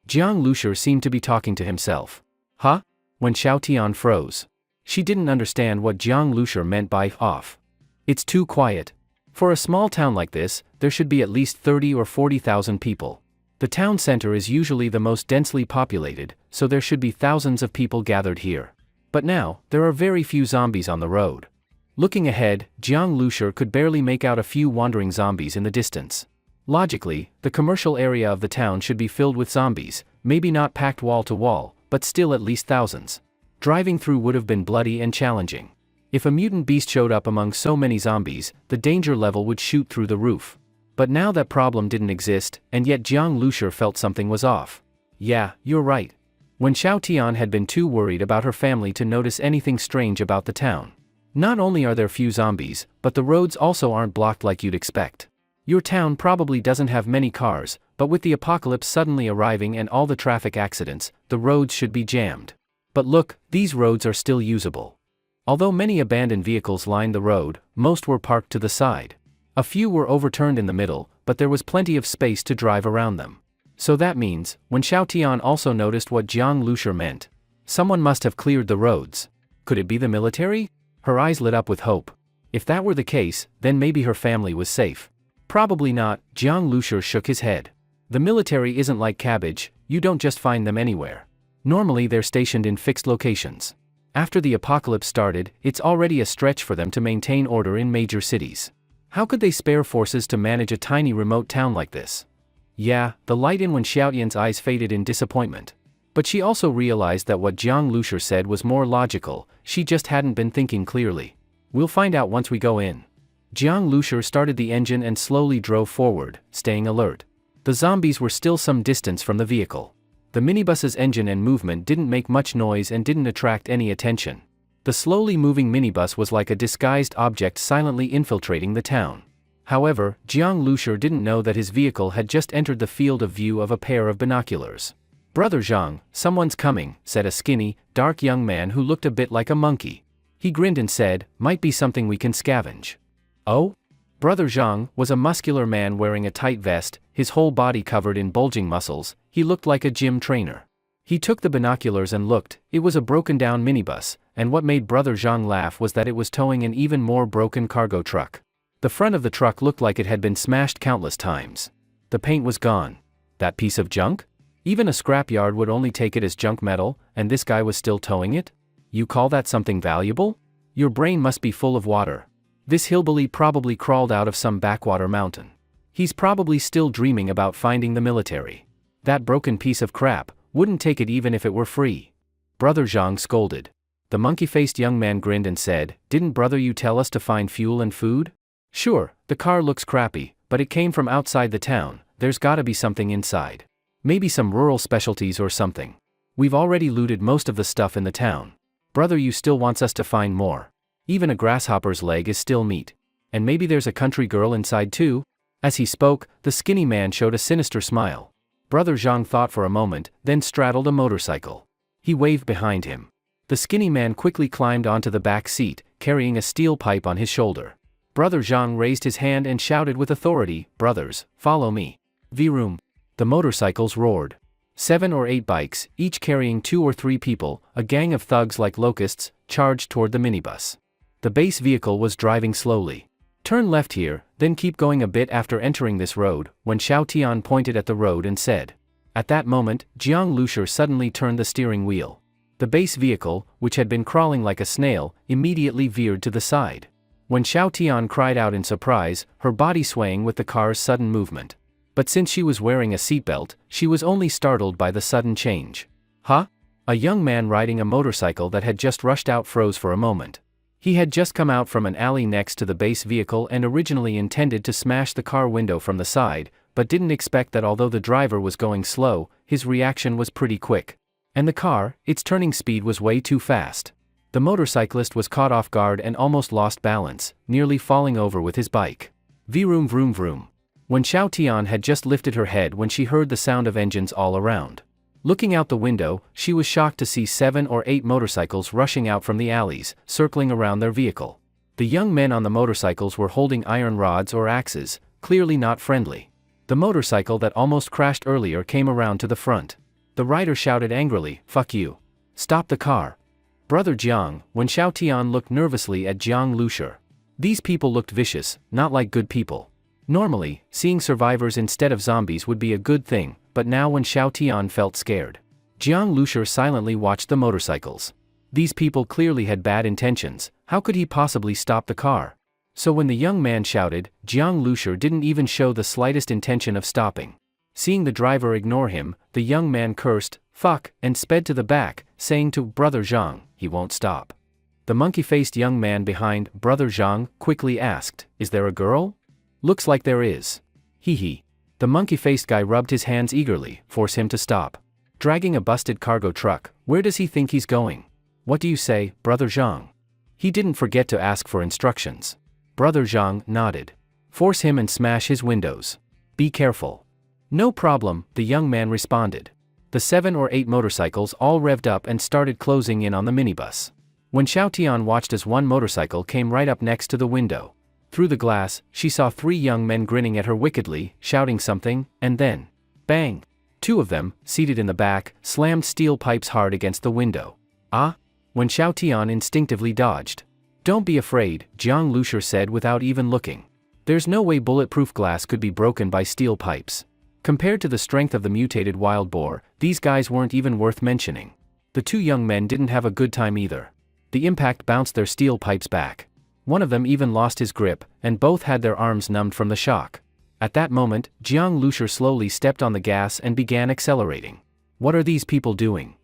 Jiang Lushur seemed to be talking to himself. Huh? Wen Xiaotian froze. She didn't understand what Jiang Lushur meant by off. It's too quiet. For a small town like this, there should be at least 30 or 40,000 people. The town center is usually the most densely populated, so there should be thousands of people gathered here. But now, there are very few zombies on the road. Looking ahead, Jiang Lushur could barely make out a few wandering zombies in the distance. Logically, the commercial area of the town should be filled with zombies, maybe not packed wall to wall, but still at least thousands. Driving through would have been bloody and challenging. If a mutant beast showed up among so many zombies, the danger level would shoot through the roof. But now that problem didn't exist, and yet Jiang Lushur felt something was off. Yeah, you're right. Wen Xiaotian had been too worried about her family to notice anything strange about the town. Not only are there few zombies, but the roads also aren't blocked like you'd expect. Your town probably doesn't have many cars, but with the apocalypse suddenly arriving and all the traffic accidents, the roads should be jammed. But look, these roads are still usable. Although many abandoned vehicles lined the road, most were parked to the side. A few were overturned in the middle, but there was plenty of space to drive around them. So that means, Wen Xiaotian also noticed what Jiang Lushur meant. Someone must have cleared the roads. Could it be the military? Her eyes lit up with hope. If that were the case, then maybe her family was safe. Probably not, Jiang Lushur shook his head. The military isn't like cabbage, you don't just find them anywhere. Normally they're stationed in fixed locations. After the apocalypse started, it's already a stretch for them to maintain order in major cities. How could they spare forces to manage a tiny remote town like this? Yeah, the light in Wen Xiaotian's eyes faded in disappointment. But she also realized that what Jiang Lushur said was more logical, she just hadn't been thinking clearly. We'll find out once we go in. Jiang Lushur started the engine and slowly drove forward, staying alert. The zombies were still some distance from the vehicle. The minibus's engine and movement didn't make much noise and didn't attract any attention. The slowly moving minibus was like a disguised object silently infiltrating the town. However, Jiang Lushur didn't know that his vehicle had just entered the field of view of a pair of binoculars. Brother Zhang, someone's coming, said a skinny, dark young man who looked a bit like a monkey. He grinned and said, might be something we can scavenge. Oh? Brother Zhang was a muscular man wearing a tight vest, his whole body covered in bulging muscles. He looked like a gym trainer. He took the binoculars and looked. It was a broken-down minibus, and what made Brother Zhang laugh was that it was towing an even more broken cargo truck. The front of the truck looked like it had been smashed countless times. The paint was gone. That piece of junk? Even a scrapyard would only take it as junk metal, and this guy was still towing it? You call that something valuable? Your brain must be full of water. This hillbilly probably crawled out of some backwater mountain. He's probably still dreaming about finding the military. That broken piece of crap wouldn't take it even if it were free. Brother Zhang scolded. The monkey-faced young man grinned and said, didn't brother you tell us to find fuel and food? Sure, the car looks crappy, but it came from outside the town. There's gotta be something inside. Maybe some rural specialties or something. We've already looted most of the stuff in the town. Brother you still wants us to find more. Even a grasshopper's leg is still meat. And maybe there's a country girl inside too? As he spoke, the skinny man showed a sinister smile. Brother Zhang thought for a moment, then straddled a motorcycle. He waved behind him. The skinny man quickly climbed onto the back seat, carrying a steel pipe on his shoulder. Brother Zhang raised his hand and shouted with authority, brothers, follow me. Vroom. The motorcycles roared. 7 or 8 bikes, each carrying 2 or 3 people, a gang of thugs like locusts, charged toward the minibus. The base vehicle was driving slowly. Turn left here, then keep going a bit after entering this road, Wen Xiaotian pointed at the road and said. At that moment, Jiang Lushi suddenly turned the steering wheel. The base vehicle, which had been crawling like a snail, immediately veered to the side. When Xiaotian cried out in surprise, her body swaying with the car's sudden movement. But since she was wearing a seatbelt, she was only startled by the sudden change. Huh? A young man riding a motorcycle that had just rushed out froze for a moment. He had just come out from an alley next to the base vehicle and originally intended to smash the car window from the side, but didn't expect that although the driver was going slow, his reaction was pretty quick. And the car, its turning speed was way too fast. The motorcyclist was caught off guard and almost lost balance, nearly falling over with his bike. Vroom vroom vroom. When Xiaotian had just lifted her head when she heard the sound of engines all around. Looking out the window, she was shocked to see 7 or 8 motorcycles rushing out from the alleys, circling around their vehicle. The young men on the motorcycles were holding iron rods or axes, clearly not friendly. The motorcycle that almost crashed earlier came around to the front. The rider shouted angrily, "Fuck you. Stop the car." Brother Jiang, when Xiaotian looked nervously at Jiang Lushi. These people looked vicious, not like good people. Normally, seeing survivors instead of zombies would be a good thing, but now when Xiaotian felt scared. Jiang Lushi silently watched the motorcycles. These people clearly had bad intentions, how could he possibly stop the car? So when the young man shouted, Jiang Lushi didn't even show the slightest intention of stopping. Seeing the driver ignore him, the young man cursed, "Fuck," and sped to the back, saying to Brother Zhang, "He won't stop." The monkey-faced young man behind Brother Zhang quickly asked, "Is there a girl?" "Looks like there is." Hee hee. The monkey-faced guy rubbed his hands eagerly, force him to stop. Dragging a busted cargo truck, where does he think he's going? What do you say, Brother Zhang? He didn't forget to ask for instructions. Brother Zhang nodded. Force him and smash his windows. Be careful. No problem, the young man responded. The 7 or 8 motorcycles all revved up and started closing in on the minibus. When Xiaotian watched as one motorcycle came right up next to the window. Through the glass, she saw 3 young men grinning at her wickedly, shouting something, and then, bang! 2 of them, seated in the back, slammed steel pipes hard against the window. Ah? When Xiaotian instinctively dodged. Don't be afraid, Jiang Lushi said without even looking. There's no way bulletproof glass could be broken by steel pipes. Compared to the strength of the mutated wild boar, these guys weren't even worth mentioning. The 2 young men didn't have a good time either. The impact bounced their steel pipes back. One of them even lost his grip, and both had their arms numbed from the shock. At that moment, Jiang Lushi slowly stepped on the gas and began accelerating. What are these people doing?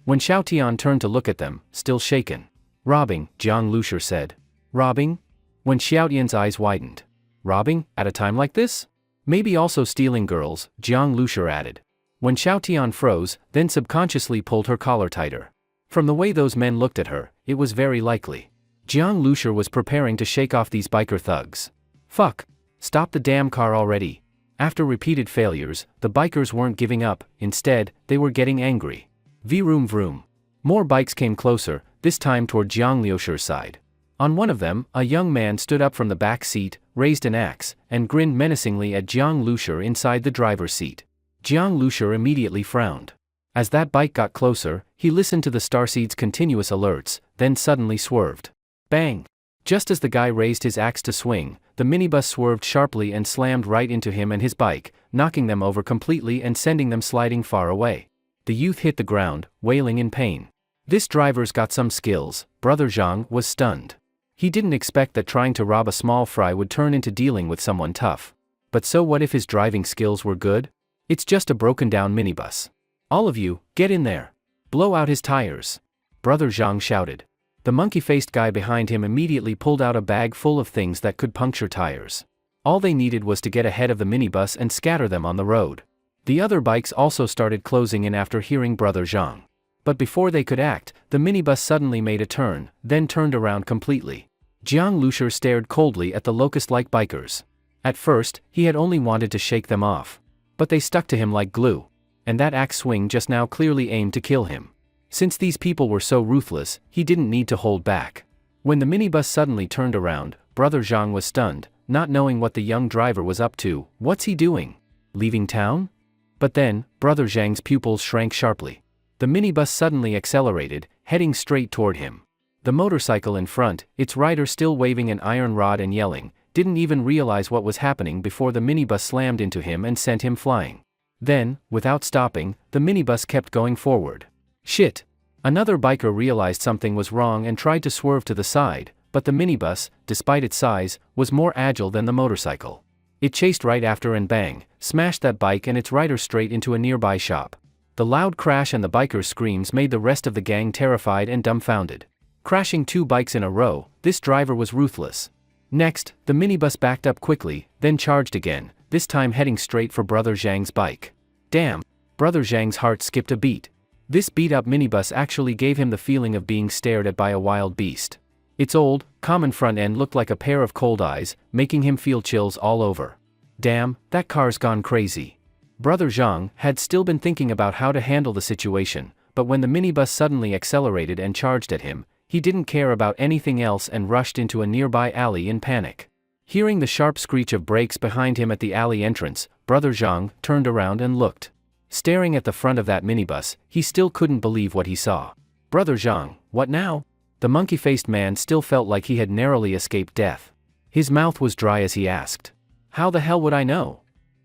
When Xiaotian turned to look at them, still shaken. Robbing, Jiang Lushi said. Robbing? When Xiaotian's eyes widened. Robbing, at a time like this? Maybe also stealing girls, Jiang Lushi added. When Xiaotian froze, then subconsciously pulled her collar tighter. From the way those men looked at her, it was very likely. Jiang Lushi was preparing to shake off these biker thugs. Fuck. Stop the damn car already. After repeated failures, the bikers weren't giving up, instead, they were getting angry. Vroom vroom. More bikes came closer, this time toward Jiang Lushi's side. On one of them, a young man stood up from the back seat, raised an axe, and grinned menacingly at Jiang Lushi inside the driver's seat. Jiang Lushi immediately frowned. As that bike got closer, he listened to the starseed's continuous alerts, then suddenly swerved. Bang! Just as the guy raised his axe to swing, the minibus swerved sharply and slammed right into him and his bike, knocking them over completely and sending them sliding far away. The youth hit the ground, wailing in pain. This driver's got some skills, Brother Zhang was stunned. He didn't expect that trying to rob a small fry would turn into dealing with someone tough. But so what if his driving skills were good? It's just a broken down minibus. All of you, get in there. Blow out his tires. Brother Zhang shouted. The monkey-faced guy behind him immediately pulled out a bag full of things that could puncture tires. All they needed was to get ahead of the minibus and scatter them on the road. The other bikes also started closing in after hearing Brother Zhang. But before they could act, the minibus suddenly made a turn, then turned around completely. Jiang Lushi stared coldly at the locust-like bikers. At first, he had only wanted to shake them off. But they stuck to him like glue. And that axe swing just now clearly aimed to kill him. Since these people were so ruthless, he didn't need to hold back. When the minibus suddenly turned around, Brother Zhang was stunned, not knowing what the young driver was up to. What's he doing? Leaving town? But then, Brother Zhang's pupils shrank sharply. The minibus suddenly accelerated, heading straight toward him. The motorcycle in front, its rider still waving an iron rod and yelling, didn't even realize what was happening before the minibus slammed into him and sent him flying. Then, without stopping, the minibus kept going forward. Shit! Another biker realized something was wrong and tried to swerve to the side, but the minibus, despite its size, was more agile than the motorcycle. It chased right after and bang, smashed that bike and its rider straight into a nearby shop. The loud crash and the biker's screams made the rest of the gang terrified and dumbfounded. Crashing 2 bikes in a row, this driver was ruthless. Next, the minibus backed up quickly, then charged again, this time heading straight for Brother Zhang's bike. Damn! Brother Zhang's heart skipped a beat. This beat-up minibus actually gave him the feeling of being stared at by a wild beast. Its old, common front end looked like a pair of cold eyes, making him feel chills all over. Damn, that car's gone crazy. Brother Zhang had still been thinking about how to handle the situation, but when the minibus suddenly accelerated and charged at him, he didn't care about anything else and rushed into a nearby alley in panic. Hearing the sharp screech of brakes behind him at the alley entrance, Brother Zhang turned around and looked. Staring at the front of that minibus, he still couldn't believe what he saw. Brother Zhang, what now? The monkey-faced man still felt like he had narrowly escaped death. His mouth was dry as he asked. How the hell would I know?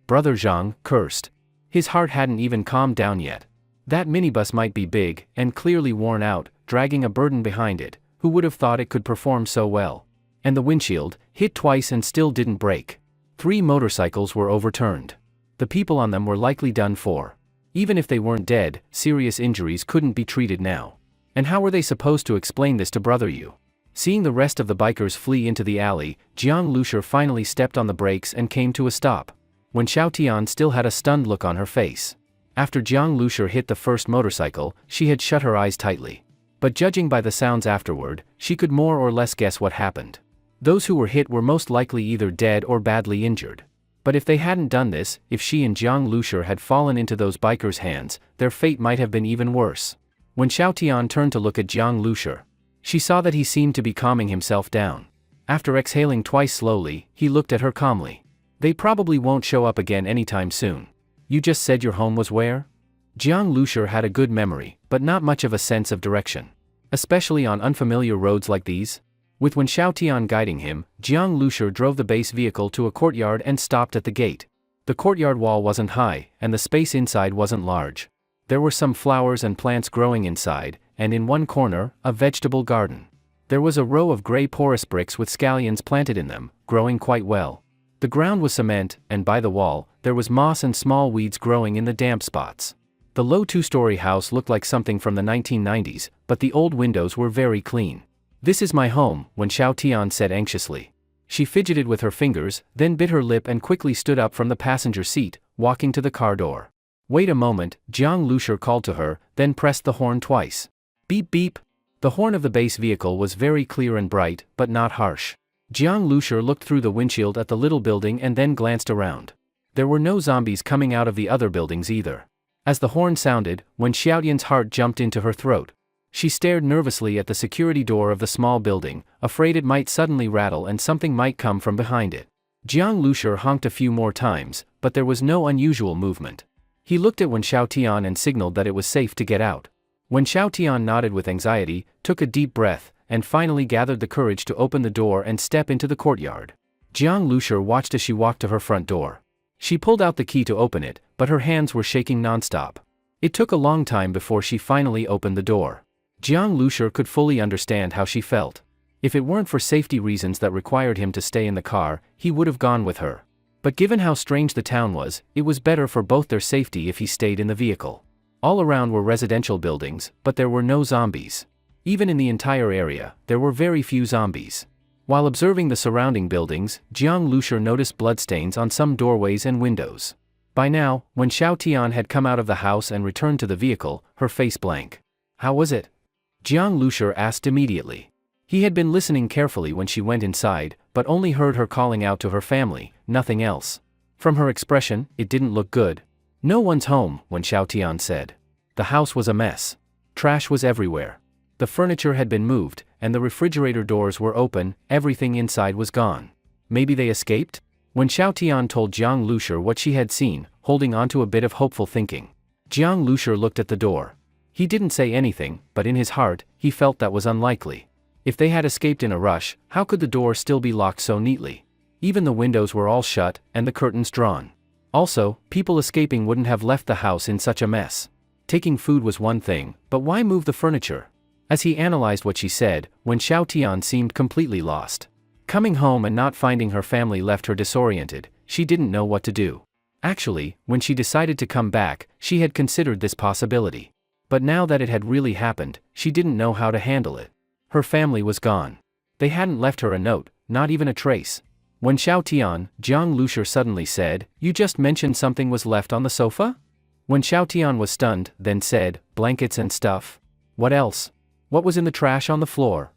Brother Zhang cursed. His heart hadn't even calmed down yet. That minibus might be big, and clearly worn out, dragging a burden behind it. Who would have thought it could perform so well? And the windshield, hit twice and still didn't break. 3 motorcycles were overturned. The people on them were likely done for. Even if they weren't dead, serious injuries couldn't be treated now. And how were they supposed to explain this to Brother Yu? Seeing the rest of the bikers flee into the alley, Jiang Lushur finally stepped on the brakes and came to a stop. When Xiao Tian still had a stunned look on her face. After Jiang Lushur hit the first motorcycle, she had shut her eyes tightly. But judging by the sounds afterward, she could more or less guess what happened. Those who were hit were most likely either dead or badly injured. But if they hadn't done this, if she and Jiang Lushur had fallen into those bikers' hands, their fate might have been even worse. When Xiao Tian turned to look at Jiang Lushur, she saw that he seemed to be calming himself down. After exhaling twice slowly, he looked at her calmly. They probably won't show up again anytime soon. You just said your home was where? Jiang Lushur had a good memory, but not much of a sense of direction. Especially on unfamiliar roads like these. With Wen Xiaotian guiding him, Jiang Lushur drove the base vehicle to a courtyard and stopped at the gate. The courtyard wall wasn't high, and the space inside wasn't large. There were some flowers and plants growing inside, and in one corner, a vegetable garden. There was a row of gray porous bricks with scallions planted in them, growing quite well. The ground was cement, and by the wall, there was moss and small weeds growing in the damp spots. The low 2-story house looked like something from the 1990s, but the old windows were very clean. This is my home, Wen Xiaotian said anxiously. She fidgeted with her fingers, then bit her lip and quickly stood up from the passenger seat, walking to the car door. Wait a moment, Jiang Lushur called to her, then pressed the horn twice. Beep beep. The horn of the base vehicle was very clear and bright, but not harsh. Jiang Lushur looked through the windshield at the little building and then glanced around. There were no zombies coming out of the other buildings either. As the horn sounded, Wen Xiaotian's heart jumped into her throat. She stared nervously at the security door of the small building, afraid it might suddenly rattle and something might come from behind it. Jiang Lushur honked a few more times, but there was no unusual movement. He looked at Wen Xiaotian and signaled that it was safe to get out. Wen Xiaotian nodded with anxiety, took a deep breath, and finally gathered the courage to open the door and step into the courtyard. Jiang Lushur watched as she walked to her front door. She pulled out the key to open it, but her hands were shaking nonstop. It took a long time before she finally opened the door. Jiang Lushur could fully understand how she felt. If it weren't for safety reasons that required him to stay in the car, he would have gone with her. But given how strange the town was, it was better for both their safety if he stayed in the vehicle. All around were residential buildings, but there were no zombies. Even in the entire area, there were very few zombies. While observing the surrounding buildings, Jiang Lushur noticed bloodstains on some doorways and windows. By now, when Xiaotian had come out of the house and returned to the vehicle, her face blank. How was it? Jiang Lushur asked immediately. He had been listening carefully when she went inside, but only heard her calling out to her family, nothing else. From her expression, it didn't look good. No one's home, Wen Xiaotian said. The house was a mess. Trash was everywhere. The furniture had been moved, and the refrigerator doors were open, everything inside was gone. Maybe they escaped? When Xiaotian told Jiang Lushur what she had seen, holding on to a bit of hopeful thinking. Jiang Lushur looked at the door. He didn't say anything, but in his heart, he felt that was unlikely. If they had escaped in a rush, how could the door still be locked so neatly? Even the windows were all shut and the curtains drawn. Also, people escaping wouldn't have left the house in such a mess. Taking food was one thing, but why move the furniture? As he analyzed what she said, Wen Xiaotian seemed completely lost. Coming home and not finding her family left her disoriented. She didn't know what to do. Actually, when she decided to come back, she had considered this possibility. But now that it had really happened, she didn't know how to handle it. Her family was gone. They hadn't left her a note, not even a trace. When Xiaotian, Jiang Lushur suddenly said, "You just mentioned something was left on the sofa?" When Xiaotian was stunned, then said, "Blankets and stuff? What else? What was in the trash on the floor?"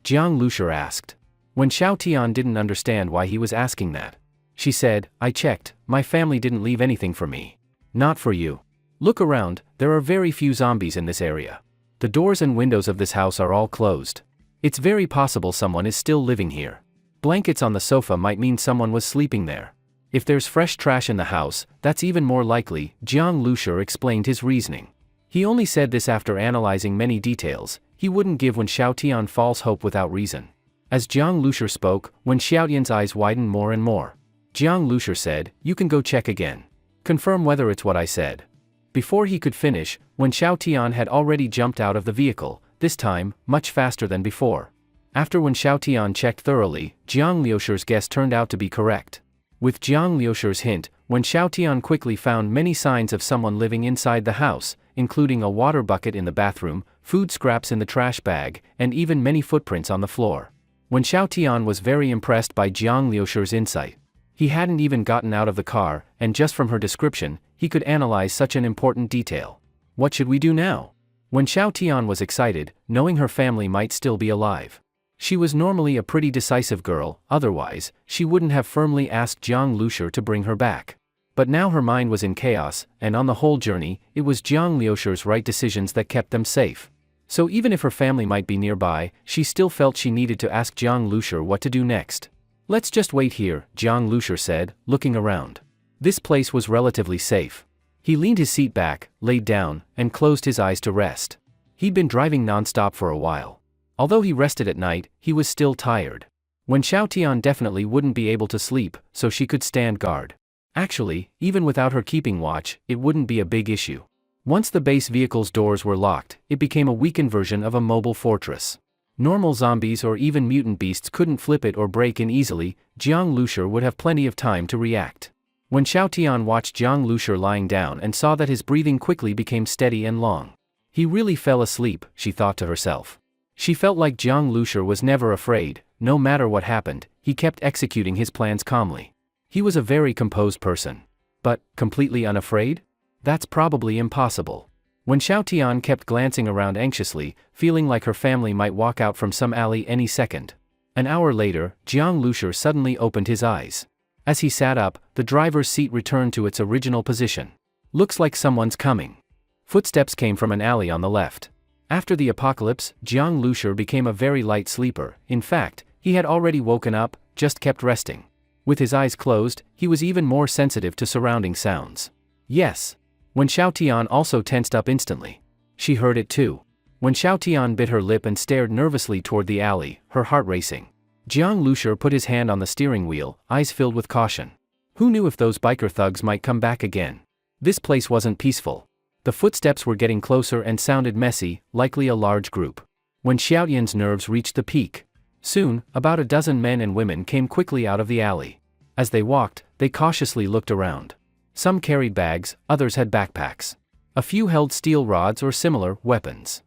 Jiang Lushur asked. When Xiaotian didn't understand why he was asking that. She said, "I checked, my family didn't leave anything for me. Not for you. Look around, there are very few zombies in this area. The doors and windows of this house are all closed. It's very possible someone is still living here. Blankets on the sofa might mean someone was sleeping there. If there's fresh trash in the house, that's even more likely." Jiang Lushur explained his reasoning. He only said this after analyzing many details. He wouldn't give Wen Xiaotian false hope without reason. As Jiang Lushur spoke, Wen Xiaotian's eyes widened more and more. Jiang Lushur said, "You can go check again. Confirm whether it's what I said." Before he could finish, Wen Xiaotian had already jumped out of the vehicle, this time, much faster than before. After Wen Xiaotian checked thoroughly, Jiang Lushur's guess turned out to be correct. With Jiang Lushur's hint, Wen Xiaotian quickly found many signs of someone living inside the house, including a water bucket in the bathroom, food scraps in the trash bag, and even many footprints on the floor. Wen Xiaotian was very impressed by Jiang Lushur's insight. He hadn't even gotten out of the car, and just from her description, he could analyze such an important detail. "What should we do now?" Wen Xiaotian was excited, knowing her family might still be alive. She was normally a pretty decisive girl, otherwise, she wouldn't have firmly asked Jiang Lushur to bring her back. But now her mind was in chaos, and on the whole journey, it was Jiang Lushur's right decisions that kept them safe. So even if her family might be nearby, she still felt she needed to ask Jiang Lushur what to do next. "Let's just wait here," Jiang Lushur said, looking around. This place was relatively safe. He leaned his seat back, laid down, and closed his eyes to rest. He'd been driving non-stop for a while. Although he rested at night, he was still tired. Wen Xiaotian definitely wouldn't be able to sleep, so she could stand guard. Actually, even without her keeping watch, it wouldn't be a big issue. Once the base vehicle's doors were locked, it became a weakened version of a mobile fortress. Normal zombies or even mutant beasts couldn't flip it or break in easily. Jiang Lushur would have plenty of time to react. When Xiaotian watched Jiang Lushur lying down and saw that his breathing quickly became steady and long. He really fell asleep, she thought to herself. She felt like Jiang Lushur was never afraid. No matter what happened, he kept executing his plans calmly. He was a very composed person. But, completely unafraid? That's probably impossible. When Xiaotian kept glancing around anxiously, feeling like her family might walk out from some alley any second. An hour later, Jiang Lushur suddenly opened his eyes. As he sat up, the driver's seat returned to its original position. "Looks like someone's coming." Footsteps came from an alley on the left. After the apocalypse, Jiang Lushur became a very light sleeper. In fact, he had already woken up, just kept resting. With his eyes closed, he was even more sensitive to surrounding sounds. "Yes." When Xiaotian also tensed up instantly. She heard it too. When Xiaotian bit her lip and stared nervously toward the alley, her heart racing. Jiang Lushur put his hand on the steering wheel, eyes filled with caution. Who knew if those biker thugs might come back again? This place wasn't peaceful. The footsteps were getting closer and sounded messy, likely a large group. When Xiaotian's nerves reached the peak. Soon, about a dozen men and women came quickly out of the alley. As they walked, they cautiously looked around. Some carried bags, others had backpacks. A few held steel rods or similar weapons.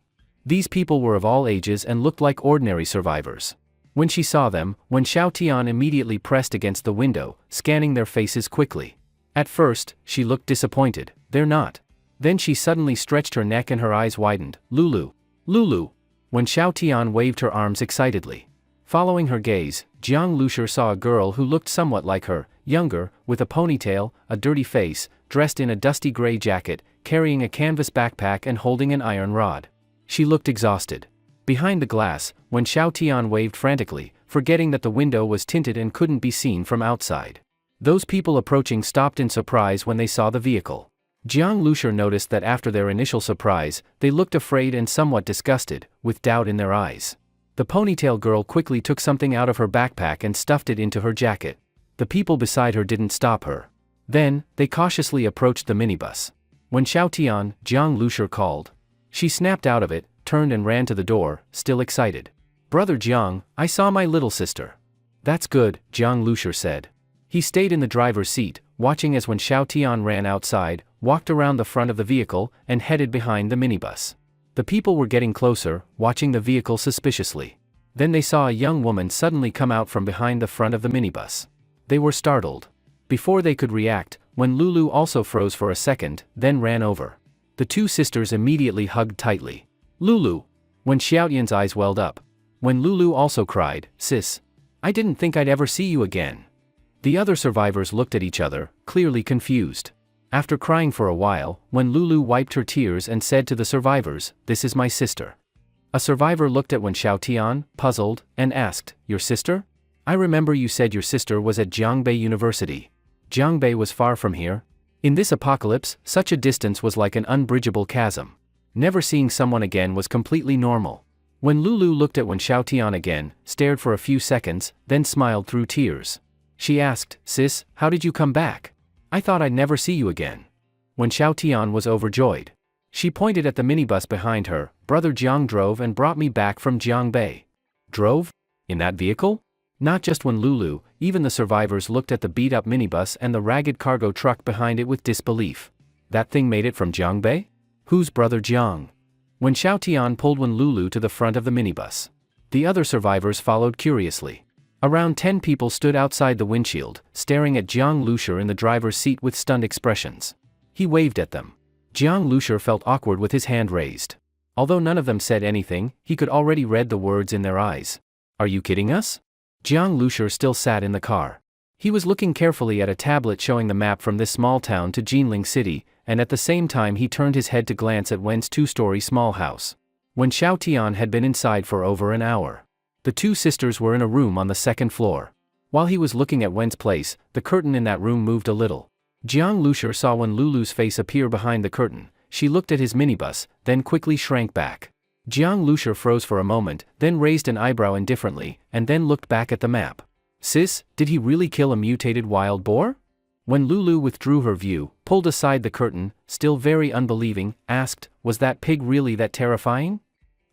These people were of all ages and looked like ordinary survivors. When she saw them, Wen Xiaotian immediately pressed against the window, scanning their faces quickly. At first, she looked disappointed. "They're not." Then she suddenly stretched her neck and her eyes widened. "Lulu! Lulu!" When Xiaotian waved her arms excitedly. Following her gaze, Jiang Lushur saw a girl who looked somewhat like her, younger, with a ponytail, a dirty face, dressed in a dusty gray jacket, carrying a canvas backpack and holding an iron rod. She looked exhausted. Behind the glass, when Xiaotian waved frantically, forgetting that the window was tinted and couldn't be seen from outside. Those people approaching stopped in surprise when they saw the vehicle. Jiang Lushur noticed that after their initial surprise, they looked afraid and somewhat disgusted, with doubt in their eyes. The ponytail girl quickly took something out of her backpack and stuffed it into her jacket. The people beside her didn't stop her. Then, they cautiously approached the minibus. When Xiaotian, Jiang Lushur called. She snapped out of it, turned and ran to the door, still excited. "Brother Jiang, I saw my little sister." "That's good," Jiang Lushur said. He stayed in the driver's seat, watching as when Xiaotian ran outside, walked around the front of the vehicle, and headed behind the minibus. The people were getting closer, watching the vehicle suspiciously. Then they saw a young woman suddenly come out from behind the front of the minibus. They were startled. Before they could react, when Lulu also froze for a second, then ran over. The two sisters immediately hugged tightly. "Lulu!" When Xiaotian's eyes welled up. When Lulu also cried, "Sis! I didn't think I'd ever see you again." The other survivors looked at each other, clearly confused. After crying for a while, when Lulu wiped her tears and said to the survivors, "This is my sister." A survivor looked at Wen Xiaotian, puzzled, and asked, "Your sister? I remember you said your sister was at Jiangbei University. Jiangbei was far from here. In this apocalypse, such a distance was like an unbridgeable chasm. Never seeing someone again was completely normal." When Lulu looked at Wen Xiaotian again, stared for a few seconds, then smiled through tears. She asked, "Sis, how did you come back? I thought I'd never see you again." Wen Xiaotian was overjoyed. She pointed at the minibus behind her. "Brother Jiang drove and brought me back from Jiangbei." "Drove? In that vehicle?" Not just when Lulu, even the survivors looked at the beat-up minibus and the ragged cargo truck behind it with disbelief. "That thing made it from Jiangbei? Who's brother Jiang?" When Xiaotian pulled Wen Lulu to the front of the minibus. The other survivors followed curiously. Around 10 people stood outside the windshield, staring at Jiang Lushur in the driver's seat with stunned expressions. He waved at them. Jiang Lushur felt awkward with his hand raised. Although none of them said anything, he could already read the words in their eyes. "Are you kidding us?" Jiang Lushur still sat in the car. He was looking carefully at a tablet showing the map from this small town to Jinling City, and at the same time he turned his head to glance at Wen's two-story small house. When Xiaotian had been inside for over an hour. The two sisters were in a room on the second floor. While he was looking at Wen's place, the curtain in that room moved a little. Jiang Lushur saw Wen Lulu's face appear behind the curtain. She looked at his minibus, then quickly shrank back. Jiang Lushur froze for a moment, then raised an eyebrow indifferently, and then looked back at the map. "Sis, did he really kill a mutated wild boar?" When Lulu withdrew her view, pulled aside the curtain, still very unbelieving, asked, "Was that pig really that terrifying?"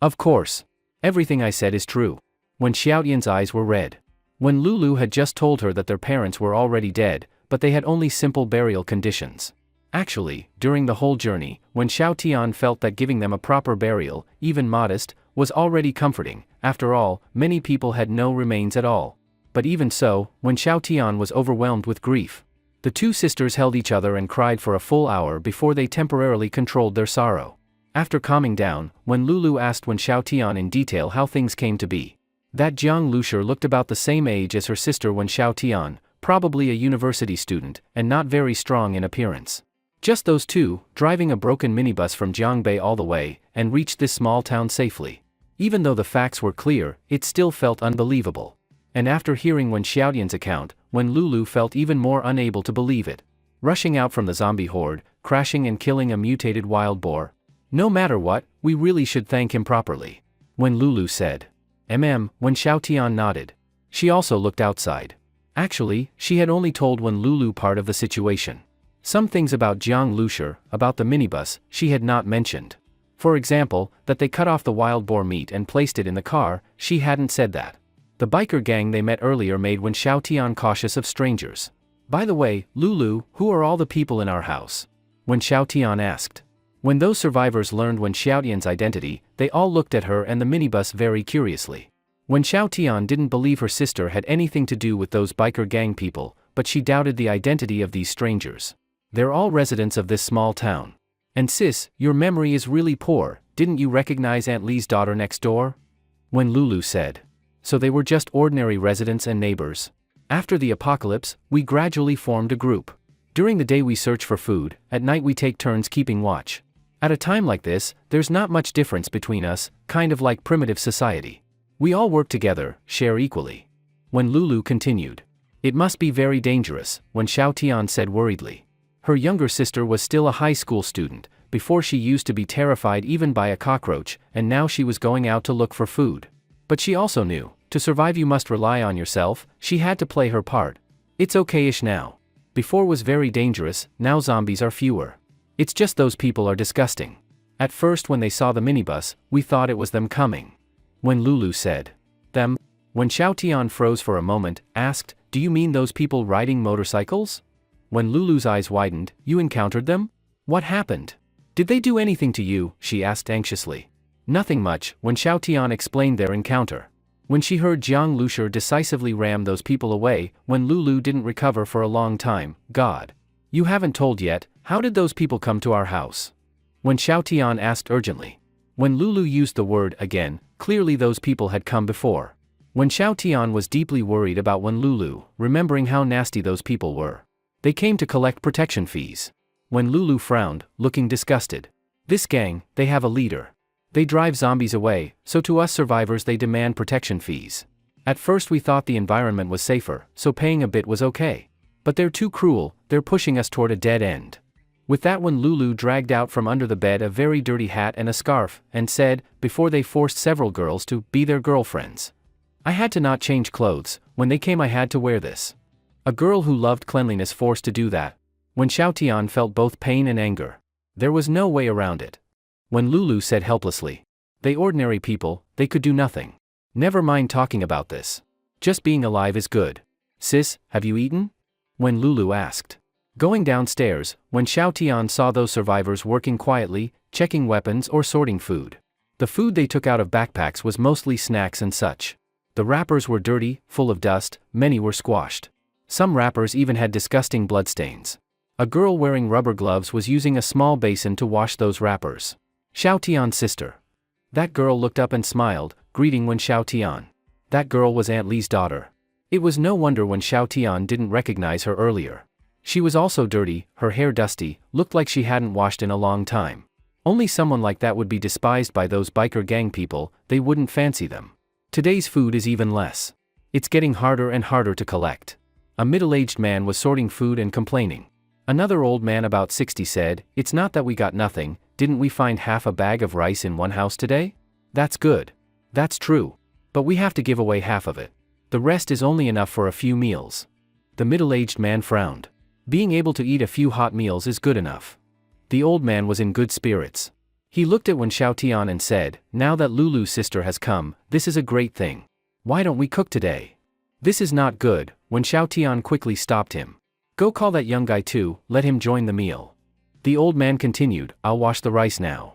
"Of course. Everything I said is true." When Xiaotian's eyes were red. When Lulu had just told her that their parents were already dead, but they had only simple burial conditions. Actually, during the whole journey, when Xiaotian felt that giving them a proper burial, even modest, was already comforting. After all, many people had no remains at all. But even so, when Xiaotian was overwhelmed with grief, the two sisters held each other and cried for a full hour before they temporarily controlled their sorrow. After calming down, when Lulu asked Wen Xiaotian in detail how things came to be, that Jiang Lushur looked about the same age as her sister Wen Xiaotian, probably a university student, and not very strong in appearance. Just those two, driving a broken minibus from Jiangbei all the way, and reached this small town safely. Even though the facts were clear, it still felt unbelievable. And after hearing Wen Xiaotian's account, Wen Lulu felt even more unable to believe it. Rushing out from the zombie horde, crashing and killing a mutated wild boar. "No matter what, we really should thank him properly," Wen Lulu said. Wen Xiaotian nodded. She also looked outside. Actually, she had only told Wen Lulu part of the situation. Some things about Jiang Lushur, about the minibus, she had not mentioned. For example, that they cut off the wild boar meat and placed it in the car, she hadn't said that. The biker gang they met earlier made Wen Xiaotian cautious of strangers. "By the way, Lulu, who are all the people in our house?" Wen Xiaotian asked. When those survivors learned Wen Xiaotian's identity, they all looked at her and the minibus very curiously. Wen Xiaotian didn't believe her sister had anything to do with those biker gang people, but she doubted the identity of these strangers. "They're all residents of this small town. And sis, your memory is really poor, didn't you recognize Aunt Lee's daughter next door?" Wen Lulu said. So they were just ordinary residents and neighbors. "After the apocalypse, we gradually formed a group. During the day we search for food, at night we take turns keeping watch. At a time like this, there's not much difference between us, kind of like primitive society. We all work together, share equally." When Lulu continued. "It must be very dangerous," Wen Xiaotian said worriedly. Her younger sister was still a high school student. Before she used to be terrified even by a cockroach, and now she was going out to look for food. But she also knew, to survive you must rely on yourself. She had to play her part. It's okay-ish now. Before was very dangerous, now zombies are fewer. It's just those people are disgusting. At first when they saw the minibus, we thought it was them coming. When Lulu said, them, when Xiao Tian froze for a moment, asked, do you mean those people riding motorcycles? When Lulu's eyes widened, you encountered them? What happened? Did they do anything to you? She asked anxiously. Nothing much, when Xiao Tian explained their encounter. When she heard Jiang Lushur decisively ram those people away, when Lulu didn't recover for a long time, God. You haven't told yet, how did those people come to our house? When Xiao Tian asked urgently. When Lulu used the word again, clearly those people had come before. When Xiao Tian was deeply worried about when Lulu, remembering how nasty those people were. They came to collect protection fees. When Lulu frowned, looking disgusted. This gang, they have a leader. They drive zombies away, so to us survivors they demand protection fees. At first we thought the environment was safer, so paying a bit was okay. But they're too cruel, they're pushing us toward a dead end. With that when Lulu dragged out from under the bed a very dirty hat and a scarf, and said, before they forced several girls to be their girlfriends. I had to not change clothes, when they came I had to wear this. A girl who loved cleanliness forced to do that. When Xiao Tian felt both pain and anger. There was no way around it. When Lulu said helplessly. They ordinary people, they could do nothing. Never mind talking about this. Just being alive is good. Sis, have you eaten? When Lulu asked. Going downstairs, when Xiao Tian saw those survivors working quietly, checking weapons or sorting food. The food they took out of backpacks was mostly snacks and such. The wrappers were dirty, full of dust, many were squashed. Some wrappers even had disgusting bloodstains. A girl wearing rubber gloves was using a small basin to wash those wrappers. Xiao Tian's sister. That girl looked up and smiled, greeting when Xiao Tian. That girl was Aunt Li's daughter. It was no wonder when Xiao Tian didn't recognize her earlier. She was also dirty, her hair dusty, looked like she hadn't washed in a long time. Only someone like that would be despised by those biker gang people, they wouldn't fancy them. Today's food is even less. It's getting harder and harder to collect. A middle-aged man was sorting food and complaining. Another old man about 60 said, it's not that we got nothing, didn't we find half a bag of rice in one house today? That's good. That's true. But we have to give away half of it. The rest is only enough for a few meals. The middle-aged man frowned. Being able to eat a few hot meals is good enough. The old man was in good spirits. He looked at Wen Xiaotian and said, now that Lulu's sister has come, this is a great thing. Why don't we cook today? This is not good, Wen Xiaotian quickly stopped him. Go call that young guy too, let him join the meal. The old man continued, I'll wash the rice now.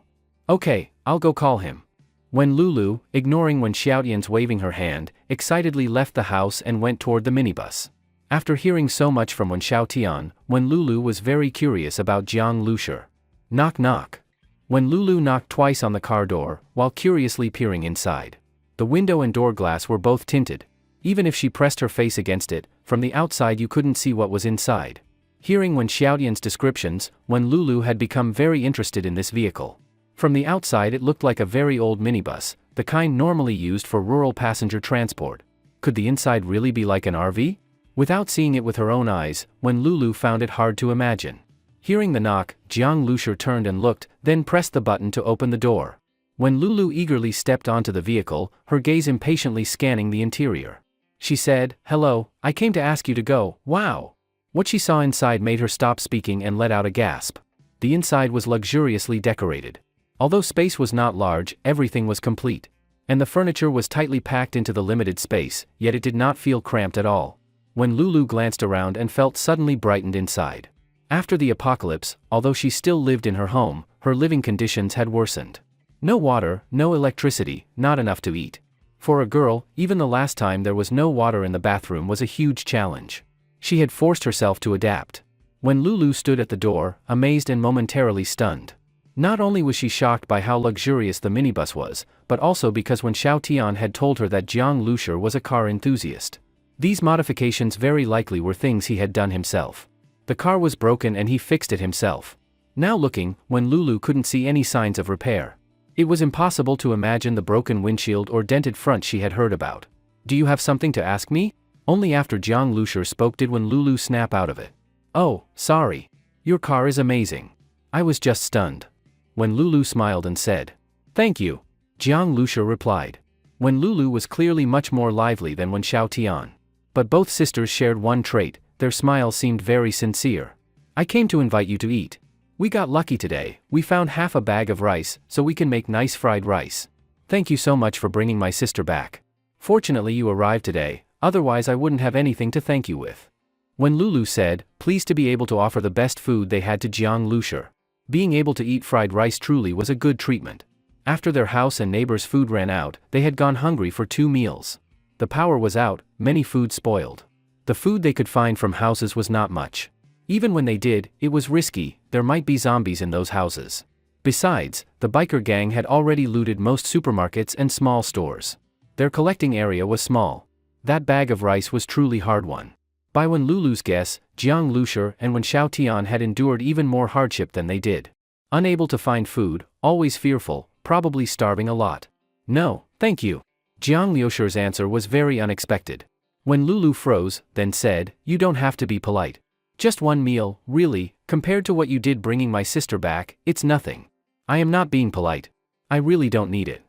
Okay, I'll go call him. When Lulu, ignoring Wen Xiaotian's waving her hand, excitedly left the house and went toward the minibus. After hearing so much from Wen Xiaotian, Wen Lulu was very curious about Jiang Lushur. Knock knock. When Lulu knocked twice on the car door, while curiously peering inside. The window and door glass were both tinted. Even if she pressed her face against it, from the outside you couldn't see what was inside. Hearing Wen Xiaotian's descriptions, Wen Lulu had become very interested in this vehicle. From the outside it looked like a very old minibus, the kind normally used for rural passenger transport. Could the inside really be like an RV? Without seeing it with her own eyes, Wen Lulu found it hard to imagine. Hearing the knock, Jiang Lushur turned and looked, then pressed the button to open the door. When Lulu eagerly stepped onto the vehicle, her gaze impatiently scanning the interior. She said, hello, I came to ask you to go, wow. What she saw inside made her stop speaking and let out a gasp. The inside was luxuriously decorated. Although space was not large, everything was complete. And the furniture was tightly packed into the limited space, yet it did not feel cramped at all. When Lulu glanced around and felt suddenly brightened inside. After the apocalypse, although she still lived in her home, her living conditions had worsened. No water, no electricity, not enough to eat. For a girl, even the last time there was no water in the bathroom was a huge challenge. She had forced herself to adapt. When Lulu stood at the door, amazed and momentarily stunned. Not only was she shocked by how luxurious the minibus was, but also because Wen Xiaotian had told her that Jiang Lushur was a car enthusiast. These modifications very likely were things he had done himself. The car was broken and he fixed it himself. Now looking, when Lulu couldn't see any signs of repair. It was impossible to imagine the broken windshield or dented front she had heard about. Do you have something to ask me? Only after Jiang Lushur spoke did Wen Lulu snap out of it. Oh, sorry. Your car is amazing. I was just stunned. When Lulu smiled and said, thank you. Jiang Lushur replied. When Lulu was clearly much more lively than Wen Xiaotian. But both sisters shared one trait, their smiles seemed very sincere. I came to invite you to eat. We got lucky today, we found half a bag of rice, so we can make nice fried rice. Thank you so much for bringing my sister back. Fortunately you arrived today, otherwise I wouldn't have anything to thank you with. When Lulu said, pleased to be able to offer the best food they had to Jiang Lushi. Being able to eat fried rice truly was a good treatment. After their house and neighbors' food ran out, they had gone hungry for 2 meals. The power was out, many food spoiled. The food they could find from houses was not much. Even when they did, it was risky, there might be zombies in those houses. Besides, the biker gang had already looted most supermarkets and small stores. Their collecting area was small. That bag of rice was truly hard won. By when Lulu's guess, Jiang Lushi and when Xiao Tian had endured even more hardship than they did. Unable to find food, always fearful, probably starving a lot. No, thank you. Jiang Lushi's answer was very unexpected. When Lulu froze, then said, you don't have to be polite. Just 1 meal, really, compared to what you did bringing my sister back, it's nothing. I am not being polite. I really don't need it.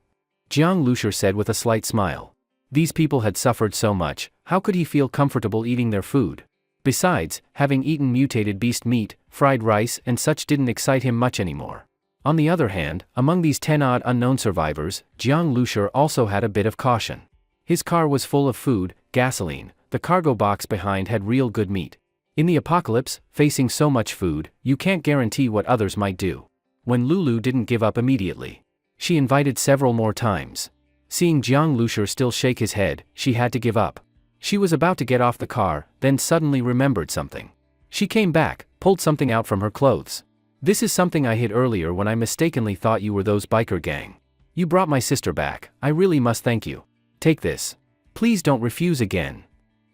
Jiang Lushi said with a slight smile. These people had suffered so much, how could he feel comfortable eating their food? Besides, having eaten mutated beast meat, fried rice and such didn't excite him much anymore. On the other hand, among these 10-odd unknown survivors, Jiang Lushi also had a bit of caution. His car was full of food, gasoline, the cargo box behind had real good meat. In the apocalypse, facing so much food, you can't guarantee what others might do. When Lulu didn't give up immediately. She invited several more times. Seeing Jiang Lushi still shake his head, she had to give up. She was about to get off the car, then suddenly remembered something. She came back, pulled something out from her clothes. This is something I hid earlier when I mistakenly thought you were those biker gang. You brought my sister back, I really must thank you. Take this. Please don't refuse again.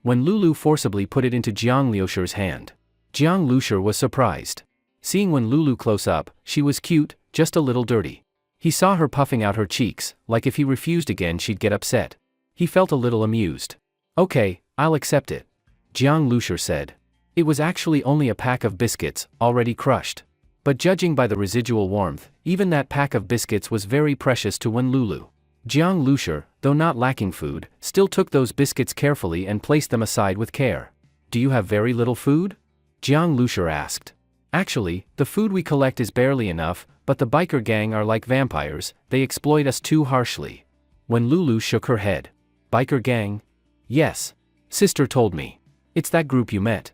When Lulu forcibly put it into Jiang Lushi's hand. Jiang Lushi was surprised. Seeing when Lulu close up, she was cute, just a little dirty. He saw her puffing out her cheeks, like if he refused again she'd get upset. He felt a little amused. Okay, I'll accept it. Jiang Lushi said. It was actually only a pack of biscuits, already crushed. But judging by the residual warmth, even that pack of biscuits was very precious to Wen Lulu. Jiang Lushi, though not lacking food, still took those biscuits carefully and placed them aside with care. Do you have very little food? Jiang Lushi asked. Actually, the food we collect is barely enough, but the biker gang are like vampires, they exploit us too harshly. When Lulu shook her head. Biker gang? Yes. Sister told me. It's that group you met.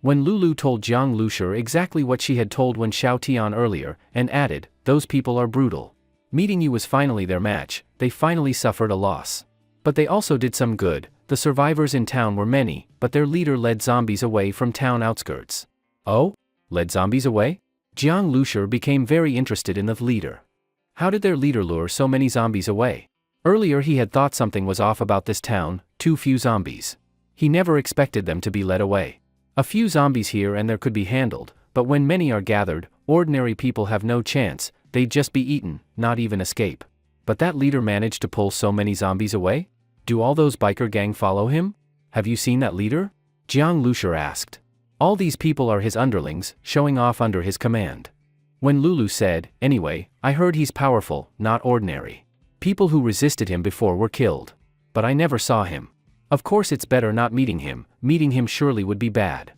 When Lulu told Jiang Lushi exactly what she had told Wen Xiao Tian earlier, and added, those people are brutal. Meeting you was finally their match, they finally suffered a loss. But they also did some good, the survivors in town were many, but their leader led zombies away from town outskirts. Oh? Led zombies away? Jiang Lushi became very interested in the leader. How did their leader lure so many zombies away? Earlier he had thought something was off about this town, too few zombies. He never expected them to be led away. A few zombies here and there could be handled, but when many are gathered, ordinary people have no chance, they'd just be eaten, not even escape. But that leader managed to pull so many zombies away? Do all those biker gang follow him? Have you seen that leader? Jiang Lushi asked. All these people are his underlings, showing off under his command. When Lulu said, anyway, I heard he's powerful, not ordinary. People who resisted him before were killed. But I never saw him. Of course it's better not meeting him surely would be bad.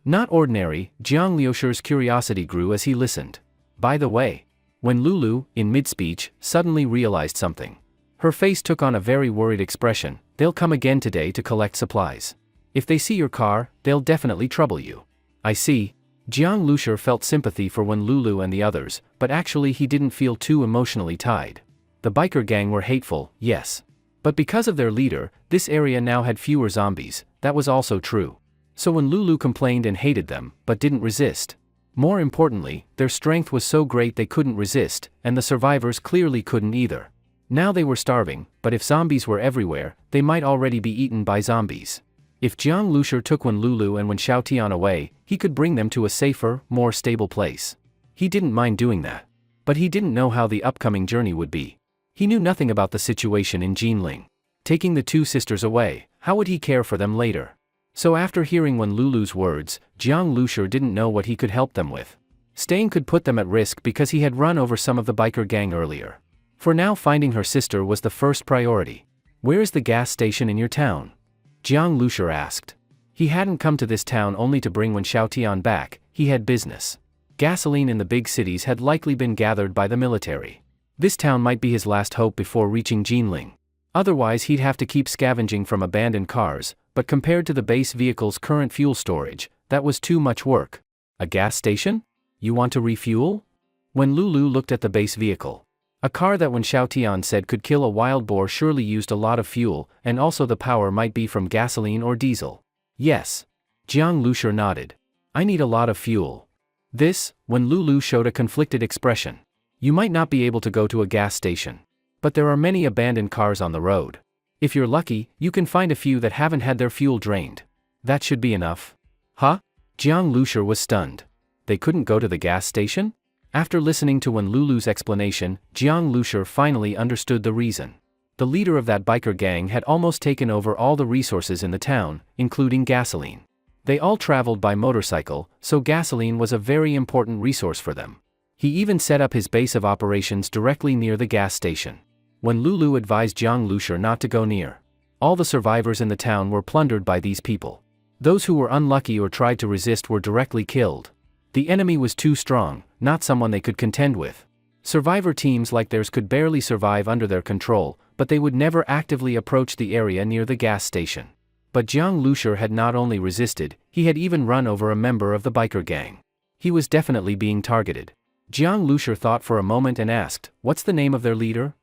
Not ordinary, Jiang Lushi's curiosity grew as he listened. By the way, when Lulu, in mid-speech, suddenly realized something. Her face took on a very worried expression, they'll come again today to collect supplies. If they see your car, they'll definitely trouble you. I see. Jiang Lushi felt sympathy for Wen Lulu and the others, but actually he didn't feel too emotionally tied. The biker gang were hateful, yes. But because of their leader, this area now had fewer zombies, that was also true. So when Lulu complained and hated them, but didn't resist. More importantly, their strength was so great they couldn't resist, and the survivors clearly couldn't either. Now they were starving, but if zombies were everywhere, they might already be eaten by zombies. If Jiang Lushi took Wen Lulu and Wen Xiaotian away, he could bring them to a safer, more stable place. He didn't mind doing that. But he didn't know how the upcoming journey would be. He knew nothing about the situation in Jinling. Taking the 2 sisters away, how would he care for them later? So after hearing Wen Lulu's words, Jiang Lushi didn't know what he could help them with. Staying could put them at risk because he had run over some of the biker gang earlier. For now finding her sister was the first priority. Where is the gas station in your town? Jiang Lushi asked. He hadn't come to this town only to bring Wen Xiaotian back, he had business. Gasoline in the big cities had likely been gathered by the military. This town might be his last hope before reaching Jinling. Otherwise he'd have to keep scavenging from abandoned cars, but compared to the base vehicle's current fuel storage, that was too much work. A gas station? You want to refuel? When Lulu looked at the base vehicle. A car that Wen Xiaotian said could kill a wild boar surely used a lot of fuel, and also the power might be from gasoline or diesel. Yes. Jiang Lushur nodded. I need a lot of fuel. This, when Lulu showed a conflicted expression. You might not be able to go to a gas station. But there are many abandoned cars on the road. If you're lucky, you can find a few that haven't had their fuel drained. That should be enough. Huh? Jiang Lushur was stunned. They couldn't go to the gas station? After listening to Wen Lulu's explanation, Jiang Lushur finally understood the reason. The leader of that biker gang had almost taken over all the resources in the town, including gasoline. They all traveled by motorcycle, so gasoline was a very important resource for them. He even set up his base of operations directly near the gas station. When Lulu advised Jiang Lushur not to go near. All the survivors in the town were plundered by these people. Those who were unlucky or tried to resist were directly killed. The enemy was too strong, not someone they could contend with. Survivor teams like theirs could barely survive under their control, but they would never actively approach the area near the gas station. But Jiang Lushur had not only resisted, he had even run over a member of the biker gang. He was definitely being targeted. Jiang Lushur thought for a moment and asked, "What's the name of their leader?"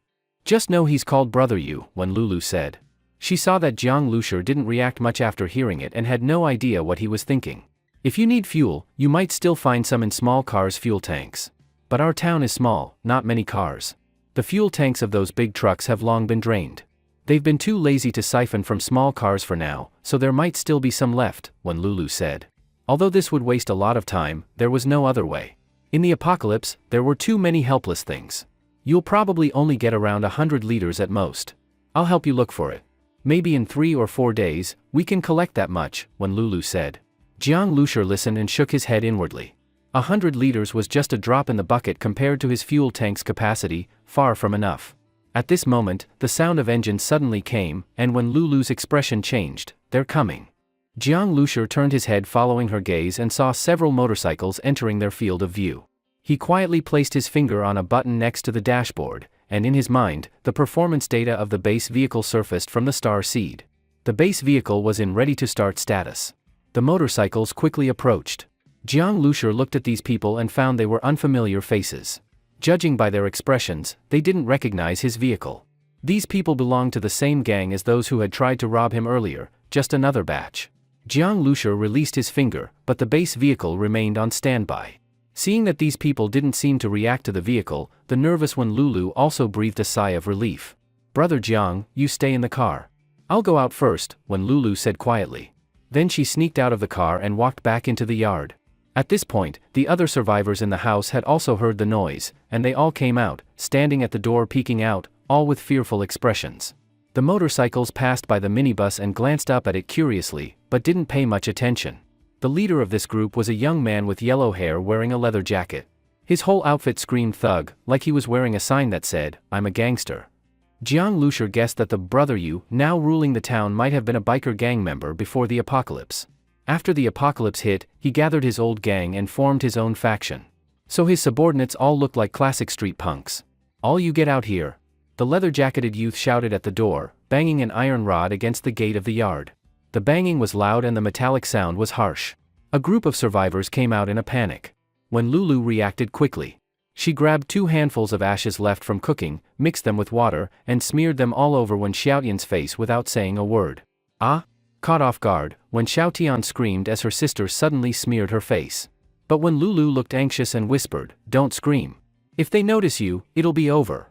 "Just know he's called Brother Yu," Wen Lulu said. She saw that Jiang Lushur didn't react much after hearing it and had no idea what he was thinking. If you need fuel, you might still find some in small cars' fuel tanks. But our town is small, not many cars. The fuel tanks of those big trucks have long been drained. They've been too lazy to siphon from small cars for now, so there might still be some left, Wen Lulu said. Although this would waste a lot of time, there was no other way. In the apocalypse, there were too many helpless things. You'll probably only get around 100 liters at most. I'll help you look for it. Maybe in 3 or 4 days, we can collect that much, Wen Lulu said. Jiang Lushur listened and shook his head inwardly. 100 liters was just a drop in the bucket compared to his fuel tank's capacity, far from enough. At this moment, the sound of engines suddenly came, and when Lulu's expression changed, "They're coming." Jiang Lushur turned his head following her gaze and saw several motorcycles entering their field of view. He quietly placed his finger on a button next to the dashboard, and in his mind, the performance data of the base vehicle surfaced from the star seed. The base vehicle was in ready-to-start status. The motorcycles quickly approached. Jiang Lushur looked at these people and found they were unfamiliar faces. Judging by their expressions, they didn't recognize his vehicle. These people belonged to the same gang as those who had tried to rob him earlier, just another batch. Jiang Lushur released his finger, but the base vehicle remained on standby. Seeing that these people didn't seem to react to the vehicle, the nervous Wen Lulu also breathed a sigh of relief. "Brother Jiang, you stay in the car. I'll go out first," Wen Lulu said quietly. Then she sneaked out of the car and walked back into the yard. At this point, the other survivors in the house had also heard the noise, and they all came out, standing at the door peeking out, all with fearful expressions. The motorcycles passed by the minibus and glanced up at it curiously, but didn't pay much attention. The leader of this group was a young man with yellow hair wearing a leather jacket. His whole outfit screamed thug, like he was wearing a sign that said, "I'm a gangster." Jiang Lushur guessed that the Brother Yu, now ruling the town, might have been a biker gang member before the apocalypse. After the apocalypse hit, he gathered his old gang and formed his own faction. So his subordinates all looked like classic street punks. "All you get out here," the leather-jacketed youth shouted at the door, banging an iron rod against the gate of the yard. The banging was loud and the metallic sound was harsh. A group of survivors came out in a panic. When Lulu reacted quickly. She grabbed 2 handfuls of ashes left from cooking, mixed them with water, and smeared them all over Wen Xiaotian's face without saying a word. "Ah!" Caught off guard, Wen Xiaotian screamed as her sister suddenly smeared her face. But when Lulu looked anxious and whispered, "Don't scream. If they notice you, it'll be over."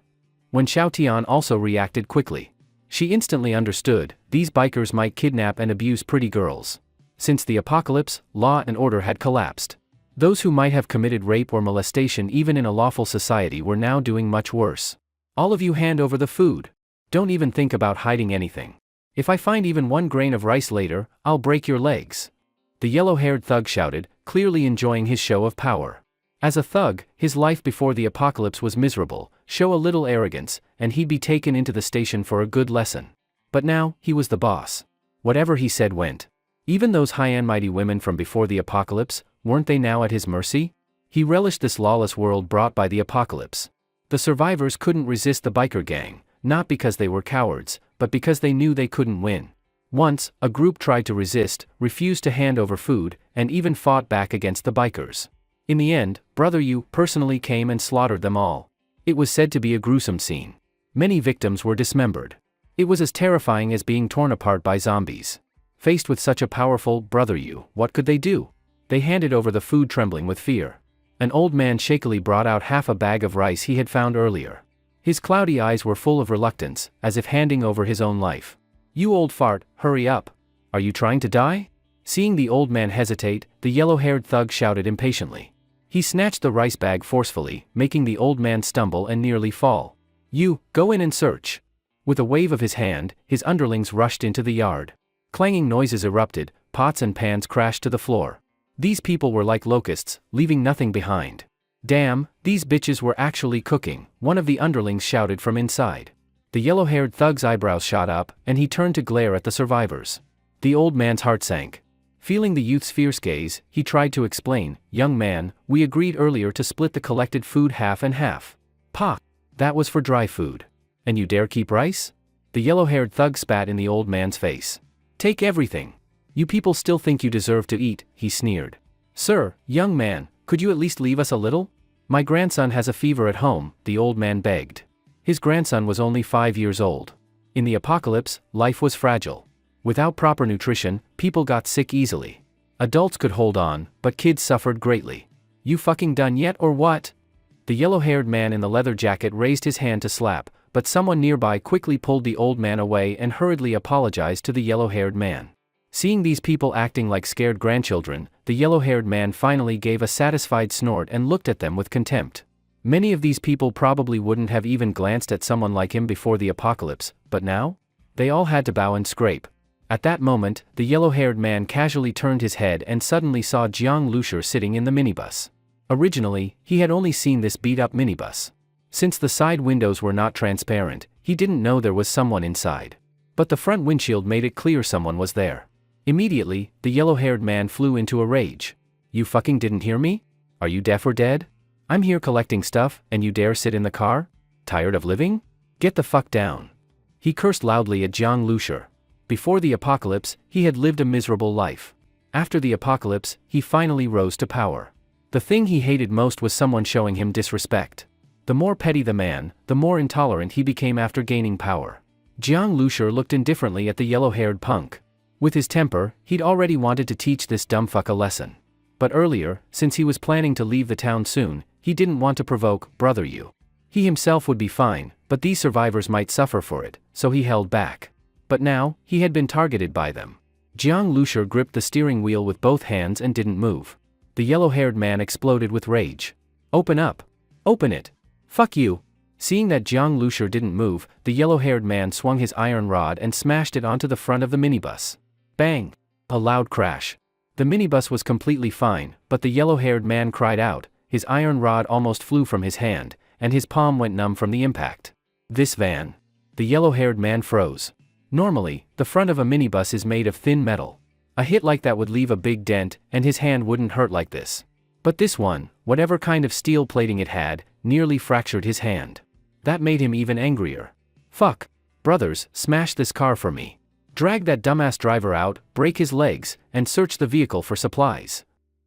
Wen Xiaotian also reacted quickly. She instantly understood, these bikers might kidnap and abuse pretty girls. Since the apocalypse, law and order had collapsed. Those who might have committed rape or molestation even in a lawful society were now doing much worse. "All of you hand over the food. Don't even think about hiding anything. If I find even 1 grain of rice later, I'll break your legs." The yellow-haired thug shouted, clearly enjoying his show of power. As a thug, his life before the apocalypse was miserable, show a little arrogance, and he'd be taken into the station for a good lesson. But now, he was the boss. Whatever he said went. Even those high-end mighty women from before the apocalypse, weren't they now at his mercy? He relished this lawless world brought by the apocalypse. The survivors couldn't resist the biker gang, not because they were cowards, but because they knew they couldn't win. Once, a group tried to resist, refused to hand over food, and even fought back against the bikers. In the end, Brother Yu personally came and slaughtered them all. It was said to be a gruesome scene. Many victims were dismembered. It was as terrifying as being torn apart by zombies. Faced with such a powerful Brother Yu, what could they do? They handed over the food trembling with fear. An old man shakily brought out half a bag of rice he had found earlier. His cloudy eyes were full of reluctance, as if handing over his own life. "You old fart, hurry up. Are you trying to die?" Seeing the old man hesitate, the yellow-haired thug shouted impatiently. He snatched the rice bag forcefully, making the old man stumble and nearly fall. "You, go in and search." With a wave of his hand, his underlings rushed into the yard. Clanging noises erupted, pots and pans crashed to the floor. These people were like locusts, leaving nothing behind. "Damn, these bitches were actually cooking," one of the underlings shouted from inside. The yellow-haired thug's eyebrows shot up, and he turned to glare at the survivors. The old man's heart sank. Feeling the youth's fierce gaze, he tried to explain, "Young man, we agreed earlier to split the collected food half and half." "Pa! That was for dry food. And you dare keep rice?" The yellow-haired thug spat in the old man's face. "Take everything. You people still think you deserve to eat," he sneered. "Sir, young man, could you at least leave us a little? My grandson has a fever at home," the old man begged. His grandson was only 5 years old. In the apocalypse, life was fragile. Without proper nutrition, people got sick easily. Adults could hold on, but kids suffered greatly. "You fucking done yet or what?" The yellow-haired man in the leather jacket raised his hand to slap, but someone nearby quickly pulled the old man away and hurriedly apologized to the yellow-haired man. Seeing these people acting like scared grandchildren, the yellow-haired man finally gave a satisfied snort and looked at them with contempt. Many of these people probably wouldn't have even glanced at someone like him before the apocalypse, but now? They all had to bow and scrape. At that moment, the yellow-haired man casually turned his head and suddenly saw Jiang Lushur sitting in the minibus. Originally, he had only seen this beat-up minibus. Since the side windows were not transparent, he didn't know there was someone inside. But the front windshield made it clear someone was there. Immediately, the yellow-haired man flew into a rage. "You fucking didn't hear me? Are you deaf or dead? I'm here collecting stuff, and you dare sit in the car? Tired of living? Get the fuck down." He cursed loudly at Jiang Lushur. Before the apocalypse, he had lived a miserable life. After the apocalypse, he finally rose to power. The thing he hated most was someone showing him disrespect. The more petty the man, the more intolerant he became after gaining power. Jiang Lushur looked indifferently at the yellow-haired punk. With his temper, he'd already wanted to teach this dumbfuck a lesson. But earlier, since he was planning to leave the town soon, he didn't want to provoke Brother Yu. He himself would be fine, but these survivors might suffer for it, so he held back. But now, he had been targeted by them. Jiang Lushur gripped the steering wheel with both hands and didn't move. The yellow-haired man exploded with rage. "Open up! Open it! Fuck you!" Seeing that Jiang Lushur didn't move, the yellow-haired man swung his iron rod and smashed it onto the front of the minibus. Bang! A loud crash. The minibus was completely fine, but the yellow-haired man cried out, his iron rod almost flew from his hand, and his palm went numb from the impact. "This van." The yellow-haired man froze. Normally, the front of a minibus is made of thin metal. A hit like that would leave a big dent, and his hand wouldn't hurt like this. But this one, whatever kind of steel plating it had, nearly fractured his hand. That made him even angrier. "Fuck. Brothers, smash this car for me. Drag that dumbass driver out, break his legs, and search the vehicle for supplies."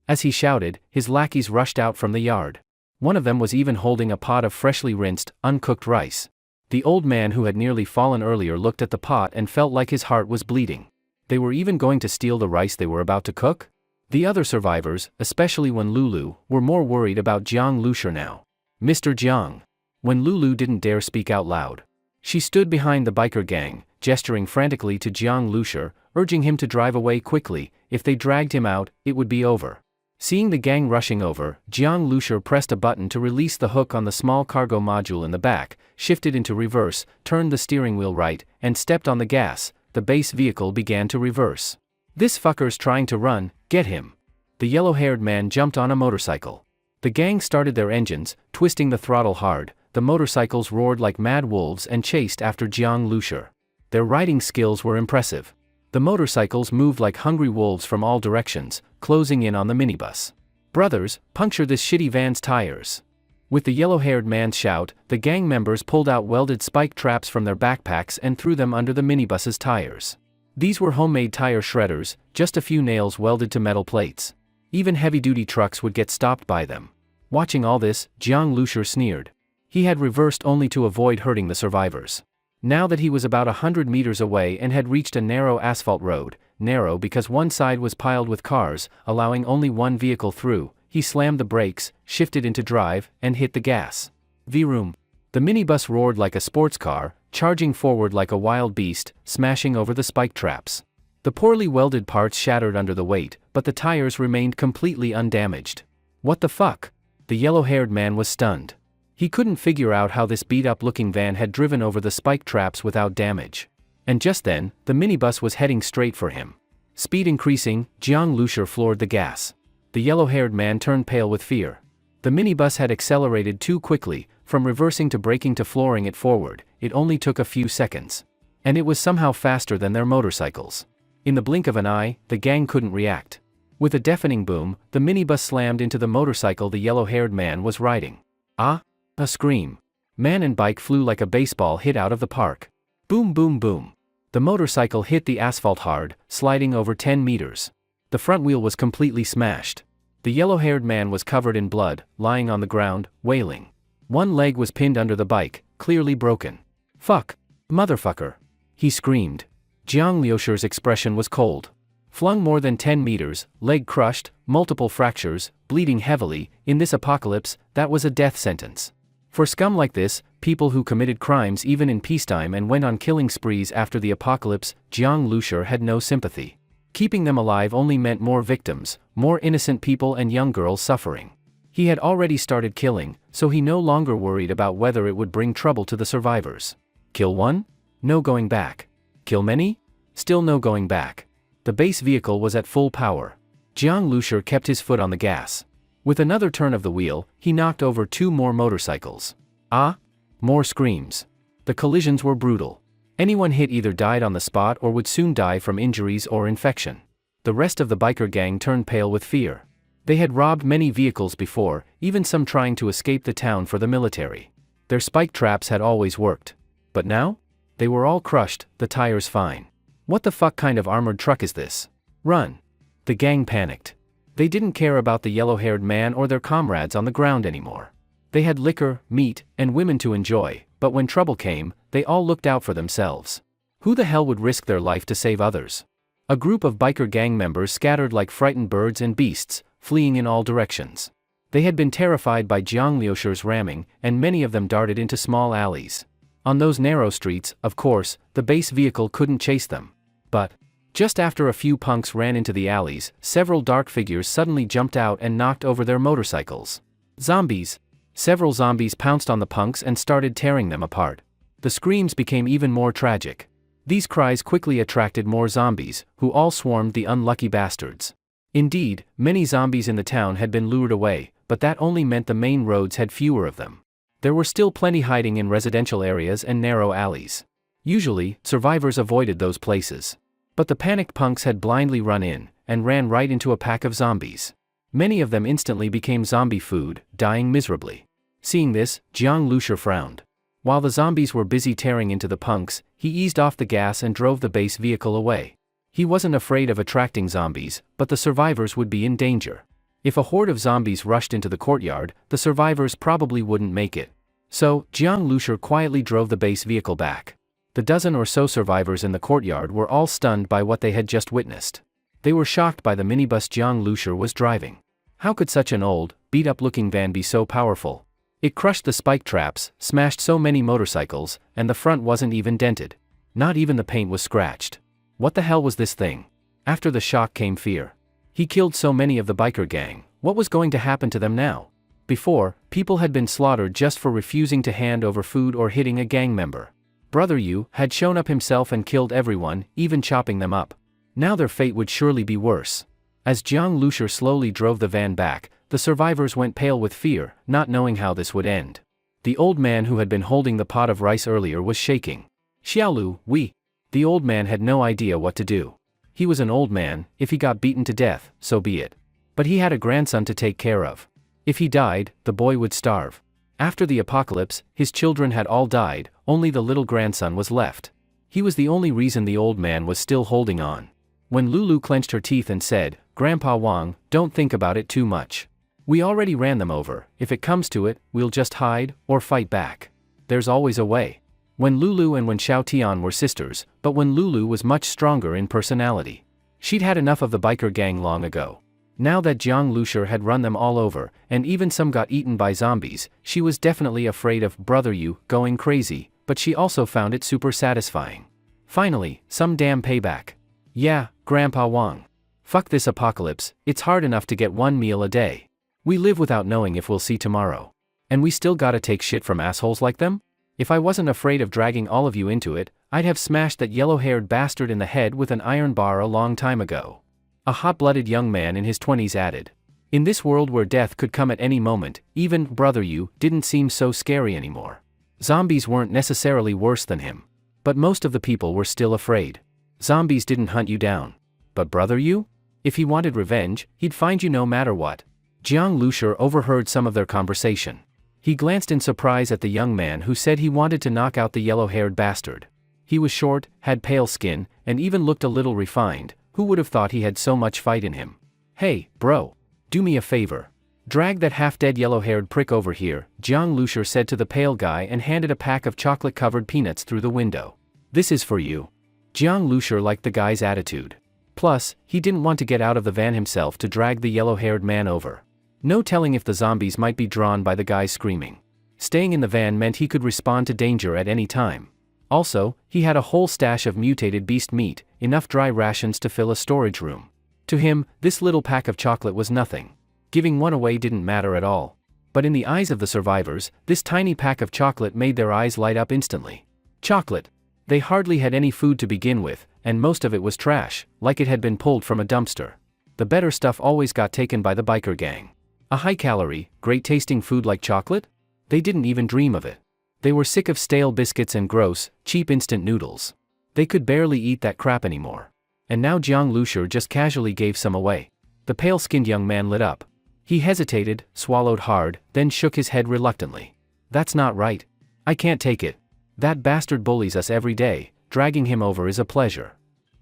As he shouted, his lackeys rushed out from the yard. One of them was even holding a pot of freshly rinsed, uncooked rice. The old man who had nearly fallen earlier looked at the pot and felt like his heart was bleeding. They were even going to steal the rice they were about to cook? The other survivors, especially when Lulu, were more worried about Jiang Lushur now. "Mr. Jiang." When Lulu didn't dare speak out loud. She stood behind the biker gang, gesturing frantically to Jiang Lushur, urging him to drive away quickly. If they dragged him out, it would be over. Seeing the gang rushing over, Jiang Lushur pressed a button to release the hook on the small cargo module in the back, shifted into reverse, turned the steering wheel right, and stepped on the gas. The base vehicle began to reverse. "This fucker's trying to run, get him." The yellow-haired man jumped on a motorcycle. The gang started their engines, twisting the throttle hard. The motorcycles roared like mad wolves and chased after Jiang Lushur. Their riding skills were impressive. The motorcycles moved like hungry wolves from all directions, closing in on the minibus. "Brothers, puncture this shitty van's tires." With the yellow-haired man's shout, the gang members pulled out welded spike traps from their backpacks and threw them under the minibus's tires. These were homemade tire shredders, just a few nails welded to metal plates. Even heavy-duty trucks would get stopped by them. Watching all this, Jiang Lushur sneered. He had reversed only to avoid hurting the survivors. Now that he was about 100 meters away and had reached a narrow asphalt road, narrow because one side was piled with cars, allowing only one vehicle through, he slammed the brakes, shifted into drive, and hit the gas. Vroom. The minibus roared like a sports car, charging forward like a wild beast, smashing over the spike traps. The poorly welded parts shattered under the weight, but the tires remained completely undamaged. What the fuck? The yellow-haired man was stunned. He couldn't figure out how this beat-up-looking van had driven over the spike traps without damage. And just then, the minibus was heading straight for him. Speed increasing, Jiang Lushur floored the gas. The yellow-haired man turned pale with fear. The minibus had accelerated too quickly, from reversing to braking to flooring it forward. It only took a few seconds. And it was somehow faster than their motorcycles. In the blink of an eye, the gang couldn't react. With a deafening boom, the minibus slammed into the motorcycle the yellow-haired man was riding. Ah! A scream. Man and bike flew like a baseball hit out of the park. Boom boom boom. The motorcycle hit the asphalt hard, sliding over 10 meters. The front wheel was completely smashed. The yellow-haired man was covered in blood, lying on the ground, wailing. One leg was pinned under the bike, clearly broken. "Fuck! Motherfucker!" he screamed. Jiang Lushur's expression was cold. Flung more than 10 meters, leg crushed, multiple fractures, bleeding heavily, in this apocalypse, that was a death sentence. For scum like this, people who committed crimes even in peacetime and went on killing sprees after the apocalypse, Jiang Lushur had no sympathy. Keeping them alive only meant more victims, more innocent people and young girls suffering. He had already started killing, so he no longer worried about whether it would bring trouble to the survivors. Kill one? No going back. Kill many? Still no going back. The base vehicle was at full power. Jiang Lushur kept his foot on the gas. With another turn of the wheel, he knocked over 2 more motorcycles. Ah! More screams. The collisions were brutal. Anyone hit either died on the spot or would soon die from injuries or infection. The rest of the biker gang turned pale with fear. They had robbed many vehicles before, even some trying to escape the town for the military. Their spike traps had always worked. But now? They were all crushed, the tires fine. What the fuck kind of armored truck is this? Run! The gang panicked. They didn't care about the yellow-haired man or their comrades on the ground anymore. They had liquor, meat, and women to enjoy, but when trouble came, they all looked out for themselves. Who the hell would risk their life to save others? A group of biker gang members scattered like frightened birds and beasts, fleeing in all directions. They had been terrified by Jiang Lushur's ramming, and many of them darted into small alleys. On those narrow streets, of course, the base vehicle couldn't chase them. But just after a few punks ran into the alleys, several dark figures suddenly jumped out and knocked over their motorcycles. Zombies! Several zombies pounced on the punks and started tearing them apart. The screams became even more tragic. These cries quickly attracted more zombies, who all swarmed the unlucky bastards. Indeed, many zombies in the town had been lured away, but that only meant the main roads had fewer of them. There were still plenty hiding in residential areas and narrow alleys. Usually, survivors avoided those places. But the panicked punks had blindly run in, and ran right into a pack of zombies. Many of them instantly became zombie food, dying miserably. Seeing this, Jiang Lushur frowned. While the zombies were busy tearing into the punks, he eased off the gas and drove the base vehicle away. He wasn't afraid of attracting zombies, but the survivors would be in danger. If a horde of zombies rushed into the courtyard, the survivors probably wouldn't make it. So, Jiang Lushur quietly drove the base vehicle back. The dozen or so survivors in the courtyard were all stunned by what they had just witnessed. They were shocked by the minibus Jiang Lushur was driving. How could such an old, beat-up-looking van be so powerful? It crushed the spike traps, smashed so many motorcycles, and the front wasn't even dented. Not even the paint was scratched. What the hell was this thing? After the shock came fear. He killed so many of the biker gang, what was going to happen to them now? Before, people had been slaughtered just for refusing to hand over food or hitting a gang member. Brother Yu had shown up himself and killed everyone, even chopping them up. Now their fate would surely be worse. As Jiang Lushur slowly drove the van back, the survivors went pale with fear, not knowing how this would end. The old man who had been holding the pot of rice earlier was shaking. Xiaolu, we. The old man had no idea what to do. He was an old man. If he got beaten to death, so be it. But he had a grandson to take care of. If he died, the boy would starve. After the apocalypse, his children had all died, only the little grandson was left. He was the only reason the old man was still holding on. When Lulu clenched her teeth and said, "Grandpa Wang, don't think about it too much. We already ran them over. If it comes to it, we'll just hide, or fight back. There's always a way." When Lulu and when Xiao Tian were sisters, but when Lulu was much stronger in personality. She'd had enough of the biker gang long ago. Now that Jiang Lushur had run them all over, and even some got eaten by zombies, she was definitely afraid of Brother Yu going crazy, but she also found it super satisfying. Finally, some damn payback. Yeah, Grandpa Wang. Fuck this apocalypse, it's hard enough to get one meal a day. We live without knowing if we'll see tomorrow. And we still gotta take shit from assholes like them? If I wasn't afraid of dragging all of you into it, I'd have smashed that yellow-haired bastard in the head with an iron bar a long time ago. A hot-blooded young man in his 20s added. In this world where death could come at any moment, even Brother Yu didn't seem so scary anymore. Zombies weren't necessarily worse than him. But most of the people were still afraid. Zombies didn't hunt you down. But Brother Yu? If he wanted revenge, he'd find you no matter what. Jiang Lushur overheard some of their conversation. He glanced in surprise at the young man who said he wanted to knock out the yellow-haired bastard. He was short, had pale skin, and even looked a little refined. Who would have thought he had so much fight in him? Hey, bro. Do me a favor. Drag that half-dead yellow-haired prick over here, Jiang Lushur said to the pale guy and handed a pack of chocolate-covered peanuts through the window. This is for you. Jiang Lushur liked the guy's attitude. Plus, he didn't want to get out of the van himself to drag the yellow-haired man over. No telling if the zombies might be drawn by the guy's screaming. Staying in the van meant he could respond to danger at any time. Also, he had a whole stash of mutated beast meat, enough dry rations to fill a storage room. To him, this little pack of chocolate was nothing. Giving one away didn't matter at all. But in the eyes of the survivors, this tiny pack of chocolate made their eyes light up instantly. Chocolate. They hardly had any food to begin with, and most of it was trash, like it had been pulled from a dumpster. The better stuff always got taken by the biker gang. A high-calorie, great-tasting food like chocolate? They didn't even dream of it. They were sick of stale biscuits and gross, cheap instant noodles. They could barely eat that crap anymore. And now Jiang Lushur just casually gave some away. The pale-skinned young man lit up. He hesitated, swallowed hard, then shook his head reluctantly. That's not right. I can't take it. That bastard bullies us every day, dragging him over is a pleasure.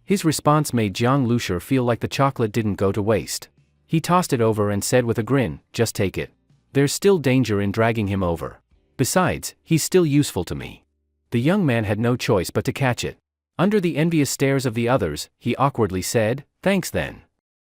His response made Jiang Lushur feel like the chocolate didn't go to waste. He tossed it over and said with a grin, just take it. There's still danger in dragging him over. Besides, he's still useful to me. The young man had no choice but to catch it. Under the envious stares of the others, he awkwardly said, thanks then.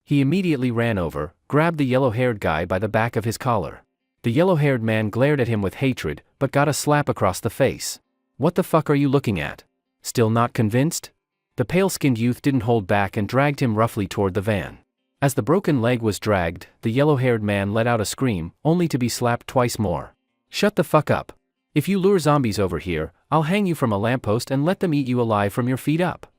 He immediately ran over, grabbed the yellow-haired guy by the back of his collar. The yellow-haired man glared at him with hatred, but got a slap across the face. What the fuck are you looking at? Still not convinced? The pale-skinned youth didn't hold back and dragged him roughly toward the van. As the broken leg was dragged, the yellow-haired man let out a scream, only to be slapped twice more. Shut the fuck up. If you lure zombies over here, I'll hang you from a lamppost and let them eat you alive from your feet up.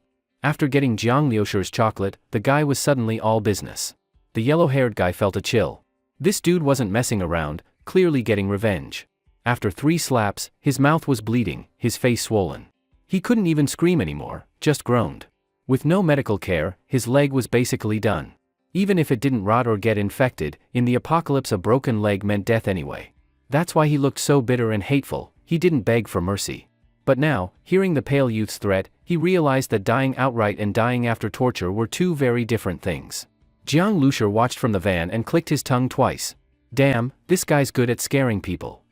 After getting Jiang Lushur's chocolate, the guy was suddenly all business. The yellow-haired guy felt a chill. This dude wasn't messing around, clearly getting revenge. After 3 slaps, his mouth was bleeding, his face swollen. He couldn't even scream anymore, just groaned. With no medical care, his leg was basically done. Even if it didn't rot or get infected, in the apocalypse a broken leg meant death anyway. That's why he looked so bitter and hateful. He didn't beg for mercy. But now, hearing the pale youth's threat, he realized that dying outright and dying after torture were two very different things. Jiang Lushur watched from the van and clicked his tongue twice. Damn, this guy's good at scaring people.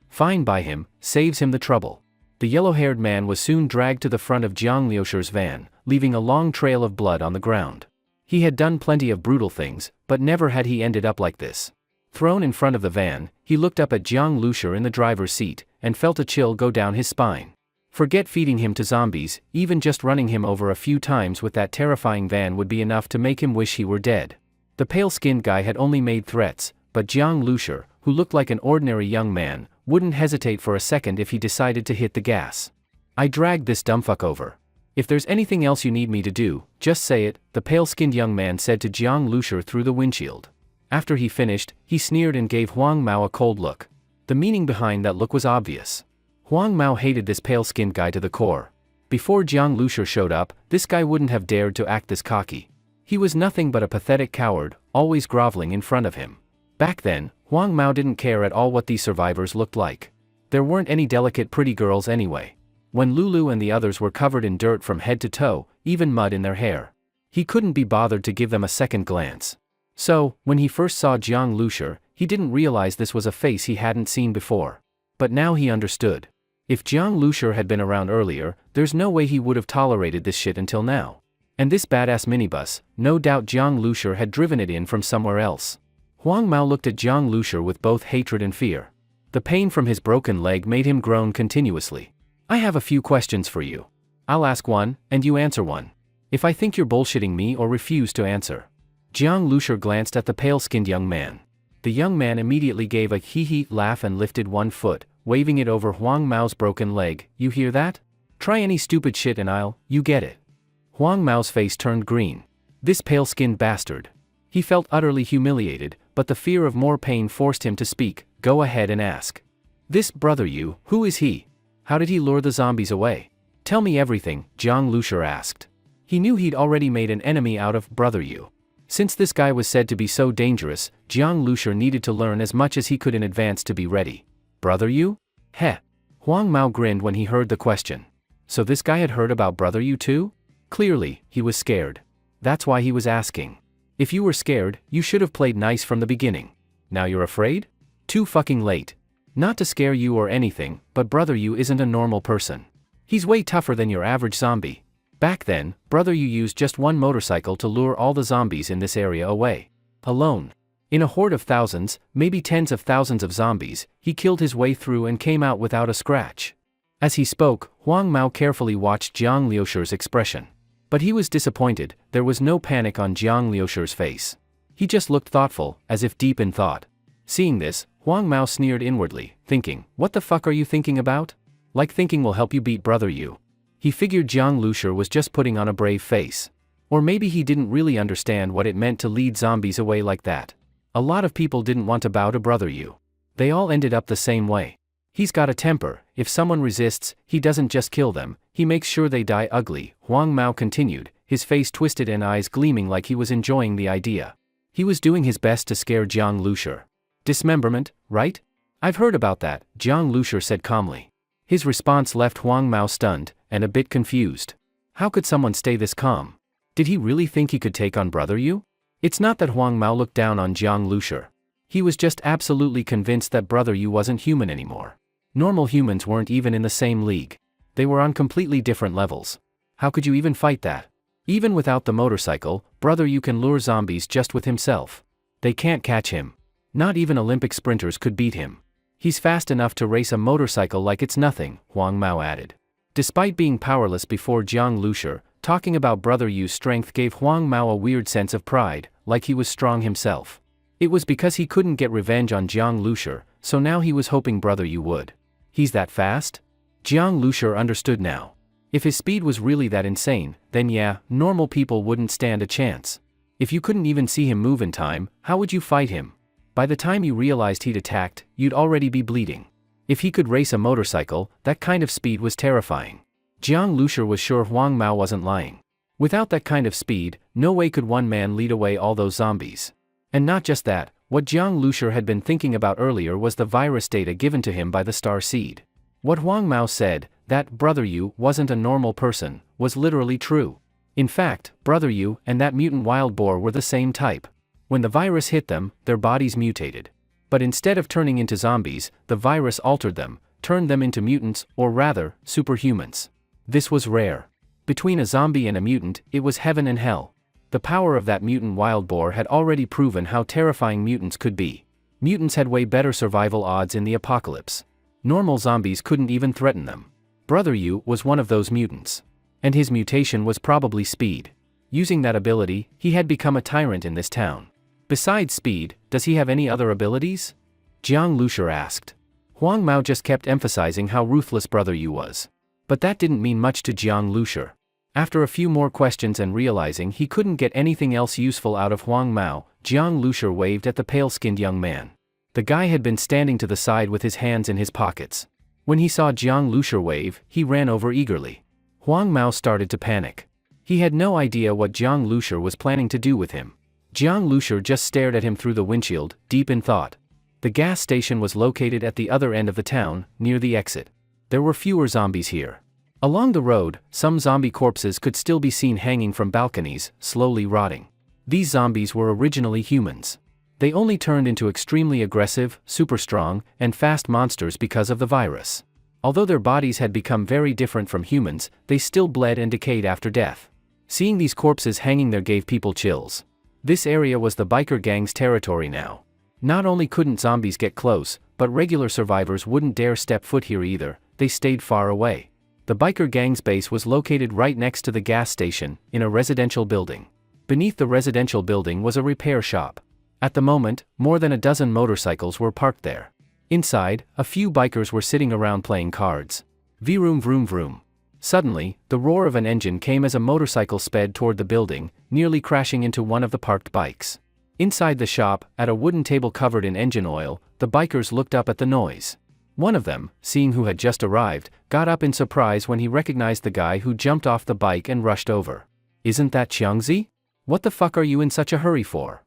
Fine by him, saves him the trouble. The yellow-haired man was soon dragged to the front of Jiang Lushur's van, leaving a long trail of blood on the ground. He had done plenty of brutal things, but never had he ended up like this. Thrown in front of the van, he looked up at Jiang Lushur in the driver's seat, and felt a chill go down his spine. Forget feeding him to zombies, even just running him over a few times with that terrifying van would be enough to make him wish he were dead. The pale-skinned guy had only made threats, but Jiang Lushur, who looked like an ordinary young man, wouldn't hesitate for a second if he decided to hit the gas. I dragged this dumbfuck over. If there's anything else you need me to do, just say it, the pale-skinned young man said to Jiang Lushur through the windshield. After he finished, he sneered and gave Huang Mao a cold look. The meaning behind that look was obvious. Huang Mao hated this pale-skinned guy to the core. Before Jiang Lushi showed up, this guy wouldn't have dared to act this cocky. He was nothing but a pathetic coward, always groveling in front of him. Back then, Huang Mao didn't care at all what these survivors looked like. There weren't any delicate pretty girls anyway. When Lulu and the others were covered in dirt from head to toe, even mud in their hair, he couldn't be bothered to give them a second glance. So, when he first saw Jiang Lushi, he didn't realize this was a face he hadn't seen before. But now he understood. If Jiang Lushi had been around earlier, there's no way he would have tolerated this shit until now. And this badass minibus, no doubt Jiang Lushi had driven it in from somewhere else. Huang Mao looked at Jiang Lushi with both hatred and fear. The pain from his broken leg made him groan continuously. I have a few questions for you. I'll ask one, and you answer one. If I think you're bullshitting me or refuse to answer. Jiang Lushi glanced at the pale-skinned young man. The young man immediately gave a hee-hee laugh and lifted one foot, waving it over Huang Mao's broken leg. You hear that? Try any stupid shit and you get it. Huang Mao's face turned green. This pale-skinned bastard. He felt utterly humiliated, but the fear of more pain forced him to speak. Go ahead and ask. This brother Yu, who is he? How did he lure the zombies away? Tell me everything, Jiang Lushi asked. He knew he'd already made an enemy out of brother Yu. Since this guy was said to be so dangerous, Jiang Lushi needed to learn as much as he could in advance to be ready. Brother Yu? Heh. Huang Mao grinned when he heard the question. So this guy had heard about brother Yu too? Clearly, he was scared. That's why he was asking. If you were scared, you should have played nice from the beginning. Now you're afraid? Too fucking late. Not to scare you or anything, but brother Yu isn't a normal person. He's way tougher than your average zombie. Back then, brother Yu used just one motorcycle to lure all the zombies in this area away. Alone. In a horde of thousands, maybe tens of thousands of zombies, he killed his way through and came out without a scratch. As he spoke, Huang Mao carefully watched Jiang Lushi's expression. But he was disappointed. There was no panic on Jiang Lushi's face. He just looked thoughtful, as if deep in thought. Seeing this, Huang Mao sneered inwardly, thinking, what the fuck are you thinking about? Like thinking will help you beat brother Yu. He figured Jiang Lushi was just putting on a brave face. Or maybe he didn't really understand what it meant to lead zombies away like that. A lot of people didn't want to bow to brother Yu. They all ended up the same way. He's got a temper. If someone resists, he doesn't just kill them, he makes sure they die ugly, Huang Mao continued, his face twisted and eyes gleaming like he was enjoying the idea. He was doing his best to scare Jiang Lushi. Dismemberment, right? I've heard about that, Jiang Lushi said calmly. His response left Huang Mao stunned, and a bit confused. How could someone stay this calm? Did he really think he could take on brother Yu? It's not that Huang Mao looked down on Jiang Lushi. He was just absolutely convinced that brother Yu wasn't human anymore. Normal humans weren't even in the same league. They were on completely different levels. How could you even fight that? Even without the motorcycle, brother Yu can lure zombies just with himself. They can't catch him. Not even Olympic sprinters could beat him. He's fast enough to race a motorcycle like it's nothing, Huang Mao added. Despite being powerless before Jiang Lushi, talking about brother Yu's strength gave Huang Mao a weird sense of pride, like he was strong himself. It was because he couldn't get revenge on Jiang Lushi, so now he was hoping brother Yu would. He's that fast? Jiang Lushi understood now. If his speed was really that insane, then yeah, normal people wouldn't stand a chance. If you couldn't even see him move in time, how would you fight him? By the time you realized he'd attacked, you'd already be bleeding. If he could race a motorcycle, that kind of speed was terrifying. Jiang Lushi was sure Huang Mao wasn't lying. Without that kind of speed, no way could one man lead away all those zombies. And not just that, what Jiang Lushi had been thinking about earlier was the virus data given to him by the Star Seed. What Huang Mao said, that brother Yu wasn't a normal person, was literally true. In fact, brother Yu and that mutant wild boar were the same type. When the virus hit them, their bodies mutated. But instead of turning into zombies, the virus altered them, turned them into mutants, or rather, superhumans. This was rare. Between a zombie and a mutant, it was heaven and hell. The power of that mutant wild boar had already proven how terrifying mutants could be. Mutants had way better survival odds in the apocalypse. Normal zombies couldn't even threaten them. Brother Yu was one of those mutants. And his mutation was probably speed. Using that ability, he had become a tyrant in this town. Besides speed, does he have any other abilities? Jiang Lushi asked. Huang Mao just kept emphasizing how ruthless brother Yu was. But that didn't mean much to Jiang Lushi. After a few more questions and realizing he couldn't get anything else useful out of Huang Mao, Jiang Lushi waved at the pale-skinned young man. The guy had been standing to the side with his hands in his pockets. When he saw Jiang Lushi wave, he ran over eagerly. Huang Mao started to panic. He had no idea what Jiang Lushur was planning to do with him. Jiang Lushur just stared at him through the windshield, deep in thought. The gas station was located at the other end of the town, near the exit. There were fewer zombies here. Along the road, some zombie corpses could still be seen hanging from balconies, slowly rotting. These zombies were originally humans. They only turned into extremely aggressive, super strong, and fast monsters because of the virus. Although their bodies had become very different from humans, they still bled and decayed after death. Seeing these corpses hanging there gave people chills. This area was the biker gang's territory now. Not only couldn't zombies get close, but regular survivors wouldn't dare step foot here either. They stayed far away. The biker gang's base was located right next to the gas station, in a residential building. Beneath the residential building was a repair shop. At the moment, more than a dozen motorcycles were parked there. Inside, a few bikers were sitting around playing cards. Vroom vroom vroom. Suddenly, the roar of an engine came as a motorcycle sped toward the building, nearly crashing into one of the parked bikes. Inside the shop, at a wooden table covered in engine oil, the bikers looked up at the noise. One of them, seeing who had just arrived, got up in surprise when he recognized the guy who jumped off the bike and rushed over. "Isn't that Qiangzi? What the fuck are you in such a hurry for?"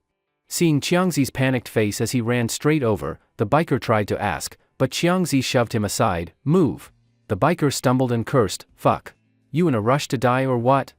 Seeing Qiangzi's panicked face as he ran straight over, the biker tried to ask, but Qiangzi shoved him aside. "Move." The biker stumbled and cursed, "Fuck. You in a rush to die or what?"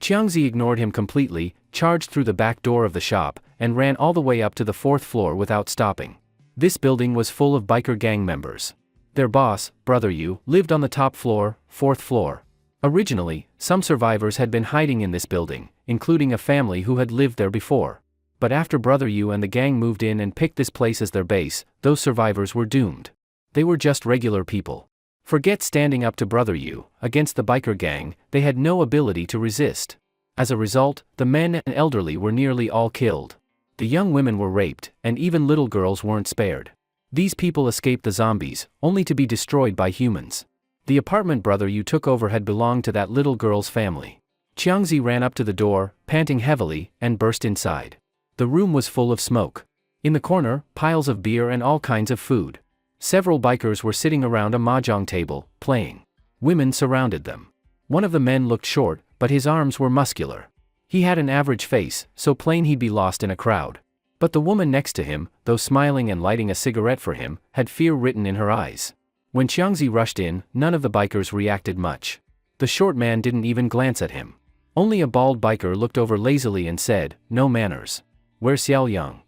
Qiangzi ignored him completely, charged through the back door of the shop, and ran all the way up to the 4th floor without stopping. This building was full of biker gang members. Their boss, Brother Yu, lived on the top floor, 4th floor. Originally, some survivors had been hiding in this building, including a family who had lived there before. But after Brother Yu and the gang moved in and picked this place as their base, those survivors were doomed. They were just regular people. Forget standing up to Brother Yu. Against the biker gang, they had no ability to resist. As a result, the men and elderly were nearly all killed. The young women were raped, and even little girls weren't spared. These people escaped the zombies, only to be destroyed by humans. The apartment Brother Yu took over had belonged to that little girl's family. Qiangzi ran up to the door, panting heavily, and burst inside. The room was full of smoke. In the corner, piles of beer and all kinds of food. Several bikers were sitting around a mahjong table, playing. Women surrounded them. One of the men looked short, but his arms were muscular. He had an average face, so plain he'd be lost in a crowd. But the woman next to him, though smiling and lighting a cigarette for him, had fear written in her eyes. When Qiangzi rushed in, none of the bikers reacted much. The short man didn't even glance at him. Only a bald biker looked over lazily and said, "No manners. Where's Xiaoyang?"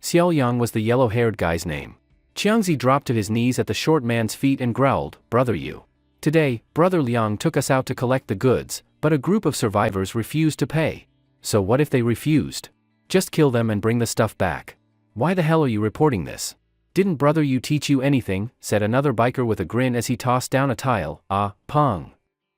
Xiaoyang was the yellow-haired guy's name. Qiangzi dropped to his knees at the short man's feet and growled, "Brother Yu. Today, Brother Liang took us out to collect the goods, but a group of survivors refused to pay. So what if they refused? Just kill them and bring the stuff back. Why the hell are you reporting this? Didn't Brother Yu teach you anything?" said another biker with a grin as he tossed down a tile. Pong.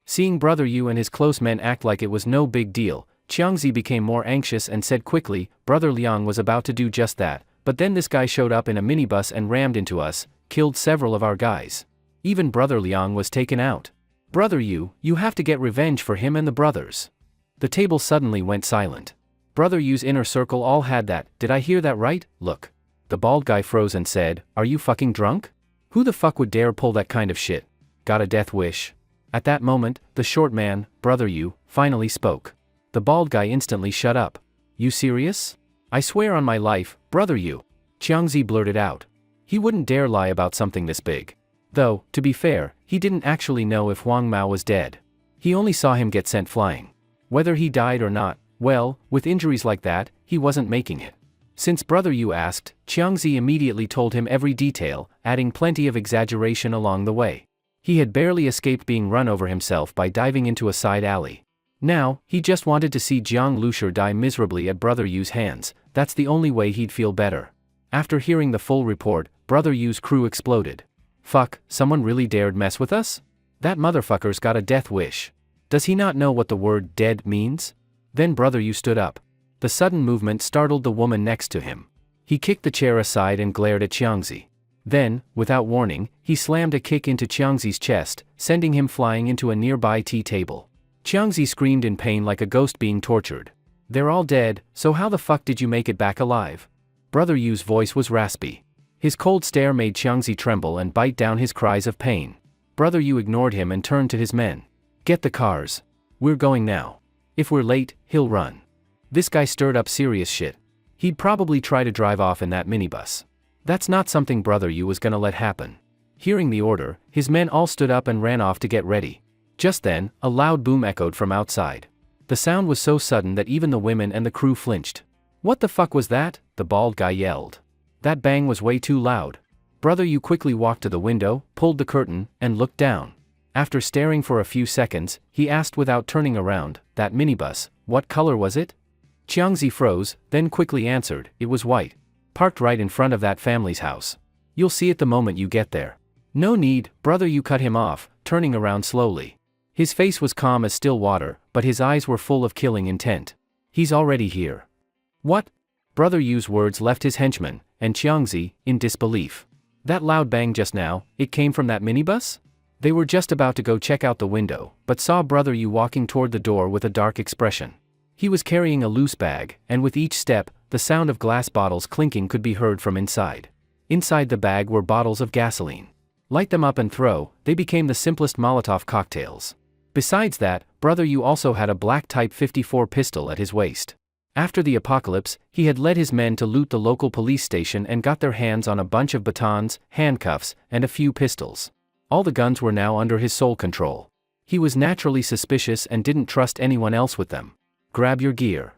Seeing Brother Yu and his close men act like it was no big deal, Qiangzi became more anxious and said quickly, "Brother Liang was about to do just that, but then this guy showed up in a minibus and rammed into us, killed several of our guys. Even Brother Liang was taken out. Brother Yu, you have to get revenge for him and the brothers." The table suddenly went silent. Brother Yu's inner circle all had that. "Did I hear that right? Look." The bald guy froze and said, "Are you fucking drunk? Who the fuck would dare pull that kind of shit? Got a death wish?" At that moment, the short man, Brother Yu, finally spoke. The bald guy instantly shut up. "You serious?" "I swear on my life, Brother Yu." Qiangzi blurted out. He wouldn't dare lie about something this big. Though, to be fair, he didn't actually know if Huang Mao was dead. He only saw him get sent flying. Whether he died or not, well, with injuries like that, he wasn't making it. Since Brother Yu asked, Qiangzi immediately told him every detail, adding plenty of exaggeration along the way. He had barely escaped being run over himself by diving into a side alley. Now, he just wanted to see Jiang Lushur die miserably at Brother Yu's hands. That's the only way he'd feel better. After hearing the full report, Brother Yu's crew exploded. "Fuck, someone really dared mess with us? That motherfucker's got a death wish. Does he not know what the word dead means?" Then Brother Yu stood up. The sudden movement startled the woman next to him. He kicked the chair aside and glared at Qiangzi. Then, without warning, he slammed a kick into Qiangzi's chest, sending him flying into a nearby tea table. Qiangzi screamed in pain like a ghost being tortured. "They're all dead, so how the fuck did you make it back alive?" Brother Yu's voice was raspy. His cold stare made Qiangzi tremble and bite down his cries of pain. Brother Yu ignored him and turned to his men. Get the cars. We're going now. If we're late, he'll run. This guy stirred up serious shit. He'd probably try to drive off in that minibus. That's not something Brother Yu was gonna let happen. Hearing the order, his men all stood up and ran off to get ready. Just then, a loud boom echoed from outside. The sound was so sudden that even the women and the crew flinched. "What the fuck was that?" the bald guy yelled. "That bang was way too loud." Brother Yu quickly walked to the window, pulled the curtain, and looked down. After staring for a few seconds, he asked without turning around, "That minibus, what color was it?" Qiangzi froze, then quickly answered, "It was white. Parked right in front of that family's house. You'll see it the moment you get there." "No need," Brother Yu cut him off, turning around slowly. His face was calm as still water, but his eyes were full of killing intent. "He's already here." "What?" Brother Yu's words left his henchman, and Qiangzi, in disbelief. "That loud bang just now, it came from that minibus?" They were just about to go check out the window, but saw Brother Yu walking toward the door with a dark expression. He was carrying a loose bag, and with each step, the sound of glass bottles clinking could be heard from inside. Inside the bag were bottles of gasoline. Light them up and throw, they became the simplest Molotov cocktails. Besides that, Brother Yu also had a black Type 54 pistol at his waist. After the apocalypse, he had led his men to loot the local police station and got their hands on a bunch of batons, handcuffs, and a few pistols. All the guns were now under his sole control. He was naturally suspicious and didn't trust anyone else with them. "Grab your gear."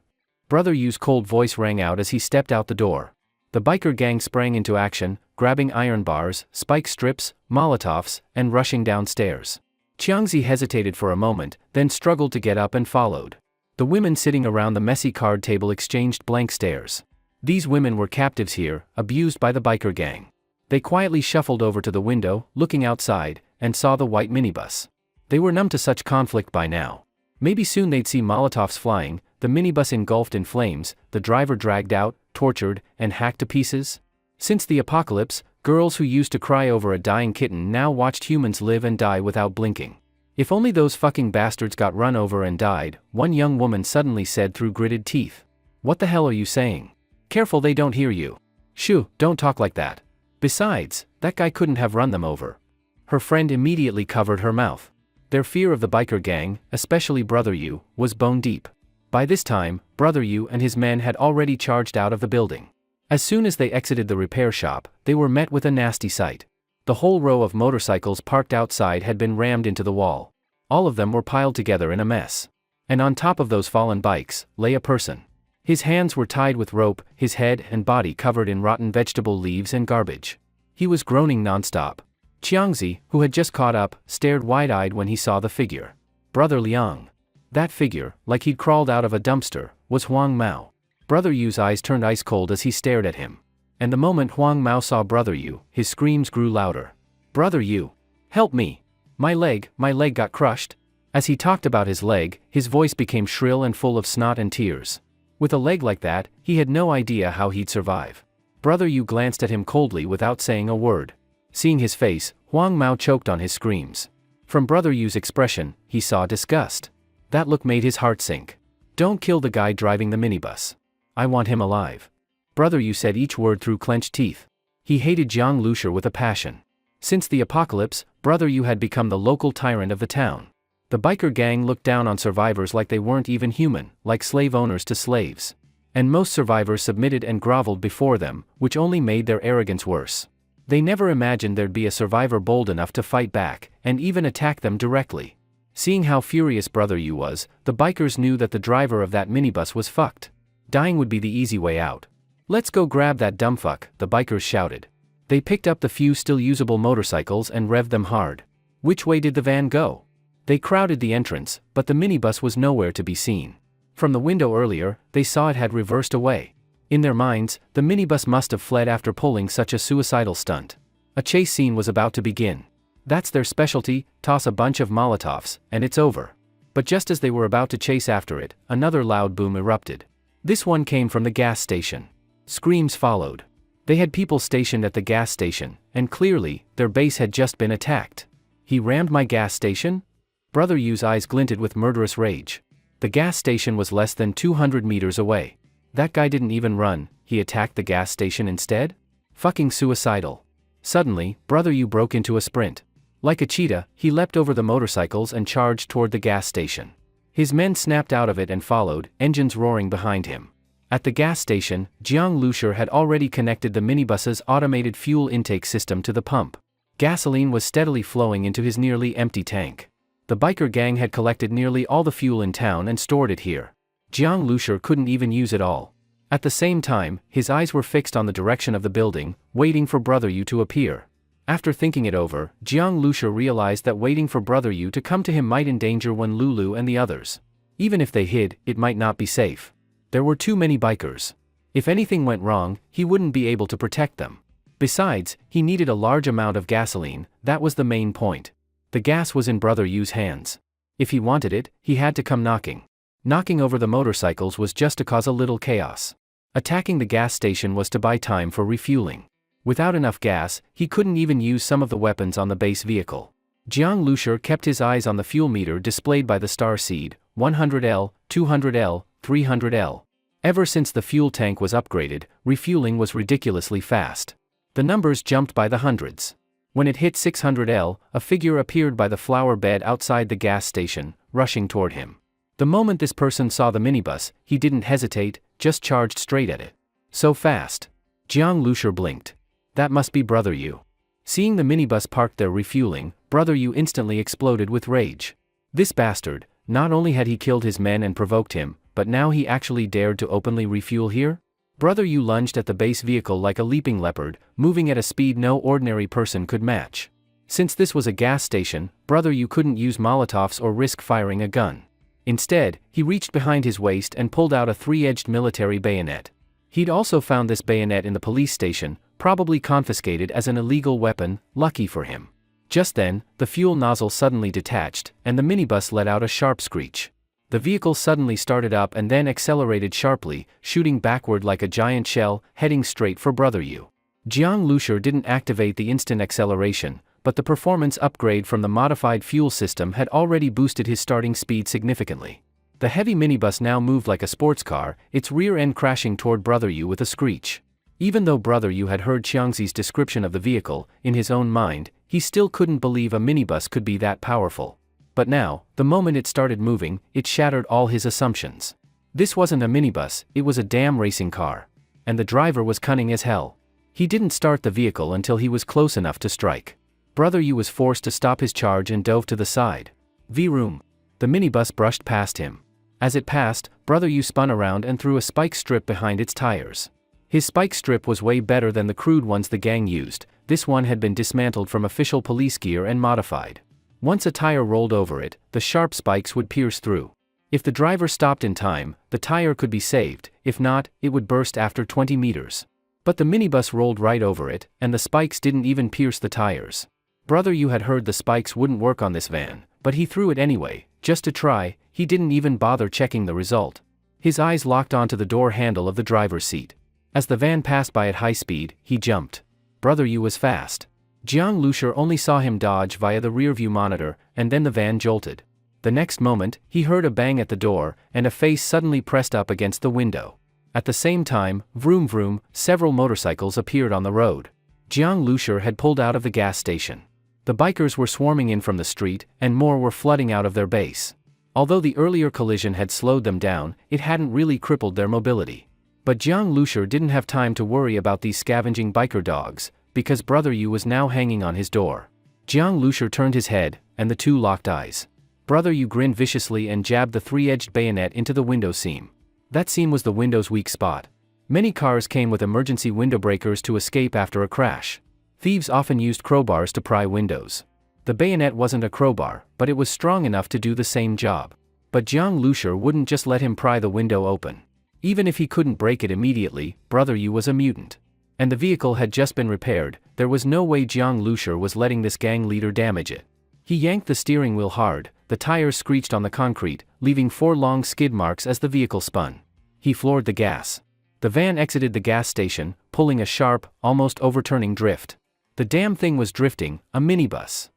Brother Yu's cold voice rang out as he stepped out the door. The biker gang sprang into action, grabbing iron bars, spike strips, Molotovs, and rushing downstairs. Qiangzi hesitated for a moment, then struggled to get up and followed. The women sitting around the messy card table exchanged blank stares. These women were captives here, abused by the biker gang. They quietly shuffled over to the window, looking outside, and saw the white minibus. They were numb to such conflict by now. Maybe soon they'd see Molotovs flying, the minibus engulfed in flames, the driver dragged out, tortured, and hacked to pieces. Since the apocalypse, girls who used to cry over a dying kitten now watched humans live and die without blinking. "If only those fucking bastards got run over and died," one young woman suddenly said through gritted teeth. "What the hell are you saying? Careful they don't hear you." "Shoo, don't talk like that. Besides, that guy couldn't have run them over." Her friend immediately covered her mouth. Their fear of the biker gang, especially Brother Yu, was bone deep. By this time, Brother Yu and his men had already charged out of the building. As soon as they exited the repair shop, they were met with a nasty sight. The whole row of motorcycles parked outside had been rammed into the wall. All of them were piled together in a mess. And on top of those fallen bikes, lay a person. His hands were tied with rope, his head and body covered in rotten vegetable leaves and garbage. He was groaning nonstop. Qiangzi, who had just caught up, stared wide-eyed when he saw the figure. Brother Liang. That figure, like he'd crawled out of a dumpster, was Huang Mao. Brother Yu's eyes turned ice cold as he stared at him. And the moment Huang Mao saw Brother Yu, his screams grew louder. "Brother Yu! Help me! My leg got crushed!" As he talked about his leg, his voice became shrill and full of snot and tears. With a leg like that, he had no idea how he'd survive. Brother Yu glanced at him coldly without saying a word. Seeing his face, Huang Mao choked on his screams. From Brother Yu's expression, he saw disgust. That look made his heart sink. "Don't kill the guy driving the minibus. I want him alive." Brother Yu said each word through clenched teeth. He hated Jiang Lusher with a passion. Since the apocalypse, Brother Yu had become the local tyrant of the town. The biker gang looked down on survivors like they weren't even human, like slave owners to slaves. And most survivors submitted and groveled before them, which only made their arrogance worse. They never imagined there'd be a survivor bold enough to fight back, and even attack them directly. Seeing how furious Brother Yu was, the bikers knew that the driver of that minibus was fucked. Dying would be the easy way out. "Let's go grab that dumbfuck," the bikers shouted. They picked up the few still usable motorcycles and revved them hard. Which way did the van go? They crowded the entrance, but the minibus was nowhere to be seen. From the window earlier, they saw it had reversed away. In their minds, the minibus must have fled after pulling such a suicidal stunt. A chase scene was about to begin. That's their specialty, toss a bunch of Molotovs, and it's over. But just as they were about to chase after it, another loud boom erupted. This one came from the gas station. Screams followed. They had people stationed at the gas station, and clearly, their base had just been attacked. "He rammed my gas station?" Brother Yu's eyes glinted with murderous rage. The gas station was less than 200 meters away. That guy didn't even run, he attacked the gas station instead? Fucking suicidal. Suddenly, Brother Yu broke into a sprint. Like a cheetah, he leapt over the motorcycles and charged toward the gas station. His men snapped out of it and followed, engines roaring behind him. At the gas station, Jiang Lushur had already connected the minibus's automated fuel intake system to the pump. Gasoline was steadily flowing into his nearly empty tank. The biker gang had collected nearly all the fuel in town and stored it here. Jiang Lushur couldn't even use it all. At the same time, his eyes were fixed on the direction of the building, waiting for Brother Yu to appear. After thinking it over, Jiang Lushur realized that waiting for Brother Yu to come to him might endanger Wen Lulu and the others. Even if they hid, it might not be safe. There were too many bikers. If anything went wrong, he wouldn't be able to protect them. Besides, he needed a large amount of gasoline, that was the main point. The gas was in Brother Yu's hands. If he wanted it, he had to come knocking. Knocking over the motorcycles was just to cause a little chaos. Attacking the gas station was to buy time for refueling. Without enough gas, he couldn't even use some of the weapons on the base vehicle. Jiang Lushur kept his eyes on the fuel meter displayed by the star seed, 100L, 200L, 300L. Ever since the fuel tank was upgraded, refueling was ridiculously fast. The numbers jumped by the hundreds. When it hit 600L, a figure appeared by the flower bed outside the gas station, rushing toward him. The moment this person saw the minibus, he didn't hesitate, just charged straight at it. So fast. Jiang Lushur blinked. That must be Brother Yu. Seeing the minibus parked there refueling, Brother Yu instantly exploded with rage. This bastard, not only had he killed his men and provoked him, but now he actually dared to openly refuel here? Brother Yu lunged at the base vehicle like a leaping leopard, moving at a speed no ordinary person could match. Since this was a gas station, Brother Yu couldn't use Molotovs or risk firing a gun. Instead, he reached behind his waist and pulled out a three-edged military bayonet. He'd also found this bayonet in the police station, probably confiscated as an illegal weapon, lucky for him. Just then, the fuel nozzle suddenly detached, and the minibus let out a sharp screech. The vehicle suddenly started up and then accelerated sharply, shooting backward like a giant shell, heading straight for Brother Yu. Jiang Lushur didn't activate the instant acceleration, but the performance upgrade from the modified fuel system had already boosted his starting speed significantly. The heavy minibus now moved like a sports car, its rear end crashing toward Brother Yu with a screech. Even though Brother Yu had heard Xiangzi's description of the vehicle, in his own mind, he still couldn't believe a minibus could be that powerful. But now, the moment it started moving, it shattered all his assumptions. This wasn't a minibus, it was a damn racing car. And the driver was cunning as hell. He didn't start the vehicle until he was close enough to strike. Brother Yu was forced to stop his charge and dove to the side. Vroom. The minibus brushed past him. As it passed, Brother Yu spun around and threw a spike strip behind its tires. His spike strip was way better than the crude ones the gang used. This one had been dismantled from official police gear and modified. Once a tire rolled over it, the sharp spikes would pierce through. If the driver stopped in time, the tire could be saved, if not, it would burst after 20 meters. But the minibus rolled right over it, and the spikes didn't even pierce the tires. Brother Yu had heard the spikes wouldn't work on this van, but he threw it anyway, just to try. He didn't even bother checking the result. His eyes locked onto the door handle of the driver's seat. As the van passed by at high speed, he jumped. Brother Yu was fast. Jiang Lushur only saw him dodge via the rearview monitor, and then the van jolted. The next moment, he heard a bang at the door, and a face suddenly pressed up against the window. At the same time, vroom vroom, several motorcycles appeared on the road. Jiang Lushur had pulled out of the gas station. The bikers were swarming in from the street, and more were flooding out of their base. Although the earlier collision had slowed them down, it hadn't really crippled their mobility. But Jiang Lushur didn't have time to worry about these scavenging biker dogs, because Brother Yu was now hanging on his door. Jiang Lushur turned his head, and the two locked eyes. Brother Yu grinned viciously and jabbed the three-edged bayonet into the window seam. That seam was the window's weak spot. Many cars came with emergency window breakers to escape after a crash. Thieves often used crowbars to pry windows. The bayonet wasn't a crowbar, but it was strong enough to do the same job. But Jiang Lushur wouldn't just let him pry the window open. Even if he couldn't break it immediately, Brother Yu was a mutant. And the vehicle had just been repaired. There was no way Jiang Lushur was letting this gang leader damage it. He yanked the steering wheel hard, the tires screeched on the concrete, leaving 4 long skid marks as the vehicle spun. He floored the gas. The van exited the gas station, pulling a sharp, almost overturning drift. The damn thing was drifting, a minibus.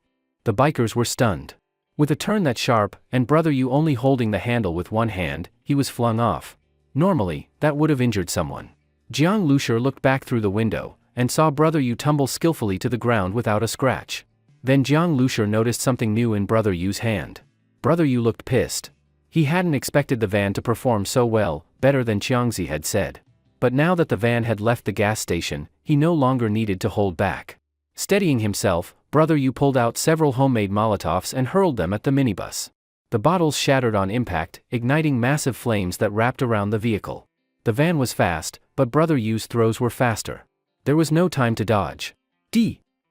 The bikers were stunned. With a turn that sharp, and Brother Yu only holding the handle with one hand, he was flung off. Normally, that would have injured someone. Jiang Lushur looked back through the window, and saw Brother Yu tumble skillfully to the ground without a scratch. Then Jiang Lushur noticed something new in Brother Yu's hand. Brother Yu looked pissed. He hadn't expected the van to perform so well, better than Qiangzi had said. But now that the van had left the gas station, he no longer needed to hold back. Steadying himself, Brother Yu pulled out several homemade Molotovs and hurled them at the minibus. The bottles shattered on impact, igniting massive flames that wrapped around the vehicle. The van was fast, but Brother Yu's throws were faster. There was no time to dodge.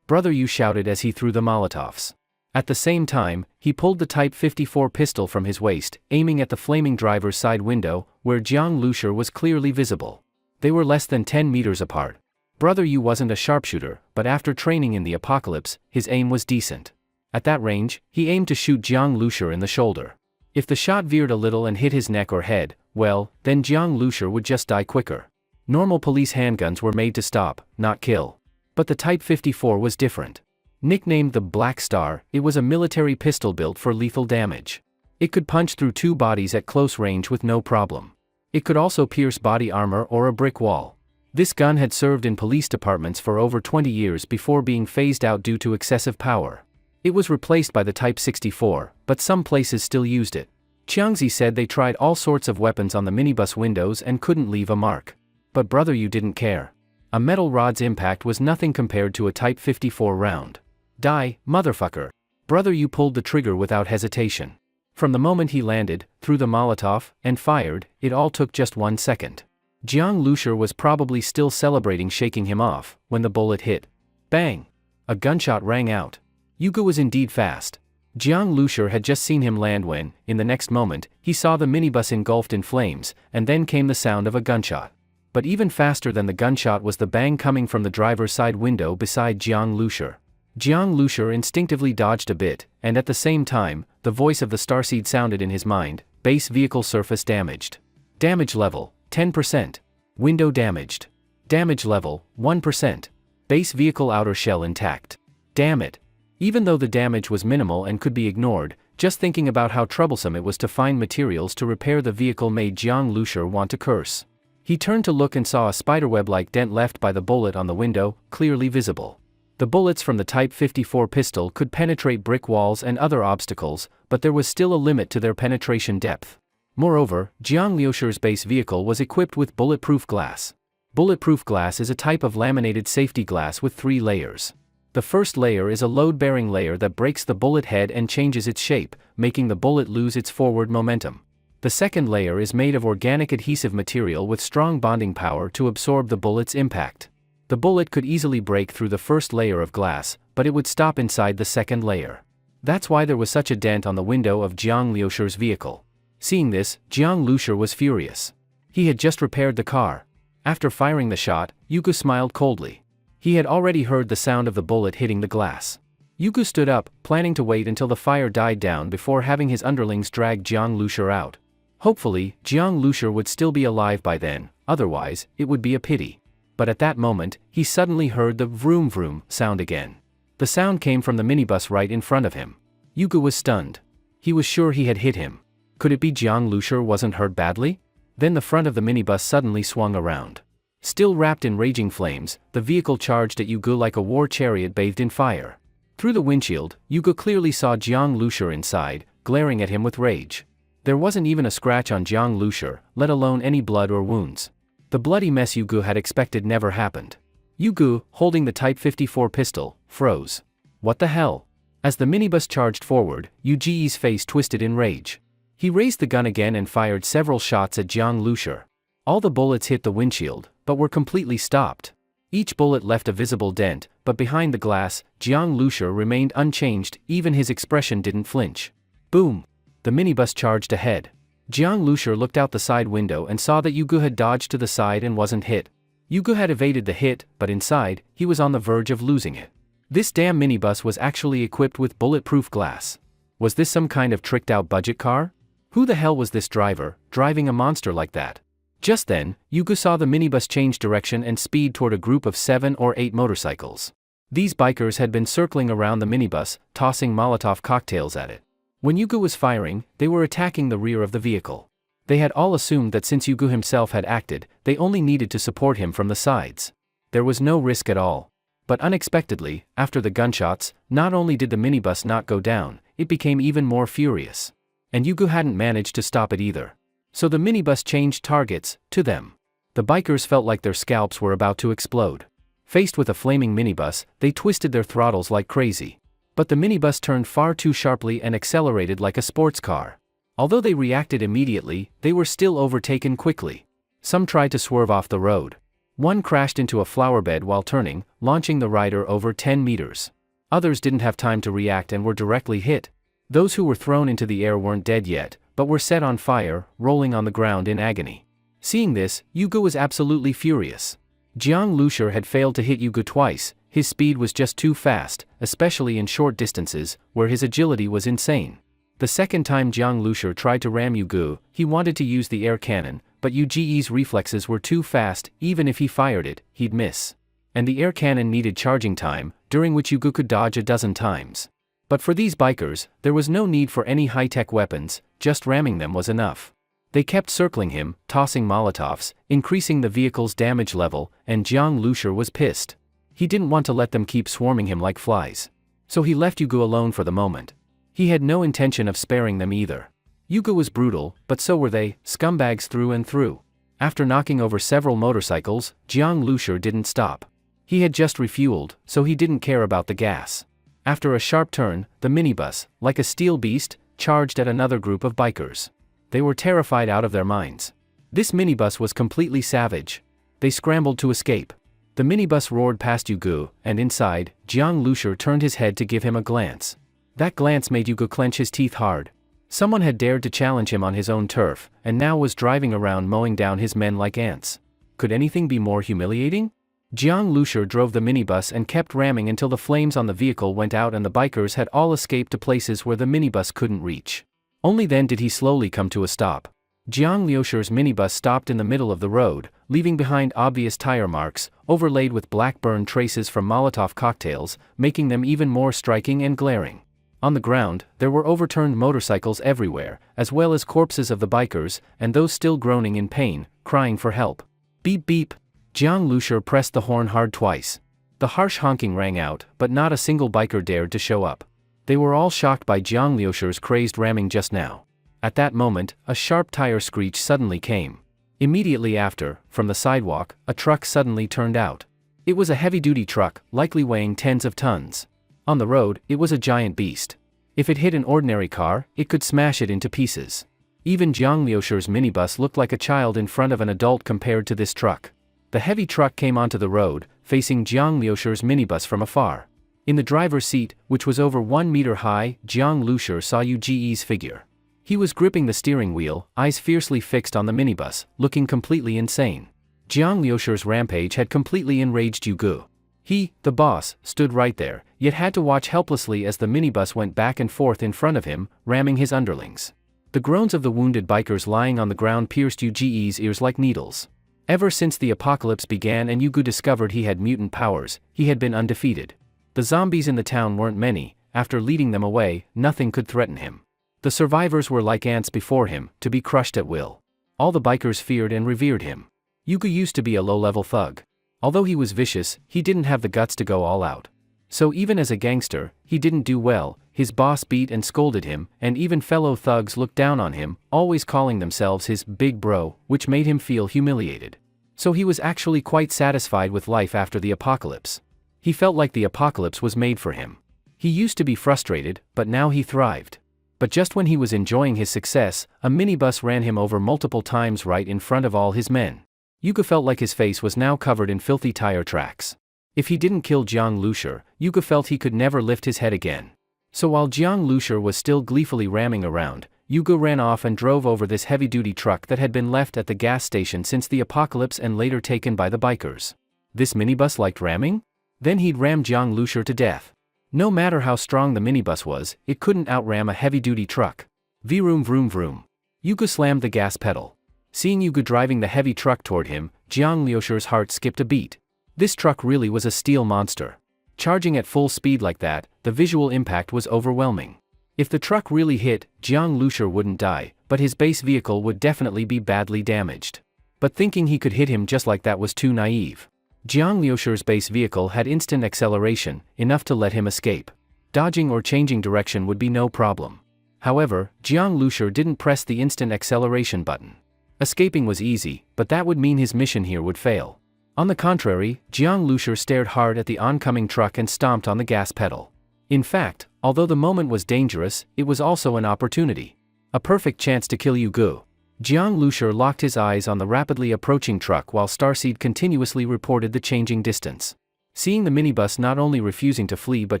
Brother Yu shouted as he threw the Molotovs. At the same time, he pulled the Type 54 pistol from his waist, aiming at the flaming driver's side window, where Jiang Lushur was clearly visible. They were less than 10 meters apart. Brother Yu wasn't a sharpshooter, but after training in the apocalypse, his aim was decent. At that range, he aimed to shoot Jiang Lushur in the shoulder. If the shot veered a little and hit his neck or head, well, then Jiang Lushur would just die quicker. Normal police handguns were made to stop, not kill. But the Type 54 was different. Nicknamed the Black Star, it was a military pistol built for lethal damage. It could punch through two bodies at close range with no problem. It could also pierce body armor or a brick wall. This gun had served in police departments for over 20 years before being phased out due to excessive power. It was replaced by the Type 64, but some places still used it. Qiangzi said they tried all sorts of weapons on the minibus windows and couldn't leave a mark. But Brother Yu didn't care. A metal rod's impact was nothing compared to a Type 54 round. Die, motherfucker. Brother Yu pulled the trigger without hesitation. From the moment he landed, threw the Molotov, and fired, it all took just 1 second. Jiang Lushur was probably still celebrating shaking him off, when the bullet hit. Bang! A gunshot rang out. Yugu was indeed fast. Jiang Lushur had just seen him land when, in the next moment, he saw the minibus engulfed in flames, and then came the sound of a gunshot. But even faster than the gunshot was the bang coming from the driver's side window beside Jiang Lushur. Jiang Lushur instinctively dodged a bit, and at the same time, the voice of the starseed sounded in his mind: base vehicle surface damaged. Damage level, 10%. Window damaged. Damage level, 1%. Base vehicle outer shell intact. Damn it. Even though the damage was minimal and could be ignored, just thinking about how troublesome it was to find materials to repair the vehicle made Jiang Lushur want to curse. He turned to look and saw a spiderweb-like dent left by the bullet on the window, clearly visible. The bullets from the Type 54 pistol could penetrate brick walls and other obstacles, but there was still a limit to their penetration depth. Moreover, Jiang Lushur's base vehicle was equipped with bulletproof glass. Bulletproof glass is a type of laminated safety glass with 3 layers. The first layer is a load-bearing layer that breaks the bullet head and changes its shape, making the bullet lose its forward momentum. The second layer is made of organic adhesive material with strong bonding power to absorb the bullet's impact. The bullet could easily break through the first layer of glass, but it would stop inside the second layer. That's why there was such a dent on the window of Jiang Lushur's vehicle. Seeing this, Jiang Lushur was furious. He had just repaired the car. After firing the shot, Yugu smiled coldly. He had already heard the sound of the bullet hitting the glass. Yugu stood up, planning to wait until the fire died down before having his underlings drag Jiang Lushur out. Hopefully, Jiang Lushur would still be alive by then, otherwise, it would be a pity. But at that moment, he suddenly heard the vroom vroom sound again. The sound came from the minibus right in front of him. Yugu was stunned. He was sure he had hit him. Could it be Jiang Lushur wasn't hurt badly? Then the front of the minibus suddenly swung around. Still wrapped in raging flames, the vehicle charged at Yugu like a war chariot bathed in fire. Through the windshield, Yugu clearly saw Jiang Lushur inside, glaring at him with rage. There wasn't even a scratch on Jiang Lushur, let alone any blood or wounds. The bloody mess Yugu had expected never happened. Yugu, holding the Type 54 pistol, froze. What the hell? As the minibus charged forward, Yuji's face twisted in rage. He raised the gun again and fired several shots at Jiang Lushur. All the bullets hit the windshield, but were completely stopped. Each bullet left a visible dent, but behind the glass, Jiang Lushur remained unchanged, even his expression didn't flinch. Boom! The minibus charged ahead. Jiang Lushur looked out the side window and saw that Yugu had dodged to the side and wasn't hit. Yugu had evaded the hit, but inside, he was on the verge of losing it. This damn minibus was actually equipped with bulletproof glass. Was this some kind of tricked-out budget car? Who the hell was this driver, driving a monster like that? Just then, Yugu saw the minibus change direction and speed toward a group of 7 or 8 motorcycles. These bikers had been circling around the minibus, tossing Molotov cocktails at it. When Yugu was firing, they were attacking the rear of the vehicle. They had all assumed that since Yugu himself had acted, they only needed to support him from the sides. There was no risk at all. But unexpectedly, after the gunshots, not only did the minibus not go down, it became even more furious. And Yugo hadn't managed to stop it either. So the minibus changed targets to them. The bikers felt like their scalps were about to explode. Faced with a flaming minibus, they twisted their throttles like crazy. But the minibus turned far too sharply and accelerated like a sports car. Although they reacted immediately, they were still overtaken quickly. Some tried to swerve off the road. One crashed into a flower bed while turning, launching the rider over 10 meters. Others didn't have time to react and were directly hit. Those who were thrown into the air weren't dead yet, but were set on fire, rolling on the ground in agony. Seeing this, Yugo was absolutely furious. Jiang Lushur had failed to hit Yugo twice. His speed was just too fast, especially in short distances, where his agility was insane. The second time Jiang Lushur tried to ram Yugo, he wanted to use the air cannon, but Yuji's reflexes were too fast. Even if he fired it, he'd miss. And the air cannon needed charging time, during which Yugo could dodge a dozen times. But for these bikers, there was no need for any high-tech weapons, just ramming them was enough. They kept circling him, tossing Molotovs, increasing the vehicle's damage level, and Jiang Lushur was pissed. He didn't want to let them keep swarming him like flies. So he left Yugo alone for the moment. He had no intention of sparing them either. Yugo was brutal, but so were they, scumbags through and through. After knocking over several motorcycles, Jiang Lushur didn't stop. He had just refueled, so he didn't care about the gas. After a sharp turn, the minibus, like a steel beast, charged at another group of bikers. They were terrified out of their minds. This minibus was completely savage. They scrambled to escape. The minibus roared past Yugo, and inside, Jiang Lushur turned his head to give him a glance. That glance made Yugo clench his teeth hard. Someone had dared to challenge him on his own turf, and now was driving around mowing down his men like ants. Could anything be more humiliating? Jiang Lushur drove the minibus and kept ramming until the flames on the vehicle went out and the bikers had all escaped to places where the minibus couldn't reach. Only then did he slowly come to a stop. Jiang Lushur's minibus stopped in the middle of the road, leaving behind obvious tire marks, overlaid with black burn traces from Molotov cocktails, making them even more striking and glaring. On the ground, there were overturned motorcycles everywhere, as well as corpses of the bikers, and those still groaning in pain, crying for help. Beep beep. Jiang Lushur pressed the horn hard twice. The harsh honking rang out, but not a single biker dared to show up. They were all shocked by Jiang Lushur's crazed ramming just now. At that moment, a sharp tire screech suddenly came. Immediately after, from the sidewalk, a truck suddenly turned out. It was a heavy-duty truck, likely weighing tens of tons. On the road, it was a giant beast. If it hit an ordinary car, it could smash it into pieces. Even Jiang Lushur's minibus looked like a child in front of an adult compared to this truck. The heavy truck came onto the road, facing Jiang Lushur's minibus from afar. In the driver's seat, which was over 1 meter high, Jiang Lushur saw Yuji's figure. He was gripping the steering wheel, eyes fiercely fixed on the minibus, looking completely insane. Jiang Lushur's rampage had completely enraged Yugo. He, the boss, stood right there, yet had to watch helplessly as the minibus went back and forth in front of him, ramming his underlings. The groans of the wounded bikers lying on the ground pierced Yuji's ears like needles. Ever since the apocalypse began and Yugo discovered he had mutant powers, he had been undefeated. The zombies in the town weren't many. After leading them away, nothing could threaten him. The survivors were like ants before him, to be crushed at will. All the bikers feared and revered him. Yugo used to be a low-level thug. Although he was vicious, he didn't have the guts to go all out. So even as a gangster, he didn't do well. His boss beat and scolded him, and even fellow thugs looked down on him, always calling themselves his big bro, which made him feel humiliated. So he was actually quite satisfied with life after the apocalypse. He felt like the apocalypse was made for him. He used to be frustrated, but now he thrived. But just when he was enjoying his success, a minibus ran him over multiple times right in front of all his men. Yugo felt like his face was now covered in filthy tire tracks. If he didn't kill Jiang Lushur, Yugo felt he could never lift his head again. So while Jiang Lushur was still gleefully ramming around, Yugo ran off and drove over this heavy-duty truck that had been left at the gas station since the apocalypse and later taken by the bikers. This minibus liked ramming? Then he'd ram Jiang Lushur to death. No matter how strong the minibus was, it couldn't outram a heavy-duty truck. Vroom vroom vroom. Yugo slammed the gas pedal. Seeing Yugo driving the heavy truck toward him, Jiang Lushur's heart skipped a beat. This truck really was a steel monster. Charging at full speed like that, the visual impact was overwhelming. If the truck really hit, Jiang Lushur wouldn't die, but his base vehicle would definitely be badly damaged. But thinking he could hit him just like that was too naive. Jiang Liusher's base vehicle had instant acceleration, enough to let him escape. Dodging or changing direction would be no problem. However, Jiang Liusher didn't press the instant acceleration button. Escaping was easy, but that would mean his mission here would fail. On the contrary, Jiang Liusher stared hard at the oncoming truck and stomped on the gas pedal. In fact, although the moment was dangerous, it was also an opportunity. A perfect chance to kill Yu Gu. Jiang Liusher locked his eyes on the rapidly approaching truck while Starseed continuously reported the changing distance. Seeing the minibus not only refusing to flee but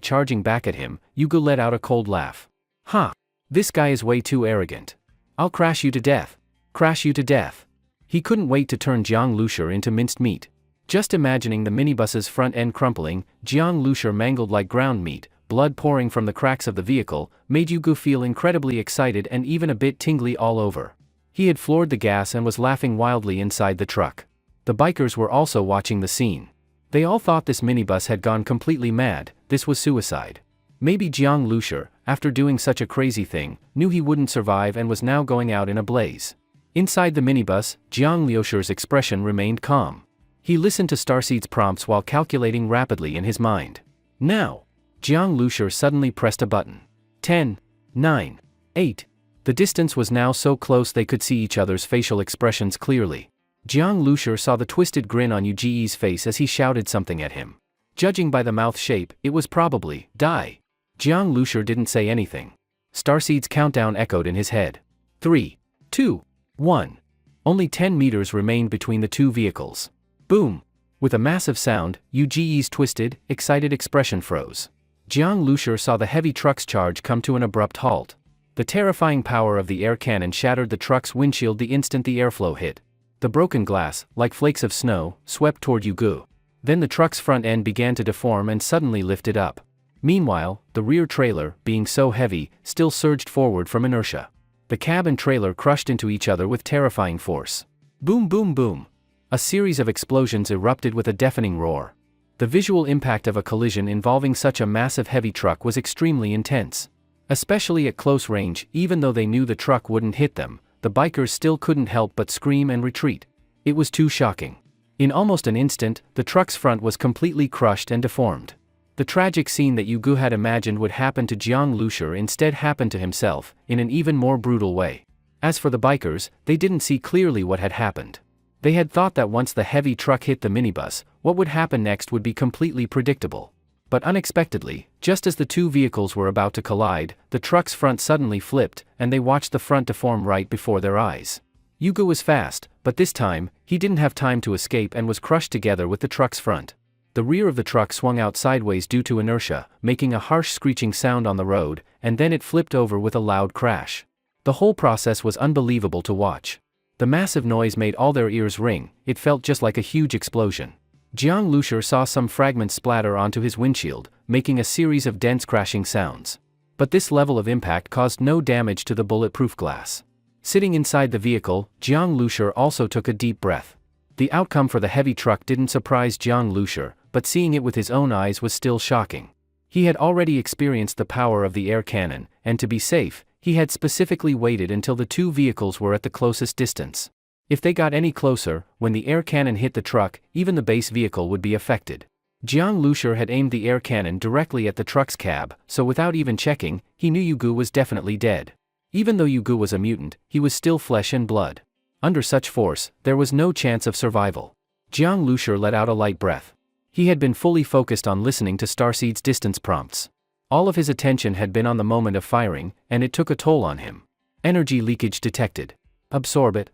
charging back at him, Yu Gu let out a cold laugh. "Ha! This guy is way too arrogant. I'll crash you to death. Crash you to death." He couldn't wait to turn Jiang Liusher into minced meat. Just imagining the minibus's front end crumpling, Jiang Liusher mangled like ground meat, blood pouring from the cracks of the vehicle, made Yu Gu feel incredibly excited and even a bit tingly all over. He had floored the gas and was laughing wildly inside the truck. The bikers were also watching the scene. They all thought this minibus had gone completely mad. This was suicide. Maybe Jiang Liusher, after doing such a crazy thing, knew he wouldn't survive and was now going out in a blaze. Inside the minibus, Jiang Liusher's expression remained calm. He listened to Starseed's prompts while calculating rapidly in his mind. Now! Jiang Liusher suddenly pressed a button. 10, 9, 8. The distance was now so close they could see each other's facial expressions clearly. Jiang Liusher saw the twisted grin on Yu Ji's face as he shouted something at him. Judging by the mouth shape, it was probably, "Die." Jiang Liusher didn't say anything. Starseed's countdown echoed in his head. 3, 2, 1. Only 10 meters remained between the two vehicles. Boom! With a massive sound, Yu Ji's twisted, excited expression froze. Jiang Liusher saw the heavy truck's charge come to an abrupt halt. The terrifying power of the air cannon shattered the truck's windshield the instant the airflow hit. The broken glass, like flakes of snow, swept toward Yu Gu. Then the truck's front end began to deform and suddenly lifted up. Meanwhile, the rear trailer, being so heavy, still surged forward from inertia. The cab and trailer crushed into each other with terrifying force. Boom, boom, boom. A series of explosions erupted with a deafening roar. The visual impact of a collision involving such a massive heavy truck was extremely intense. Especially at close range, even though they knew the truck wouldn't hit them, the bikers still couldn't help but scream and retreat. It was too shocking. In almost an instant, the truck's front was completely crushed and deformed. The tragic scene that Yu Gu had imagined would happen to Jiang Liusher instead happened to himself, in an even more brutal way. As for the bikers, they didn't see clearly what had happened. They had thought that once the heavy truck hit the minibus, what would happen next would be completely predictable. But unexpectedly, just as the two vehicles were about to collide, the truck's front suddenly flipped, and they watched the front deform right before their eyes. Yu Gu was fast, but this time, he didn't have time to escape and was crushed together with the truck's front. The rear of the truck swung out sideways due to inertia, making a harsh screeching sound on the road, and then it flipped over with a loud crash. The whole process was unbelievable to watch. The massive noise made all their ears ring. It felt just like a huge explosion. Jiang Liusher saw some fragments splatter onto his windshield, making a series of dense crashing sounds. But this level of impact caused no damage to the bulletproof glass. Sitting inside the vehicle, Jiang Liusher also took a deep breath. The outcome for the heavy truck didn't surprise Jiang Liusher, but seeing it with his own eyes was still shocking. He had already experienced the power of the air cannon, and to be safe, he had specifically waited until the two vehicles were at the closest distance. If they got any closer, when the air cannon hit the truck, even the base vehicle would be affected. Jiang Liusher had aimed the air cannon directly at the truck's cab, so without even checking, he knew Yu Gu was definitely dead. Even though Yu Gu was a mutant, he was still flesh and blood. Under such force, there was no chance of survival. Jiang Liusher let out a light breath. He had been fully focused on listening to Starseed's distance prompts. All of his attention had been on the moment of firing, and it took a toll on him. Energy leakage detected. Absorb it.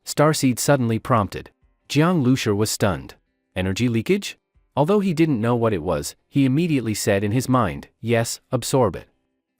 Starseed suddenly prompted. Jiang Liusher was stunned. Energy leakage? Although he didn't know what it was, he immediately said in his mind, yes, absorb it.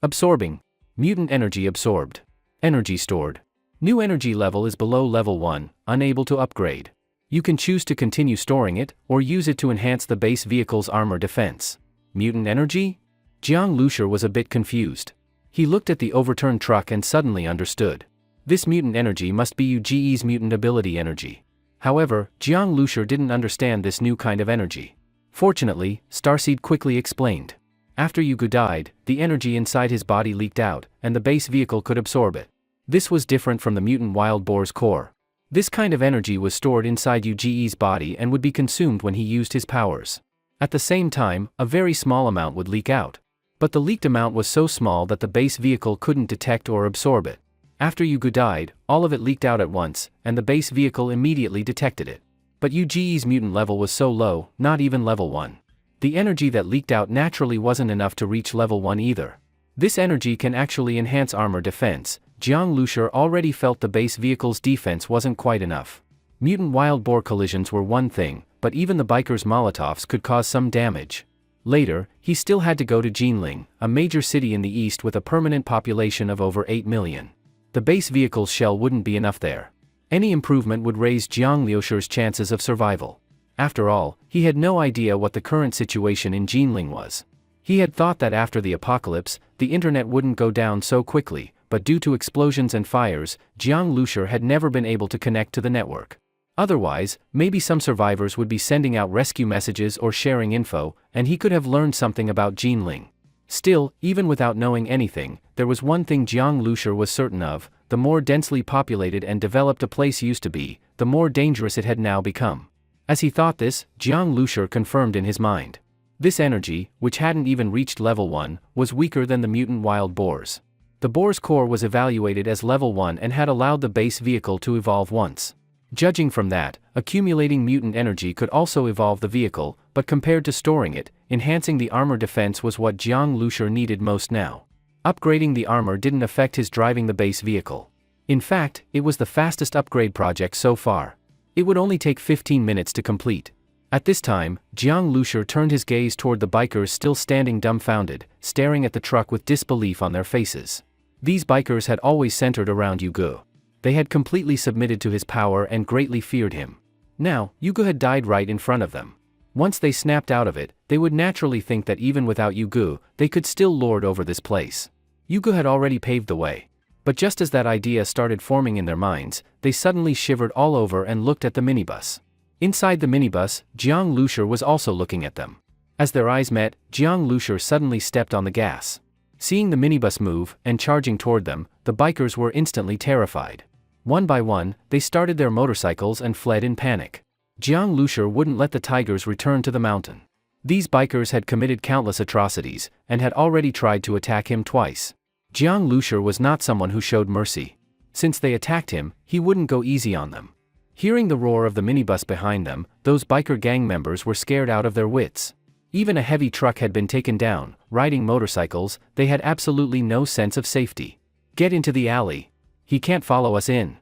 Absorbing. Mutant energy absorbed. Energy stored. New energy level is below level 1, unable to upgrade. You can choose to continue storing it, or use it to enhance the base vehicle's armor defense. Mutant energy? Jiang Liusher was a bit confused. He looked at the overturned truck and suddenly understood. This mutant energy must be Yu Ji's mutant ability energy. However, Jiang Liusher didn't understand this new kind of energy. Fortunately, Starseed quickly explained. After Yu Gu died, the energy inside his body leaked out, and the base vehicle could absorb it. This was different from the mutant wild boar's core. This kind of energy was stored inside Uge's body and would be consumed when he used his powers. At the same time, a very small amount would leak out. But the leaked amount was so small that the base vehicle couldn't detect or absorb it. After Uge died, all of it leaked out at once, and the base vehicle immediately detected it. But Uge's mutant level was so low, not even level 1. The energy that leaked out naturally wasn't enough to reach level 1 either. This energy can actually enhance armor defense. Jiang Lushur already felt the base vehicle's defense wasn't quite enough. Mutant wild boar collisions were one thing, but even the bikers' Molotovs could cause some damage. Later, he still had to go to Jinling, a major city in the east with a permanent population of over 8 million. The base vehicle's shell wouldn't be enough there. Any improvement would raise Jiang Lushur's chances of survival. After all, he had no idea what the current situation in Jinling was. He had thought that after the apocalypse, the internet wouldn't go down so quickly, but due to explosions and fires, Jiang Lushur had never been able to connect to the network. Otherwise, maybe some survivors would be sending out rescue messages or sharing info, and he could have learned something about Jinling. Still, even without knowing anything, there was one thing Jiang Lushur was certain of: the more densely populated and developed a place used to be, the more dangerous it had now become. As he thought this, Jiang Lushur confirmed in his mind. This energy, which hadn't even reached level 1, was weaker than the mutant wild boars. The boar's core was evaluated as level 1 and had allowed the base vehicle to evolve once. Judging from that, accumulating mutant energy could also evolve the vehicle, but compared to storing it, enhancing the armor defense was what Jiang Lushur needed most now. Upgrading the armor didn't affect his driving the base vehicle. In fact, it was the fastest upgrade project so far. It would only take 15 minutes to complete. At this time, Jiang Lushur turned his gaze toward the bikers still standing dumbfounded, staring at the truck with disbelief on their faces. These bikers had always centered around Uge. They had completely submitted to his power and greatly feared him. Now, Uge had died right in front of them. Once they snapped out of it, they would naturally think that even without Uge, they could still lord over this place. Uge had already paved the way. But just as that idea started forming in their minds, they suddenly shivered all over and looked at the minibus. Inside the minibus, Jiang Lushur was also looking at them. As their eyes met, Jiang Lushur suddenly stepped on the gas. Seeing the minibus move, and charging toward them, the bikers were instantly terrified. One by one, they started their motorcycles and fled in panic. Jiang Lushur wouldn't let the tigers return to the mountain. These bikers had committed countless atrocities, and had already tried to attack him twice. Jiang Lushur was not someone who showed mercy. Since they attacked him, he wouldn't go easy on them. Hearing the roar of the minibus behind them, those biker gang members were scared out of their wits. Even a heavy truck had been taken down. Riding motorcycles, they had absolutely no sense of safety. "Get into the alley. He can't follow us in,"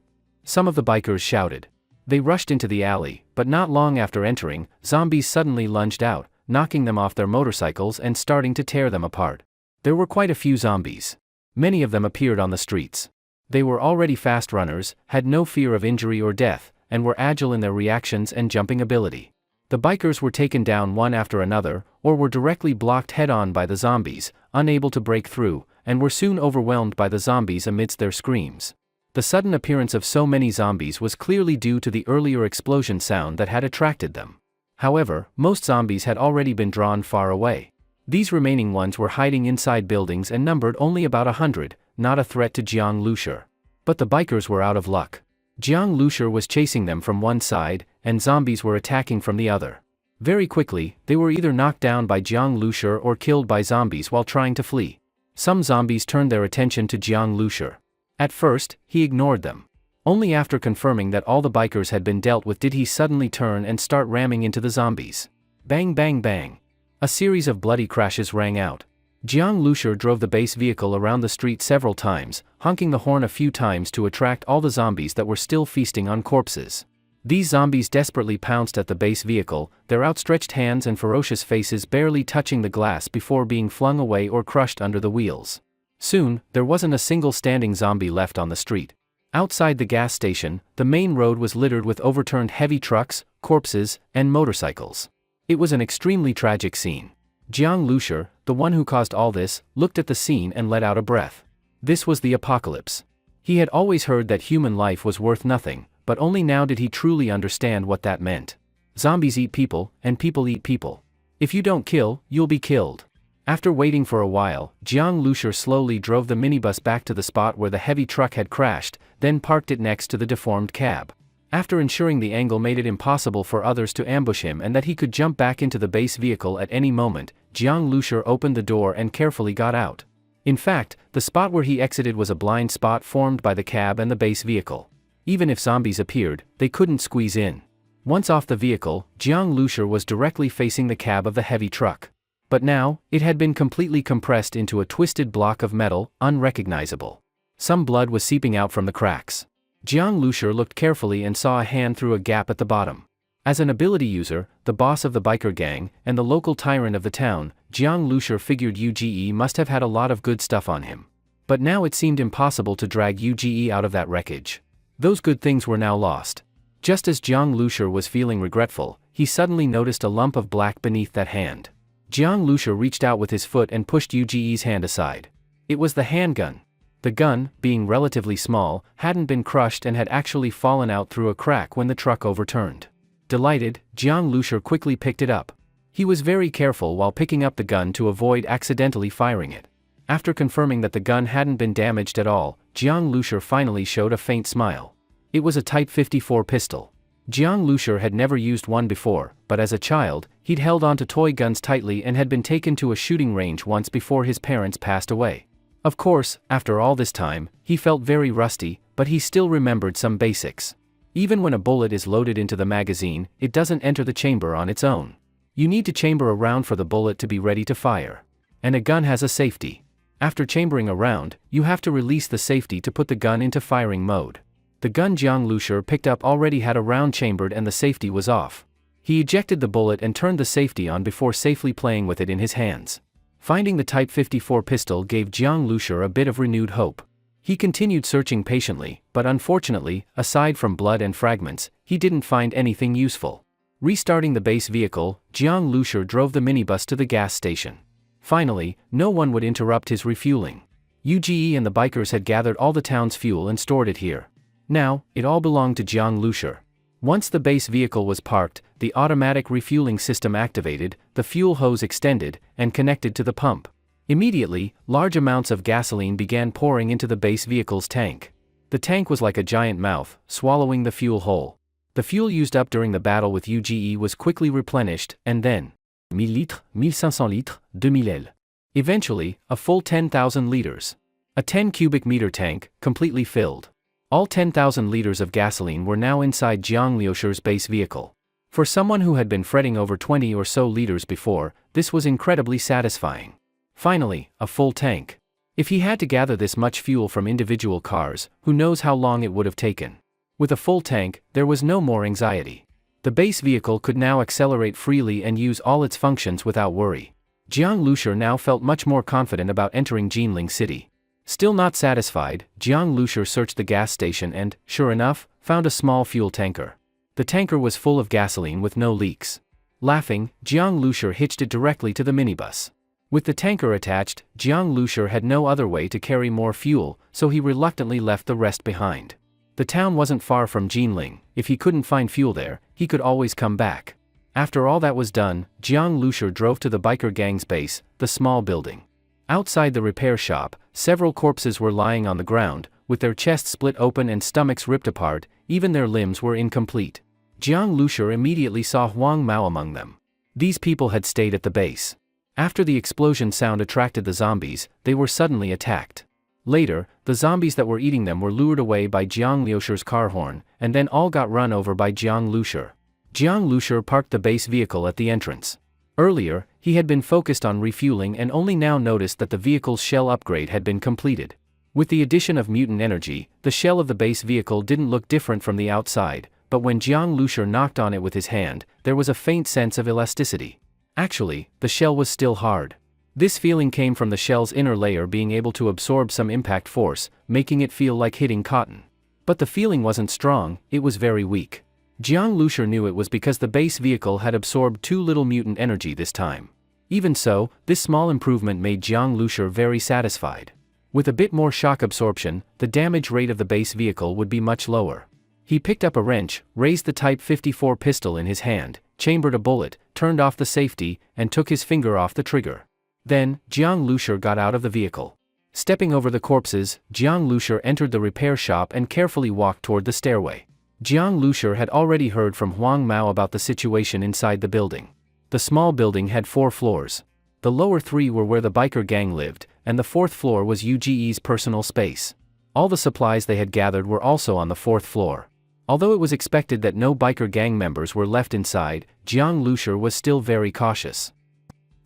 some of the bikers shouted. They rushed into the alley, but not long after entering, zombies suddenly lunged out, knocking them off their motorcycles and starting to tear them apart. There were quite a few zombies. Many of them appeared on the streets. They were already fast runners, had no fear of injury or death, and were agile in their reactions and jumping ability. The bikers were taken down one after another, or were directly blocked head-on by the zombies, unable to break through, and were soon overwhelmed by the zombies amidst their screams. The sudden appearance of so many zombies was clearly due to the earlier explosion sound that had attracted them. However, most zombies had already been drawn far away. These remaining ones were hiding inside buildings and numbered only about 100, not a threat to Jiang Lushur. But the bikers were out of luck. Jiang Lushur was chasing them from one side, and zombies were attacking from the other. Very quickly, they were either knocked down by Jiang Lushur or killed by zombies while trying to flee. Some zombies turned their attention to Jiang Lushur. At first, he ignored them. Only after confirming that all the bikers had been dealt with did he suddenly turn and start ramming into the zombies. Bang bang bang. A series of bloody crashes rang out. Jiang Lushur drove the base vehicle around the street several times, honking the horn a few times to attract all the zombies that were still feasting on corpses. These zombies desperately pounced at the base vehicle, their outstretched hands and ferocious faces barely touching the glass before being flung away or crushed under the wheels. Soon, there wasn't a single standing zombie left on the street. Outside the gas station, the main road was littered with overturned heavy trucks, corpses, and motorcycles. It was an extremely tragic scene. Jiang Lushur, the one who caused all this, looked at the scene and let out a breath. This was the apocalypse. He had always heard that human life was worth nothing, but only now did he truly understand what that meant. Zombies eat people, and people eat people. If you don't kill, you'll be killed. After waiting for a while, Jiang Lushur slowly drove the minibus back to the spot where the heavy truck had crashed, then parked it next to the deformed cab. After ensuring the angle made it impossible for others to ambush him and that he could jump back into the base vehicle at any moment, Jiang Lushur opened the door and carefully got out. In fact, the spot where he exited was a blind spot formed by the cab and the base vehicle. Even if zombies appeared, they couldn't squeeze in. Once off the vehicle, Jiang Lushur was directly facing the cab of the heavy truck. But now, it had been completely compressed into a twisted block of metal, unrecognizable. Some blood was seeping out from the cracks. Jiang Lushur looked carefully and saw a hand through a gap at the bottom. As an ability user, the boss of the biker gang, and the local tyrant of the town, Jiang Lushur figured UGE must have had a lot of good stuff on him. But now it seemed impossible to drag UGE out of that wreckage. Those good things were now lost. Just as Jiang Lushur was feeling regretful, he suddenly noticed a lump of black beneath that hand. Jiang Lushur reached out with his foot and pushed UGE's hand aside. It was the handgun. The gun, being relatively small, hadn't been crushed and had actually fallen out through a crack when the truck overturned. Delighted, Jiang Lushur quickly picked it up. He was very careful while picking up the gun to avoid accidentally firing it. After confirming that the gun hadn't been damaged at all, Jiang Lushur finally showed a faint smile. It was a Type 54 pistol. Jiang Lushur had never used one before, but as a child, he'd held onto toy guns tightly and had been taken to a shooting range once before his parents passed away. Of course, after all this time, he felt very rusty, but he still remembered some basics. Even when a bullet is loaded into the magazine, it doesn't enter the chamber on its own. You need to chamber a round for the bullet to be ready to fire. And a gun has a safety. After chambering a round, you have to release the safety to put the gun into firing mode. The gun Jiang Lushur picked up already had a round chambered and the safety was off. He ejected the bullet and turned the safety on before safely playing with it in his hands. Finding the Type 54 pistol gave Jiang Lushur a bit of renewed hope. He continued searching patiently, but unfortunately, aside from blood and fragments, he didn't find anything useful. Restarting the base vehicle, Jiang Lushur drove the minibus to the gas station. Finally, no one would interrupt his refueling. UGE and the bikers had gathered all the town's fuel and stored it here. Now, it all belonged to Jiang Lushur. Once the base vehicle was parked, the automatic refueling system activated, the fuel hose extended, and connected to the pump. Immediately, large amounts of gasoline began pouring into the base vehicle's tank. The tank was like a giant mouth, swallowing the fuel whole. The fuel used up during the battle with UGE was quickly replenished, and then 1000 litres, 1500 litres, 2000 L. Eventually, a full 10,000 liters. A 10 cubic meter tank, completely filled. All 10,000 liters of gasoline were now inside Jiang Lushur's base vehicle. For someone who had been fretting over 20 or so liters before, this was incredibly satisfying. Finally, a full tank. If he had to gather this much fuel from individual cars, who knows how long it would have taken. With a full tank, there was no more anxiety. The base vehicle could now accelerate freely and use all its functions without worry. Jiang Lushur now felt much more confident about entering Jinling City. Still not satisfied, Jiang Lushur searched the gas station and, sure enough, found a small fuel tanker. The tanker was full of gasoline with no leaks. Laughing, Jiang Lushur hitched it directly to the minibus. With the tanker attached, Jiang Lushur had no other way to carry more fuel, so he reluctantly left the rest behind. The town wasn't far from Jinling. If he couldn't find fuel there, he could always come back. After all that was done, Jiang Lushur drove to the biker gang's base, the small building. Outside the repair shop, several corpses were lying on the ground, with their chests split open and stomachs ripped apart, even their limbs were incomplete. Jiang Lushur immediately saw Huang Mao among them. These people had stayed at the base. After the explosion sound attracted the zombies, they were suddenly attacked. Later, the zombies that were eating them were lured away by Jiang Lushur's car horn, and then all got run over by Jiang Lushur. Jiang Lushur parked the base vehicle at the entrance. Earlier, he had been focused on refueling and only now noticed that the vehicle's shell upgrade had been completed. With the addition of mutant energy, the shell of the base vehicle didn't look different from the outside, but when Jiang Lushur knocked on it with his hand, there was a faint sense of elasticity. Actually, the shell was still hard. This feeling came from the shell's inner layer being able to absorb some impact force, making it feel like hitting cotton. But the feeling wasn't strong, it was very weak. Jiang Lushur knew it was because the base vehicle had absorbed too little mutant energy this time. Even so, this small improvement made Jiang Lushur very satisfied. With a bit more shock absorption, the damage rate of the base vehicle would be much lower. He picked up a wrench, raised the Type 54 pistol in his hand, chambered a bullet, turned off the safety, and took his finger off the trigger. Then, Jiang Lushur got out of the vehicle. Stepping over the corpses, Jiang Lushur entered the repair shop and carefully walked toward the stairway. Jiang Lushur had already heard from Huang Mao about the situation inside the building. The small building had 4 floors. The lower 3 were where the biker gang lived, and the 4th floor was UGE's personal space. All the supplies they had gathered were also on the 4th floor. Although it was expected that no biker gang members were left inside, Jiang Lushur was still very cautious.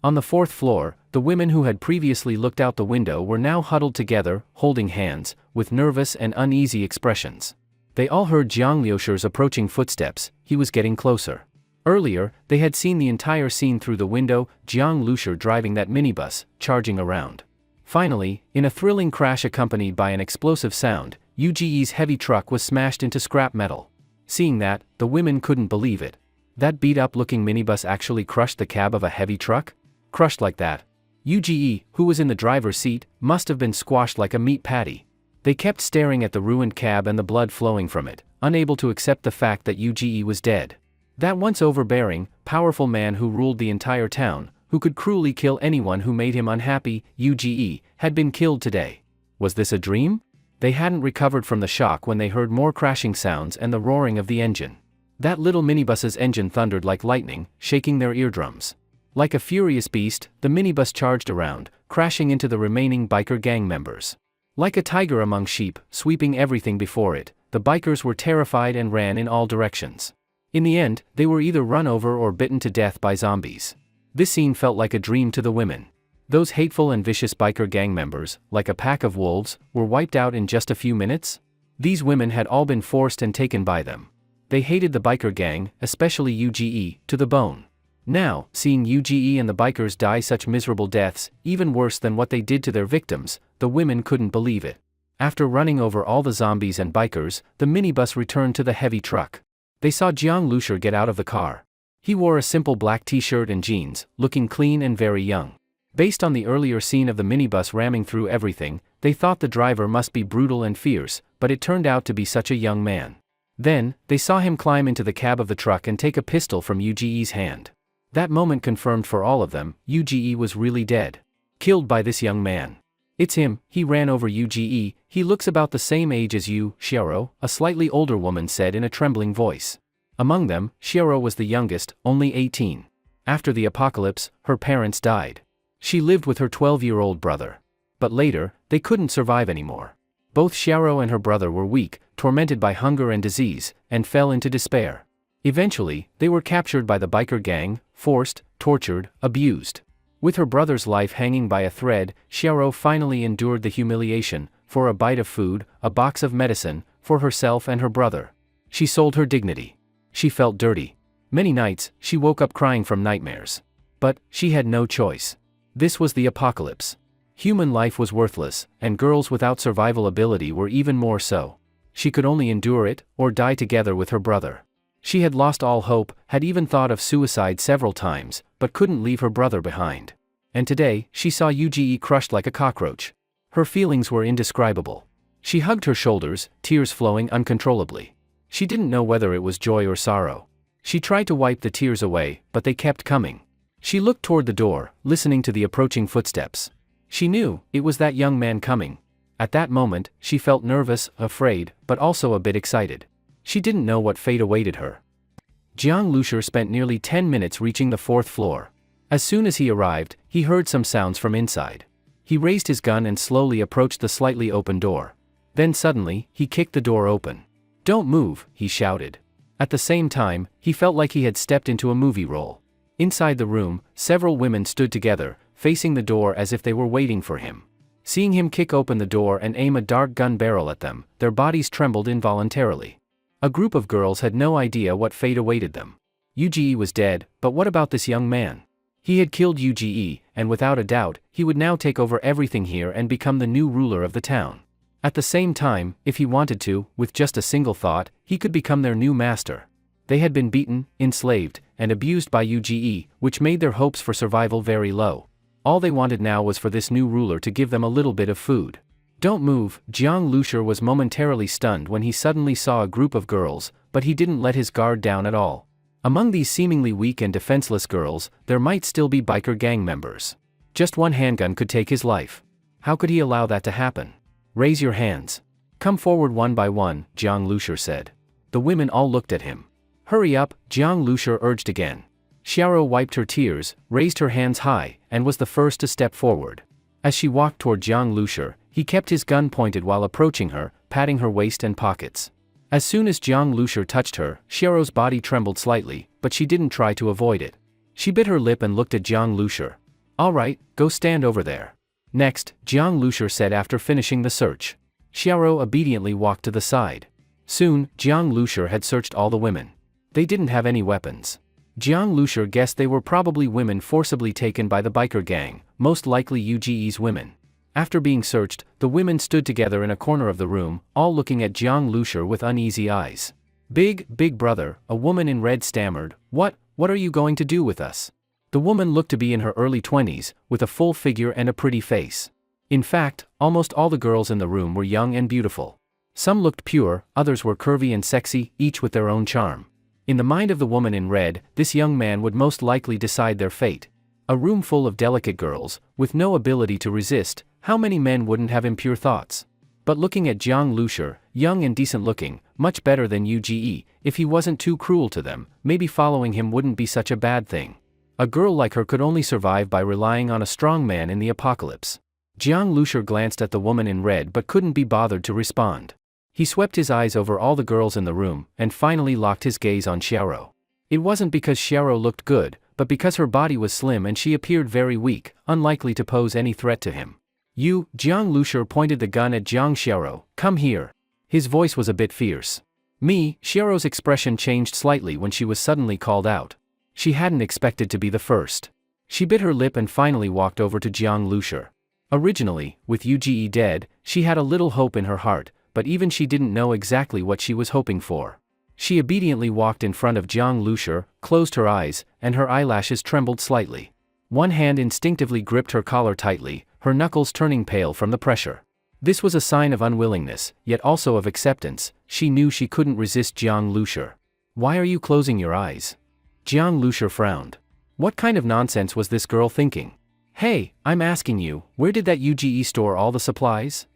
On the 4th floor, the women who had previously looked out the window were now huddled together, holding hands, with nervous and uneasy expressions. They all heard Jiang Lushur's approaching footsteps. He was getting closer. Earlier, they had seen the entire scene through the window, Jiang Lushur driving that minibus, charging around. Finally, in a thrilling crash accompanied by an explosive sound, UGE's heavy truck was smashed into scrap metal. Seeing that, the women couldn't believe it. That beat-up-looking minibus actually crushed the cab of a heavy truck? Crushed like that. UGE, who was in the driver's seat, must have been squashed like a meat patty. They kept staring at the ruined cab and the blood flowing from it, unable to accept the fact that UGE was dead. That once overbearing, powerful man who ruled the entire town, who could cruelly kill anyone who made him unhappy, UGE, had been killed today. Was this a dream? They hadn't recovered from the shock when they heard more crashing sounds and the roaring of the engine. That little minibus's engine thundered like lightning, shaking their eardrums. Like a furious beast, the minibus charged around, crashing into the remaining biker gang members. Like a tiger among sheep, sweeping everything before it, the bikers were terrified and ran in all directions. In the end, they were either run over or bitten to death by zombies. This scene felt like a dream to the women. Those hateful and vicious biker gang members, like a pack of wolves, were wiped out in just a few minutes? These women had all been forced and taken by them. They hated the biker gang, especially UGE, to the bone. Now, seeing UGE and the bikers die such miserable deaths, even worse than what they did to their victims, the women couldn't believe it. After running over all the zombies and bikers, the minibus returned to the heavy truck. They saw Jiang Lushur get out of the car. He wore a simple black t-shirt and jeans, looking clean and very young. Based on the earlier scene of the minibus ramming through everything, they thought the driver must be brutal and fierce, but it turned out to be such a young man. Then, they saw him climb into the cab of the truck and take a pistol from UGE's hand. That moment confirmed for all of them, UGE was really dead. Killed by this young man. It's him, he ran over UGE, he looks about the same age as you, Xiaoro, a slightly older woman said in a trembling voice. Among them, Xiaoro was the youngest, only 18. After the apocalypse, her parents died. She lived with her 12-year-old brother. But later, they couldn't survive anymore. Both Xiaoro and her brother were weak, tormented by hunger and disease, and fell into despair. Eventually, they were captured by the biker gang, forced, tortured, abused. With her brother's life hanging by a thread, Xiaoro finally endured the humiliation, for a bite of food, a box of medicine, for herself and her brother. She sold her dignity. She felt dirty. Many nights, she woke up crying from nightmares. But, she had no choice. This was the apocalypse. Human life was worthless, and girls without survival ability were even more so. She could only endure it, or die together with her brother. She had lost all hope, had even thought of suicide several times, but couldn't leave her brother behind. And today, she saw UGE crushed like a cockroach. Her feelings were indescribable. She hugged her shoulders, tears flowing uncontrollably. She didn't know whether it was joy or sorrow. She tried to wipe the tears away, but they kept coming. She looked toward the door, listening to the approaching footsteps. She knew, it was that young man coming. At that moment, she felt nervous, afraid, but also a bit excited. She didn't know what fate awaited her. Jiang Lushur spent nearly 10 minutes reaching the 4th floor. As soon as he arrived, he heard some sounds from inside. He raised his gun and slowly approached the slightly open door. Then suddenly, he kicked the door open. "Don't move," he shouted. At the same time, he felt like he had stepped into a movie role. Inside the room, several women stood together, facing the door as if they were waiting for him. Seeing him kick open the door and aim a dark gun barrel at them, their bodies trembled involuntarily. A group of girls had no idea what fate awaited them. UGE was dead, but what about this young man? He had killed UGE, and without a doubt, he would now take over everything here and become the new ruler of the town. At the same time, if he wanted to, with just a single thought, he could become their new master. They had been beaten, enslaved, and abused by UGE, which made their hopes for survival very low. All they wanted now was for this new ruler to give them a little bit of food. "Don't move." Jiang Lushur was momentarily stunned when he suddenly saw a group of girls, but he didn't let his guard down at all. Among these seemingly weak and defenseless girls, there might still be biker gang members. Just one handgun could take his life. How could he allow that to happen? "Raise your hands. Come forward one by one," Jiang Lushur said. The women all looked at him. "Hurry up," Jiang Lushi urged again. Xiaoro wiped her tears, raised her hands high, and was the first to step forward. As she walked toward Jiang Lushi, he kept his gun pointed while approaching her, patting her waist and pockets. As soon as Jiang Lushi touched her, Xiaoro's body trembled slightly, but she didn't try to avoid it. She bit her lip and looked at Jiang Lushi. "All right, go stand over there." Next, Jiang Lushi said after finishing the search. Xiaoro obediently walked to the side. Soon, Jiang Lushi had searched all the women. They didn't have any weapons. Jiang Lushi guessed they were probably women forcibly taken by the biker gang, most likely UGE's women. After being searched, the women stood together in a corner of the room, all looking at Jiang Lushi with uneasy eyes. Big brother," a woman in red stammered, What are you going to do with us?" The woman looked to be in her early 20s, with a full figure and a pretty face. In fact, almost all the girls in the room were young and beautiful. Some looked pure, others were curvy and sexy, each with their own charm. In the mind of the woman in red, this young man would most likely decide their fate. A room full of delicate girls, with no ability to resist, how many men wouldn't have impure thoughts? But looking at Jiang Lushi, young and decent looking, much better than UGE, if he wasn't too cruel to them, maybe following him wouldn't be such a bad thing. A girl like her could only survive by relying on a strong man in the apocalypse. Jiang Lushi glanced at the woman in red but couldn't be bothered to respond. He swept his eyes over all the girls in the room, and finally locked his gaze on Xiaoro. It wasn't because Xiaoro looked good, but because her body was slim and she appeared very weak, unlikely to pose any threat to him. Jiang Lushi pointed the gun at Jiang Xiaoro, "Come here." His voice was a bit fierce. Xiaoro's expression changed slightly when she was suddenly called out. She hadn't expected to be the first. She bit her lip and finally walked over to Jiang Lushi. Originally, with UGE dead, she had a little hope in her heart, but even she didn't know exactly what she was hoping for. She obediently walked in front of Jiang Lushi, closed her eyes, and her eyelashes trembled slightly. One hand instinctively gripped her collar tightly, her knuckles turning pale from the pressure. This was a sign of unwillingness, yet also of acceptance. She knew she couldn't resist Jiang Lushi. "Why are you closing your eyes?" Jiang Lushi frowned. What kind of nonsense was this girl thinking? "Hey, I'm asking you, where did that UGE store all the supplies?"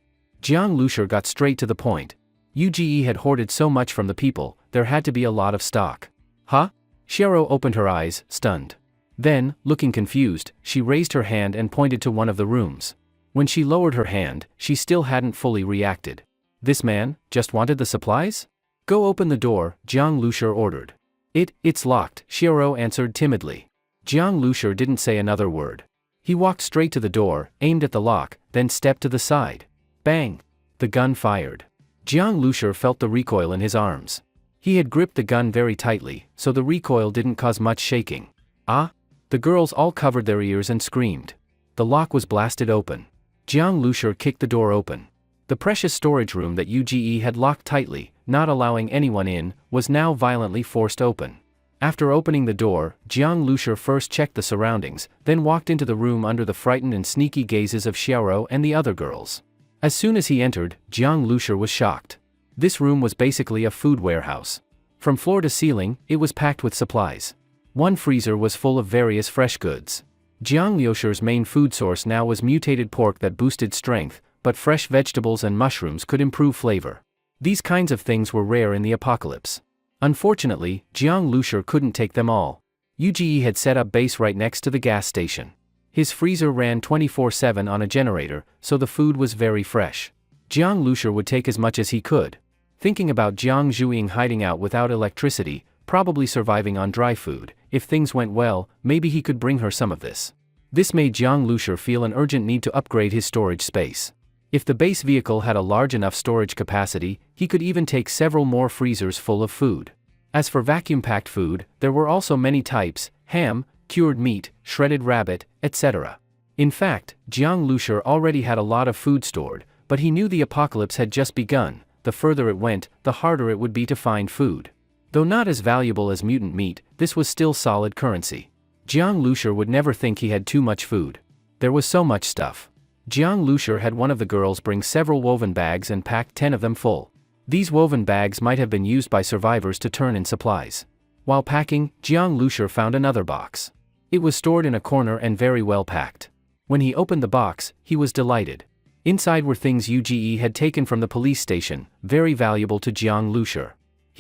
Jiang Lushi got straight to the point. UGE had hoarded so much from the people, there had to be a lot of stock. "Huh?" Xiaoro opened her eyes, stunned. Then, looking confused, she raised her hand and pointed to one of the rooms. When she lowered her hand, she still hadn't fully reacted. This man just wanted the supplies? "Go open the door," Jiang Lushi ordered. It's locked," Xiaoro answered timidly. Jiang Lushi didn't say another word. He walked straight to the door, aimed at the lock, then stepped to the side. Bang! The gun fired. Jiang Lushi felt the recoil in his arms. He had gripped the gun very tightly, so the recoil didn't cause much shaking. "Ah!" The girls all covered their ears and screamed. The lock was blasted open. Jiang Lushi kicked the door open. The precious storage room that UGE had locked tightly, not allowing anyone in, was now violently forced open. After opening the door, Jiang Lushi first checked the surroundings, then walked into the room under the frightened and sneaky gazes of Xiaoro and the other girls. As soon as he entered, Jiang Lushi was shocked. This room was basically a food warehouse. From floor to ceiling, it was packed with supplies. One freezer was full of various fresh goods. Jiang Lushi's main food source now was mutated pork that boosted strength, but fresh vegetables and mushrooms could improve flavor. These kinds of things were rare in the apocalypse. Unfortunately, Jiang Lushi couldn't take them all. UGE had set up base right next to the gas station. His freezer ran 24/7 on a generator, so the food was very fresh. Jiang Lushi would take as much as he could. Thinking about Jiang Zhuiying hiding out without electricity, probably surviving on dry food, if things went well, maybe he could bring her some of this. This made Jiang Lushi feel an urgent need to upgrade his storage space. If the base vehicle had a large enough storage capacity, he could even take several more freezers full of food. As for vacuum-packed food, there were also many types: ham, cured meat, shredded rabbit, etc. In fact, Jiang Lushi already had a lot of food stored, but he knew the apocalypse had just begun. The further it went, the harder it would be to find food. Though not as valuable as mutant meat, this was still solid currency. Jiang Lushi would never think he had too much food. There was so much stuff. Jiang Lushi had one of the girls bring several woven bags and packed 10 of them full. These woven bags might have been used by survivors to turn in supplies. While packing, Jiang Lushi found another box. It was stored in a corner and very well packed. When he opened the box, he was delighted. Inside were things UGE had taken from the police station, very valuable to Jiang Lushi.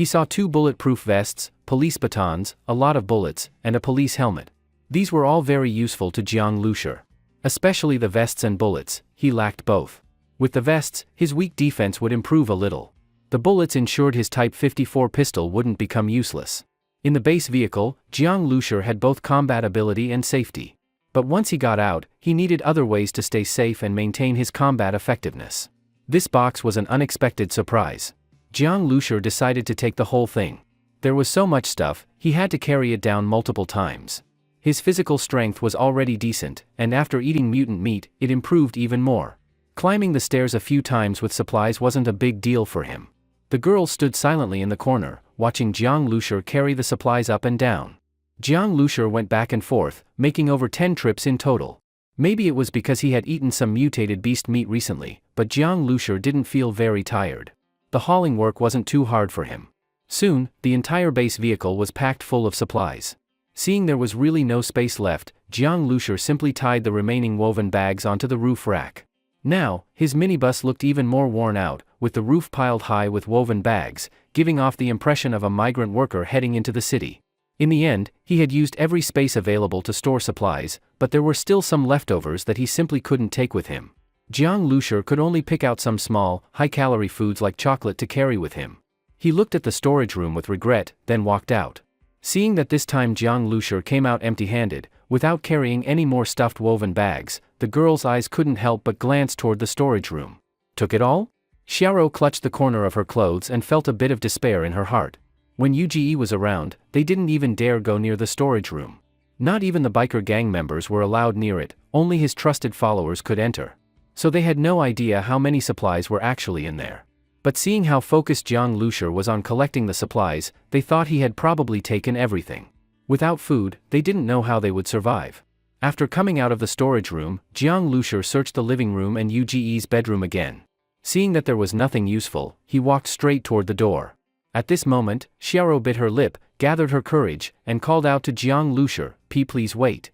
He saw 2 bulletproof vests, police batons, a lot of bullets, and a police helmet. These were all very useful to Jiang Lushi. Especially the vests and bullets, he lacked both. With the vests, his weak defense would improve a little. The bullets ensured his Type 54 pistol wouldn't become useless. In the base vehicle, Jiang Lushi had both combat ability and safety. But once he got out, he needed other ways to stay safe and maintain his combat effectiveness. This box was an unexpected surprise. Jiang Lushi decided to take the whole thing. There was so much stuff, he had to carry it down multiple times. His physical strength was already decent, and after eating mutant meat, it improved even more. Climbing the stairs a few times with supplies wasn't a big deal for him. The girls stood silently in the corner, watching Jiang Lushi carry the supplies up and down. Jiang Lushi went back and forth, making over 10 trips in total. Maybe it was because he had eaten some mutated beast meat recently, but Jiang Lushi didn't feel very tired. The hauling work wasn't too hard for him. Soon, the entire base vehicle was packed full of supplies. Seeing there was really no space left, Jiang Lushi simply tied the remaining woven bags onto the roof rack. Now, his minibus looked even more worn out, with the roof piled high with woven bags, giving off the impression of a migrant worker heading into the city. In the end, he had used every space available to store supplies, but there were still some leftovers that he simply couldn't take with him. Jiang Lushi could only pick out some small, high-calorie foods like chocolate to carry with him. He looked at the storage room with regret, then walked out. Seeing that this time Jiang Lushi came out empty-handed, without carrying any more stuffed woven bags, the girl's eyes couldn't help but glance toward the storage room. Took it all? Xiaoro clutched the corner of her clothes and felt a bit of despair in her heart. When UGE was around, they didn't even dare go near the storage room. Not even the biker gang members were allowed near it, only his trusted followers could enter. So they had no idea how many supplies were actually in there. But seeing how focused Jiang Lushi was on collecting the supplies, they thought he had probably taken everything. Without food, they didn't know how they would survive. After coming out of the storage room, Jiang Lushi searched the living room and UGE's bedroom again. Seeing that there was nothing useful, he walked straight toward the door. At this moment, Xiaoro bit her lip, gathered her courage, and called out to Jiang Lushi, Please wait."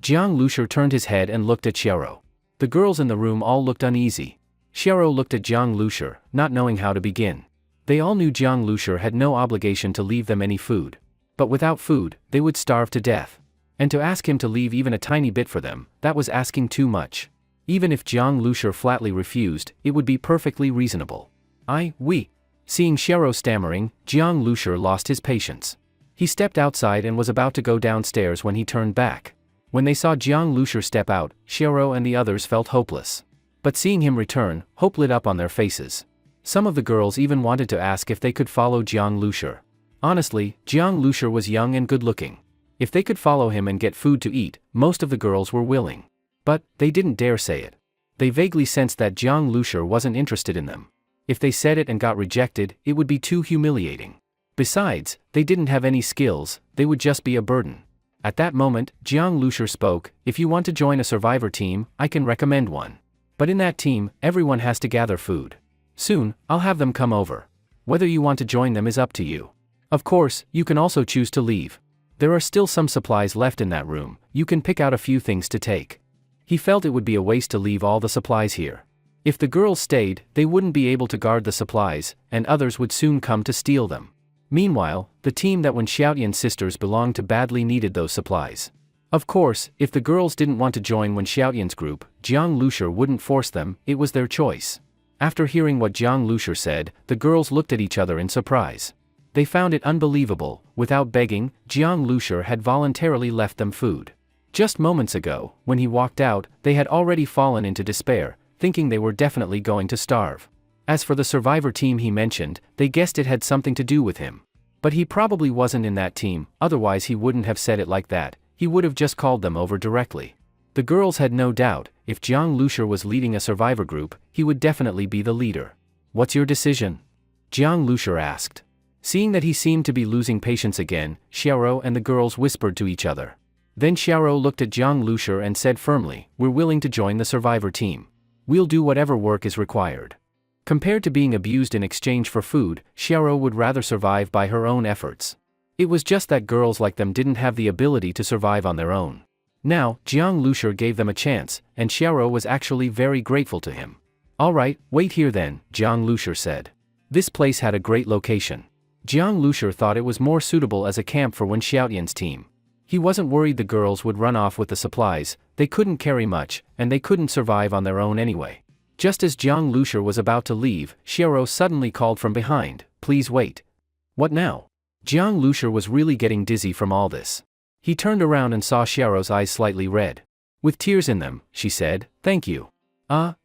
Jiang Lushi turned his head and looked at Xiaoro. The girls in the room all looked uneasy. Xiaoro looked at Jiang Lushi, not knowing how to begin. They all knew Jiang Lushi had no obligation to leave them any food. But without food, they would starve to death. And to ask him to leave even a tiny bit for them, that was asking too much. Even if Jiang Lushi flatly refused, it would be perfectly reasonable. We. Seeing Xiaoro stammering, Jiang Lushi lost his patience. He stepped outside and was about to go downstairs when he turned back. When they saw Jiang Lushi step out, Xiaoro and the others felt hopeless. But seeing him return, hope lit up on their faces. Some of the girls even wanted to ask if they could follow Jiang Lushi. Honestly, Jiang Lushi was young and good-looking. If they could follow him and get food to eat, most of the girls were willing. But they didn't dare say it. They vaguely sensed that Jiang Lushi wasn't interested in them. If they said it and got rejected, it would be too humiliating. Besides, they didn't have any skills, they would just be a burden. At that moment, Jiang Lushi spoke, "If you want to join a survivor team, I can recommend one. But in that team, everyone has to gather food. Soon, I'll have them come over. Whether you want to join them is up to you. Of course, you can also choose to leave. There are still some supplies left in that room, you can pick out a few things to take." He felt it would be a waste to leave all the supplies here. If the girls stayed, they wouldn't be able to guard the supplies, and others would soon come to steal them. Meanwhile, the team that Wen Xiaotian's sisters belonged to badly needed those supplies. Of course, if the girls didn't want to join Wen Xiaotian's group, Jiang Lushi wouldn't force them, it was their choice. After hearing what Jiang Lushi said, the girls looked at each other in surprise. They found it unbelievable, without begging, Jiang Lushi had voluntarily left them food. Just moments ago, when he walked out, they had already fallen into despair, thinking they were definitely going to starve. As for the survivor team he mentioned, they guessed it had something to do with him. But he probably wasn't in that team, otherwise he wouldn't have said it like that, he would have just called them over directly. The girls had no doubt, if Jiang Lushi was leading a survivor group, he would definitely be the leader. "What's your decision?" Jiang Lushi asked. Seeing that he seemed to be losing patience again, Xiaoro and the girls whispered to each other. Then Xiaoro looked at Jiang Lushi and said firmly, "We're willing to join the survivor team. We'll do whatever work is required." Compared to being abused in exchange for food, Xiaoro would rather survive by her own efforts. It was just that girls like them didn't have the ability to survive on their own. Now, Jiang Lushi gave them a chance, and Xiaoro was actually very grateful to him. "All right, wait here then," Jiang Lushi said. This place had a great location. Jiang Lushur thought it was more suitable as a camp for Wen Xiaotian's team. He wasn't worried the girls would run off with the supplies, they couldn't carry much, and they couldn't survive on their own anyway. Just as Jiang Lushur was about to leave, Xiao suddenly called from behind, "Please wait." What now? Jiang Lushur was really getting dizzy from all this. He turned around and saw Xiao's eyes slightly red. With tears in them, she said, "Thank you."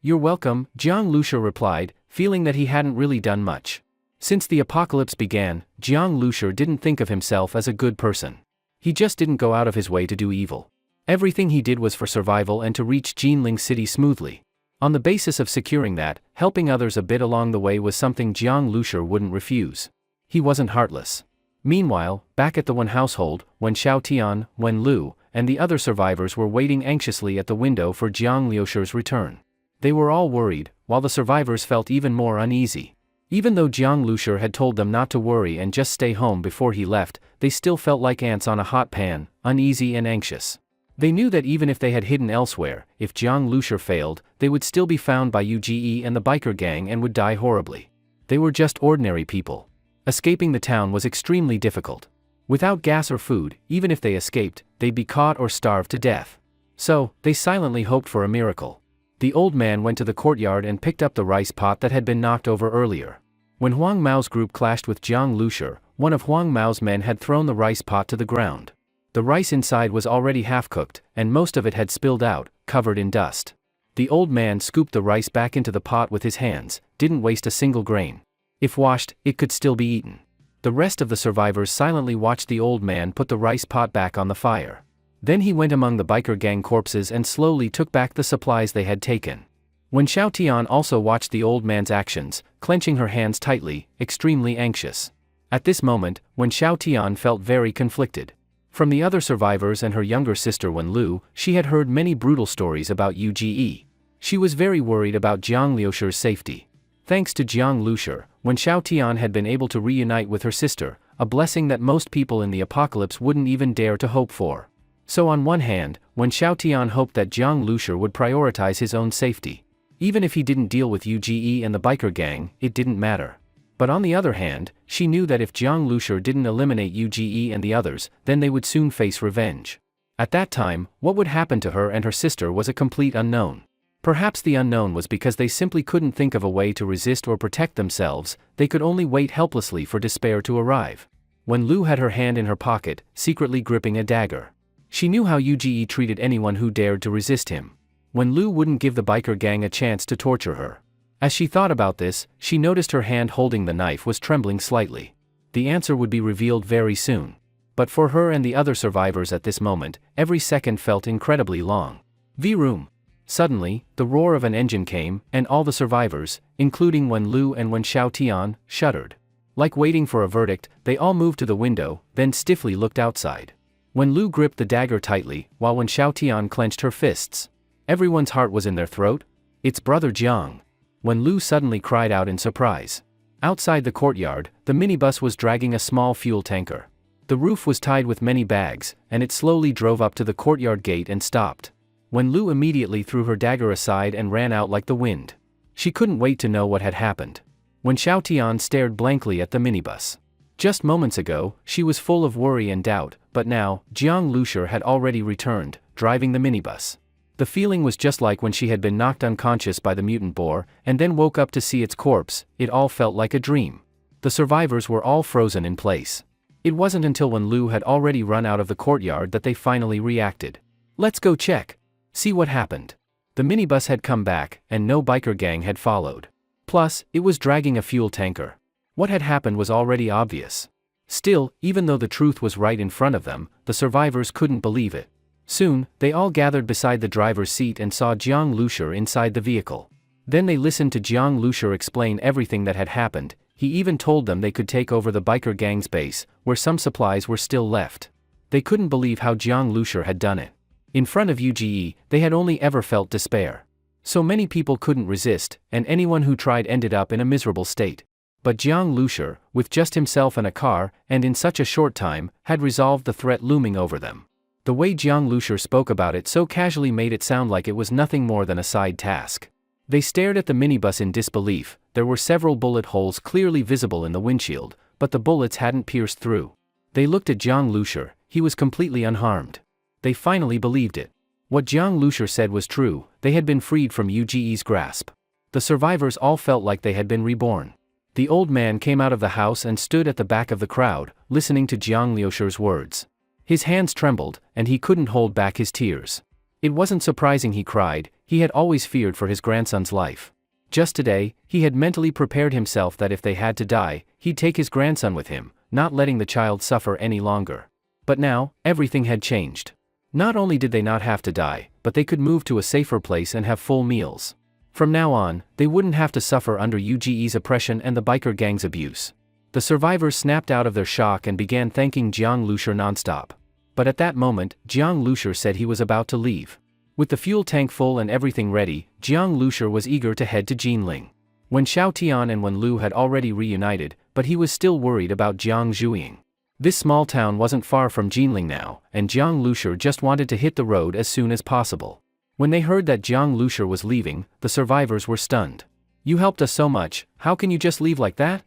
You're welcome," Jiang Lushur replied, feeling that he hadn't really done much. Since the apocalypse began, Jiang Lushur didn't think of himself as a good person. He just didn't go out of his way to do evil. Everything he did was for survival and to reach Jinling City smoothly. On the basis of securing that, helping others a bit along the way was something Jiang Lushur wouldn't refuse. He wasn't heartless. Meanwhile, back at the Wen household, Wen Xiaotian, Wen Lu, and the other survivors were waiting anxiously at the window for Jiang Lushur's return. They were all worried, while the survivors felt even more uneasy. Even though Jiang Lushur had told them not to worry and just stay home before he left, they still felt like ants on a hot pan, uneasy and anxious. They knew that even if they had hidden elsewhere, if Jiang Lushur failed, they would still be found by UGE and the biker gang and would die horribly. They were just ordinary people. Escaping the town was extremely difficult. Without gas or food, even if they escaped, they'd be caught or starved to death. So, they silently hoped for a miracle. The old man went to the courtyard and picked up the rice pot that had been knocked over earlier. When Huang Mao's group clashed with Jiang Lushur, one of Huang Mao's men had thrown the rice pot to the ground. The rice inside was already half-cooked, and most of it had spilled out, covered in dust. The old man scooped the rice back into the pot with his hands, didn't waste a single grain. If washed, it could still be eaten. The rest of the survivors silently watched the old man put the rice pot back on the fire. Then he went among the biker gang corpses and slowly took back the supplies they had taken. Wen Xiaotian also watched the old man's actions, clenching her hands tightly, extremely anxious. At this moment, Wen Xiaotian felt very conflicted. From the other survivors and her younger sister Wen Lu, she had heard many brutal stories about UGE. She was very worried about Jiang Lushur's safety. Thanks to Jiang Lushur, Wen Xiaotian had been able to reunite with her sister, a blessing that most people in the apocalypse wouldn't even dare to hope for. So on one hand, Wen Xiaotian hoped that Jiang Lushur would prioritize his own safety. Even if he didn't deal with UGE and the biker gang, it didn't matter. But on the other hand, she knew that if Jiang Lushur didn't eliminate UGE and the others, then they would soon face revenge. At that time, what would happen to her and her sister was a complete unknown. Perhaps the unknown was because they simply couldn't think of a way to resist or protect themselves, they could only wait helplessly for despair to arrive. When Lu had her hand in her pocket, secretly gripping a dagger. She knew how UGE treated anyone who dared to resist him. When Lu wouldn't give the biker gang a chance to torture her. As she thought about this, she noticed her hand holding the knife was trembling slightly. The answer would be revealed very soon. But for her and the other survivors at this moment, every second felt incredibly long. V-room. Suddenly, the roar of an engine came, and all the survivors, including Wen Lu and Wen Xiaotian, shuddered. Like waiting for a verdict, they all moved to the window, then stiffly looked outside. Wen Lu gripped the dagger tightly, while Wen Xiaotian clenched her fists. Everyone's heart was in their throat. It's brother Jiang. Wen Lu suddenly cried out in surprise. Outside the courtyard, the minibus was dragging a small fuel tanker. The roof was tied with many bags, and it slowly drove up to the courtyard gate and stopped. Wen Lu immediately threw her dagger aside and ran out like the wind. She couldn't wait to know what had happened. Wen Xiaotian stared blankly at the minibus. Just moments ago, she was full of worry and doubt, but now, Jiang Lushur had already returned, driving the minibus. The feeling was just like when she had been knocked unconscious by the mutant boar, and then woke up to see its corpse. It all felt like a dream. The survivors were all frozen in place. It wasn't until Wen Lu had already run out of the courtyard that they finally reacted. Let's go check. See what happened. The minibus had come back, and no biker gang had followed. Plus, it was dragging a fuel tanker. What had happened was already obvious. Still, even though the truth was right in front of them, the survivors couldn't believe it. Soon, they all gathered beside the driver's seat and saw Jiang Lushur inside the vehicle. Then they listened to Jiang Lushur explain everything that had happened. He even told them they could take over the biker gang's base, where some supplies were still left. They couldn't believe how Jiang Lushur had done it. In front of UGE, they had only ever felt despair. So many people couldn't resist, and anyone who tried ended up in a miserable state. But Jiang Lushur, with just himself and a car, and in such a short time, had resolved the threat looming over them. The way Jiang Lushur spoke about it so casually made it sound like it was nothing more than a side task. They stared at the minibus in disbelief. There were several bullet holes clearly visible in the windshield, but the bullets hadn't pierced through. They looked at Jiang Lushur, he was completely unharmed. They finally believed it. What Jiang Lushur said was true, they had been freed from Uge's grasp. The survivors all felt like they had been reborn. The old man came out of the house and stood at the back of the crowd, listening to Jiang Lushur's words. His hands trembled, and he couldn't hold back his tears. It wasn't surprising he cried, he had always feared for his grandson's life. Just today, he had mentally prepared himself that if they had to die, he'd take his grandson with him, not letting the child suffer any longer. But now, everything had changed. Not only did they not have to die, but they could move to a safer place and have full meals. From now on, they wouldn't have to suffer under Uge's oppression and the biker gang's abuse. The survivors snapped out of their shock and began thanking Jiang Lushur nonstop. But at that moment, Jiang Lushur said he was about to leave. With the fuel tank full and everything ready, Jiang Lushur was eager to head to Jinling. When Xiao Tian and Wen Lu had already reunited, but he was still worried about Jiang Zhuiying. This small town wasn't far from Jinling now, and Jiang Lushur just wanted to hit the road as soon as possible. When they heard that Jiang Lushur was leaving, the survivors were stunned. "You helped us so much, how can you just leave like that?"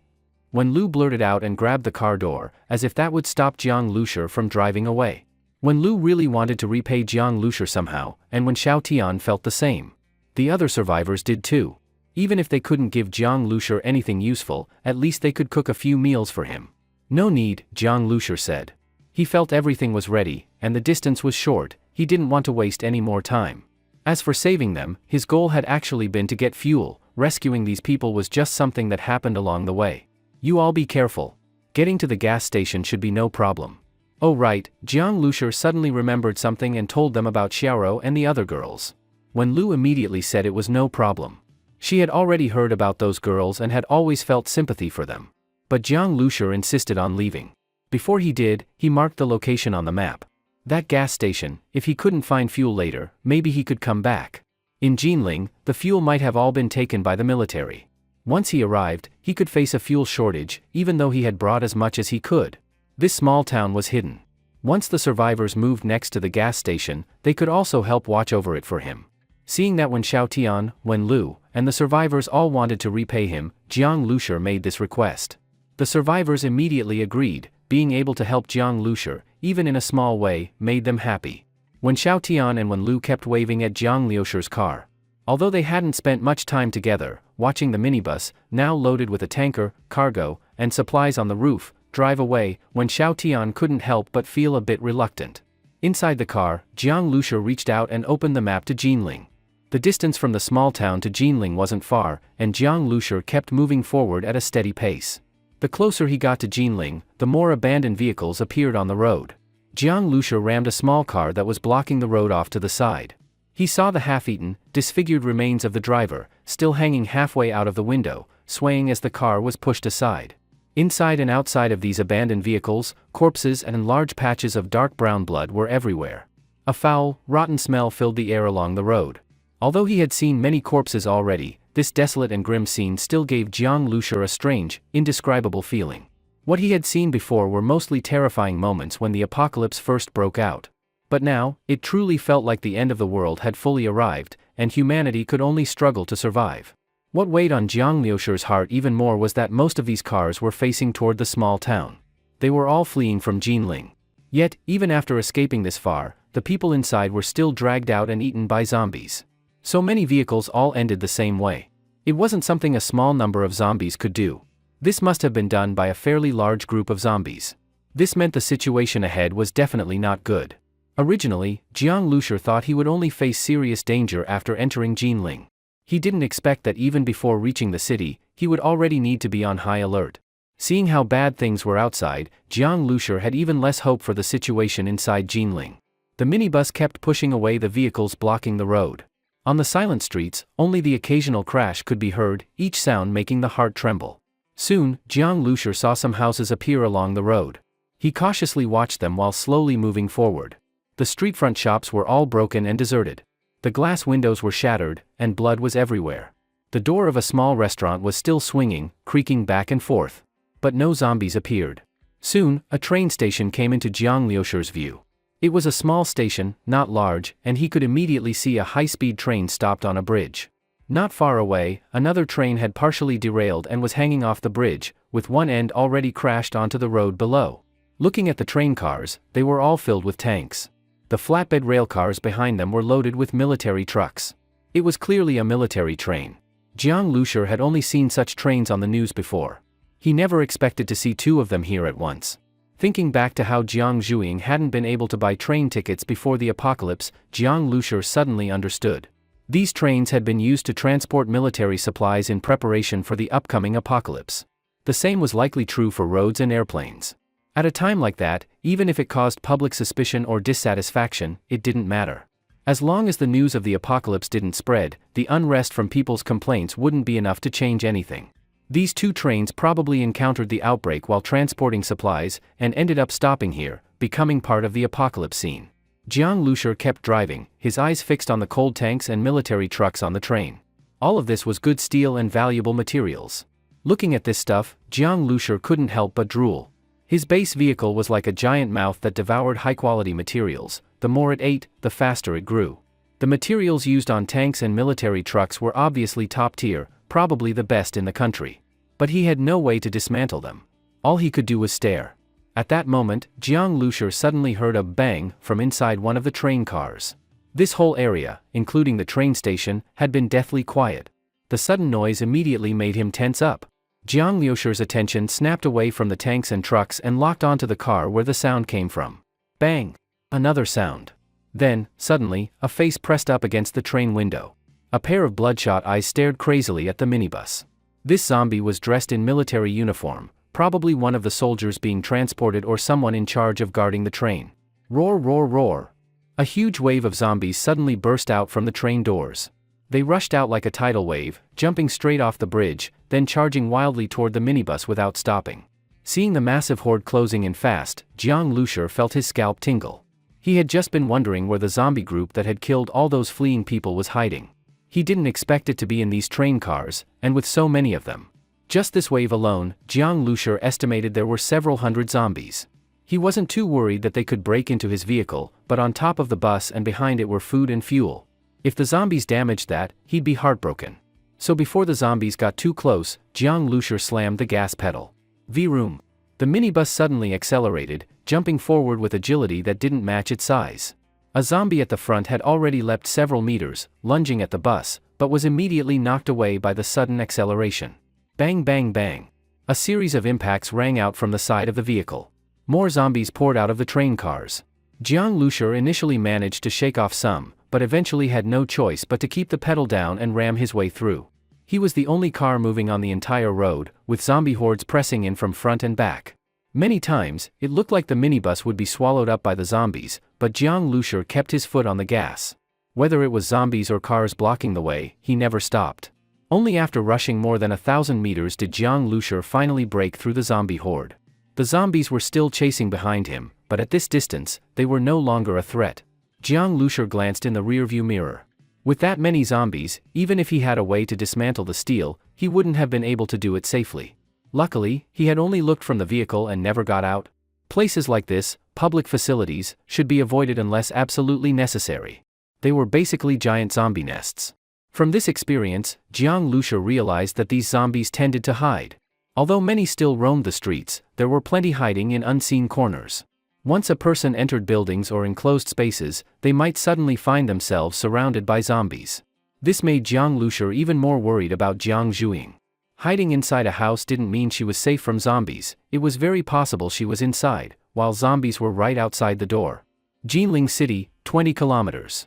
Wen Lu blurted out and grabbed the car door, as if that would stop Jiang Lushur from driving away. Wen Lu really wanted to repay Jiang Lushur somehow, and when Xiao Tian felt the same. The other survivors did too. Even if they couldn't give Jiang Lushur anything useful, at least they could cook a few meals for him. "No need," Jiang Lushur said. He felt everything was ready, and the distance was short, he didn't want to waste any more time. As for saving them, his goal had actually been to get fuel, rescuing these people was just something that happened along the way. "You all be careful. Getting to the gas station should be no problem." Oh right, Jiang Lushur suddenly remembered something and told them about Xiaoro and the other girls. Wen Lu immediately said it was no problem. She had already heard about those girls and had always felt sympathy for them. But Jiang Lushur insisted on leaving. Before he did, he marked the location on the map. That gas station, if he couldn't find fuel later, maybe he could come back. In Jinling, the fuel might have all been taken by the military. Once he arrived, he could face a fuel shortage, even though he had brought as much as he could. This small town was hidden. Once the survivors moved next to the gas station, they could also help watch over it for him. Seeing that when Xiao Tian, Wen Lu, and the survivors all wanted to repay him, Jiang Lushur made this request. The survivors immediately agreed, being able to help Jiang Lushur, even in a small way, made them happy. When Xiao Tian and Wen Lu kept waving at Jiang Lushur's car. Although they hadn't spent much time together, watching the minibus, now loaded with a tanker, cargo, and supplies on the roof, drive away, when Xiao Tian couldn't help but feel a bit reluctant. Inside the car, Jiang Lushur reached out and opened the map to Jinling. The distance from the small town to Jinling wasn't far, and Jiang Lushur kept moving forward at a steady pace. The closer he got to Jinling, the more abandoned vehicles appeared on the road. Jiang Lushur rammed a small car that was blocking the road off to the side. He saw the half-eaten, disfigured remains of the driver, still hanging halfway out of the window, swaying as the car was pushed aside. Inside and outside of these abandoned vehicles, corpses and large patches of dark brown blood were everywhere. A foul, rotten smell filled the air along the road. Although he had seen many corpses already, this desolate and grim scene still gave Jiang Lushur a strange, indescribable feeling. What he had seen before were mostly terrifying moments when the apocalypse first broke out. But now, it truly felt like the end of the world had fully arrived, and humanity could only struggle to survive. What weighed on Jiang Lushur's heart even more was that most of these cars were facing toward the small town. They were all fleeing from Jinling. Yet, even after escaping this far, the people inside were still dragged out and eaten by zombies. So many vehicles all ended the same way. It wasn't something a small number of zombies could do. This must have been done by a fairly large group of zombies. This meant the situation ahead was definitely not good. Originally, Jiang Lushur thought he would only face serious danger after entering Jinling. He didn't expect that even before reaching the city, he would already need to be on high alert. Seeing how bad things were outside, Jiang Lushur had even less hope for the situation inside Jinling. The minibus kept pushing away the vehicles blocking the road. On the silent streets, only the occasional crash could be heard, each sound making the heart tremble. Soon, Jiang Lushur saw some houses appear along the road. He cautiously watched them while slowly moving forward. The streetfront shops were all broken and deserted. The glass windows were shattered, and blood was everywhere. The door of a small restaurant was still swinging, creaking back and forth. But no zombies appeared. Soon, a train station came into Jiang Lushur's view. It was a small station, not large, and he could immediately see a high-speed train stopped on a bridge. Not far away, another train had partially derailed and was hanging off the bridge, with one end already crashed onto the road below. Looking at the train cars, they were all filled with tanks. The flatbed rail cars behind them were loaded with military trucks. It was clearly a military train. Jiang Lushur had only seen such trains on the news before. He never expected to see two of them here at once. Thinking back to how Jiang Zhuiying hadn't been able to buy train tickets before the apocalypse, Jiang Lushur suddenly understood. These trains had been used to transport military supplies in preparation for the upcoming apocalypse. The same was likely true for roads and airplanes. At a time like that, even if it caused public suspicion or dissatisfaction, it didn't matter. As long as the news of the apocalypse didn't spread, the unrest from people's complaints wouldn't be enough to change anything. These two trains probably encountered the outbreak while transporting supplies, and ended up stopping here, becoming part of the apocalypse scene. Jiang Lushur kept driving, his eyes fixed on the cold tanks and military trucks on the train. All of this was good steel and valuable materials. Looking at this stuff, Jiang Lushur couldn't help but drool. His base vehicle was like a giant mouth that devoured high-quality materials. The more it ate, the faster it grew. The materials used on tanks and military trucks were obviously top-tier, probably the best in the country. But he had no way to dismantle them. All he could do was stare. At that moment, Jiang Lushur suddenly heard a bang from inside one of the train cars. This whole area, including the train station, had been deathly quiet. The sudden noise immediately made him tense up. Jiang Lushur's attention snapped away from the tanks and trucks and locked onto the car where the sound came from. Bang! Another sound. Then, suddenly, a face pressed up against the train window. A pair of bloodshot eyes stared crazily at the minibus. This zombie was dressed in military uniform, probably one of the soldiers being transported or someone in charge of guarding the train. Roar, roar, roar. A huge wave of zombies suddenly burst out from the train doors. They rushed out like a tidal wave, jumping straight off the bridge, then charging wildly toward the minibus without stopping. Seeing the massive horde closing in fast, Jiang Lushur felt his scalp tingle. He had just been wondering where the zombie group that had killed all those fleeing people was hiding. He didn't expect it to be in these train cars, and with so many of them. Just this wave alone, Jiang Lushur estimated there were several hundred zombies. He wasn't too worried that they could break into his vehicle, but on top of the bus and behind it were food and fuel. If the zombies damaged that, he'd be heartbroken. So before the zombies got too close, Jiang Lushur slammed the gas pedal. Vroom. The minibus suddenly accelerated, jumping forward with agility that didn't match its size. A zombie at the front had already leapt several meters, lunging at the bus, but was immediately knocked away by the sudden acceleration. Bang, bang, bang. A series of impacts rang out from the side of the vehicle. More zombies poured out of the train cars. Jiang Lushur initially managed to shake off some, but eventually had no choice but to keep the pedal down and ram his way through. He was the only car moving on the entire road, with zombie hordes pressing in from front and back. Many times, it looked like the minibus would be swallowed up by the zombies, but Jiang Lushur kept his foot on the gas. Whether it was zombies or cars blocking the way, he never stopped. Only after rushing more than 1,000 meters did Jiang Lushur finally break through the zombie horde. The zombies were still chasing behind him, but at this distance, they were no longer a threat. Jiang Lushur glanced in the rearview mirror. With that many zombies, even if he had a way to dismantle the steel, he wouldn't have been able to do it safely. Luckily, he had only looked from the vehicle and never got out. Places like this, public facilities, should be avoided unless absolutely necessary. They were basically giant zombie nests. From this experience, Jiang Lushur realized that these zombies tended to hide. Although many still roamed the streets, there were plenty hiding in unseen corners. Once a person entered buildings or enclosed spaces, they might suddenly find themselves surrounded by zombies. This made Jiang Lushur even more worried about Jiang Zhuiying. Hiding inside a house didn't mean she was safe from zombies. It was very possible she was inside, while zombies were right outside the door. Jinling City, 20 kilometers.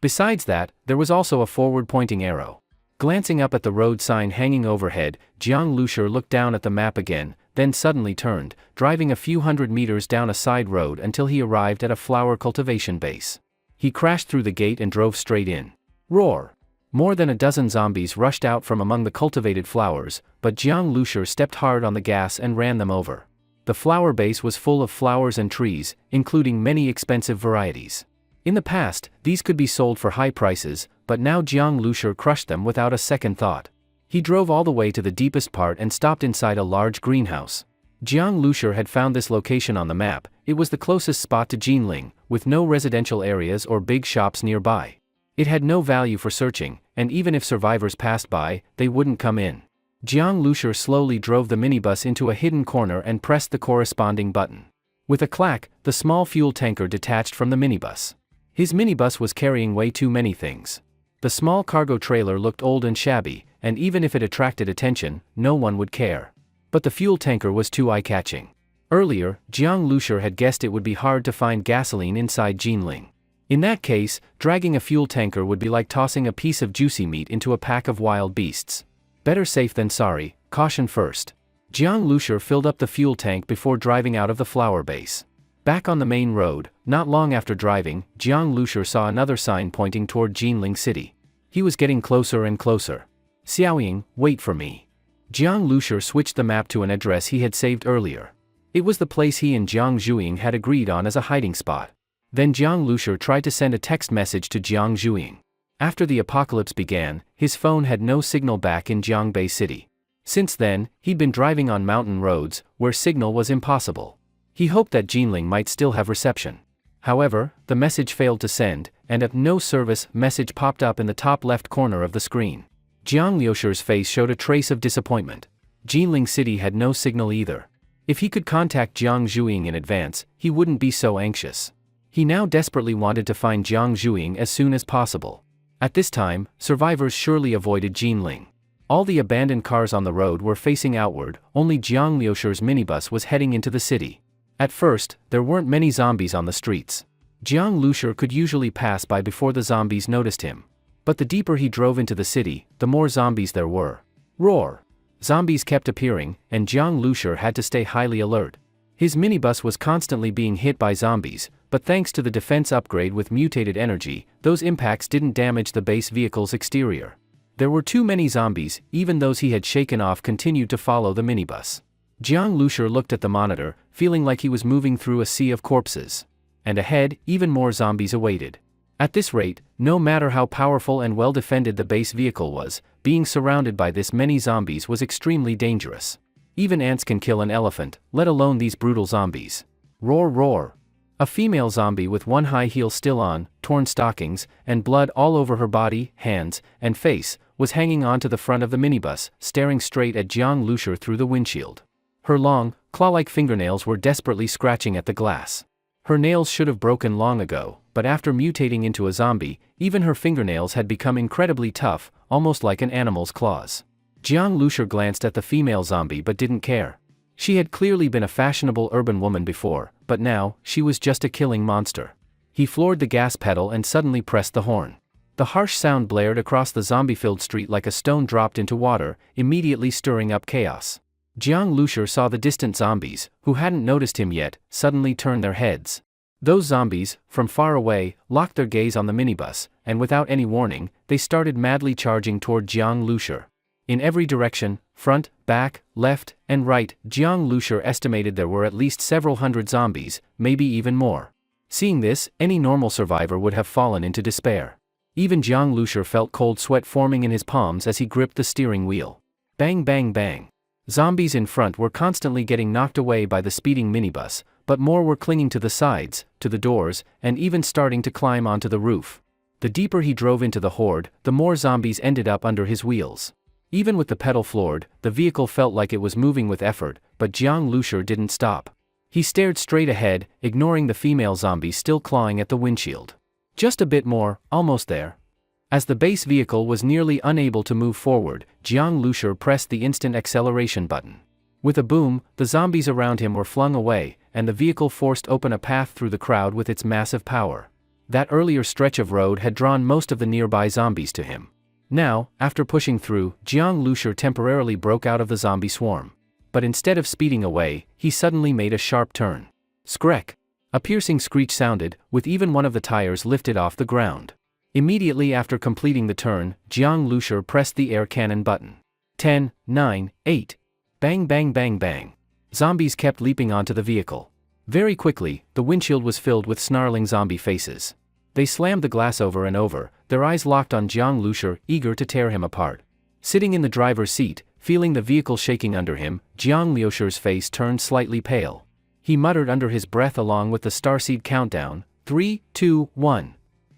Besides that, there was also a forward-pointing arrow. Glancing up at the road sign hanging overhead, Jiang Lushur looked down at the map again, then suddenly turned, driving a few hundred meters down a side road until he arrived at a flower cultivation base. He crashed through the gate and drove straight in. Roar! More than a dozen zombies rushed out from among the cultivated flowers, but Jiang Lushur stepped hard on the gas and ran them over. The flower base was full of flowers and trees, including many expensive varieties. In the past, these could be sold for high prices, but now Jiang Lushur crushed them without a second thought. He drove all the way to the deepest part and stopped inside a large greenhouse. Jiang Lushur had found this location on the map. It was the closest spot to Jinling, with no residential areas or big shops nearby. It had no value for searching, and even if survivors passed by, they wouldn't come in. Jiang Lushur slowly drove the minibus into a hidden corner and pressed the corresponding button. With a clack, the small fuel tanker detached from the minibus. His minibus was carrying way too many things. The small cargo trailer looked old and shabby, and even if it attracted attention, no one would care. But the fuel tanker was too eye-catching. Earlier, Jiang Lushur had guessed it would be hard to find gasoline inside Jinling. In that case, dragging a fuel tanker would be like tossing a piece of juicy meat into a pack of wild beasts. Better safe than sorry, caution first. Jiang Lushur filled up the fuel tank before driving out of the flower base. Back on the main road, not long after driving, Jiang Lushur saw another sign pointing toward Jinling City. He was getting closer and closer. Xiaoying, wait for me. Jiang Lushur switched the map to an address he had saved earlier. It was the place he and Jiang Zhuiying had agreed on as a hiding spot. Then Jiang Lushur tried to send a text message to Jiang Zhuiying. After the apocalypse began, his phone had no signal back in Jiangbei City. Since then, he'd been driving on mountain roads, where signal was impossible. He hoped that Jinling might still have reception. However, the message failed to send, and a "no service" message popped up in the top left corner of the screen. Jiang Lushur's face showed a trace of disappointment. Jinling City had no signal either. If he could contact Jiang Zhuiying in advance, he wouldn't be so anxious. He now desperately wanted to find Jiang Zhuiying as soon as possible. At this time, survivors surely avoided Jinling. All the abandoned cars on the road were facing outward, only Jiang Lushur's minibus was heading into the city. At first, there weren't many zombies on the streets. Jiang Lushur could usually pass by before the zombies noticed him. But the deeper he drove into the city, the more zombies there were. Roar! Zombies kept appearing, and Jiang Lushur had to stay highly alert. His minibus was constantly being hit by zombies, but thanks to the defense upgrade with mutated energy, those impacts didn't damage the base vehicle's exterior. There were too many zombies, even those he had shaken off continued to follow the minibus. Jiang Lushur looked at the monitor, feeling like he was moving through a sea of corpses. And ahead, even more zombies awaited. At this rate, no matter how powerful and well-defended the base vehicle was, being surrounded by this many zombies was extremely dangerous. Even ants can kill an elephant, let alone these brutal zombies. Roar roar! A female zombie with one high heel still on, torn stockings, and blood all over her body, hands, and face, was hanging onto the front of the minibus, staring straight at Jiang Lushur through the windshield. Her long, claw-like fingernails were desperately scratching at the glass. Her nails should have broken long ago, but after mutating into a zombie, even her fingernails had become incredibly tough, almost like an animal's claws. Jiang Lushur glanced at the female zombie but didn't care. She had clearly been a fashionable urban woman before, but now, she was just a killing monster. He floored the gas pedal and suddenly pressed the horn. The harsh sound blared across the zombie-filled street like a stone dropped into water, immediately stirring up chaos. Jiang Lushur saw the distant zombies, who hadn't noticed him yet, suddenly turn their heads. Those zombies, from far away, locked their gaze on the minibus, and without any warning, they started madly charging toward Jiang Lushur. In every direction, front, back, left, and right, Jiang Lushur estimated there were at least several hundred zombies, maybe even more. Seeing this, any normal survivor would have fallen into despair. Even Jiang Lushur felt cold sweat forming in his palms as he gripped the steering wheel. Bang bang bang. Zombies in front were constantly getting knocked away by the speeding minibus, but more were clinging to the sides, to the doors, and even starting to climb onto the roof. The deeper he drove into the horde, the more zombies ended up under his wheels. Even with the pedal floored, the vehicle felt like it was moving with effort, but Jiang Lushur didn't stop. He stared straight ahead, ignoring the female zombies still clawing at the windshield. Just a bit more, almost there. As the base vehicle was nearly unable to move forward, Jiang Lushur pressed the instant acceleration button. With a boom, the zombies around him were flung away, and the vehicle forced open a path through the crowd with its massive power. That earlier stretch of road had drawn most of the nearby zombies to him. Now, after pushing through, Jiang Lushur temporarily broke out of the zombie swarm. But instead of speeding away, he suddenly made a sharp turn. Skrek! A piercing screech sounded, with even one of the tires lifted off the ground. Immediately after completing the turn, Jiang Lushur pressed the air cannon button. 10, 9, 8. Bang bang bang bang. Zombies kept leaping onto the vehicle. Very quickly, the windshield was filled with snarling zombie faces. They slammed the glass over and over, their eyes locked on Jiang Lushur, eager to tear him apart. Sitting in the driver's seat, feeling the vehicle shaking under him, Jiang Lushur's face turned slightly pale. He muttered under his breath along with the starseed countdown, 3, 2, 1.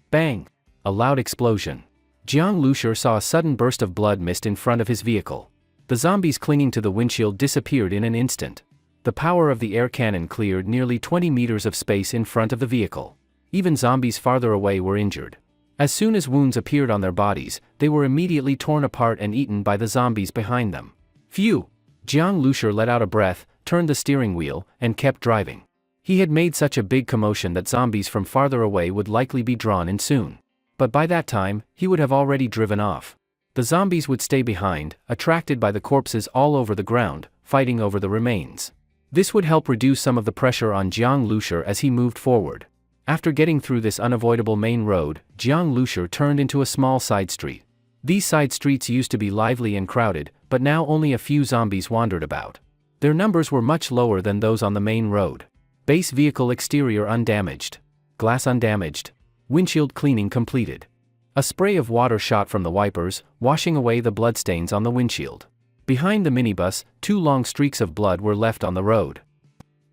Bang! A loud explosion. Jiang Lushur saw a sudden burst of blood mist in front of his vehicle. The zombies clinging to the windshield disappeared in an instant. The power of the air cannon cleared nearly 20 meters of space in front of the vehicle. Even zombies farther away were injured. As soon as wounds appeared on their bodies, they were immediately torn apart and eaten by the zombies behind them. Phew! Jiang Lushur let out a breath, turned the steering wheel, and kept driving. He had made such a big commotion that zombies from farther away would likely be drawn in soon. But by that time, he would have already driven off. The zombies would stay behind, attracted by the corpses all over the ground, fighting over the remains. This would help reduce some of the pressure on Jiang Lushur as he moved forward. After getting through this unavoidable main road, Jiang Lushur turned into a small side street. These side streets used to be lively and crowded, but now only a few zombies wandered about. Their numbers were much lower than those on the main road. Base vehicle exterior undamaged. Glass undamaged. Windshield cleaning completed. A spray of water shot from the wipers, washing away the bloodstains on the windshield. Behind the minibus, 2 long streaks of blood were left on the road.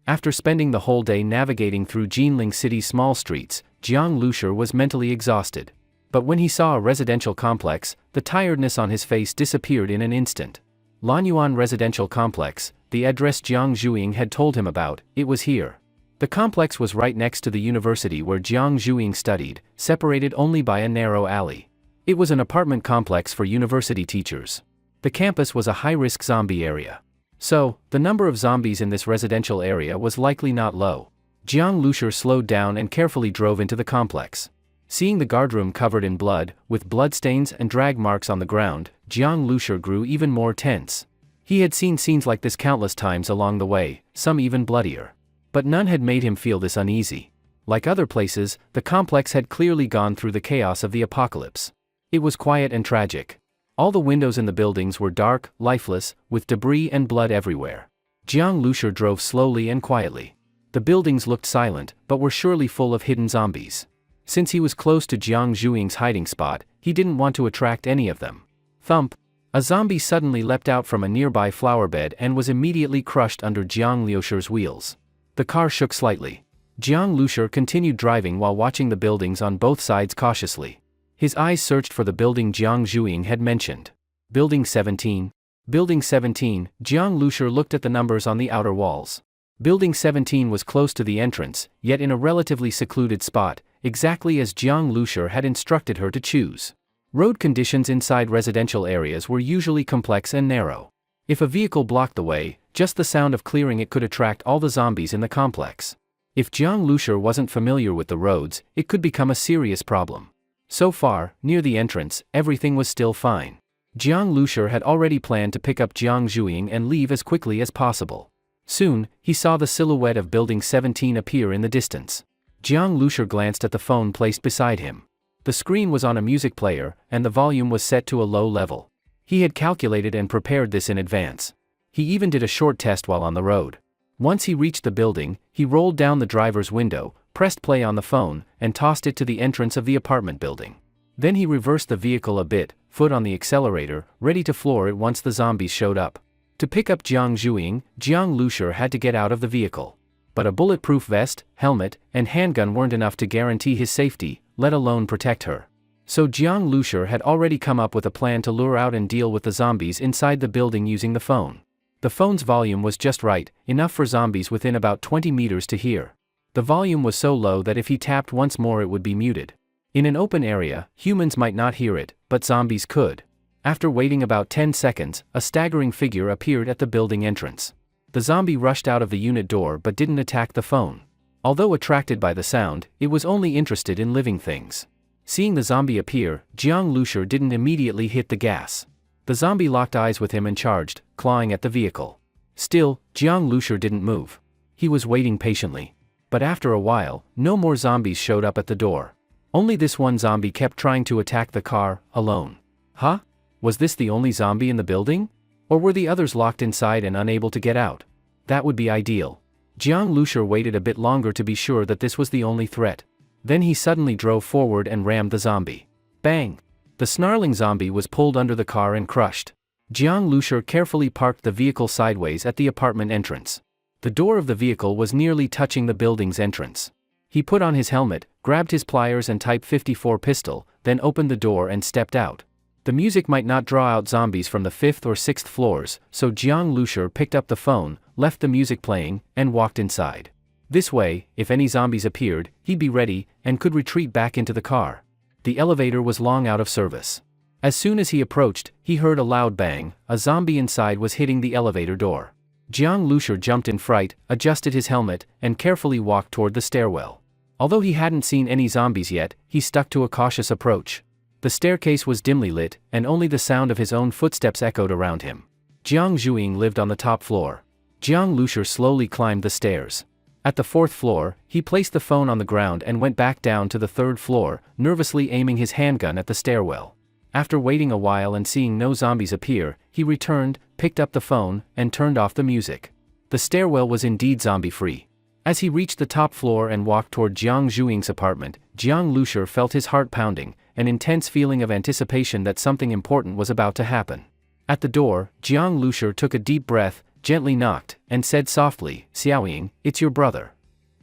After spending the whole day navigating through Jinling City's small streets, Jiang Lushur was mentally exhausted. But when he saw a residential complex, the tiredness on his face disappeared in an instant. Lanyuan Residential Complex, the address Jiang Zhuiying had told him about, it was here. The complex was right next to the university where Jiang Zhuiying studied, separated only by a narrow alley. It was an apartment complex for university teachers. The campus was a high-risk zombie area. So, the number of zombies in this residential area was likely not low. Jiang Lushur slowed down and carefully drove into the complex. Seeing the guardroom covered in blood, with bloodstains and drag marks on the ground, Jiang Lushur grew even more tense. He had seen scenes like this countless times along the way, some even bloodier. But none had made him feel this uneasy. Like other places, the complex had clearly gone through the chaos of the apocalypse. It was quiet and tragic. All the windows in the buildings were dark, lifeless, with debris and blood everywhere. Jiang Lushur drove slowly and quietly. The buildings looked silent, but were surely full of hidden zombies. Since he was close to Jiang Zhuiying's hiding spot, he didn't want to attract any of them. Thump! A zombie suddenly leapt out from a nearby flower bed and was immediately crushed under Jiang Lushur's wheels. The car shook slightly. Jiang Lushur continued driving while watching the buildings on both sides cautiously. His eyes searched for the building Jiang Zhuiying had mentioned. Building 17. Building 17, Jiang Lushur looked at the numbers on the outer walls. Building 17 was close to the entrance, yet in a relatively secluded spot, exactly as Jiang Lushur had instructed her to choose. Road conditions inside residential areas were usually complex and narrow. If a vehicle blocked the way, just the sound of clearing it could attract all the zombies in the complex. If Jiang Lushur wasn't familiar with the roads, it could become a serious problem. So far, near the entrance, everything was still fine. Jiang Lushur had already planned to pick up Jiang Zhuiying and leave as quickly as possible. Soon, he saw the silhouette of Building 17 appear in the distance. Jiang Lushur glanced at the phone placed beside him. The screen was on a music player, and the volume was set to a low level. He had calculated and prepared this in advance. He even did a short test while on the road. Once he reached the building, he rolled down the driver's window, pressed play on the phone, and tossed it to the entrance of the apartment building. Then he reversed the vehicle a bit, foot on the accelerator, ready to floor it once the zombies showed up. To pick up Jiang Zhuiying, Jiang Lushur had to get out of the vehicle. But a bulletproof vest, helmet, and handgun weren't enough to guarantee his safety, let alone protect her. So Jiang Lushur had already come up with a plan to lure out and deal with the zombies inside the building using the phone. The phone's volume was just right, enough for zombies within about 20 meters to hear. The volume was so low that if he tapped once more it would be muted. In an open area, humans might not hear it, but zombies could. After waiting about 10 seconds, a staggering figure appeared at the building entrance. The zombie rushed out of the unit door but didn't attack the phone. Although attracted by the sound, it was only interested in living things. Seeing the zombie appear, Jiang Lushur didn't immediately hit the gas. The zombie locked eyes with him and charged, clawing at the vehicle. Still, Jiang Lushur didn't move. He was waiting patiently. But after a while, no more zombies showed up at the door. Only this one zombie kept trying to attack the car, alone. Huh? Was this the only zombie in the building? Or were the others locked inside and unable to get out? That would be ideal. Jiang Lushur waited a bit longer to be sure that this was the only threat. Then he suddenly drove forward and rammed the zombie. Bang! The snarling zombie was pulled under the car and crushed. Jiang Lushur carefully parked the vehicle sideways at the apartment entrance. The door of the vehicle was nearly touching the building's entrance. He put on his helmet, grabbed his pliers and Type 54 pistol, then opened the door and stepped out. The music might not draw out zombies from the 5th or 6th floors, so Jiang Lushur picked up the phone, left the music playing, and walked inside. This way, if any zombies appeared, he'd be ready, and could retreat back into the car. The elevator was long out of service. As soon as he approached, he heard a loud bang. A zombie inside was hitting the elevator door. Jiang Lushur jumped in fright, adjusted his helmet, and carefully walked toward the stairwell. Although he hadn't seen any zombies yet, he stuck to a cautious approach. The staircase was dimly lit, and only the sound of his own footsteps echoed around him. Jiang Zhuing lived on the top floor. Jiang Lushur slowly climbed the stairs. At the 4th floor, he placed the phone on the ground and went back down to the 3rd floor, nervously aiming his handgun at the stairwell. After waiting a while and seeing no zombies appear, he returned, picked up the phone, and turned off the music. The stairwell was indeed zombie-free. As he reached the top floor and walked toward Jiang Zhuing's apartment, Jiang Lushur felt his heart pounding, an intense feeling of anticipation that something important was about to happen. At the door, Jiang Lushur took a deep breath, gently knocked, and said softly, "Xiaoying, it's your brother."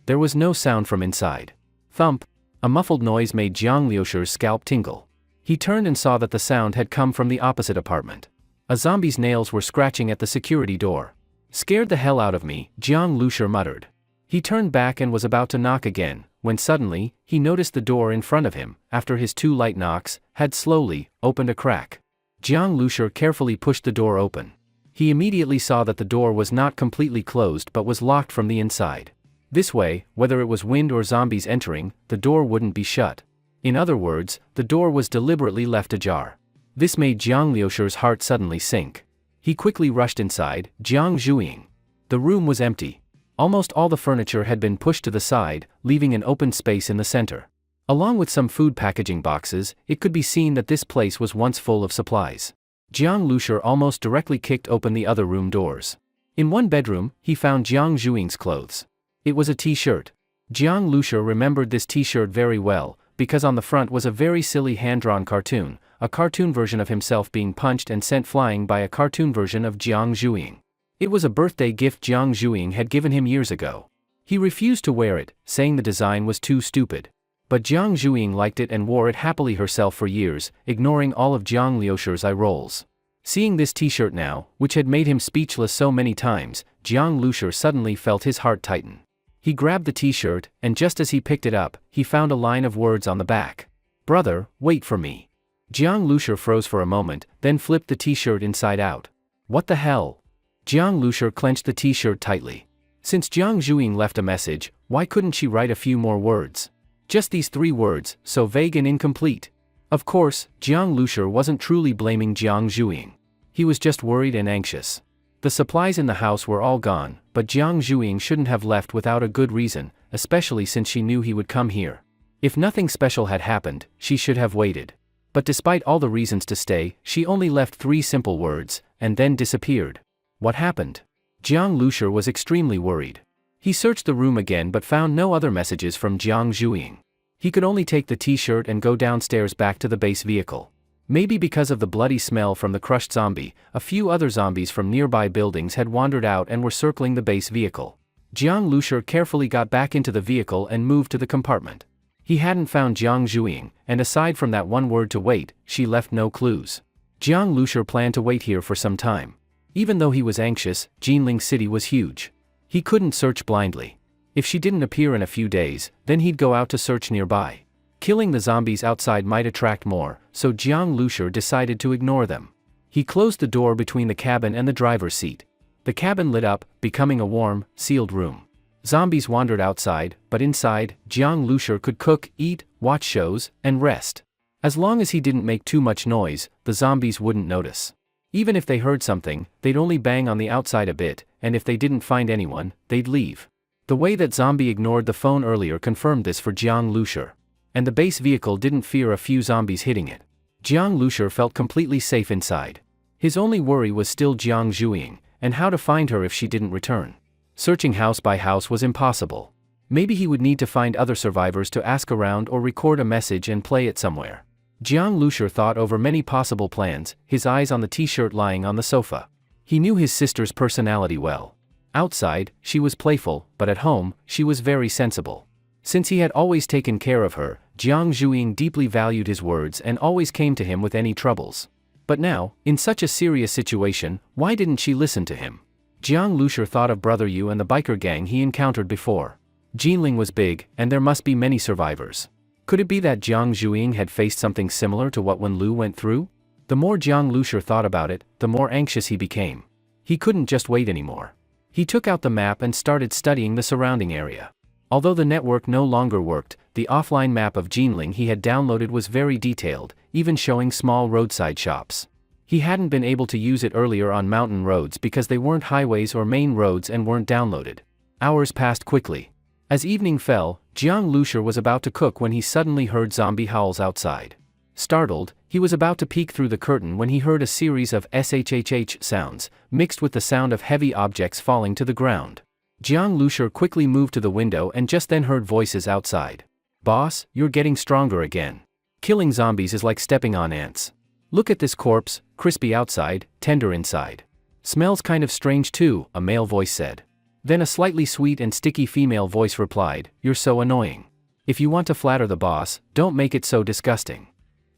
There was no sound from inside. Thump! A muffled noise made Jiang Lushur's scalp tingle. He turned and saw that the sound had come from the opposite apartment. A zombie's nails were scratching at the security door. "Scared the hell out of me," Jiang Lushur muttered. He turned back and was about to knock again, when suddenly, he noticed the door in front of him, after his 2 light knocks, had slowly opened a crack. Jiang Lushur carefully pushed the door open. He immediately saw that the door was not completely closed but was locked from the inside. This way, whether it was wind or zombies entering, the door wouldn't be shut. In other words, the door was deliberately left ajar. This made Jiang Lushur's heart suddenly sink. He quickly rushed inside. Jiang Zhuing. The room was empty. Almost all the furniture had been pushed to the side, leaving an open space in the center. Along with some food packaging boxes, it could be seen that this place was once full of supplies. Jiang Lushur almost directly kicked open the other room doors. In one bedroom, he found Jiang Zhuing's clothes. It was a t-shirt. Jiang Lushur remembered this t-shirt very well, because on the front was a very silly hand-drawn cartoon, a cartoon version of himself being punched and sent flying by a cartoon version of Jiang Zhuing. It was a birthday gift Jiang Zhuing had given him years ago. He refused to wear it, saying the design was too stupid. But Jiang Zhuing liked it and wore it happily herself for years, ignoring all of Jiang Lushur's eye rolls. Seeing this t-shirt now, which had made him speechless so many times, Jiang Lushur suddenly felt his heart tighten. He grabbed the t-shirt, and just as he picked it up, he found a line of words on the back. "Brother, wait for me." Jiang Lushur froze for a moment, then flipped the t-shirt inside out. What the hell? Jiang Lushur clenched the t-shirt tightly. Since Jiang Zhuing left a message, why couldn't she write a few more words? Just these 3 words, so vague and incomplete. Of course, Jiang Lushur wasn't truly blaming Jiang Zhuing. He was just worried and anxious. The supplies in the house were all gone, but Jiang Zhuing shouldn't have left without a good reason, especially since she knew he would come here. If nothing special had happened, she should have waited. But despite all the reasons to stay, she only left 3 simple words, and then disappeared. What happened? Jiang Lushur was extremely worried. He searched the room again but found no other messages from Jiang Zhuing. He could only take the t-shirt and go downstairs back to the base vehicle. Maybe because of the bloody smell from the crushed zombie, a few other zombies from nearby buildings had wandered out and were circling the base vehicle. Jiang Lushur carefully got back into the vehicle and moved to the compartment. He hadn't found Jiang Zhuing, and aside from that one word to wait, she left no clues. Jiang Lushur planned to wait here for some time. Even though he was anxious, Jinling City was huge. He couldn't search blindly. If she didn't appear in a few days, then he'd go out to search nearby. Killing the zombies outside might attract more, so Jiang Lushur decided to ignore them. He closed the door between the cabin and the driver's seat. The cabin lit up, becoming a warm, sealed room. Zombies wandered outside, but inside, Jiang Lushur could cook, eat, watch shows, and rest. As long as he didn't make too much noise, the zombies wouldn't notice. Even if they heard something, they'd only bang on the outside a bit, and if they didn't find anyone, they'd leave. The way that zombie ignored the phone earlier confirmed this for Jiang Lushur. And the base vehicle didn't fear a few zombies hitting it. Jiang Lushur felt completely safe inside. His only worry was still Jiang Zhuing, and how to find her if she didn't return. Searching house by house was impossible. Maybe he would need to find other survivors to ask around or record a message and play it somewhere. Jiang Lushur thought over many possible plans, his eyes on the t-shirt lying on the sofa. He knew his sister's personality well. Outside, she was playful, but at home, she was very sensible. Since he had always taken care of her, Jiang Zhuiying deeply valued his words and always came to him with any troubles. But now, in such a serious situation, why didn't she listen to him? Jiang Lushur thought of Brother Yu and the biker gang he encountered before. Jinling was big, and there must be many survivors. Could it be that Jiang Zhuiying had faced something similar to what Wen Lu went through? The more Jiang Lushur thought about it, the more anxious he became. He couldn't just wait anymore. He took out the map and started studying the surrounding area. Although the network no longer worked, the offline map of Jinling he had downloaded was very detailed, even showing small roadside shops. He hadn't been able to use it earlier on mountain roads because they weren't highways or main roads and weren't downloaded. Hours passed quickly. As evening fell, Jiang Lushur was about to cook when he suddenly heard zombie howls outside. Startled, he was about to peek through the curtain when he heard a series of shhh sounds, mixed with the sound of heavy objects falling to the ground. Jiang Lushur quickly moved to the window and just then heard voices outside. "Boss, you're getting stronger again. Killing zombies is like stepping on ants. Look at this corpse, crispy outside, tender inside. Smells kind of strange too," a male voice said. Then a slightly sweet and sticky female voice replied, "You're so annoying. If you want to flatter the boss, don't make it so disgusting."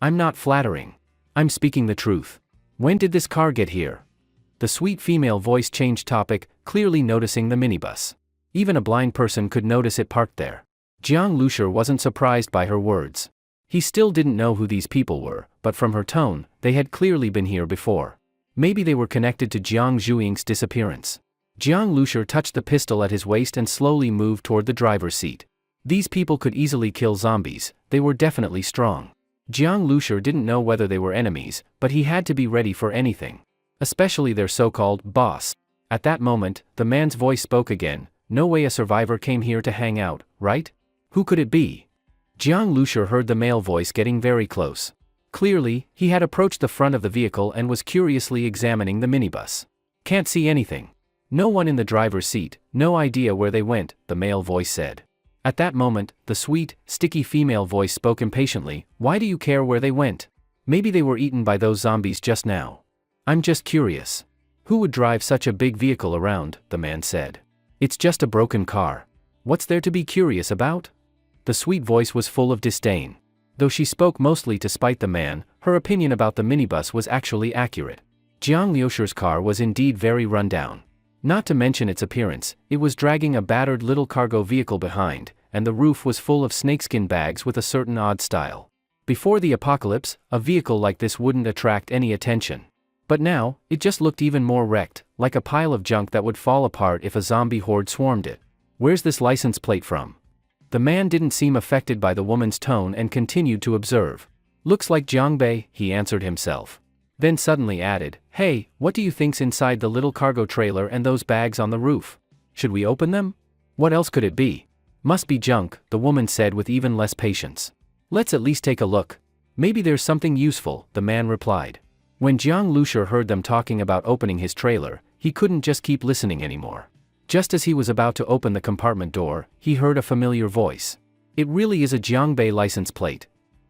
"I'm not flattering. I'm speaking the truth. When did this car get here?" The sweet female voice changed topic, clearly noticing the minibus. Even a blind person could notice it parked there. Jiang Lushur wasn't surprised by her words. He still didn't know who these people were, but from her tone, they had clearly been here before. Maybe they were connected to Jiang Zhuiying's disappearance. Jiang Lushur touched the pistol at his waist and slowly moved toward the driver's seat. These people could easily kill zombies, they were definitely strong. Jiang Lushur didn't know whether they were enemies, but he had to be ready for anything. Especially their so-called boss. At that moment, the man's voice spoke again. "No way a survivor came here to hang out, right? Who could it be?" Jiang Lushur heard the male voice getting very close. Clearly, he had approached the front of the vehicle and was curiously examining the minibus. "Can't see anything. No one in the driver's seat, no idea where they went," the male voice said. At that moment, the sweet, sticky female voice spoke impatiently. "Why do you care where they went? Maybe they were eaten by those zombies just now. I'm just curious. Who would drive such a big vehicle around?" the man said. "It's just a broken car. What's there to be curious about?" The sweet voice was full of disdain. Though she spoke mostly to spite the man, her opinion about the minibus was actually accurate. Jiang Lushur's car was indeed very run down. Not to mention its appearance, it was dragging a battered little cargo vehicle behind, and the roof was full of snakeskin bags with a certain odd style. Before the apocalypse, a vehicle like this wouldn't attract any attention. But now, it just looked even more wrecked, like a pile of junk that would fall apart if a zombie horde swarmed it. "Where's this license plate from?" The man didn't seem affected by the woman's tone and continued to observe. "Looks like Jiangbei," he answered himself. Then suddenly added, "Hey, what do you think's inside the little cargo trailer and those bags on the roof? Should we open them? What else could it be?" "Must be junk," the woman said with even less patience. "Let's at least take a look. Maybe there's something useful," the man replied. When Jiang Lushur heard them talking about opening his trailer, he couldn't just keep listening anymore. Just as he was about to open the compartment door, he heard a familiar voice. It really is a Jiangbei license plate.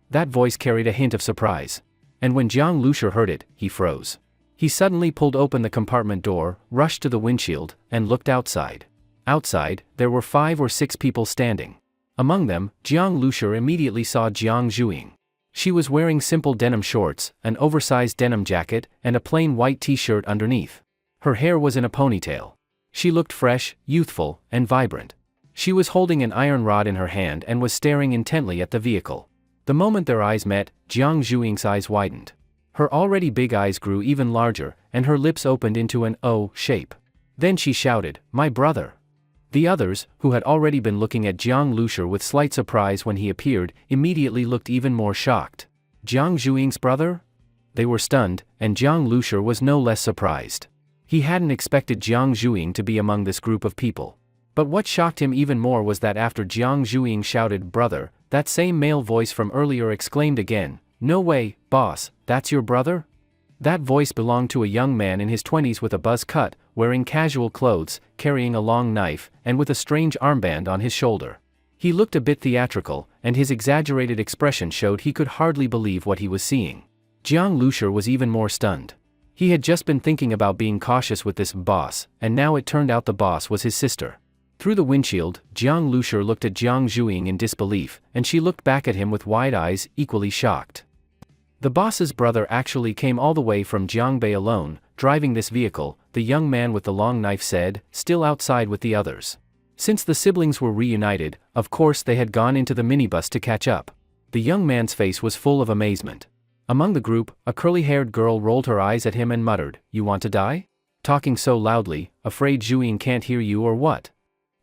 That voice carried a hint of surprise. And when Jiang Lushur heard it, he froze. He suddenly pulled open the compartment door, rushed to the windshield, and looked outside. Outside, there were 5 or 6 people standing. Among them, Jiang Lushur immediately saw Jiang Zhuiying. She was wearing simple denim shorts, an oversized denim jacket, and a plain white t-shirt underneath. Her hair was in a ponytail. She looked fresh, youthful, and vibrant. She was holding an iron rod in her hand and was staring intently at the vehicle. The moment their eyes met, Jiang Zhuiying's eyes widened. Her already big eyes grew even larger, and her lips opened into an O shape. Then she shouted, "My brother!" The others, who had already been looking at Jiang Lushur with slight surprise when he appeared, immediately looked even more shocked. Jiang Zhuiying's brother? They were stunned, and Jiang Lushur was no less surprised. He hadn't expected Jiang Zhuiying to be among this group of people. But what shocked him even more was that after Jiang Zhuiying shouted, "Brother," that same male voice from earlier exclaimed again, "No way, boss, that's your brother?" That voice belonged to a young man in his 20s with a buzz cut, wearing casual clothes, carrying a long knife, and with a strange armband on his shoulder. He looked a bit theatrical, and his exaggerated expression showed he could hardly believe what he was seeing. Jiang Lushur was even more stunned. He had just been thinking about being cautious with this boss, and now it turned out the boss was his sister. Through the windshield, Jiang Lushur looked at Jiang Zhuing in disbelief, and she looked back at him with wide eyes, equally shocked. The boss's brother actually came all the way from Jiangbei alone, driving this vehicle, the young man with the long knife said, still outside with the others. Since the siblings were reunited, of course they had gone into the minibus to catch up. The young man's face was full of amazement. Among the group, a curly-haired girl rolled her eyes at him and muttered, "You want to die? Talking so loudly, afraid Zhuing can't hear you or what?"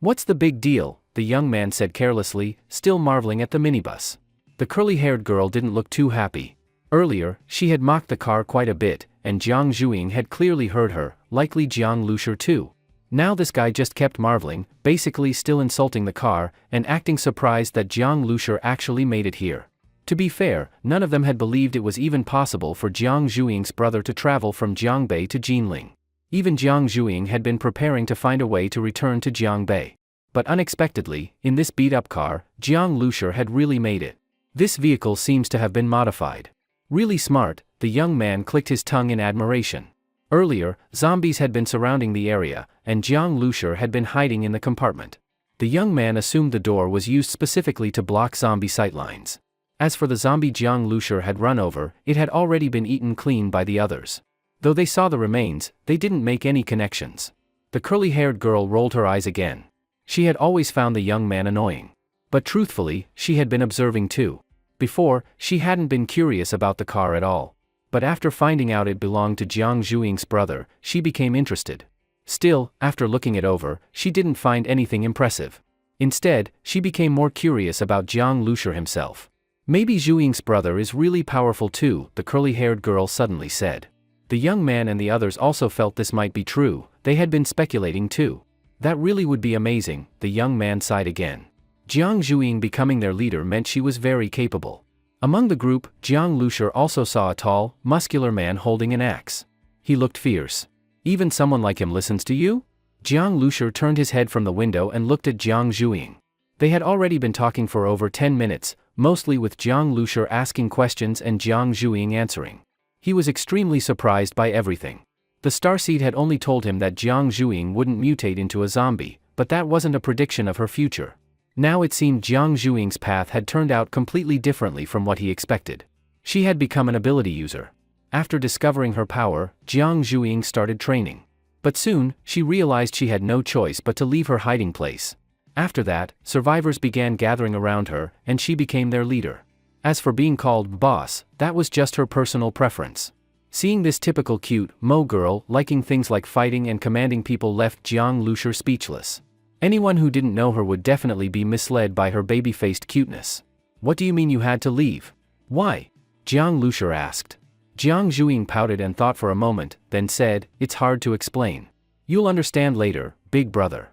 "What's the big deal?" the young man said carelessly, still marveling at the minibus. The curly-haired girl didn't look too happy. Earlier, she had mocked the car quite a bit, and Jiang Zhuing had clearly heard her, likely Jiang Lushur too. Now this guy just kept marveling, basically still insulting the car, and acting surprised that Jiang Lushur actually made it here. To be fair, none of them had believed it was even possible for Jiang Zhuing's brother to travel from Jiangbei to Jinling. Even Jiang Zhuing had been preparing to find a way to return to Jiangbei. But unexpectedly, in this beat-up car, Jiang Lushur had really made it. This vehicle seems to have been modified. Really smart, the young man clicked his tongue in admiration. Earlier, zombies had been surrounding the area, and Jiang Lushur had been hiding in the compartment. The young man assumed the door was used specifically to block zombie sightlines. As for the zombie Jiang Lushur had run over, it had already been eaten clean by the others. Though they saw the remains, they didn't make any connections. The curly-haired girl rolled her eyes again. She had always found the young man annoying. But truthfully, she had been observing too. Before, she hadn't been curious about the car at all. But after finding out it belonged to Jiang Zhuing's brother, she became interested. Still, after looking it over, she didn't find anything impressive. Instead, she became more curious about Jiang Lushur himself. "Maybe Zhuing's brother is really powerful too," the curly-haired girl suddenly said. The young man and the others also felt this might be true, they had been speculating too. That really would be amazing, the young man sighed again. Jiang Zhuing becoming their leader meant she was very capable. Among the group, Jiang Lushur also saw a tall, muscular man holding an axe. He looked fierce. "Even someone like him listens to you?" Jiang Lushur turned his head from the window and looked at Jiang Zhuing. They had already been talking for over 10 minutes, mostly with Jiang Lushur asking questions and Jiang Zhuing answering. He was extremely surprised by everything. The starseed had only told him that Jiang Zhuing wouldn't mutate into a zombie, but that wasn't a prediction of her future. Now it seemed Jiang Zhuing's path had turned out completely differently from what he expected. She had become an ability user. After discovering her power, Jiang Zhuing started training. But soon, she realized she had no choice but to leave her hiding place. After that, survivors began gathering around her, and she became their leader. As for being called boss, that was just her personal preference. Seeing this typical cute, Mo girl liking things like fighting and commanding people left Jiang Lushur speechless. Anyone who didn't know her would definitely be misled by her baby-faced cuteness. "What do you mean you had to leave? Why?" Jiang Lushur asked. Jiang Zhuing pouted and thought for a moment, then said, "It's hard to explain. You'll understand later, big brother."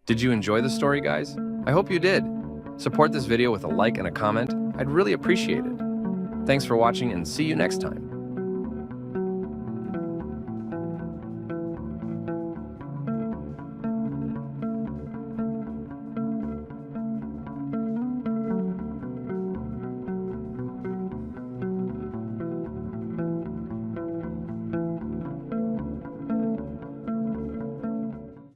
Did you enjoy the story, guys? I hope you did. Support this video with a like and a comment. I'd really appreciate it. Thanks for watching and see you next time.